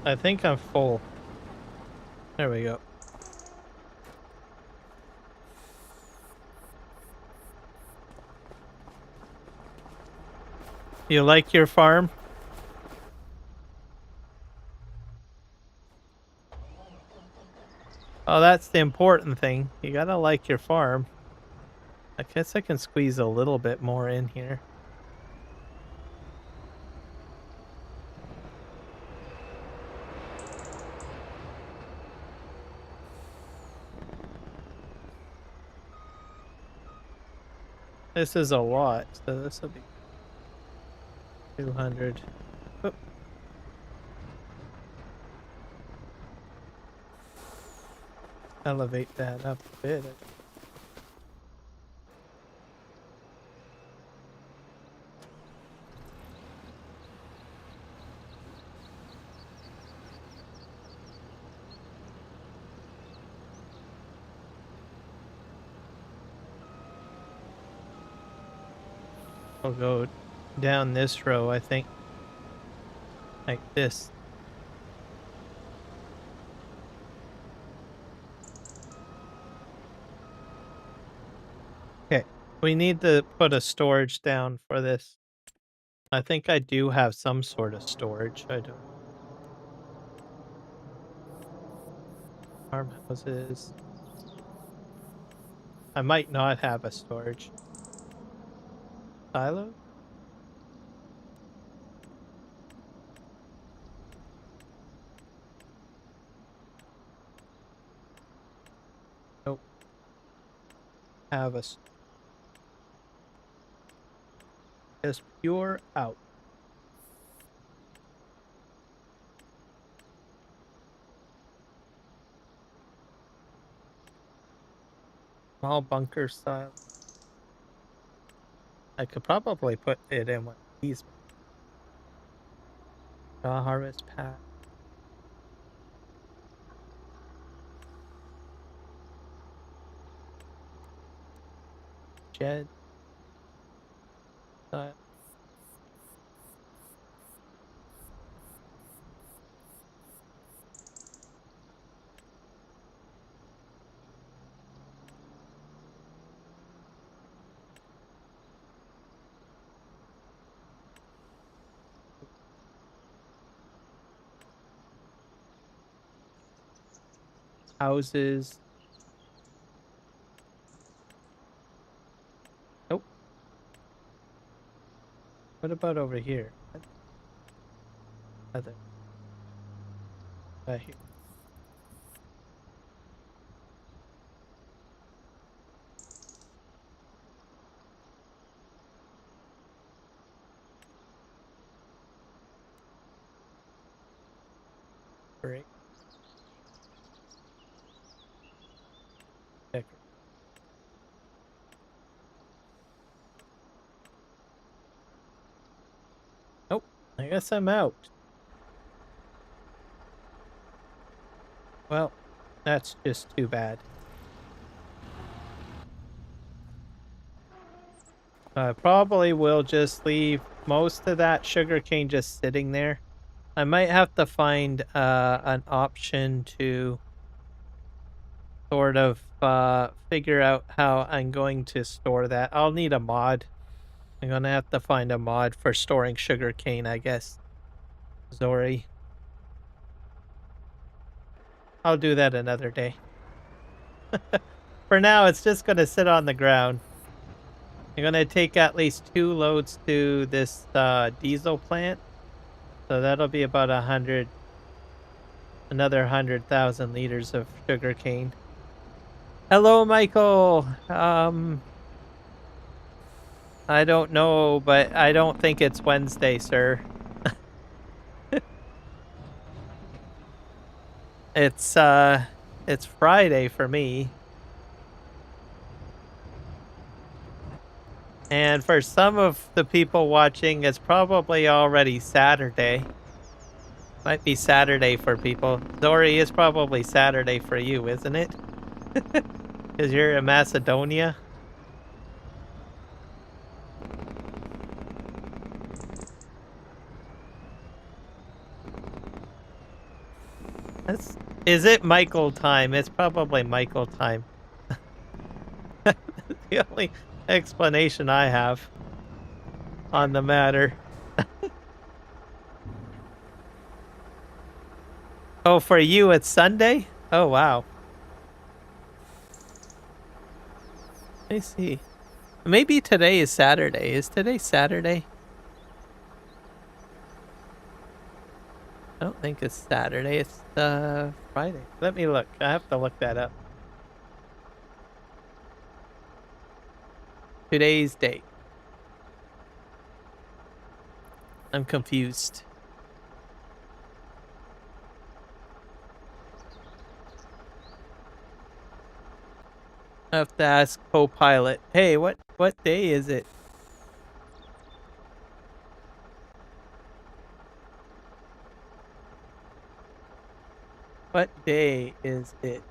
I think I'm full. There we go. You like your farm? Oh, that's the important thing. You gotta like your farm. I guess I can squeeze a little bit more in here. This is a lot, so this will be 200. Oop. Elevate that up a bit. I'll go down this row, I think. Like this. Okay. We need to put a storage down for this. I think I do have some sort of storage. I don't. Farmhouses. I might not have a storage. Silo? Nope. Have a just pure out. Small bunker style. I could probably put it in one of these. Harvest pack. Shed. Style. Houses. Nope. What about over here? Other. Right here. Great. Decorate. Nope. I guess I'm out. Well, that's just too bad. I probably will just leave most of that sugarcane just sitting there. I might have to find an option to sort of figure out how I'm going to store that. I'll need a mod. I'm gonna have to find a mod for storing sugarcane, I guess. Zori. I'll do that another day. For now, it's just gonna sit on the ground. I'm gonna take at least 2 loads to this diesel plant. So that'll be about another 100,000 liters of sugarcane. Hello, Michael. I don't know, but I don't think it's Wednesday, sir. It's Friday for me. And for some of the people watching, it's probably already Saturday. Might be Saturday for people. Zori, is probably Saturday for you, isn't it? Because you're in Macedonia. Is it Michael time? It's probably Michael time. The only explanation I have on the matter. Oh, for you it's Sunday? Oh, wow. Let me see. Maybe today is Saturday. Is today Saturday? I don't think it's Saturday. It's Friday. Let me look. I have to look that up. Today's date. I'm confused. I have to ask co-pilot. Hey, what day is it? What day is it?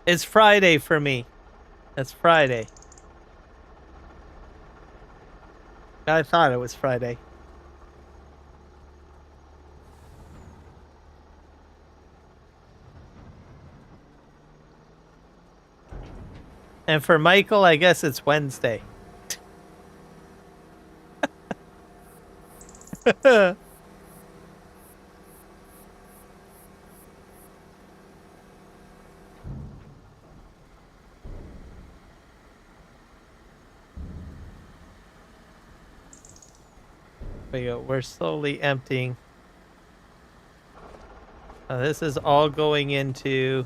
It's Friday for me. It's Friday. I thought it was Friday. And for Michael, I guess it's Wednesday. We're slowly emptying. This is all going into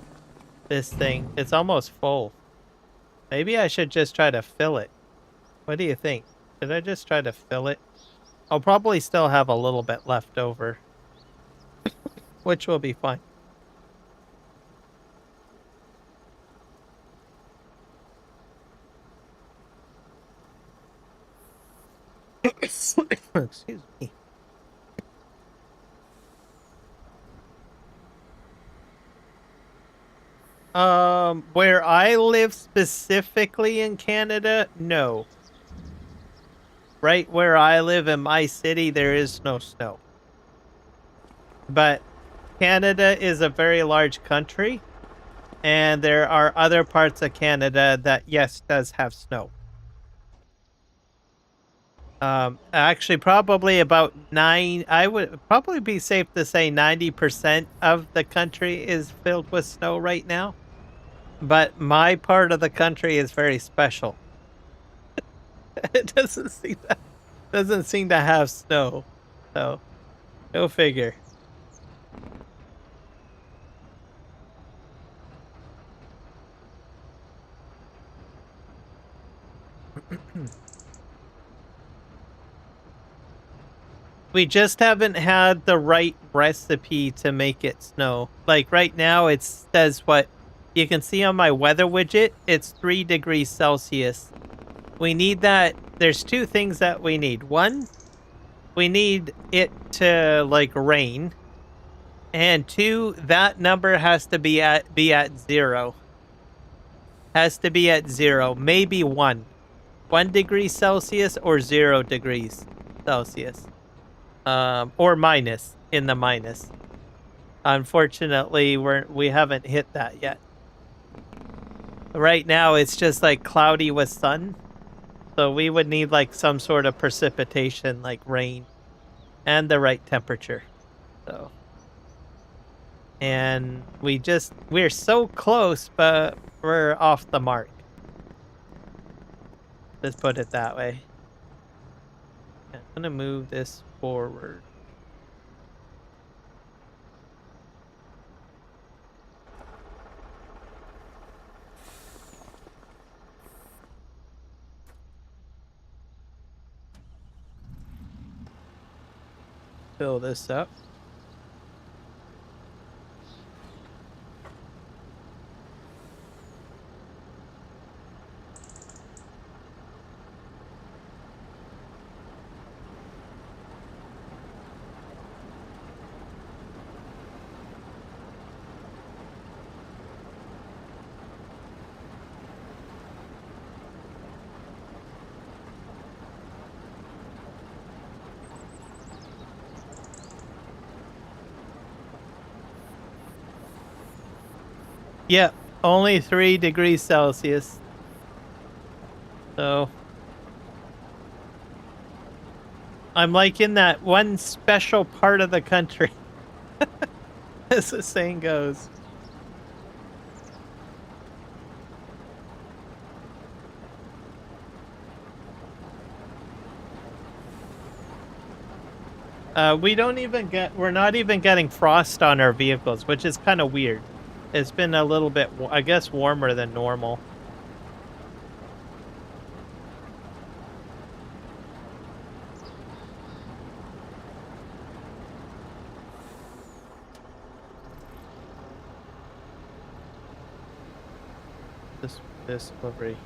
this thing. It's almost full. Maybe I should just try to fill it. What do you think? Should I just try to fill it? I'll probably still have a little bit left over, which will be fine. Excuse me. Where I live specifically in Canada, no. Right where I live in my city, there is no snow. But Canada is a very large country, and there are other parts of Canada that, yes, does have snow. Actually, probably about I would probably be safe to say 90% of the country is filled with snow right now. But my part of the country is very special. It doesn't seem to have snow. So, go figure. We just haven't had the right recipe to make it snow. Like right now, it says what you can see on my weather widget. It's 3 degrees Celsius. We need that. There's two things that we need. One, we need it to like rain. And two, that number has to be at 0. Has to be at 0. Maybe 1. 1 degree Celsius or 0 degrees Celsius. Or minus, in the minus. Unfortunately, we haven't hit that yet. Right now, it's just like cloudy with sun. So we would need like some sort of precipitation, like rain, and the right temperature. So, and we're so close, but we're off the mark. Let's put it that way. I'm gonna move this forward. Fill this up. Yeah, only 3 degrees Celsius. So I'm like in that one special part of the country, as the saying goes. We're not even getting frost on our vehicles, which is kind of weird. It's been a little bit, I guess, warmer than normal. This delivery.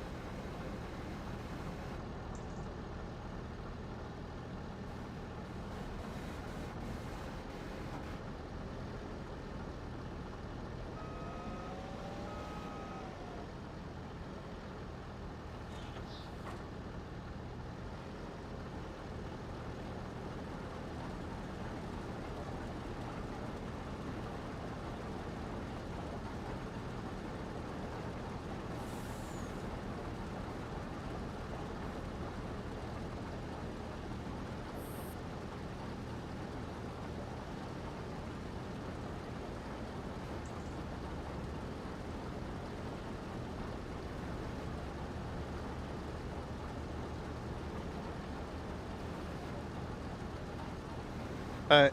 But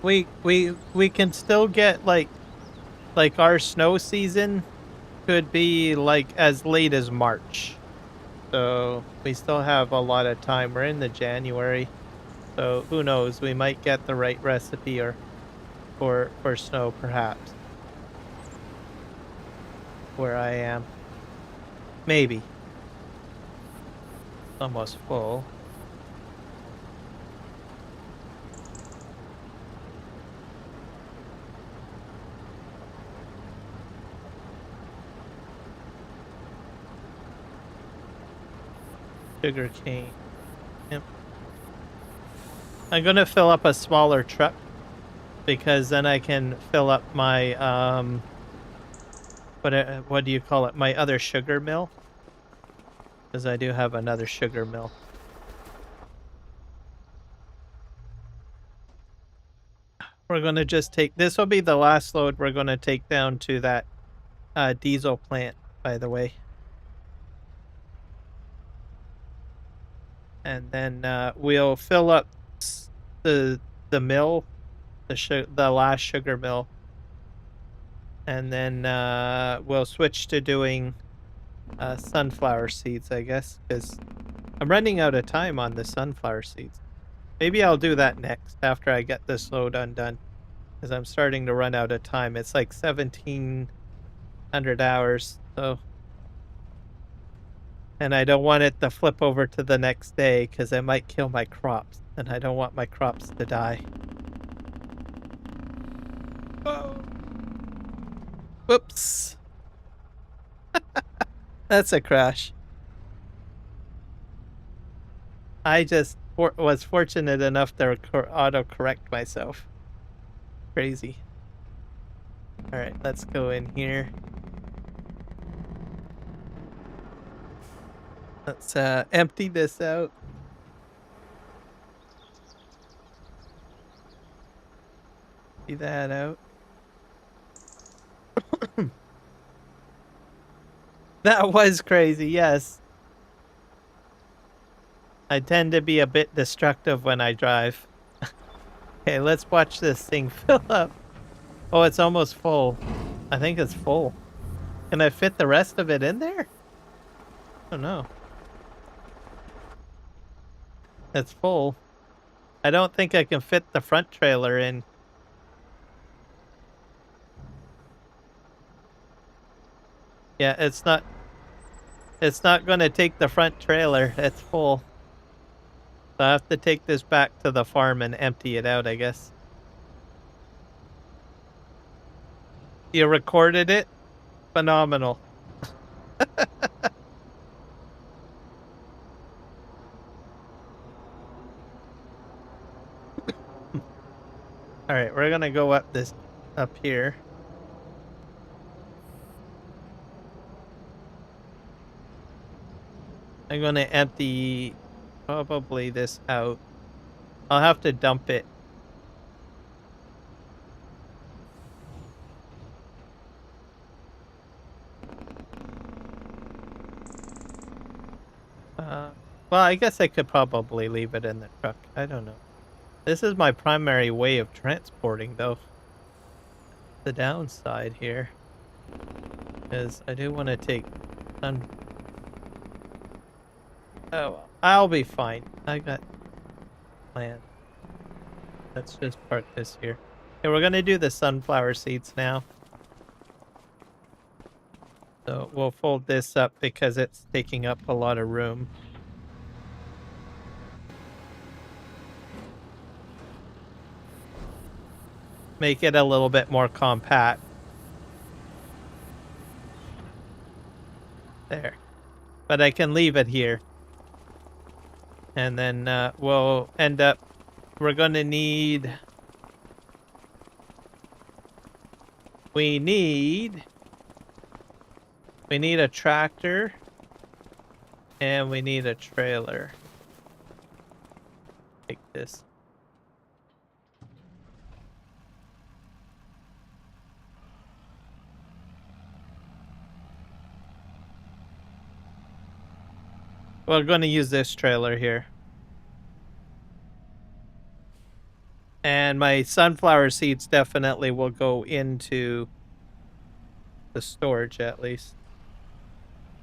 we can still get like our snow season could be like as late as March. So we still have a lot of time. We're in the January. So who knows? We might get the right recipe or for snow perhaps where I am. Maybe. Almost full. Sugar cane. Yep. I'm gonna fill up a smaller truck because then I can fill up my what do you call it? My other sugar mill. Because I do have another sugar mill. We're gonna just take this will be the last load we're gonna take down to that diesel plant, by the way. And then we'll fill up the mill, the last sugar mill, and then we'll switch to doing sunflower seeds, I guess, because I'm running out of time on the sunflower seeds. Maybe I'll do that next after I get this load undone, because I'm starting to run out of time. It's like 1,700 hours, so. And I don't want it to flip over to the next day because it might kill my crops, and I don't want my crops to die. Oh. Whoops. That's a crash. I just was fortunate enough to auto-correct myself. Crazy. Alright, let's go in here. Let's empty this out. See that out. That was crazy, yes. I tend to be a bit destructive when I drive. Okay, let's watch this thing fill up. Oh, it's almost full. I think it's full. Can I fit the rest of it in there? Oh no. It's full. I don't think I can fit the front trailer in. Yeah, it's not going to take the front trailer. It's full. So I have to take this back to the farm and empty it out, I guess. You recorded it? Phenomenal. All right, we're going to go up here. I'm gonna empty probably this out. I'll have to dump it. Well, I guess I could probably leave it in the truck. I don't know. This is my primary way of transporting, though. The downside here is I do want to take sun. Oh, well, I'll be fine. I got plan. Let's just park this here. Okay, we're gonna do the sunflower seeds now. So we'll fold this up because it's taking up a lot of room. Make it a little bit more compact. There. But I can leave it here. And then we'll end up, we're going to need, we need a tractor and we need a trailer. Take this. We're going to use this trailer here. And my sunflower seeds definitely will go into the storage at least.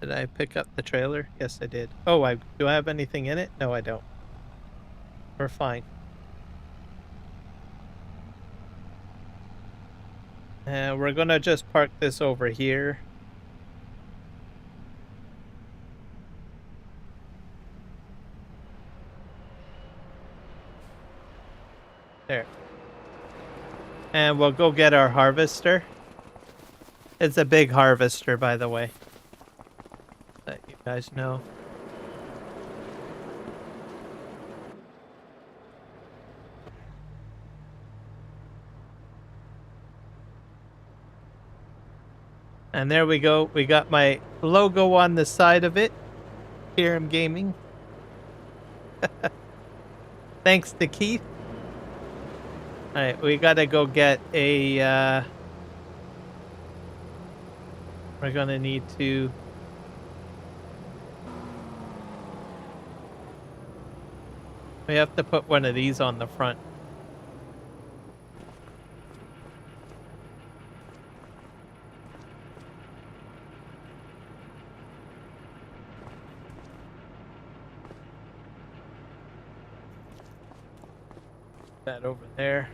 Did I pick up the trailer? Yes, I did. Oh, do I have anything in it? No, I don't. We're fine. And we're going to just park this over here. There. And we'll go get our harvester. It's a big harvester, by the way. Let you guys know. And there we go. We got my logo on the side of it. Here I'm gaming. Thanks to Keith. Alright, we gotta go get a, we're gonna need to... We have to put one of these on the front. That over there.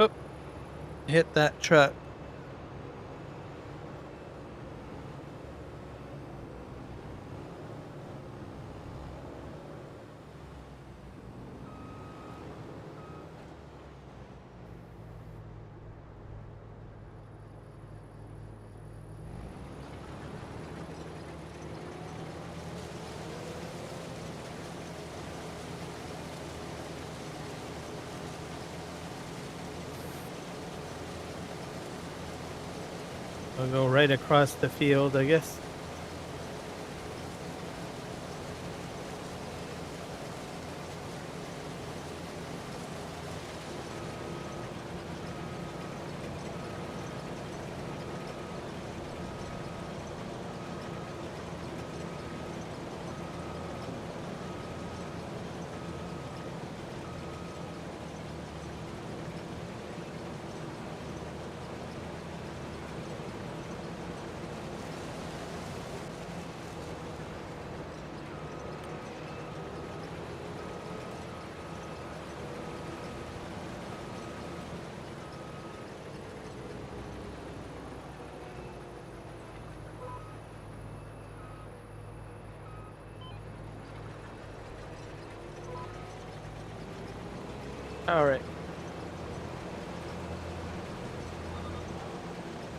Oop. Hit that truck. I'll go right across the field, I guess. All right.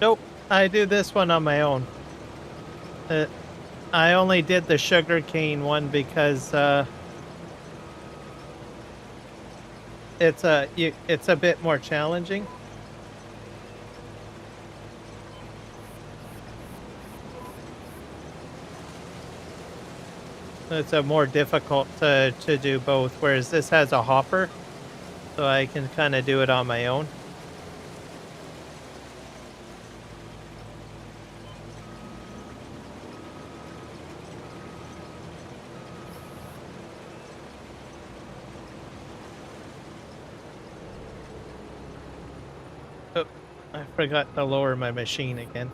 Nope, I do this one on my own. I only did the sugarcane one because it's a bit more challenging. It's a more difficult to do both, whereas this has a hopper, so I can kind of do it on my own. Oh, I forgot to lower my machine again.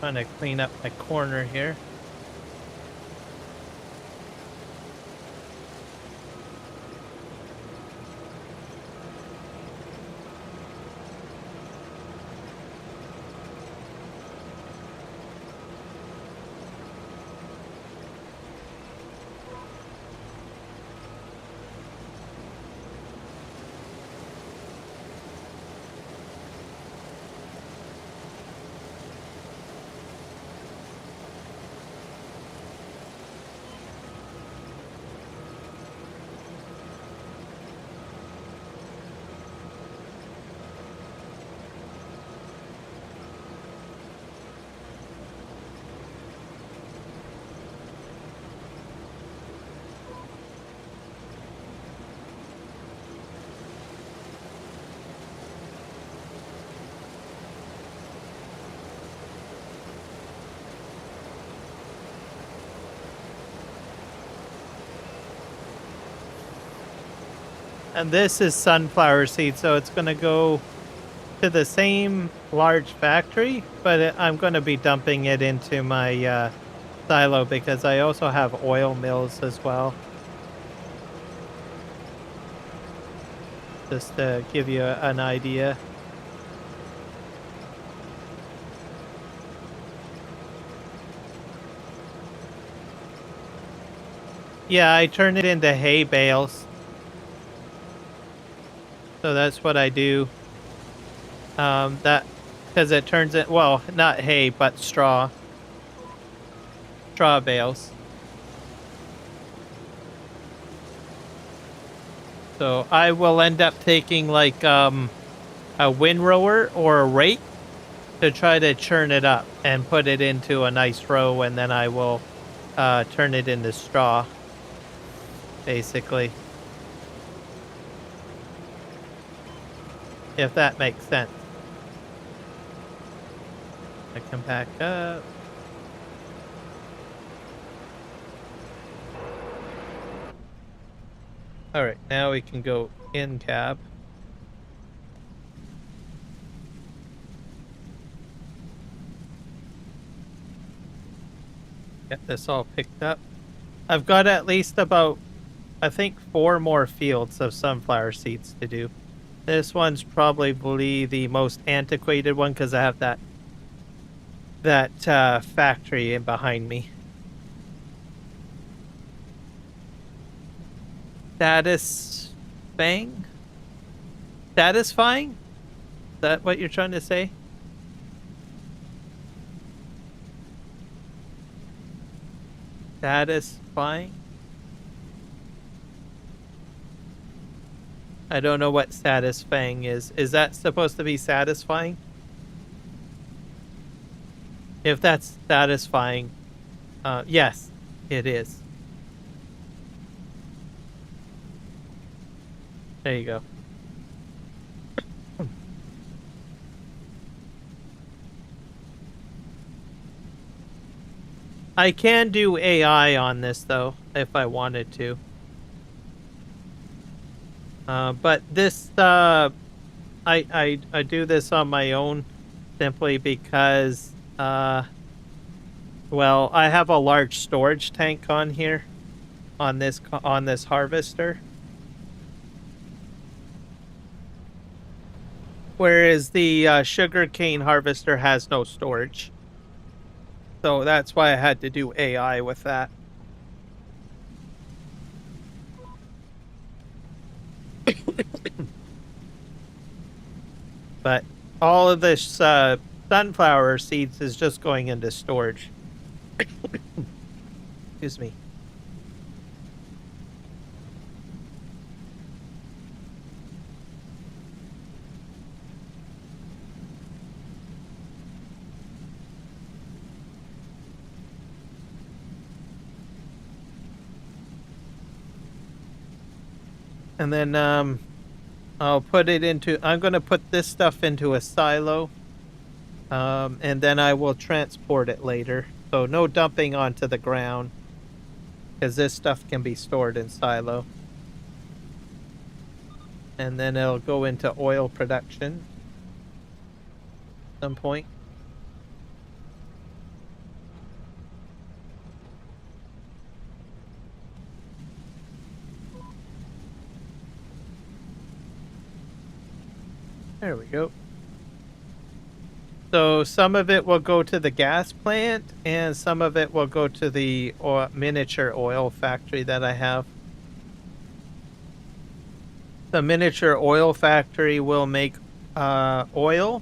Trying to clean up my corner here. And this is sunflower seed, so it's going to go to the same large factory, but I'm going to be dumping it into my silo because I also have oil mills as well. Just to give you an idea. Yeah, I turn it into hay bales. So that's what I do. That because it turns it, well, not hay, but straw bales. So I will end up taking like a windrower or a rake to try to churn it up and put it into a nice row, and then I will turn it into straw, basically. If that makes sense. I come back up. All right, now we can go in cab. Get this all picked up. I've got at least about, I think, 4 more fields of sunflower seeds to do. This one's probably the most antiquated one because I have that factory in behind me. Satisfying? Satisfying? Is that what you're trying to say? Satisfying? I don't know what satisfying is. Is that supposed to be satisfying? If that's satisfying, yes, it is. There you go. I can do AI on this though, if I wanted to. But this, I do this on my own simply because, well, I have a large storage tank on here, on this harvester. Whereas the sugarcane harvester has no storage. So that's why I had to do AI with that. But all of this sunflower seeds is just going into storage. Excuse me. And then I'll put it into, I'm going to put this stuff into a silo. And then I will transport it later. So no dumping onto the ground, because this stuff can be stored in silo. And then it'll go into oil production at some point. There we go. So some of it will go to the gas plant, and some of it will go to the miniature oil factory that I have. The miniature oil factory will make oil,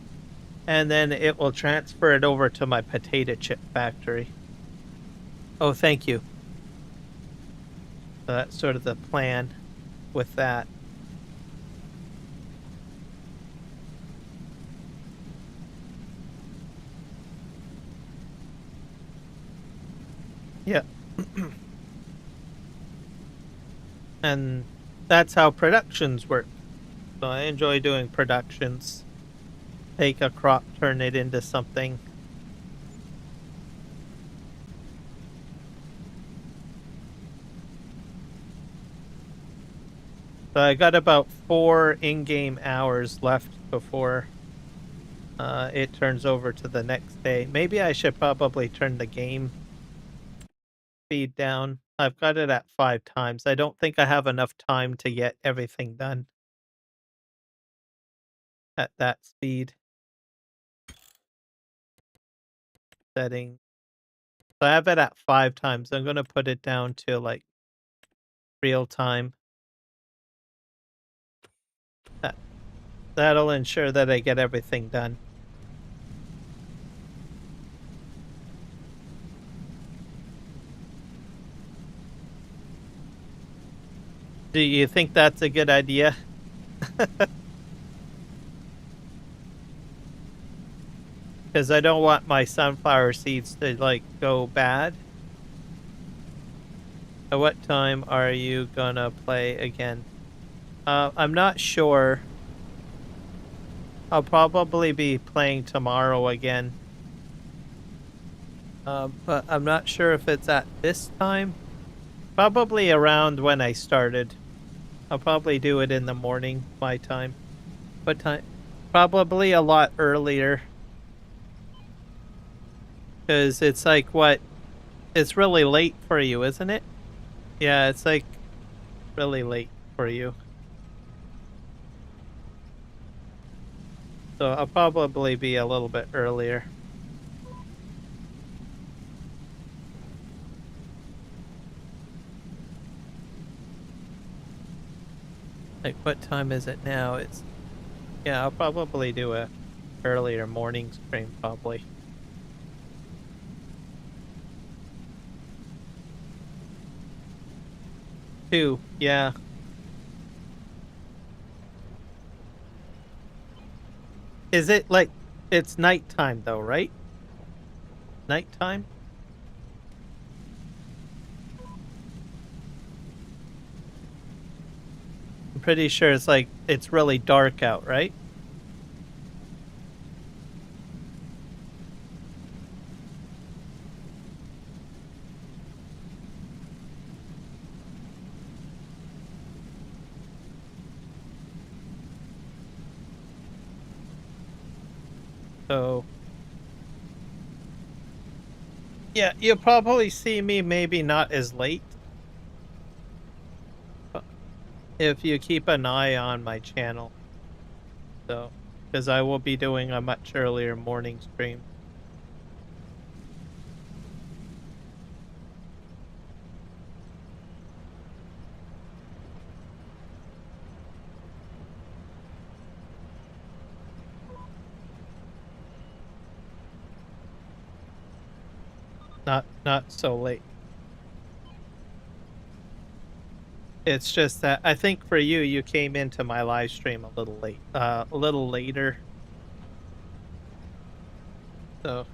and then it will transfer it over to my potato chip factory. Oh, thank you. So that's sort of the plan with that. Yeah. And that's how productions work. So I enjoy doing productions. Take a crop, turn it into something. So I got about 4 in-game hours left before it turns over to the next day. Maybe I should probably turn the game speed down. I've got it at 5 times. I don't think I have enough time to get everything done at that speed. Setting. So I have it at 5 times. I'm going to put it down to like real time. That'll ensure that I get everything done. Do you think that's a good idea? Because I don't want my sunflower seeds to like go bad. At what time are you gonna play again? I'm not sure. I'll probably be playing tomorrow again. But I'm not sure if it's at this time. Probably around when I started. I'll probably do it in the morning, my time. What time? Probably a lot earlier. Because it's like, what? It's really late for you, isn't it? Yeah, it's like really late for you. So I'll probably be a little bit earlier. Like, what time is it now? It's, yeah, I'll probably do a earlier morning stream, probably. 2, yeah. Is it like, it's nighttime though, right? Nighttime? I'm pretty sure it's like, it's really dark out, right? So, yeah, you'll probably see me maybe not as late. If you keep an eye on my channel. So, because I will be doing a much earlier morning stream. Not so late. It's just that I think for you, you came into my live stream a little late, a little later. So.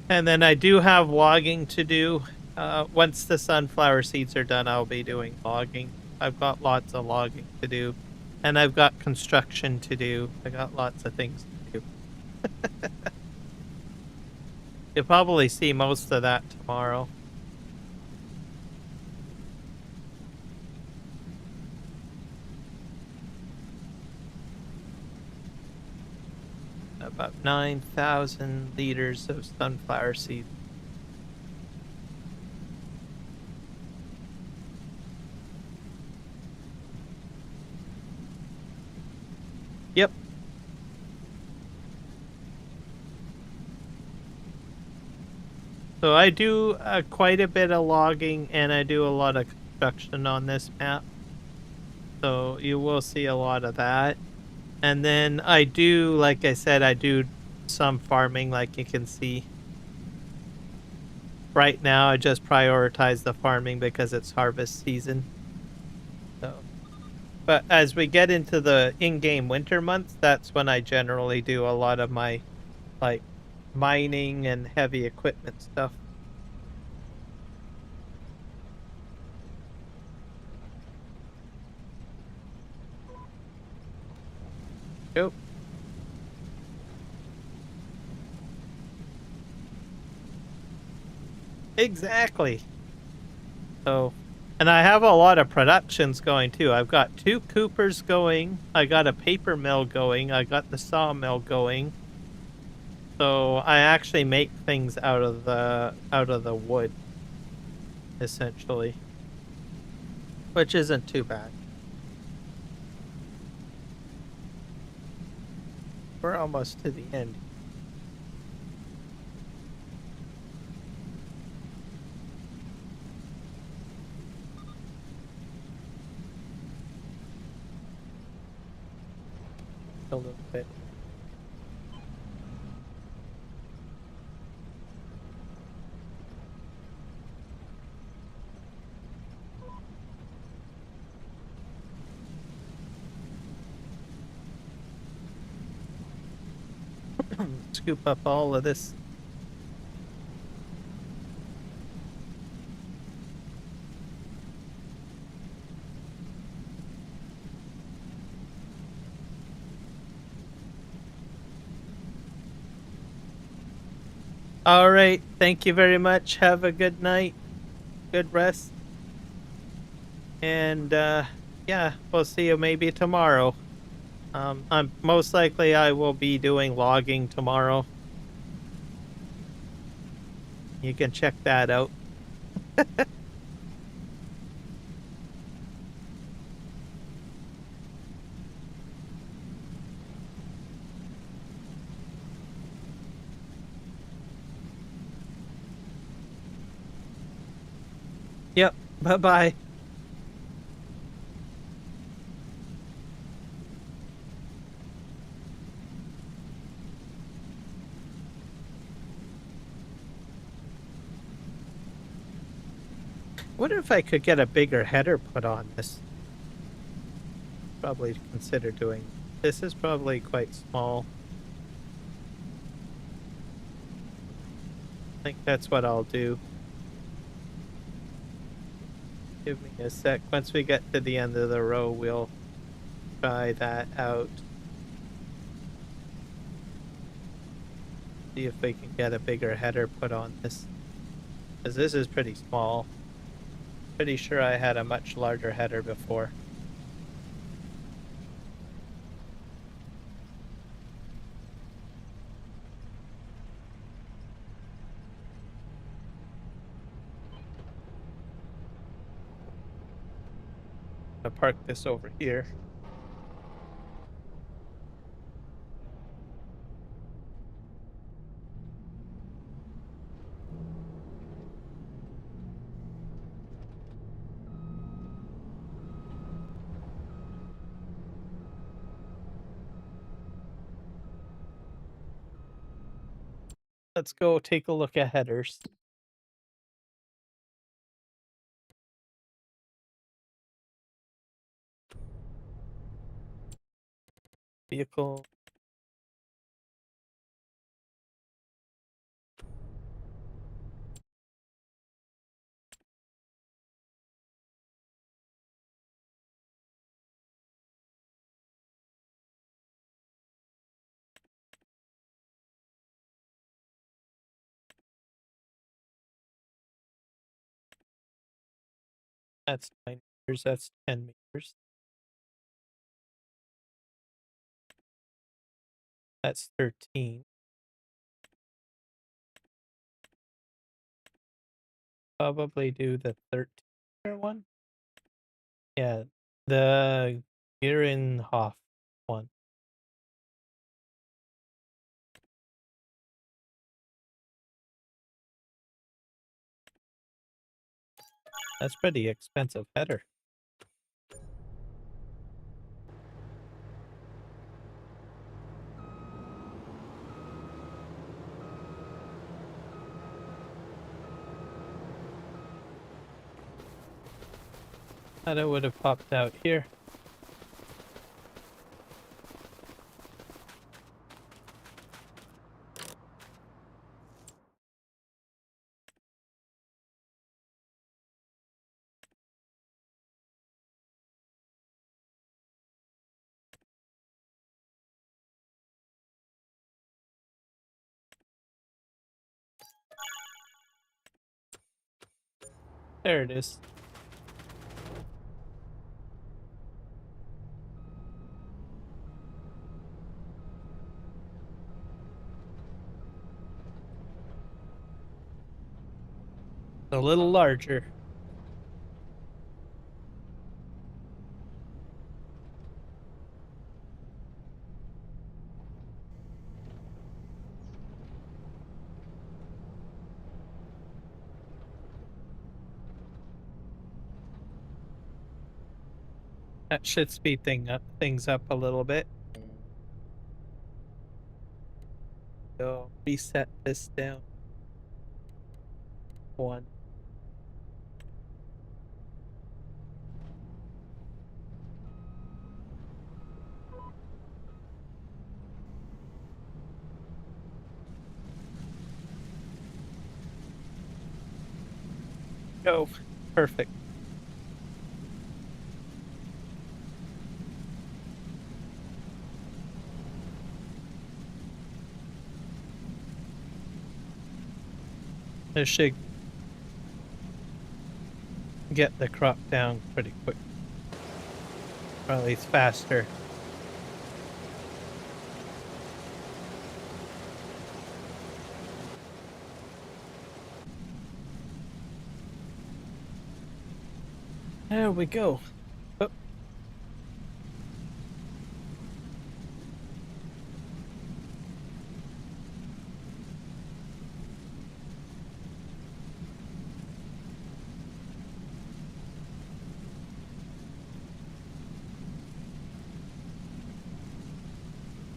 And then I do have logging to do. Once the sunflower seeds are done, I'll be doing logging. I've got lots of logging to do. And I've got construction to do. I got lots of things to do. You'll probably see most of that tomorrow. About 9,000 liters of sunflower seeds. Yep. So I do quite a bit of logging, and I do a lot of construction on this map. So you will see a lot of that. And then I do, like I said, I do some farming, like you can see. Right now, I just prioritize the farming because it's harvest season. So, but as we get into the in-game winter months, that's when I generally do a lot of my, like, mining and heavy equipment stuff. Yep. Exactly. So, and I have a lot of productions going too. I've got 2 coopers going. I got a paper mill going. I got the sawmill going. So I actually make things out of the wood, essentially, which isn't too bad. We're almost to the end. A little bit. Scoop up all of this. All right. Thank you very much. Have a good night. Good rest. And yeah, we'll see you maybe tomorrow. I'm most likely I will be doing logging tomorrow. You can check that out. Yep. Bye-bye. Wonder if I could get a bigger header put on this. Probably consider doing. This is probably quite small. I think that's what I'll do. Give me a sec. Once we get to the end of the row, we'll try that out. See if we can get a bigger header put on this. Because this is pretty small. Pretty sure I had a much larger header before. I park this over here. Let's go take a look at headers. Vehicle. That's 9 meters. That's 10 meters. That's 13. Probably do the 13 one. Yeah, the Gierenhof one. That's pretty expensive header. Thought it would have popped out here. There it is. A little larger. That should speed things up a little bit. So reset this down. 1. Go. Perfect. This should get the crop down pretty quick. Or at least faster. There we go. Oh.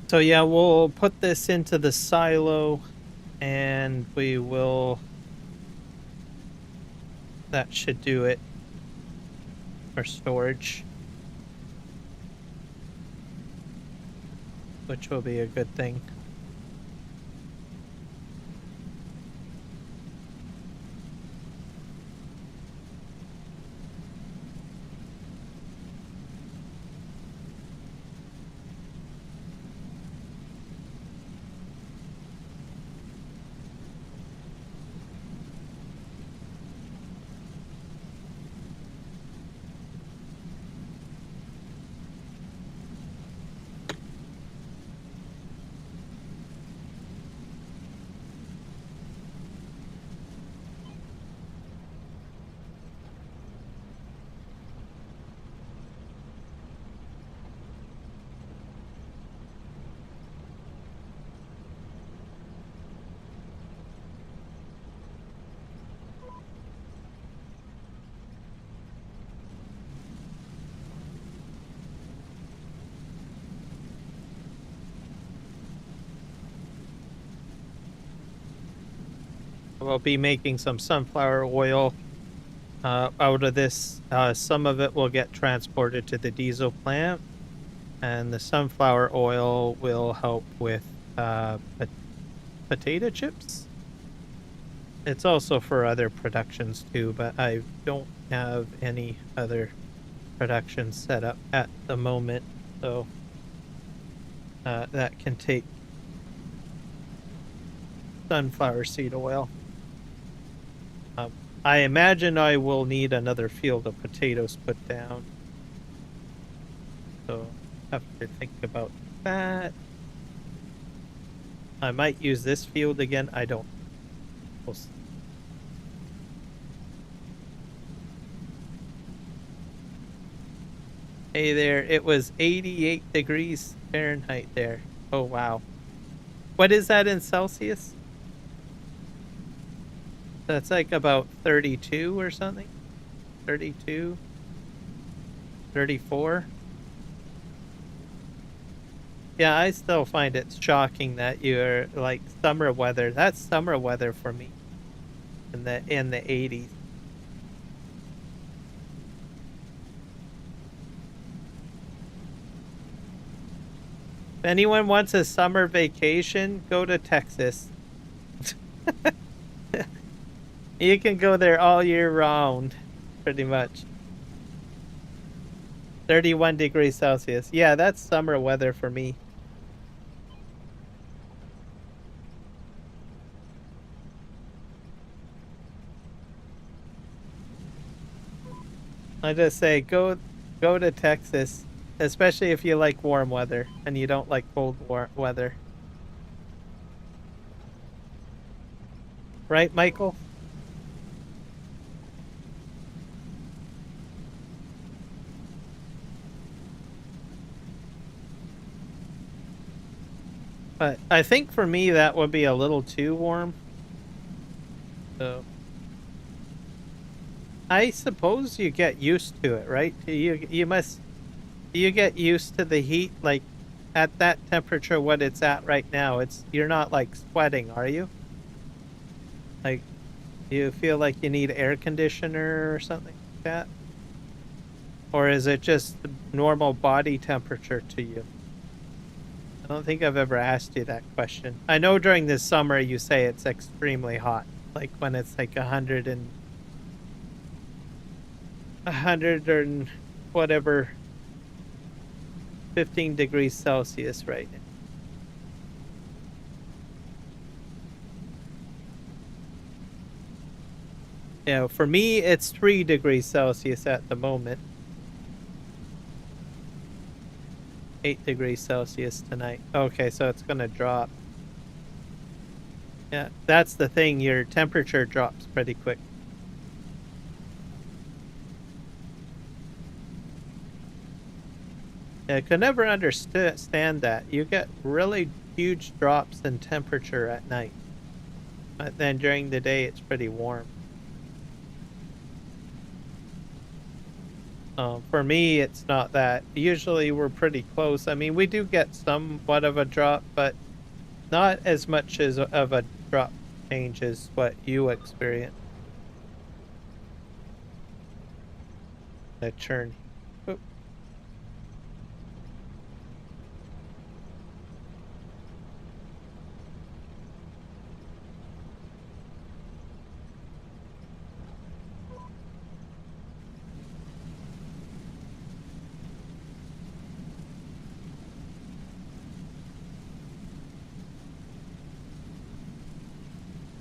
So yeah, we'll put this into the silo and we will... That should do it for storage. Which will be a good thing. will be making some sunflower oil out of this. Some of it will get transported to the diesel plant, and the sunflower oil will help with potato chips. It's also for other productions too, but I don't have any other production set up at the moment, so that can take sunflower seed oil. I imagine I will need another field of potatoes put down, so have to think about that. I might use this field again. I don't. We'll see. Hey there, it was 88 degrees Fahrenheit there. Oh, wow. What is that in Celsius? That's like about 32 or something? 32? 34? Yeah, I still find it shocking that you're like summer weather. That's summer weather for me in the 80s. If anyone wants a summer vacation, go to Texas. You can go there all year round, pretty much. 31 degrees Celsius. Yeah, that's summer weather for me. I just say go to Texas, especially if you like warm weather and you don't like cold weather. Right, Michael? But I think for me that would be a little too warm. So I suppose you get used to it, right? You must you get used to the heat like at that temperature what it's at right now. You're not like sweating, are you? Like you feel like you need air conditioner or something like that? Or is it just normal body temperature to you? I don't think I've ever asked you that question. I know during the summer you say it's extremely hot, like when it's like 100 and whatever 15 degrees Celsius right now. Yeah, for me it's 3 degrees Celsius at the moment. 8 degrees Celsius tonight. Okay, so it's gonna drop. Yeah, that's the thing, your temperature drops pretty quick. I could never understand that. You get really huge drops in temperature at night. But then during the day it's pretty warm. For me, it's not that. Usually we're pretty close. I mean, we do get somewhat of a drop, but not as much as of a drop change as what you experience. The churn. Oop.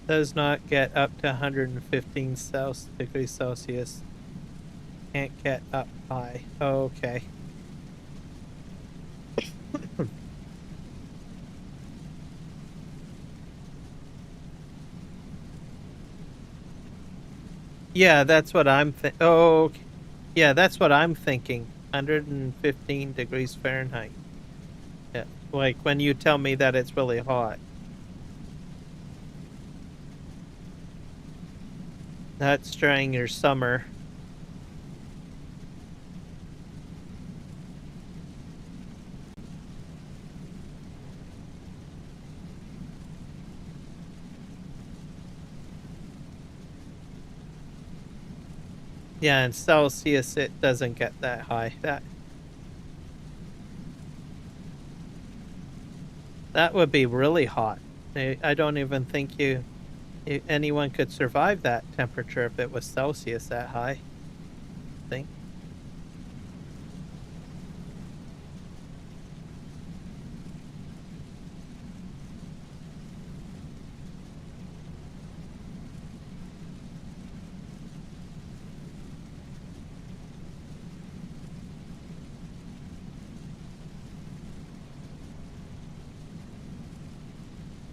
Does not get up to 115 degrees Celsius. Can't get up high. Okay. Yeah, that's what I'm oh, okay. Yeah, that's what I'm thinking. 115 degrees Fahrenheit. Yeah, like when you tell me that it's really hot. That's during your summer. Yeah, in Celsius it doesn't get that high. That would be really hot. I don't even think anyone could survive that temperature if it was Celsius that high. I think.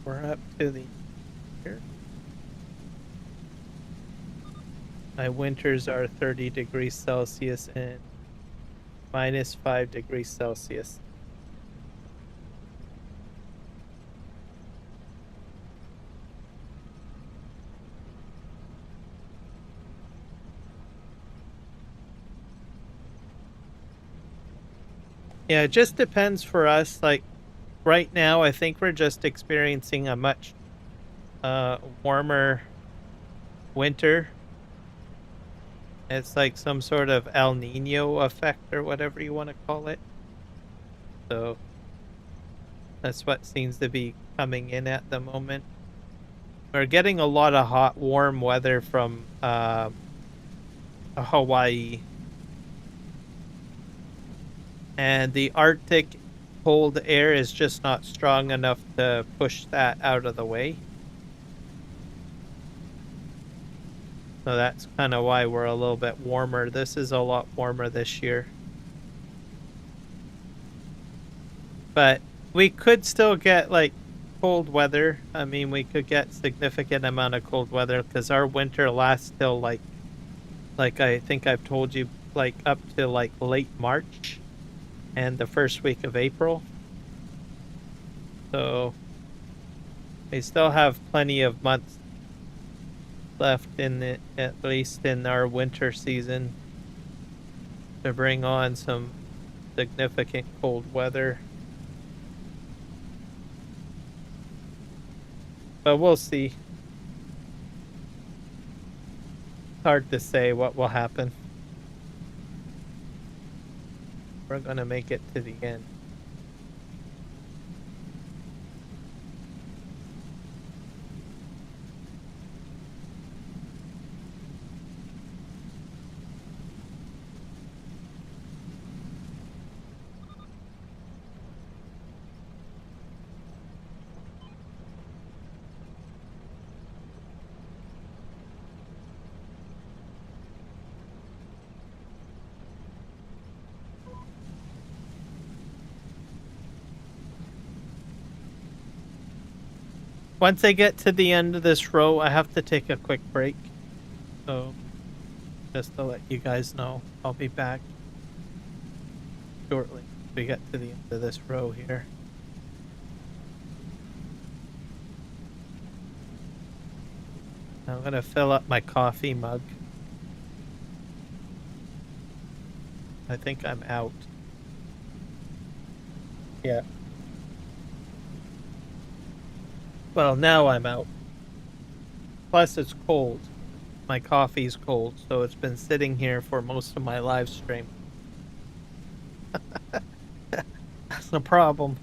We're up to the here. My winters are 30 degrees Celsius and -5 degrees Celsius. Yeah, it just depends for us. Like right now, I think we're just experiencing a much warmer winter. It's like some sort of El Nino effect or whatever you want to call it. So that's what seems to be coming in at the moment. We're getting a lot of hot, warm weather from Hawaii. And the Arctic cold air is just not strong enough to push that out of the way. So that's kind of why we're a little bit warmer. This is a lot warmer this year. But we could still get like cold weather. I mean, we could get significant amount of cold weather because our winter lasts till like I think I've told you, like up to like late March and the first week of April. So we still have plenty of months left in it, at least in our winter season, to bring on some significant cold weather. But we'll see. Hard to say what will happen. We're gonna make it to the end. Once I get to the end of this row, I have to take a quick break. So just to let you guys know, I'll be back shortly. We get to the end of this row here. I'm gonna fill up my coffee mug. I think I'm out. Yeah. Well, now I'm out. Plus, it's cold. My coffee's cold, so it's been sitting here for most of my live stream. That's the problem.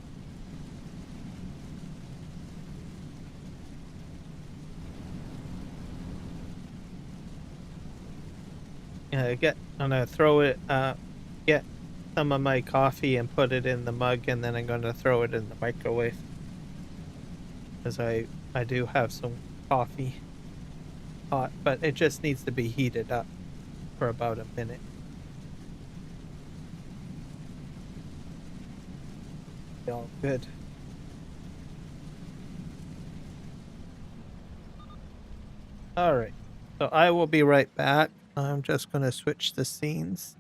Yeah, I'm gonna throw it, get some of my coffee and put it in the mug, and then I'm gonna throw it in the microwave. Because I do have some coffee hot, but it just needs to be heated up for about a minute. All good. All right. So I will be right back. I'm just going to switch the scenes.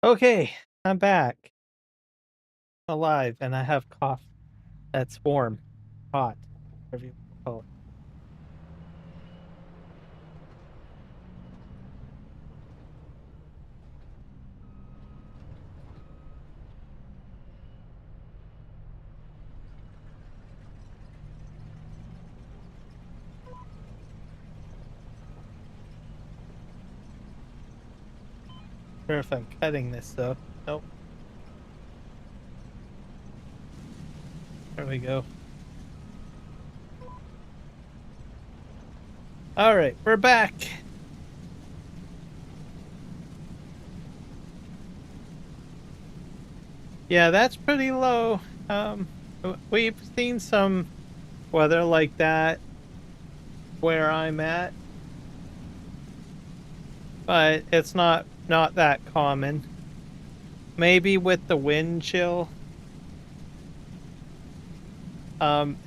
Okay, I'm back. Alive, and I have coffee. That's warm. Hot. Whatever you want to call it. Sure if I'm cutting this though. Nope. There we go. Alright, we're back. Yeah, that's pretty low. We've seen some weather like that where I'm at, but it's not that common. Maybe with the wind chill.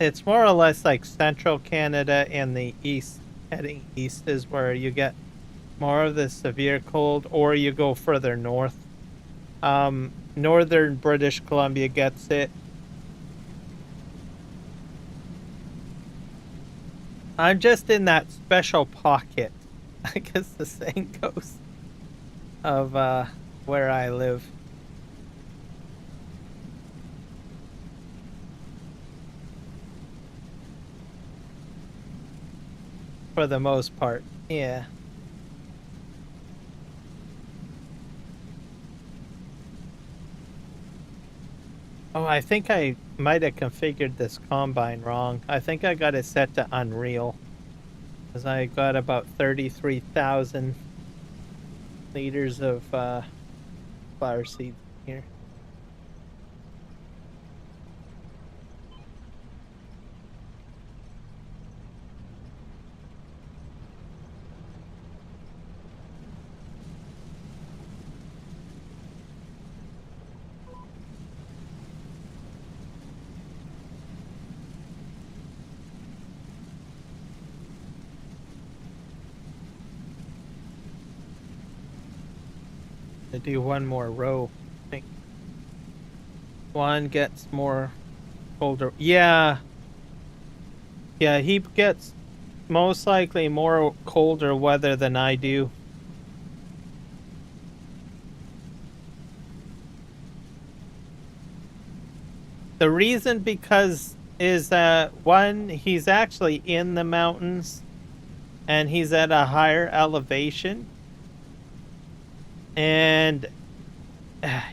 It's more or less like central Canada and the east, heading east is where you get more of the severe cold, or you go further north. Northern British Columbia gets it. I'm just in that special pocket, I guess the saying goes, of where I live. For the most part, yeah. Oh, I think I might have configured this combine wrong. I think I got it set to Unreal, because I got about 33,000 liters of flower seeds here. To do one more row, I think. One gets more colder. Yeah. Yeah, he gets most likely more colder weather than I do. The reason because is that one, he's actually in the mountains and he's at a higher elevation. And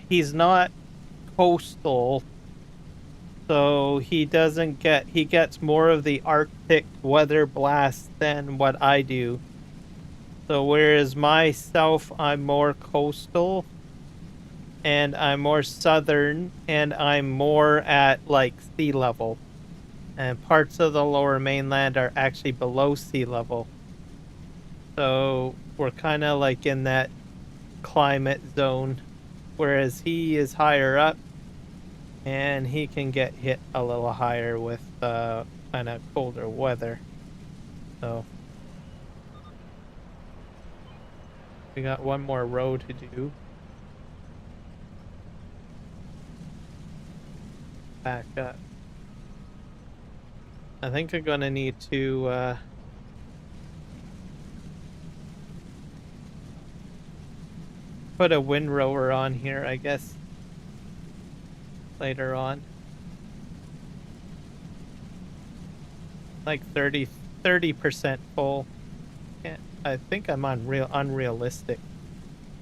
he's not coastal, so he gets more of the Arctic weather blast than what I do. So whereas myself, I'm more coastal and I'm more southern and I'm more at like sea level, and parts of the lower mainland are actually below sea level. So we're kind of like in that climate zone, whereas he is higher up and he can get hit a little higher with kind of colder weather. So we got one more row to do. Back up. I think I'm gonna need to put a windrower on here, I guess, later on. Like 30% full. Yeah, I think I'm on unrealistic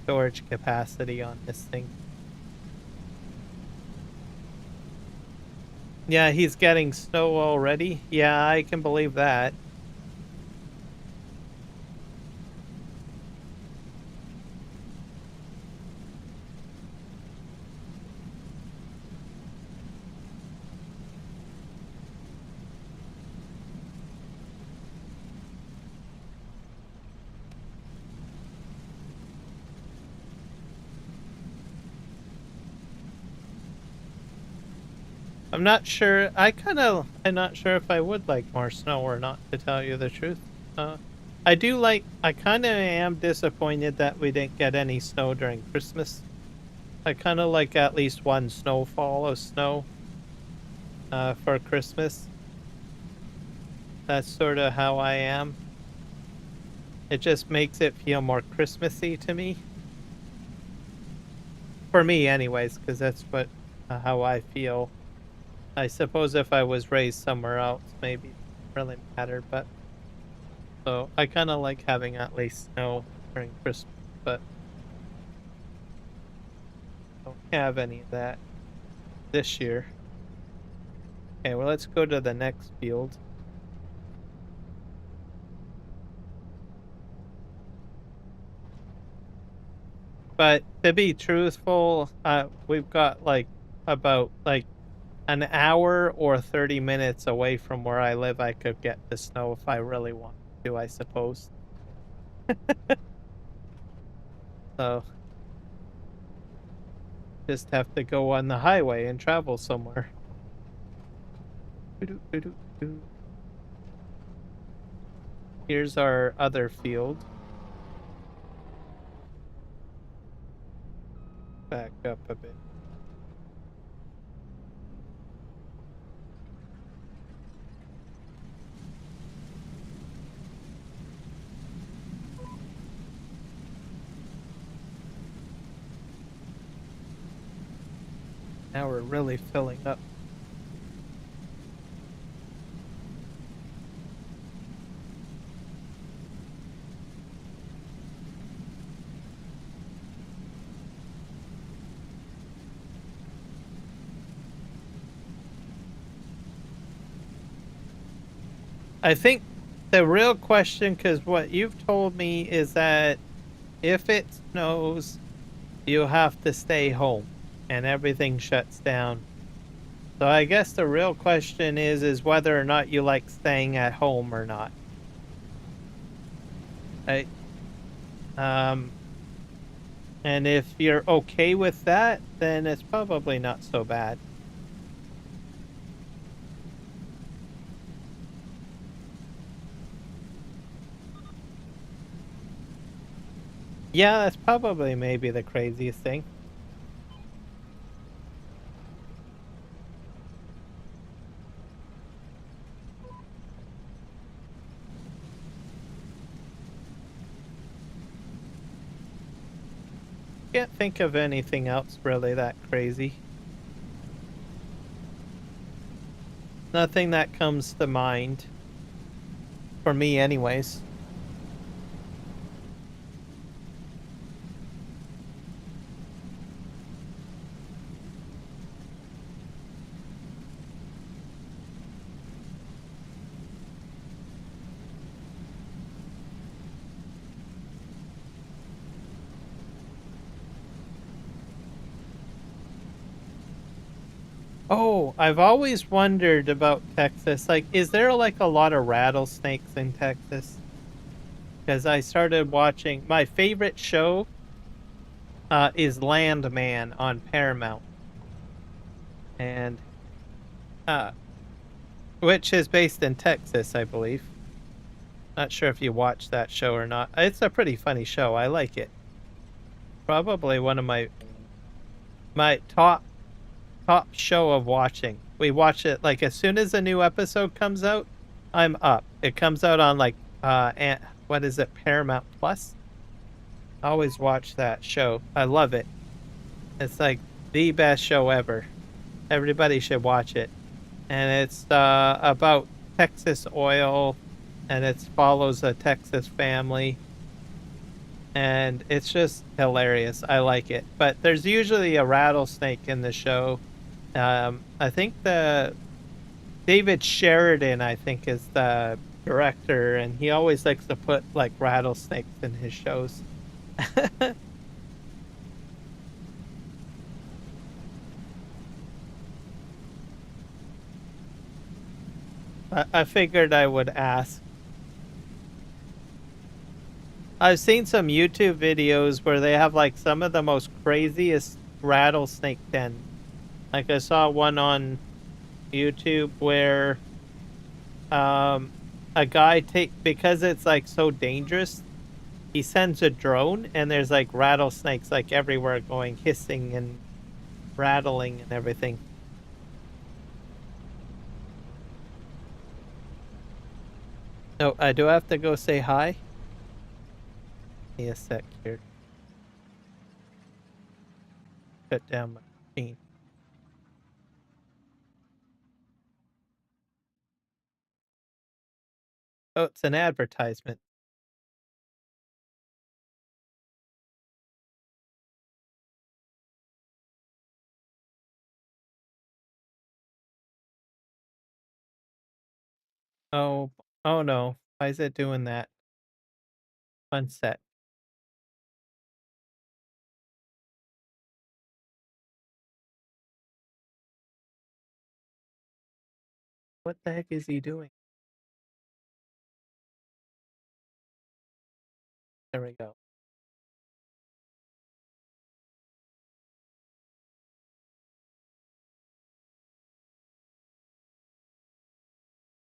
storage capacity on this thing. Yeah, he's getting snow already. Yeah, I can believe that. I'm not sure. I'm not sure if I would like more snow or not, to tell you the truth. I do like. I kind of am disappointed that we didn't get any snow during Christmas. I kind of like at least one snowfall of snow for Christmas. That's sort of how I am. It just makes it feel more Christmassy to me. For me, anyways, because that's what how I feel. I suppose if I was raised somewhere else, maybe it wouldn't really matter. But so I kind of like having at least snow during Christmas, but don't have any of that this year. Okay, well, let's go to the next field. But to be truthful, we've got like about like an hour or 30 minutes away from where I live. I could get the snow if I really want to, I suppose. So just have to go on the highway and travel somewhere. Here's our other field. Back up a bit. Now we're really filling up. I think the real question, because what you've told me is that if it snows, you have to stay home and everything shuts down. So I guess the real question is whether or not you like staying at home or not. Right? And if you're okay with that, then it's probably not so bad. Yeah, that's probably maybe the craziest thing. Can't think of anything else really that crazy. Nothing that comes to mind. For me, anyways. Oh, I've always wondered about Texas. Like, is there like a lot of rattlesnakes in Texas? Because I started watching my favorite show is Landman on Paramount, and uh, which is based in Texas, I believe. Not sure if you watch that show or not. It's a pretty funny show. I like it. Probably one of my top show of watching. We watch it like as soon as a new episode comes out, I'm up. It comes out on like what is it, Paramount Plus? I always watch that show. I love it. It's like the best show ever. Everybody should watch it. And it's about Texas oil, and it follows a Texas family, and it's just hilarious. I like it. But there's usually a rattlesnake in the show. I think the David Sheridan, I think, is the director, and he always likes to put like rattlesnakes in his shows. I figured I would ask. I've seen some YouTube videos where they have like some of the most craziest rattlesnake dens. Like I saw one on YouTube where a guy take because it's like so dangerous, he sends a drone, and there's like rattlesnakes like everywhere going hissing and rattling and everything. So I do have to go say hi. Give me a sec here. Shut down my machine. Oh, it's an advertisement. Oh, oh no. Why is it doing that? One sec. What the heck is he doing? There we go.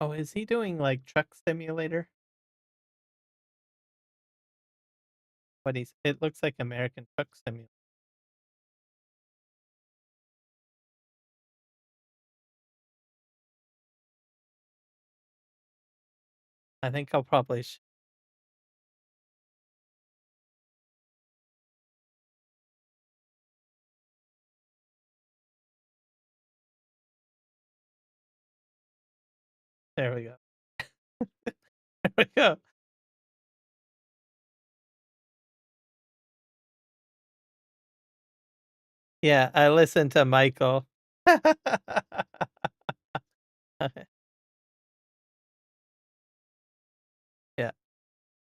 Oh, is he doing like truck simulator? What he's it looks like American Truck Simulator. I think I'll probably there we go. There we go. Yeah, I listened to Michael. Yeah.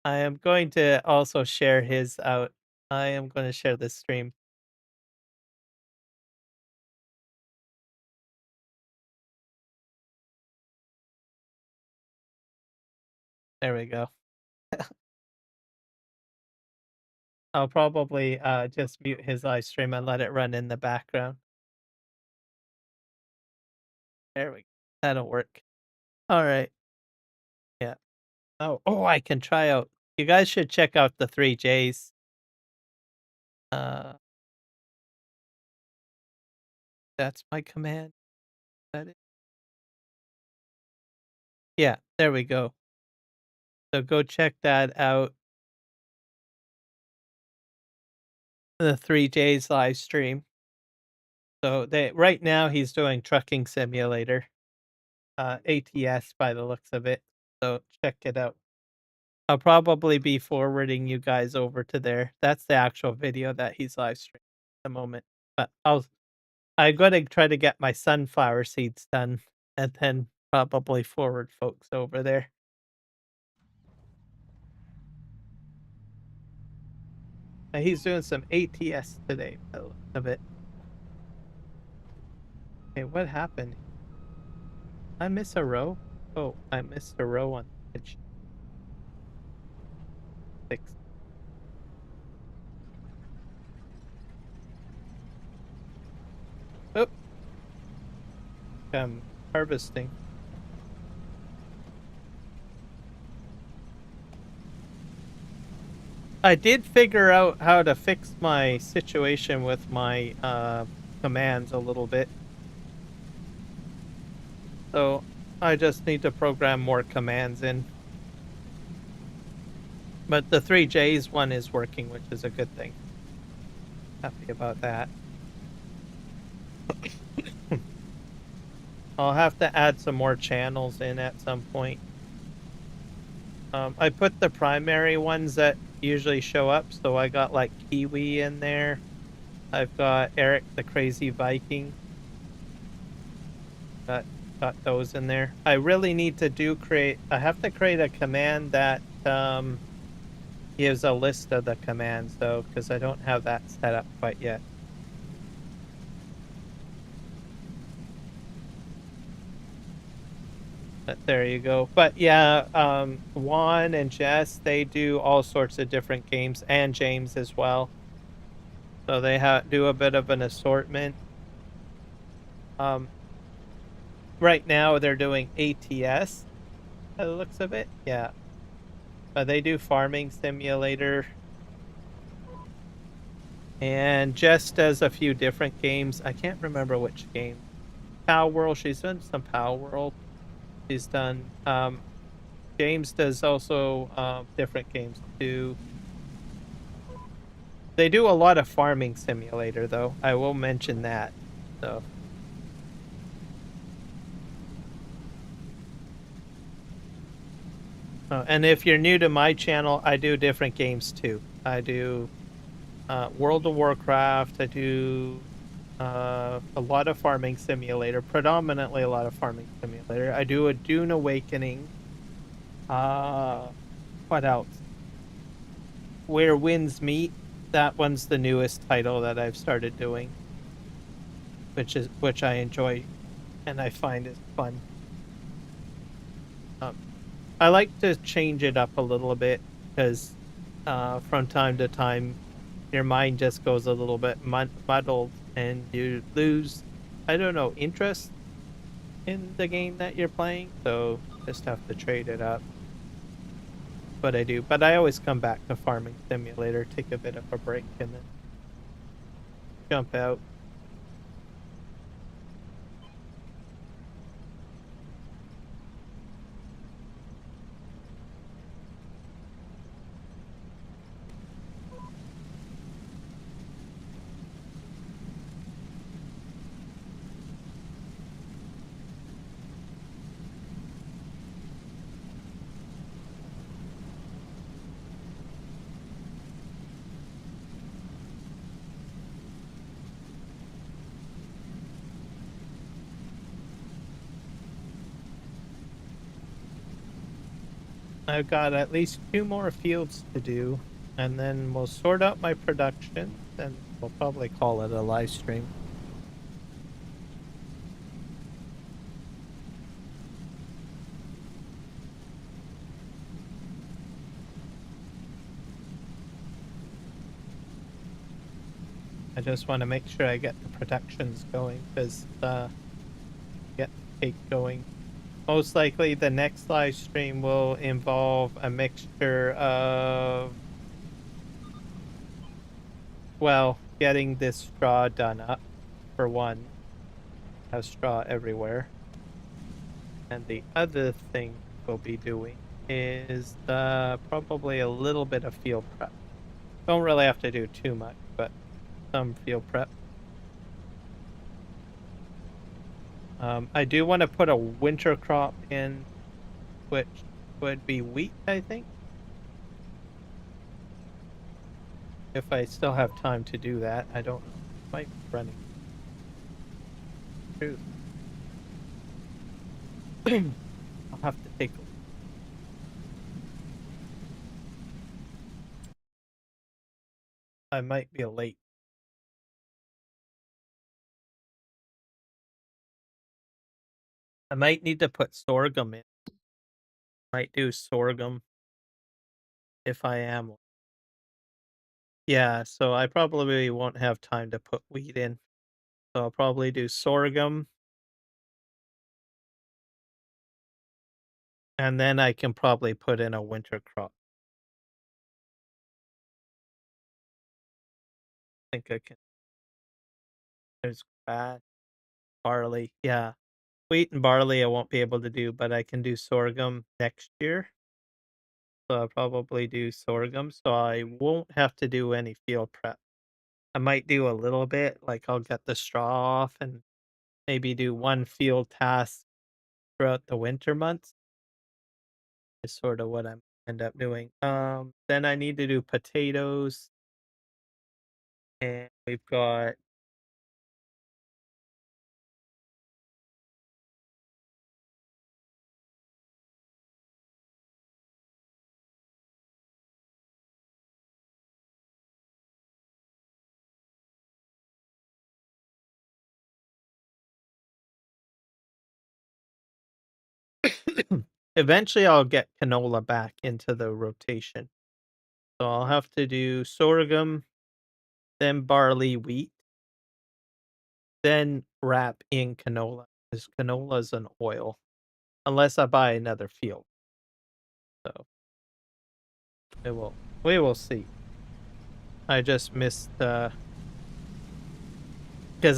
I am going to also share his out. I am going to share this stream. There we go. I'll probably just mute his live stream and let it run in the background. There we go. That'll work. All right. Yeah. Oh, I can try out. You guys should check out the 3Js. Uh, that's my command. That it? Yeah, there we go. So go check that out. The 3Js live stream. So they right now he's doing trucking simulator, ATS by the looks of it. So check it out. I'll probably be forwarding you guys over to there. That's the actual video that he's live streaming at the moment. But I'm gonna try to get my sunflower seeds done and then probably forward folks over there. He's doing some ATS today by the looks of it. Okay, what happened? I miss a row? Oh, I missed a row on the edge. Fix. Oh, I'm harvesting. I did figure out how to fix my situation with my commands a little bit. So I just need to program more commands in. But the 3Js one is working, which is a good thing. Happy about that. I'll have to add some more channels in at some point. I put the primary ones that usually show up, so I got like Kiwi in there. I've got Eric the Crazy Viking. Got those in there. I really need to I have to create a command that gives a list of the commands though, because I don't have that set up quite yet. But there you go. But yeah, Juan and Jess, they do all sorts of different games, and James as well. So they do a bit of an assortment. Right now they're doing ATS by the looks of it. Yeah. but they do farming simulator. And Jess does a few different games. I can't remember which game. Power World. She's done some Power World. She's done. James does also different games too. They do a lot of farming simulator, though. I will mention that. So. And if you're new to my channel, I do different games too. I do World of Warcraft. I do a lot of farming simulator, predominantly a lot of farming simulator. I do a Dune Awakening. What else? Where Winds Meet. That one's the newest title that I've started doing, which I enjoy, and I find is fun. I like to change it up a little bit because from time to time your mind just goes a little bit muddled and you lose, I don't know, interest in the game that you're playing. So just have to trade it up. But I do. But I always come back to Farming Simulator, take a bit of a break, and then jump out. I've got at least 2 more fields to do, and then we'll sort out my production, and we'll probably call it a live stream. I just want to make sure I get the productions going, because get the cake going. Most likely the next live stream will involve a mixture of, well, getting this straw done up, for one. Have straw everywhere. And the other thing we'll be doing is probably a little bit of field prep. Don't really have to do too much, but some field prep. I do want to put a winter crop in, which would be wheat, I think. If I still have time to do that, I don't know. Might be running. Truth. I'll have to take a look. I might be late. I might need to put sorghum in. Might do sorghum if I am. Yeah, so I probably won't have time to put wheat in. So I'll probably do sorghum. And then I can probably put in a winter crop. I think I can. There's barley. Yeah. Wheat and barley I won't be able to do, but I can do sorghum next year. So I'll probably do sorghum. So I won't have to do any field prep. I might do a little bit, like I'll get the straw off and maybe do one field task throughout the winter months. Is sort of what I'm end up doing. Then I need to do potatoes, and we've got eventually I'll get canola back into the rotation. So I'll have to do sorghum, then barley, wheat, then wrap in canola because canola is an oil, unless I buy another field. So We will see. I just missed because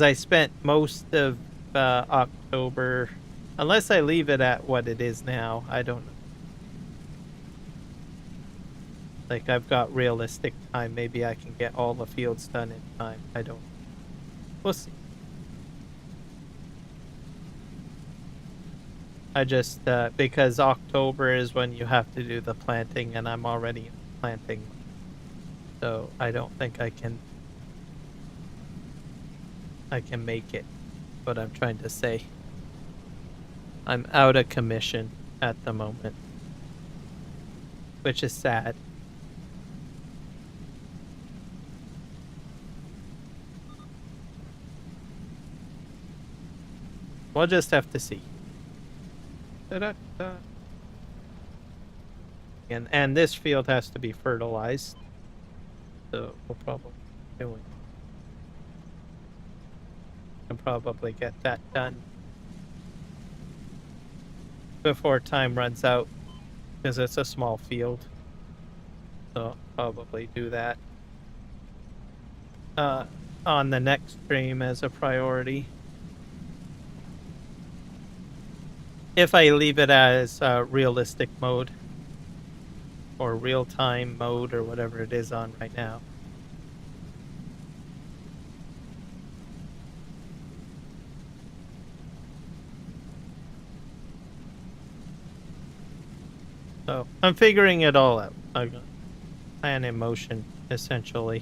I spent most of October, unless I leave it at what it is now. I don't know. Like, I've got realistic time. Maybe I can get all the fields done in time. I don't. We'll see. I just because October is when you have to do the planting, and I'm already planting, so I don't think I can make it. What I'm trying to say. I'm out of commission at the moment, which is sad. We'll just have to see. Da-da-da. And this field has to be fertilized, so we'll probably do it. And probably get that done before time runs out, because it's a small field. So I'll probably do that on the next stream as a priority. If I leave it as realistic mode or real-time mode or whatever it is on right now. So I'm figuring it all out. I've got a plan in motion, essentially.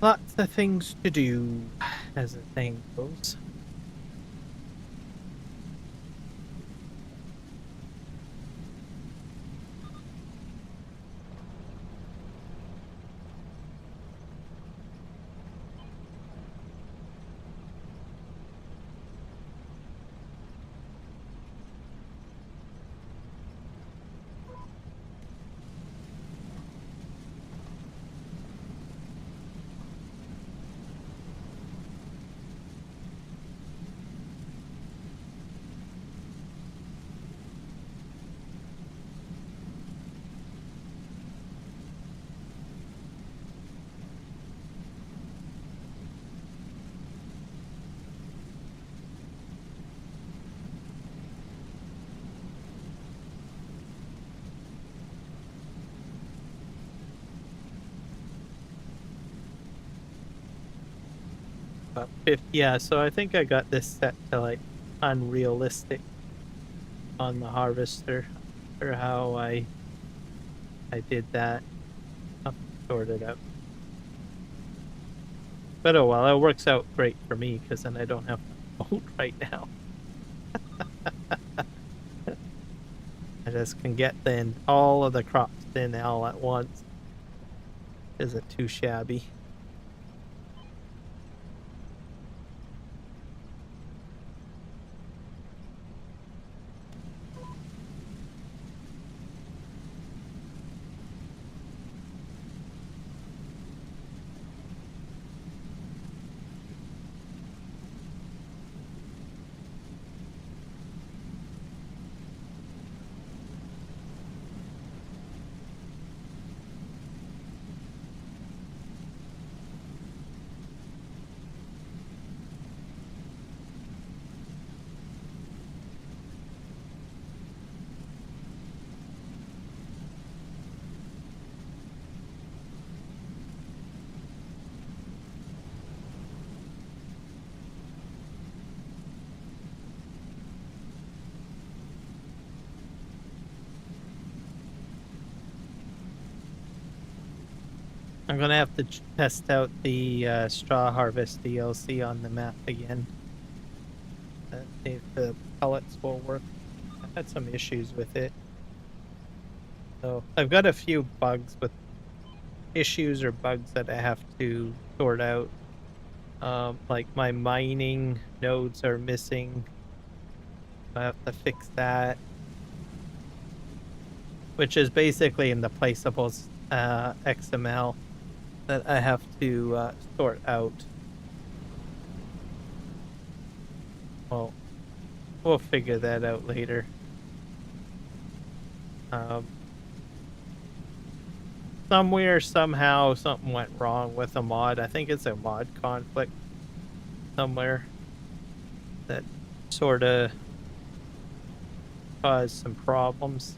Lots of things to do, as the saying goes. About 50, yeah, so I think I got this set to like unrealistic on the harvester, or how I did that. I'll sort it out. But oh well, it works out great for me because then I don't have to vote right now. I just can get then all of the crops in all at once. Is it too shabby? I'm gonna have to test out the straw harvest DLC on the map again. See if the pellets will work. I had some issues with it. So I've got a few bugs with issues or bugs that I have to sort out. Like my mining nodes are missing I have to fix that, which is basically in the placeables XML that I have to sort out. Well, we'll figure that out later. Somewhere, somehow, something went wrong with a mod. I think it's a mod conflict somewhere that sort of caused some problems.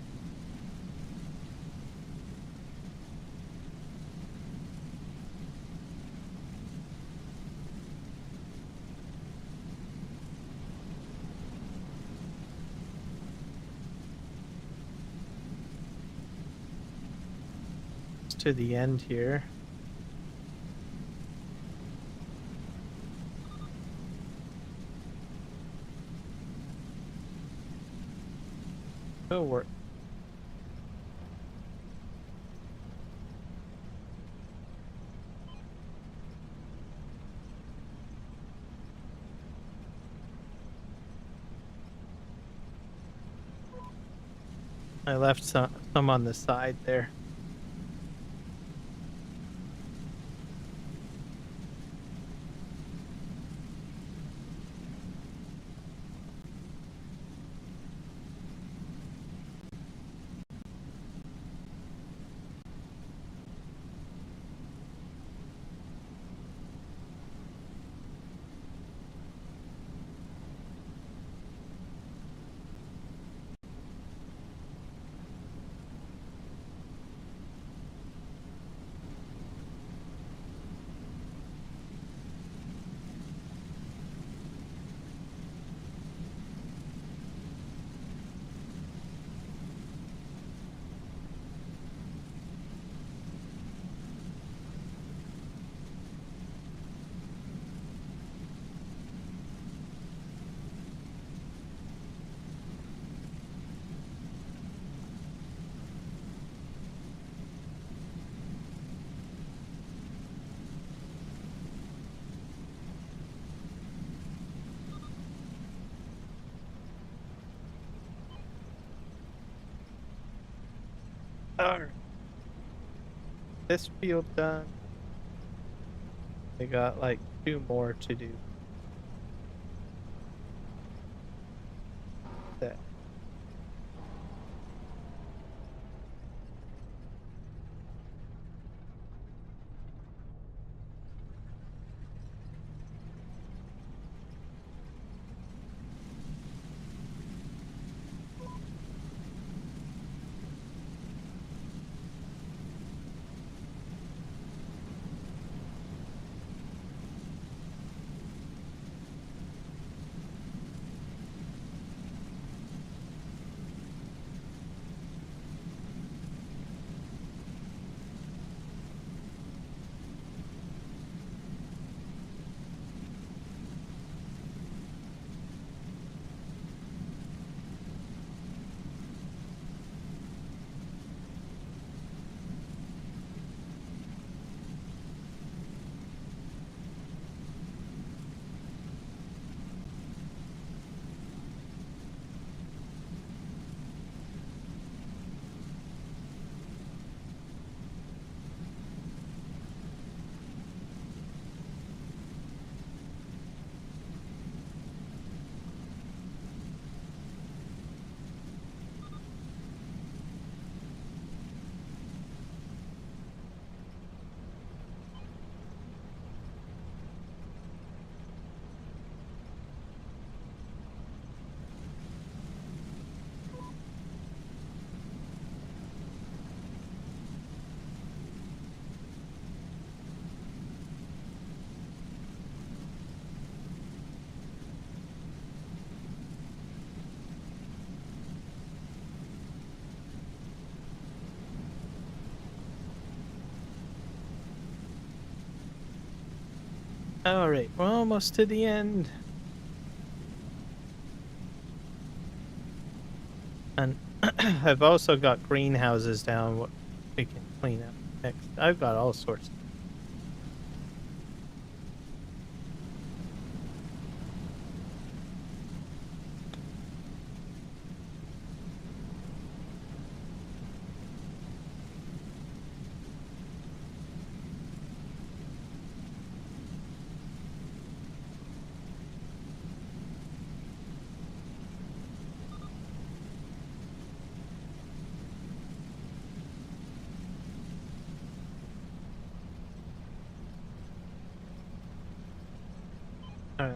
It's to the end here. It'll work. I left some on the side there. Alright. This field done. We got like 2 more to do. That. Alright, we're almost to the end. And I've also got greenhouses down what we can clean up next. I've got all sorts. Uh,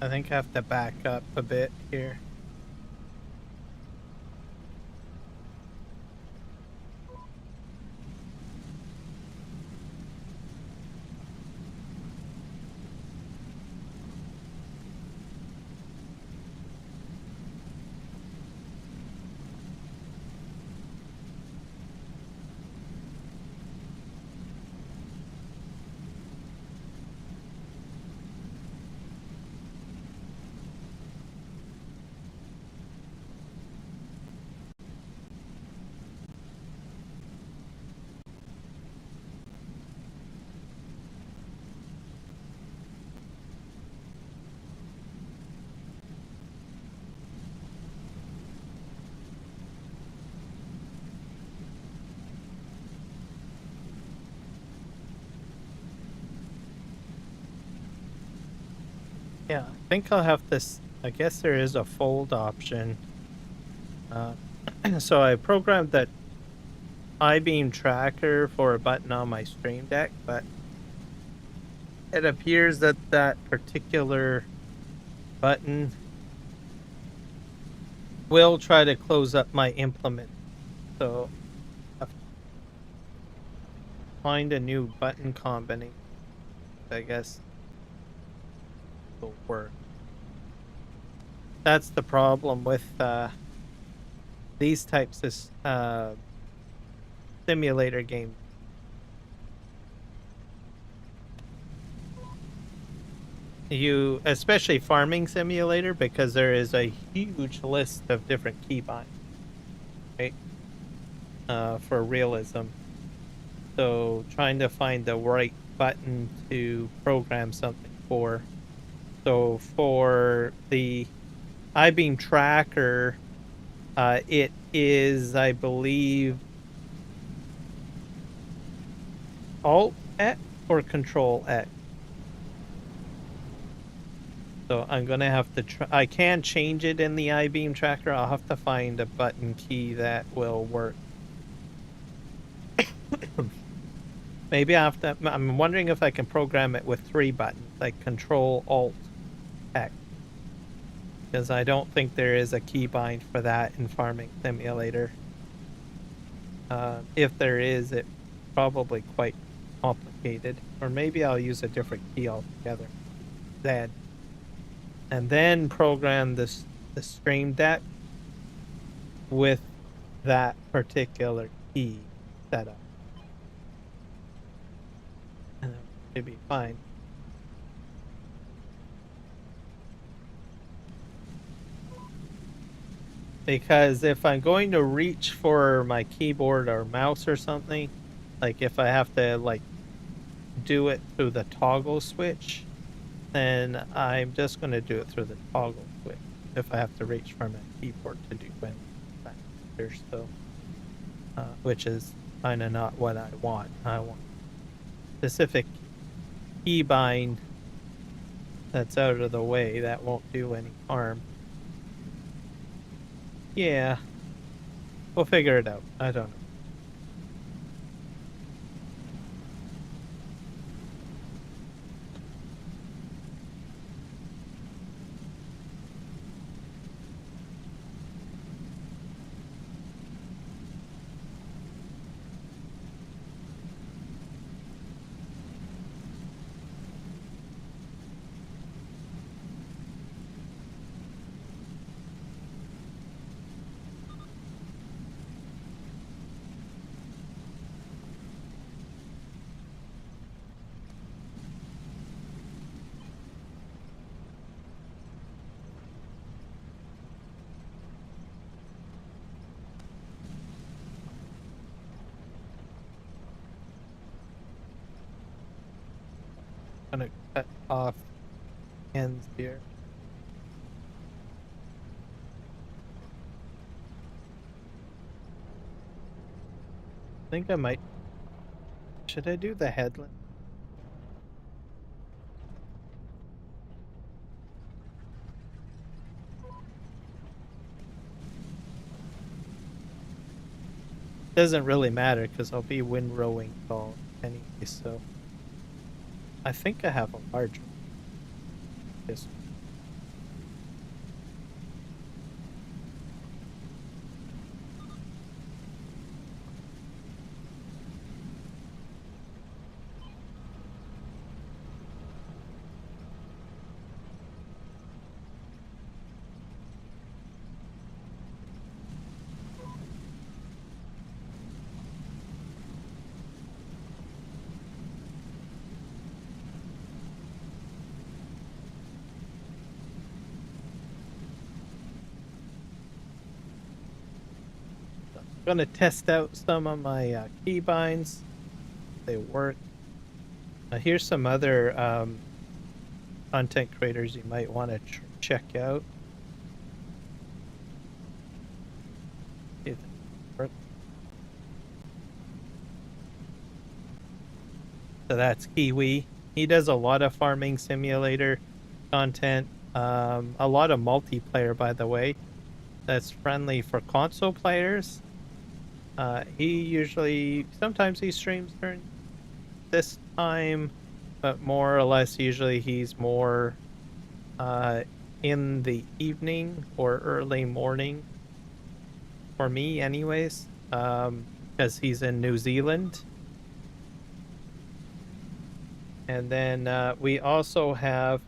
I think I have to back up a bit here. Yeah, I think I'll have this. I guess there is a fold option. So I programmed that I-beam tracker for a button on my Stream Deck, but it appears that that particular button will try to close up my implement. So I have to find a new button combination. I guess will work. That's the problem with these types of simulator games. You, especially farming simulator, because there is a huge list of different keybinds, right? For realism. So trying to find the right button to program something for. So for the I-beam tracker, it is, I believe, Alt X or Control X. So I'm gonna have to try. I can change it in the I-beam tracker. I'll have to find a button key that will work. Maybe I have to. I'm wondering if I can program it with 3 buttons, like Control Alt X, because I don't think there is a keybind for that in Farming Simulator. If there is, it's probably quite complicated. Or maybe I'll use a different key altogether. Z. And then program the Stream Deck with that particular key setup. And it should be fine. Because if I'm going to reach for my keyboard or mouse or something, like if I have to like do it through the toggle switch, then I'm just going to do it through the toggle switch if I have to reach for my keyboard to do anything. So, which is kind of not what I want. I want specific keybind that's out of the way that won't do any harm. Yeah, we'll figure it out. I don't know. Gonna cut off ends here. I think I might. Should I do the headland? doesn't really matter because I'll be windrowing it all anyway. So I think I have a larger. This. I'm gonna test out some of my keybinds. They work. Here's some other content creators you might want to check out. See if they work. So that's Kiwi. He does a lot of farming simulator content. A lot of multiplayer, by the way. That's friendly for console players. Sometimes he streams during this time, but more or less usually he's more in the evening or early morning for me anyways, because he's in New Zealand. And then we also have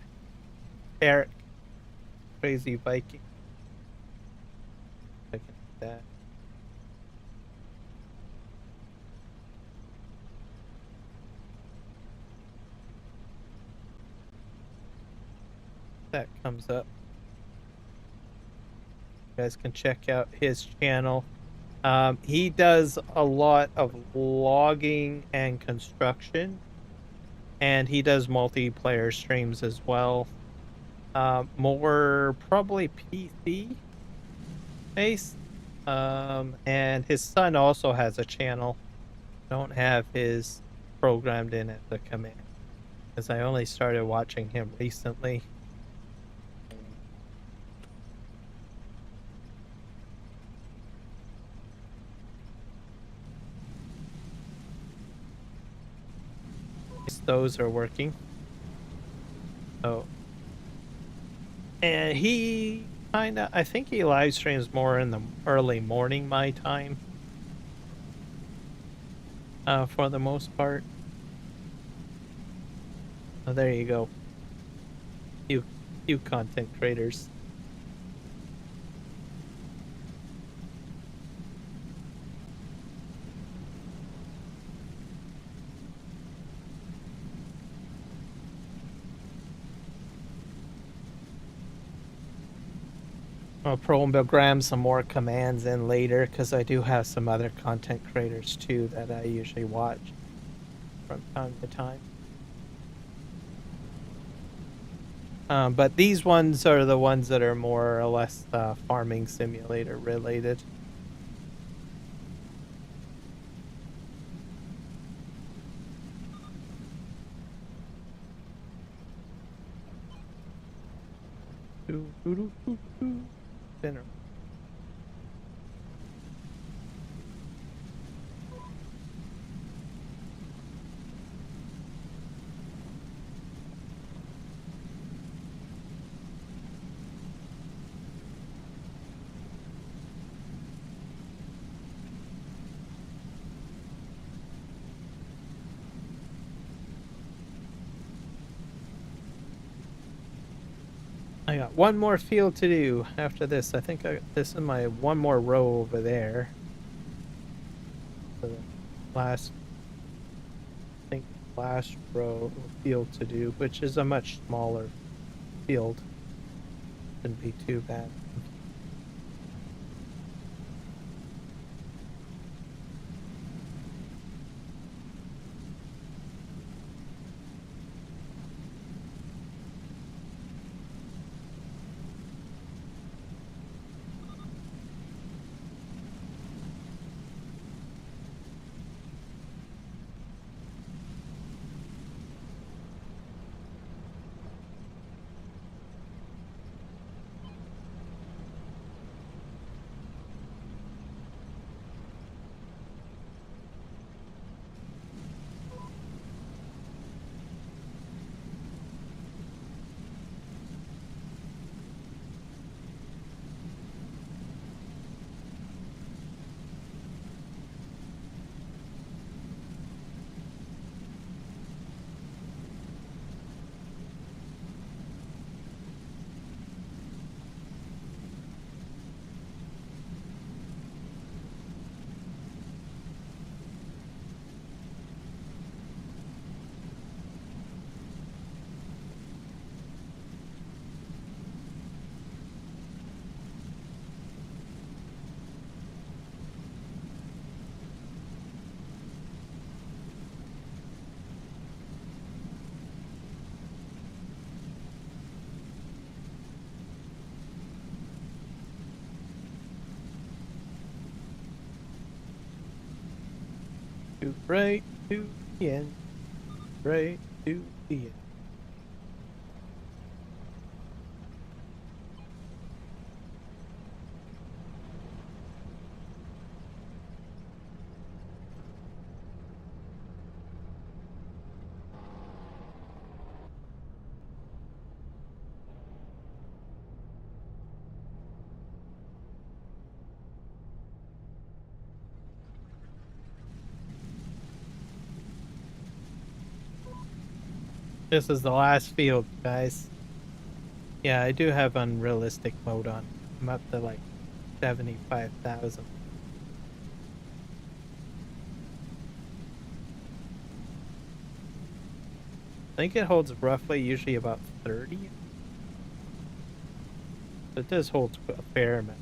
Eric, Crazy Viking. I can do that. That comes up. You guys can check out his channel. He does a lot of logging and construction, and he does multiplayer streams as well. More probably PC based. And his son also has a channel. Don't have his programmed in at the command because I only started watching him recently. Those are working. Oh, and he I think he live streams more in the early morning my time. For the most part. Oh, there you go. You content creators. I'll program some more commands in later because I do have some other content creators too that I usually watch from time to time. But these ones are the ones that are more or less farming simulator related. Dinner. I got one more field to do after this. I think this is my one more row over there. The last row field to do, which is a much smaller field. Shouldn't be too bad. Right to the end. Right to the end. This is the last field, guys. Yeah, I do have unrealistic mode on. I'm up to like 75,000. I think it holds roughly usually about 30. It does hold a fair amount.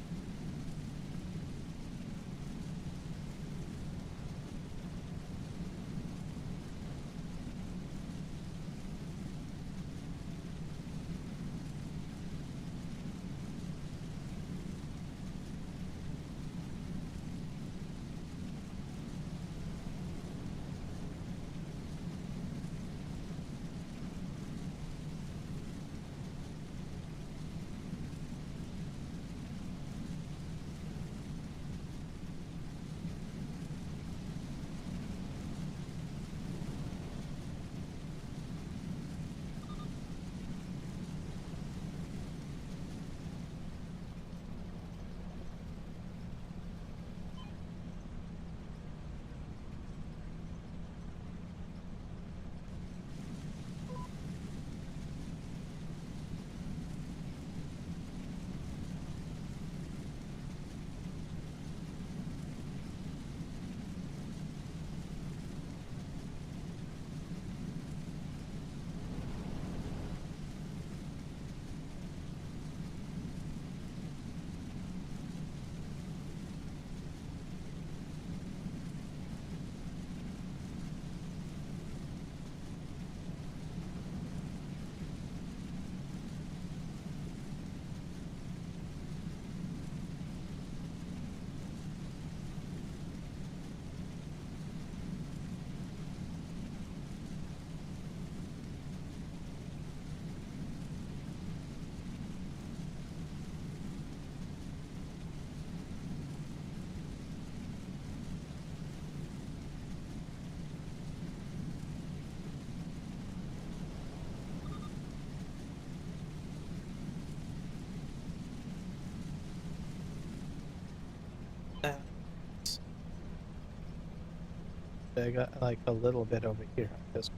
I got like a little bit over here. This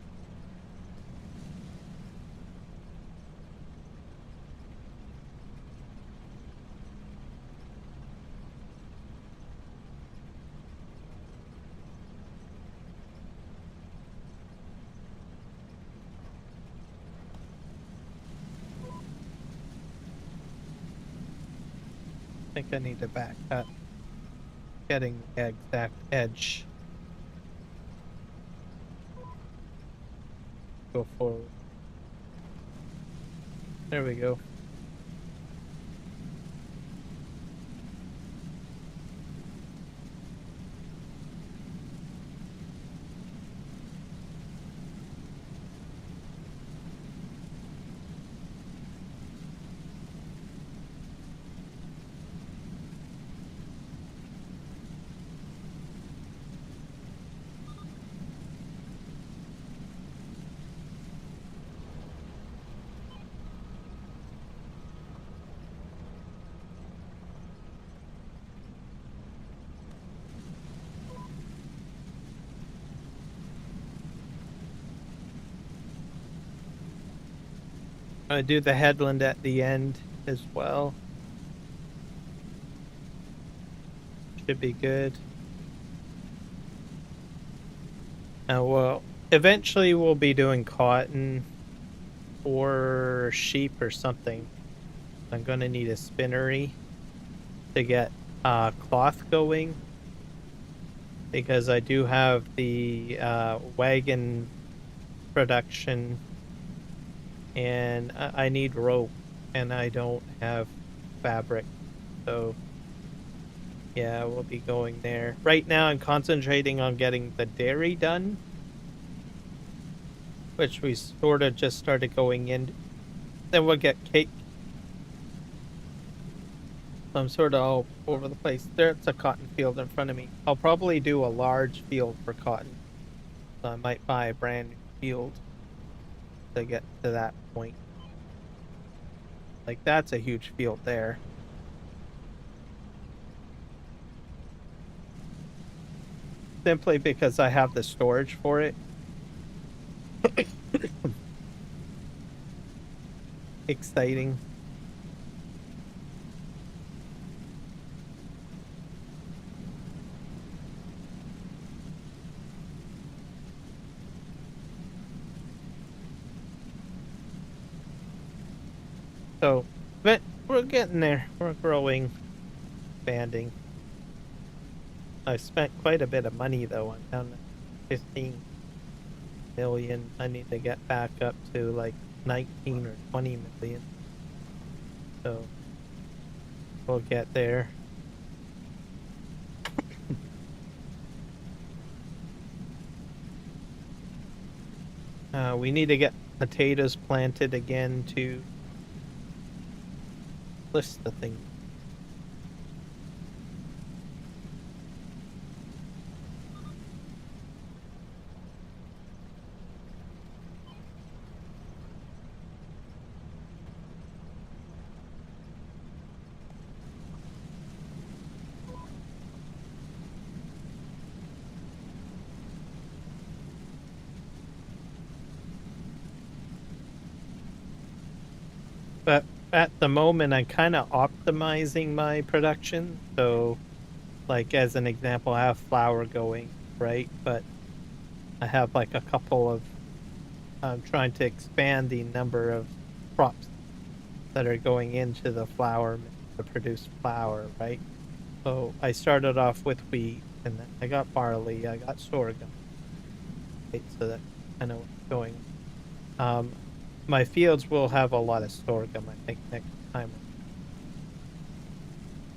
I think I need to back cut, getting the exact edge. Go forward. There we go. I'm gonna do the headland at the end as well. Should be good. Well, eventually we'll be doing cotton or sheep or something. I'm gonna need a spinnery to get cloth going, because I do have the wagon production, and I need rope, and I don't have fabric, so Yeah, we'll be going there. Right now, I'm concentrating on getting the dairy done, which we sort of just started going in. Then we'll get cake. I'm sort of all over the place. There's a cotton field in front of me. I'll probably do a large field for cotton. So I might buy a brand new field to get to that point. Like, that's a huge field there. Simply because I have the storage for it. Exciting. So, but we're getting there. We're growing, expanding. I spent quite a bit of money though. I'm down to 15 million. I need to get back up to like 19 or 20 million. So we'll get there. We need to get potatoes planted again to list the thing. But at the moment, I'm kind of optimizing my production. So, like, as an example, I have flour going, right? But I have like a couple of, I'm trying to expand the number of crops that are going into the flour to produce flour, right? So I started off with wheat, and then I got barley, I got sorghum, right? So that kind of going. My fields will have a lot of sorghum, I think, next time.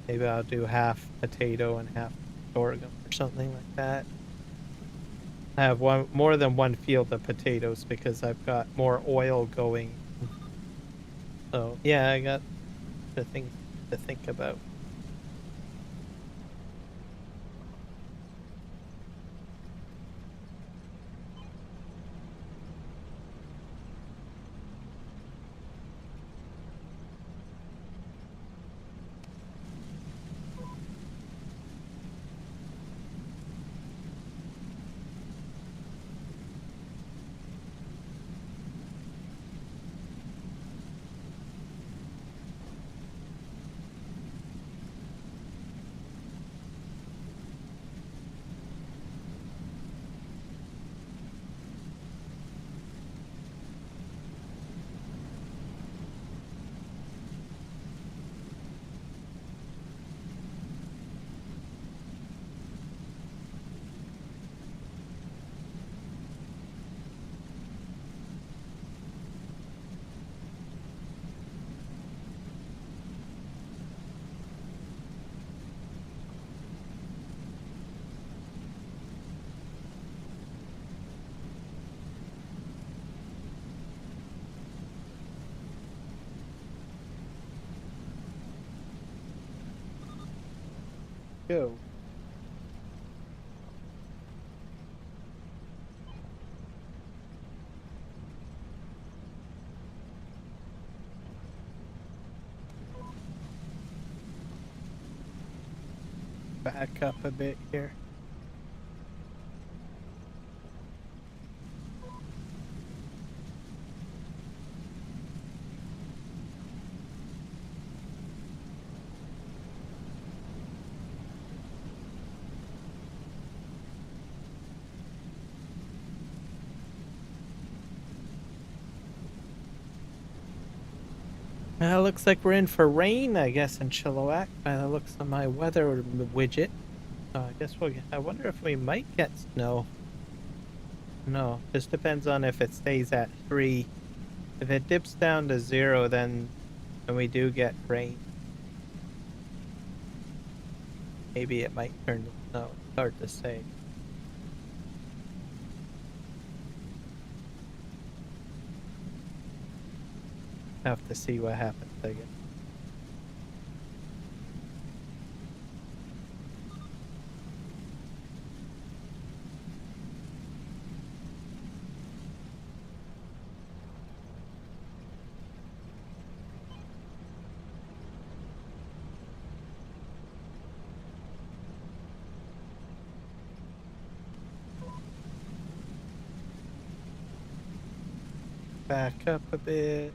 Maybe I'll do half potato and half sorghum or something like that. I have more than one field of potatoes because I've got more oil going. So yeah, I got the things to think about. Go. Back up a bit here. Looks like we're in for rain, I guess, in Chilliwack by the looks of my weather widget. So I guess we'll get, I wonder if we might get snow. No, this depends on if it stays at 3. If it dips down to 0, then we do get rain. maybe it might turn to snow. It's hard to say. Have to see what happens, I guess. Back up a bit.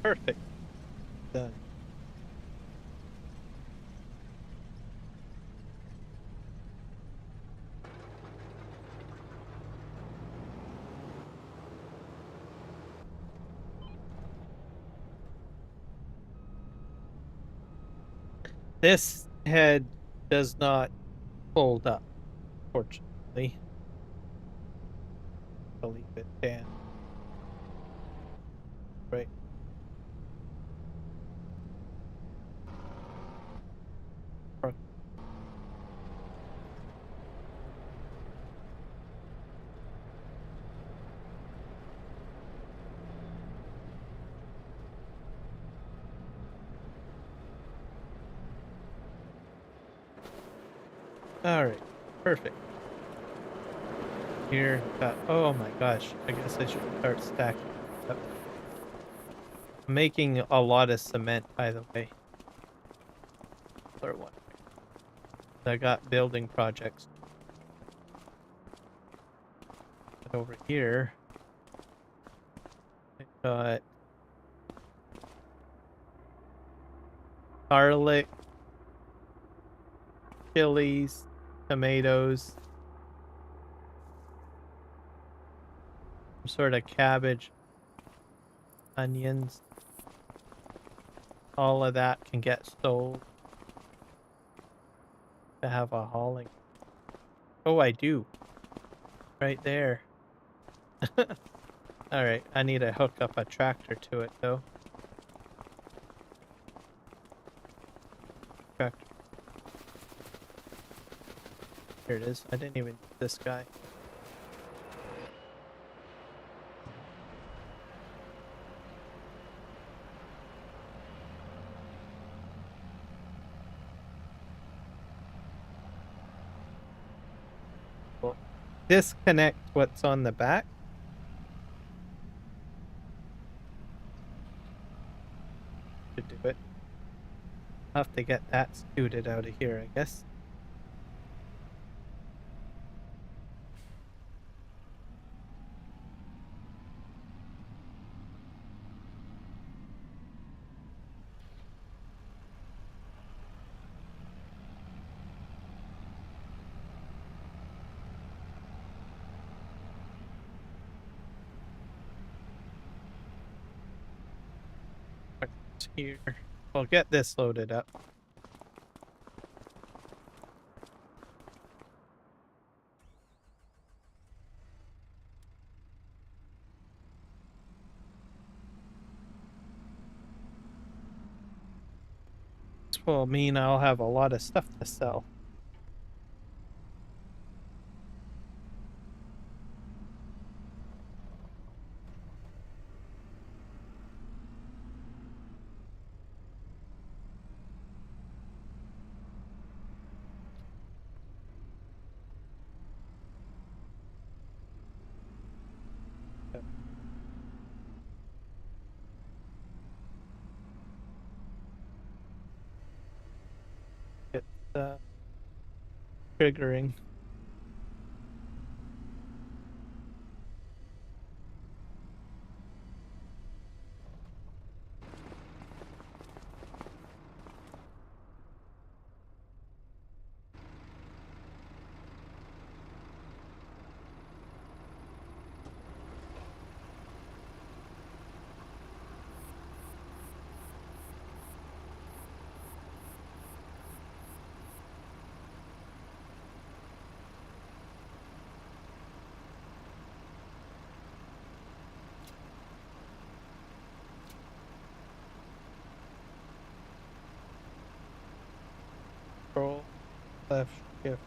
Perfect. Done. This head does not fold up, fortunately. I'll leave it down. Right. All right. Perfect. Here. Oh my gosh. I guess I should start stacking up. I'm making a lot of cement, by the way. Or one. I got building projects. But over here, I got garlic, chilies, tomatoes, some sort of cabbage, onions. All of that can get sold to have a hauling. Oh, I do. Right there. Alright, I need to hook up a tractor to it, though. Tractor. Here it is. I didn't even need this guy. Well, disconnect what's on the back. To do it. I'll have to get that scooted out of here, I guess. Here. I'll get this loaded up. This will mean I'll have a lot of stuff to sell. triggering. Control left shift.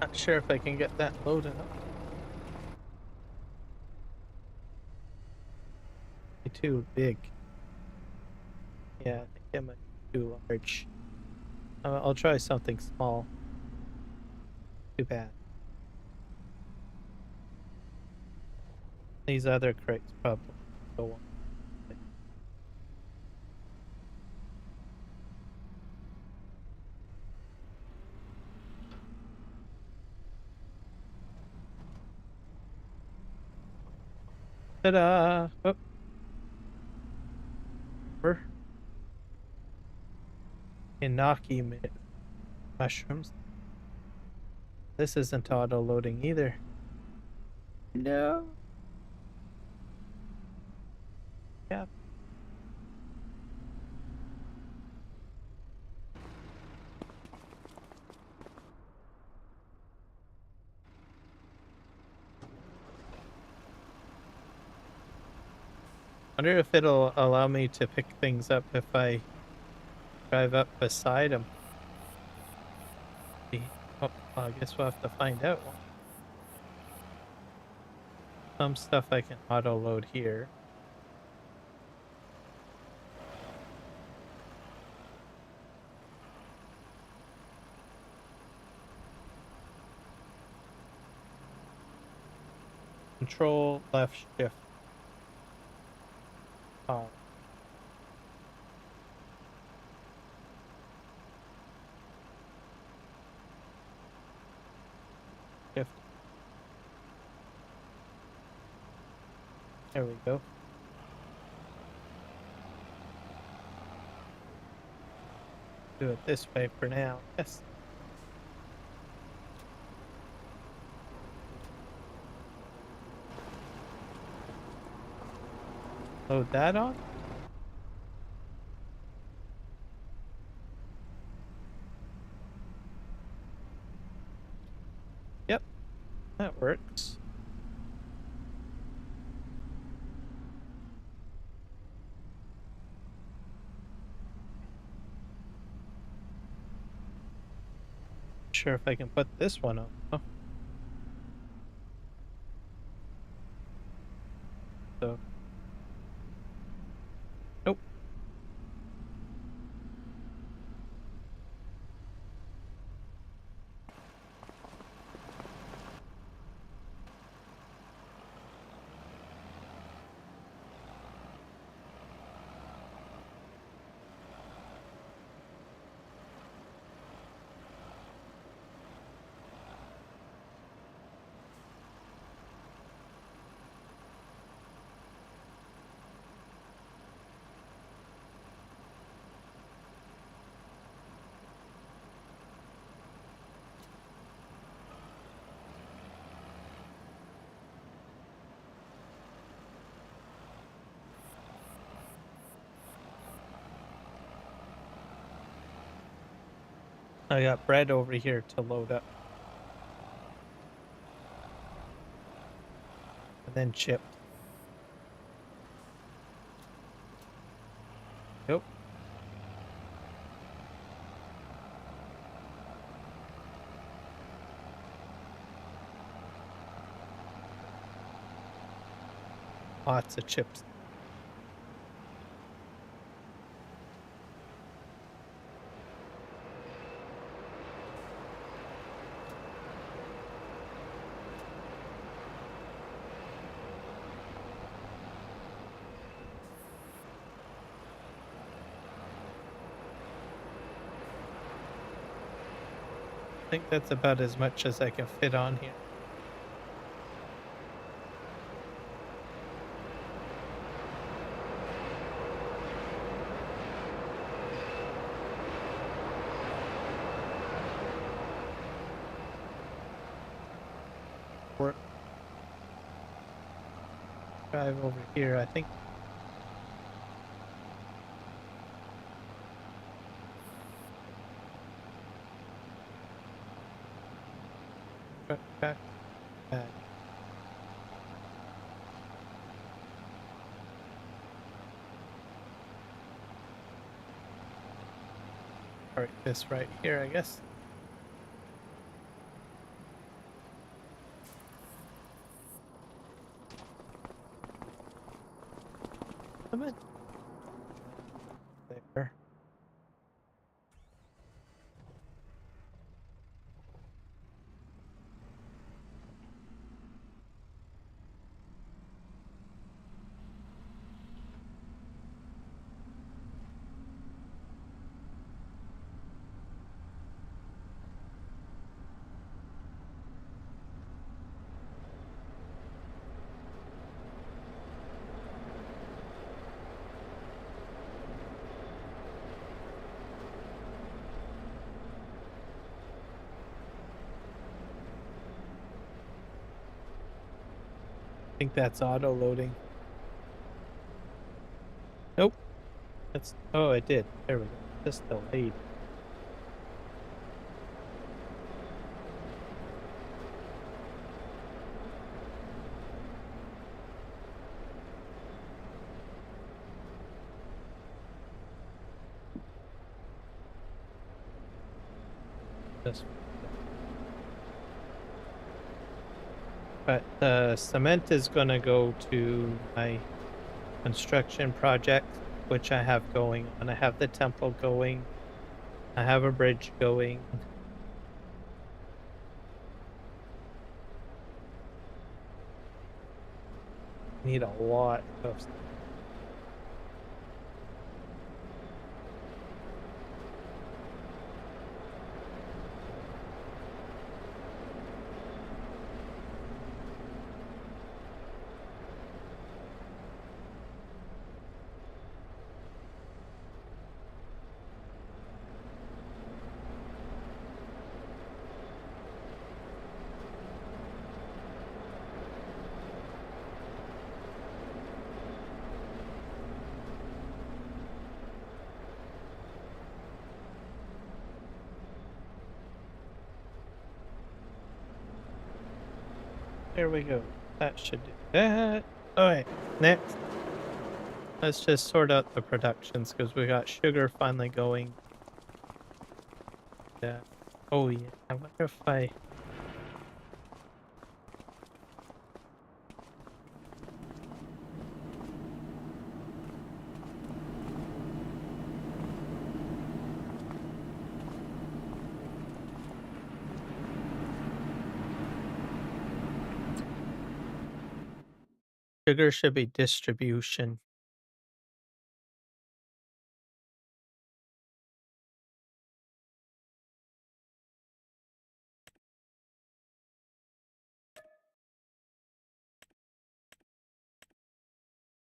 Not sure if I can get that loaded up. Too big. Yeah, I think it might be too large. I'll try something small. Too bad. These other crates probably go on. Ta-da! Oh. Inaki mushrooms. This isn't auto loading either. No. Yeah. Wonder if it'll allow me to pick things up if I drive up beside them. Oh, well, I guess we'll have to find out. Some stuff I can auto load here. Control left shift. Oh. Shift. There we go. Do it this way for now. Yes. Load that on. Yep, that works. Sure if I can put this one on. Oh. So. Nope. I got bread over here to load up. And then chipped. Nope. Lots of chips. I think that's about as much as I can fit on here. Or drive over here, I think. Back. Back. Alright, this right here, I guess. Come in. There. I think that's auto loading. Nope. That's oh it did. There we go. Just delayed. Just but the cement is gonna go to my construction project, which I have going on. I have the temple going. I have a bridge going. Need a lot of stuff. There we go. That should do that. Alright, next. Let's just sort out the productions because we got sugar finally going. Yeah. Oh yeah. I wonder if I sugar should be distribution.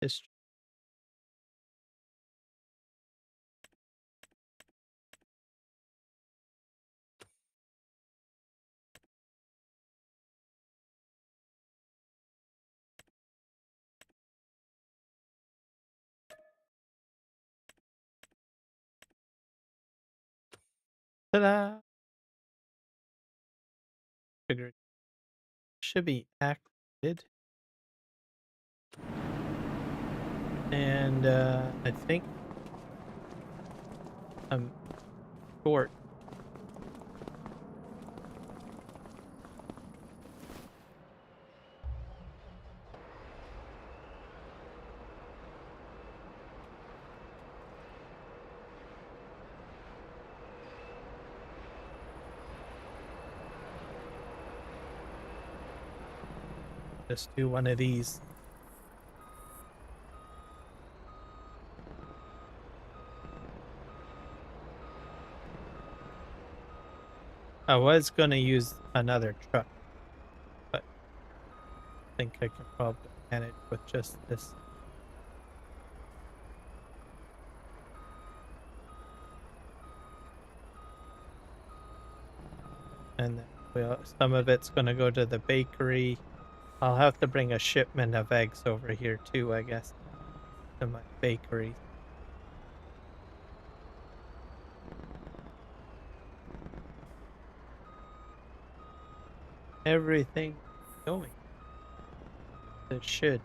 Dist- Ta-da! Sugar should be activated. And I think I'm short. Just do one of these. I was gonna use another truck, but I think I can probably manage with just this. And then some of it's gonna go to the bakery. I'll have to bring a shipment of eggs over here too, I guess, to my bakery. Everything going. It should.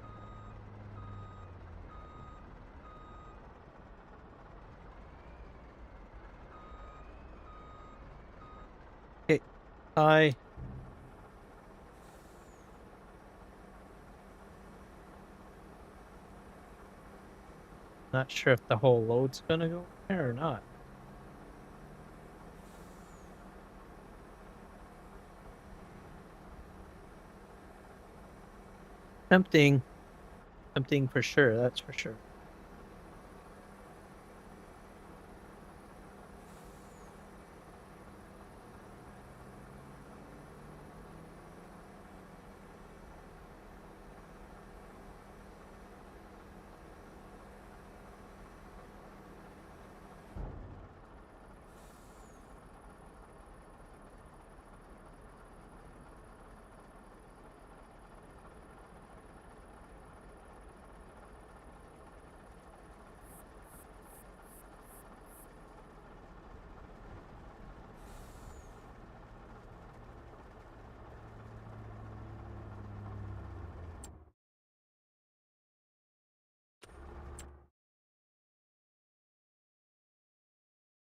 Okay. I not sure if the whole load's gonna go there or not. Tempting. Tempting for sure, that's for sure.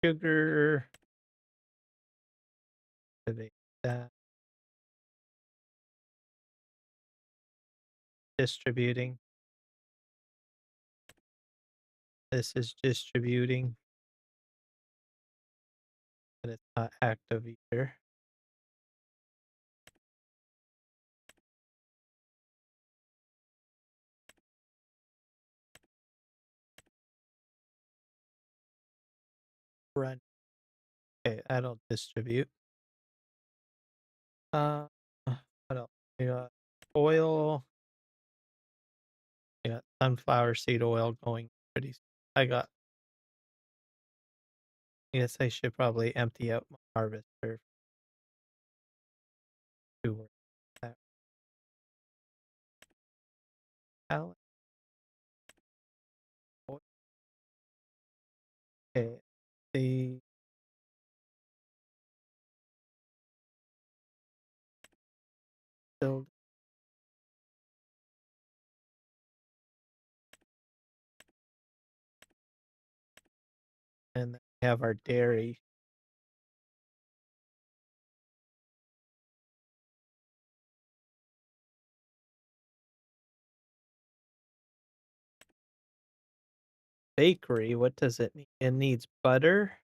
Sugar. That distributing. This is distributing, but it's not active either. Run. Okay, I don't distribute. What else? We got oil. We got sunflower seed oil going pretty. I got. Yes, I should probably empty out my harvester to work that pallet. Okay, the build, and then we have our dairy. Bakery, what does it need? It needs butter,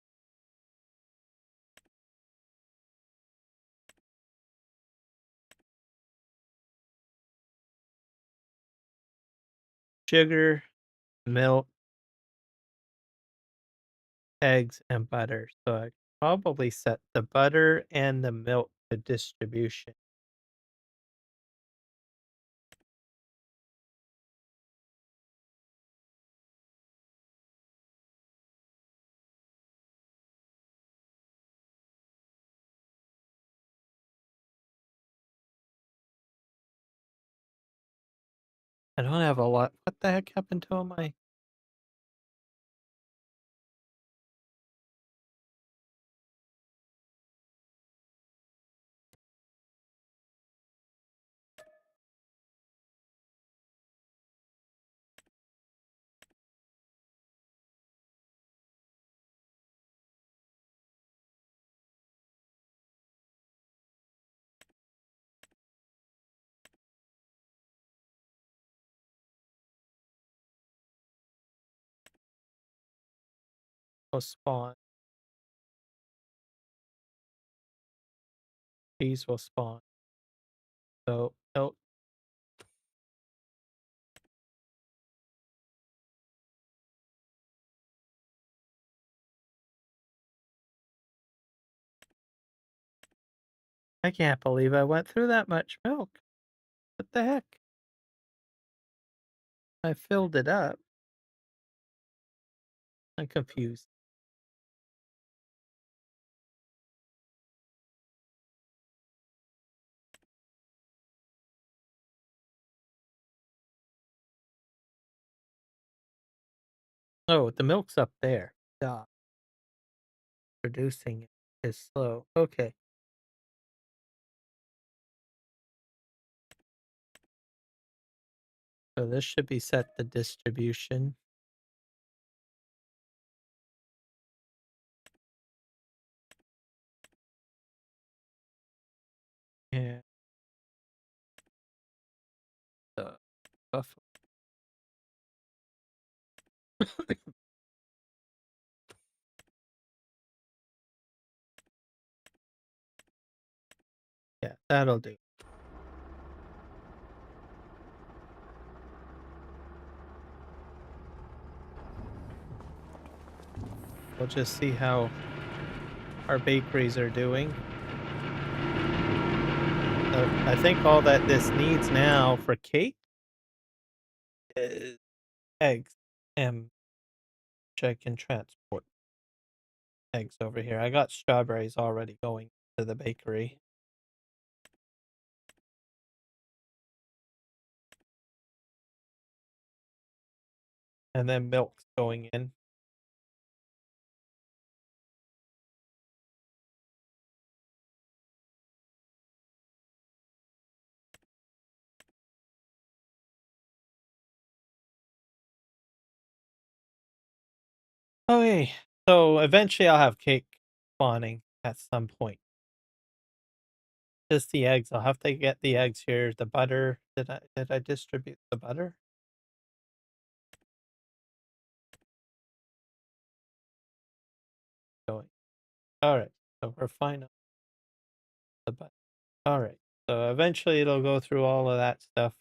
sugar, milk, eggs, and butter. So I probably set the butter and the milk to distribution. I don't have a lot. What the heck happened to all my will spawn. Cheese will spawn. So, no. I can't believe I went through that much milk. What the heck? I filled it up. I'm confused. Oh, the milk's up there. Duh. Producing it is slow. Okay. So this should be set to distribution. Yeah. The buffalo. Yeah, that'll do. We'll just see how our bakeries are doing. So I think all that this needs now for cake is eggs, and which I can transport eggs over here. I got strawberries already going to the bakery. And then milk's going in. Okay, so eventually I'll have cake spawning at some point. Just the eggs. I'll have to get the eggs here. The butter. Did I distribute the butter? Going. All right. So we're fine on the butter. All right. So eventually it'll go through all of that stuff.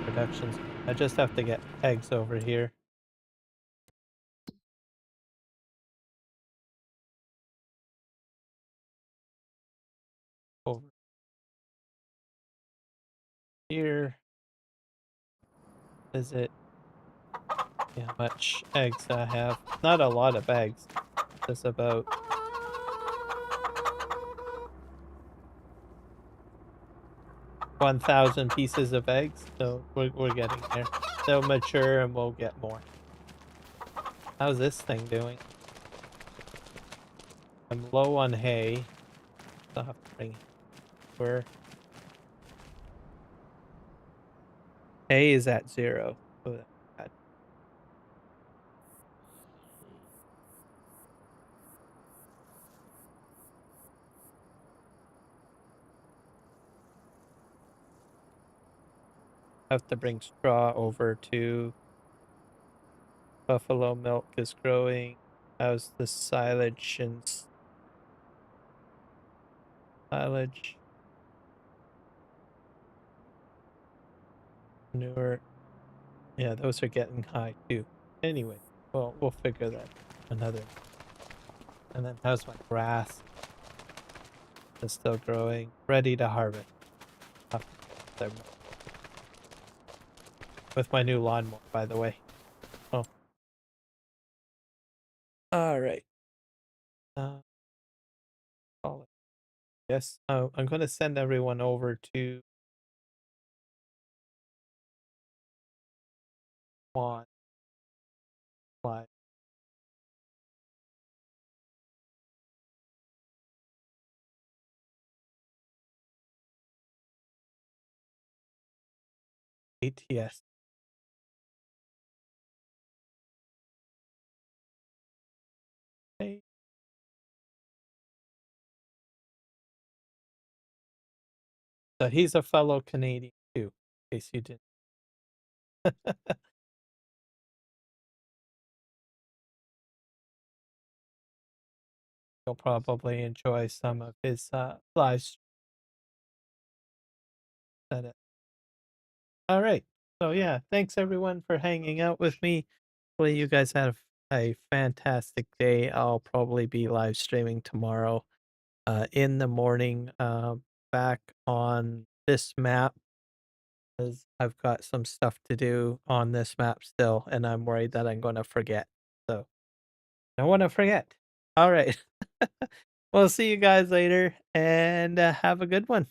Productions. I just have to get eggs over here. Over here. Is it? Yeah, how much eggs I have? Not a lot of eggs. Just about 1,000 pieces of eggs. So we're getting there. They'll mature and we'll get more. How's this thing doing? I'm low on hay. I'll have to bring where hay is at 0. Oh, that's bad. I have to bring straw over to buffalo milk is growing. How's the silage and silage manure? Yeah, those are getting high too. Anyway, well, we'll figure that another. And then how's my grass? It's still growing, ready to harvest. With my new lawnmower, by the way. Oh, all right. Uh, yes. Oh, I'm going to send everyone over to Juan. Live. ATS. Hey. So he's a fellow Canadian too, in case you didn't. you'll probably enjoy some of his lives. All right. So yeah, thanks everyone for hanging out with me. Hopefully you guys have a fantastic day. I'll probably be live streaming tomorrow in the morning back on this map because I've got some stuff to do on this map still and I'm worried that I'm going to forget. So don't want to forget. All right. We'll see you guys later and have a good one.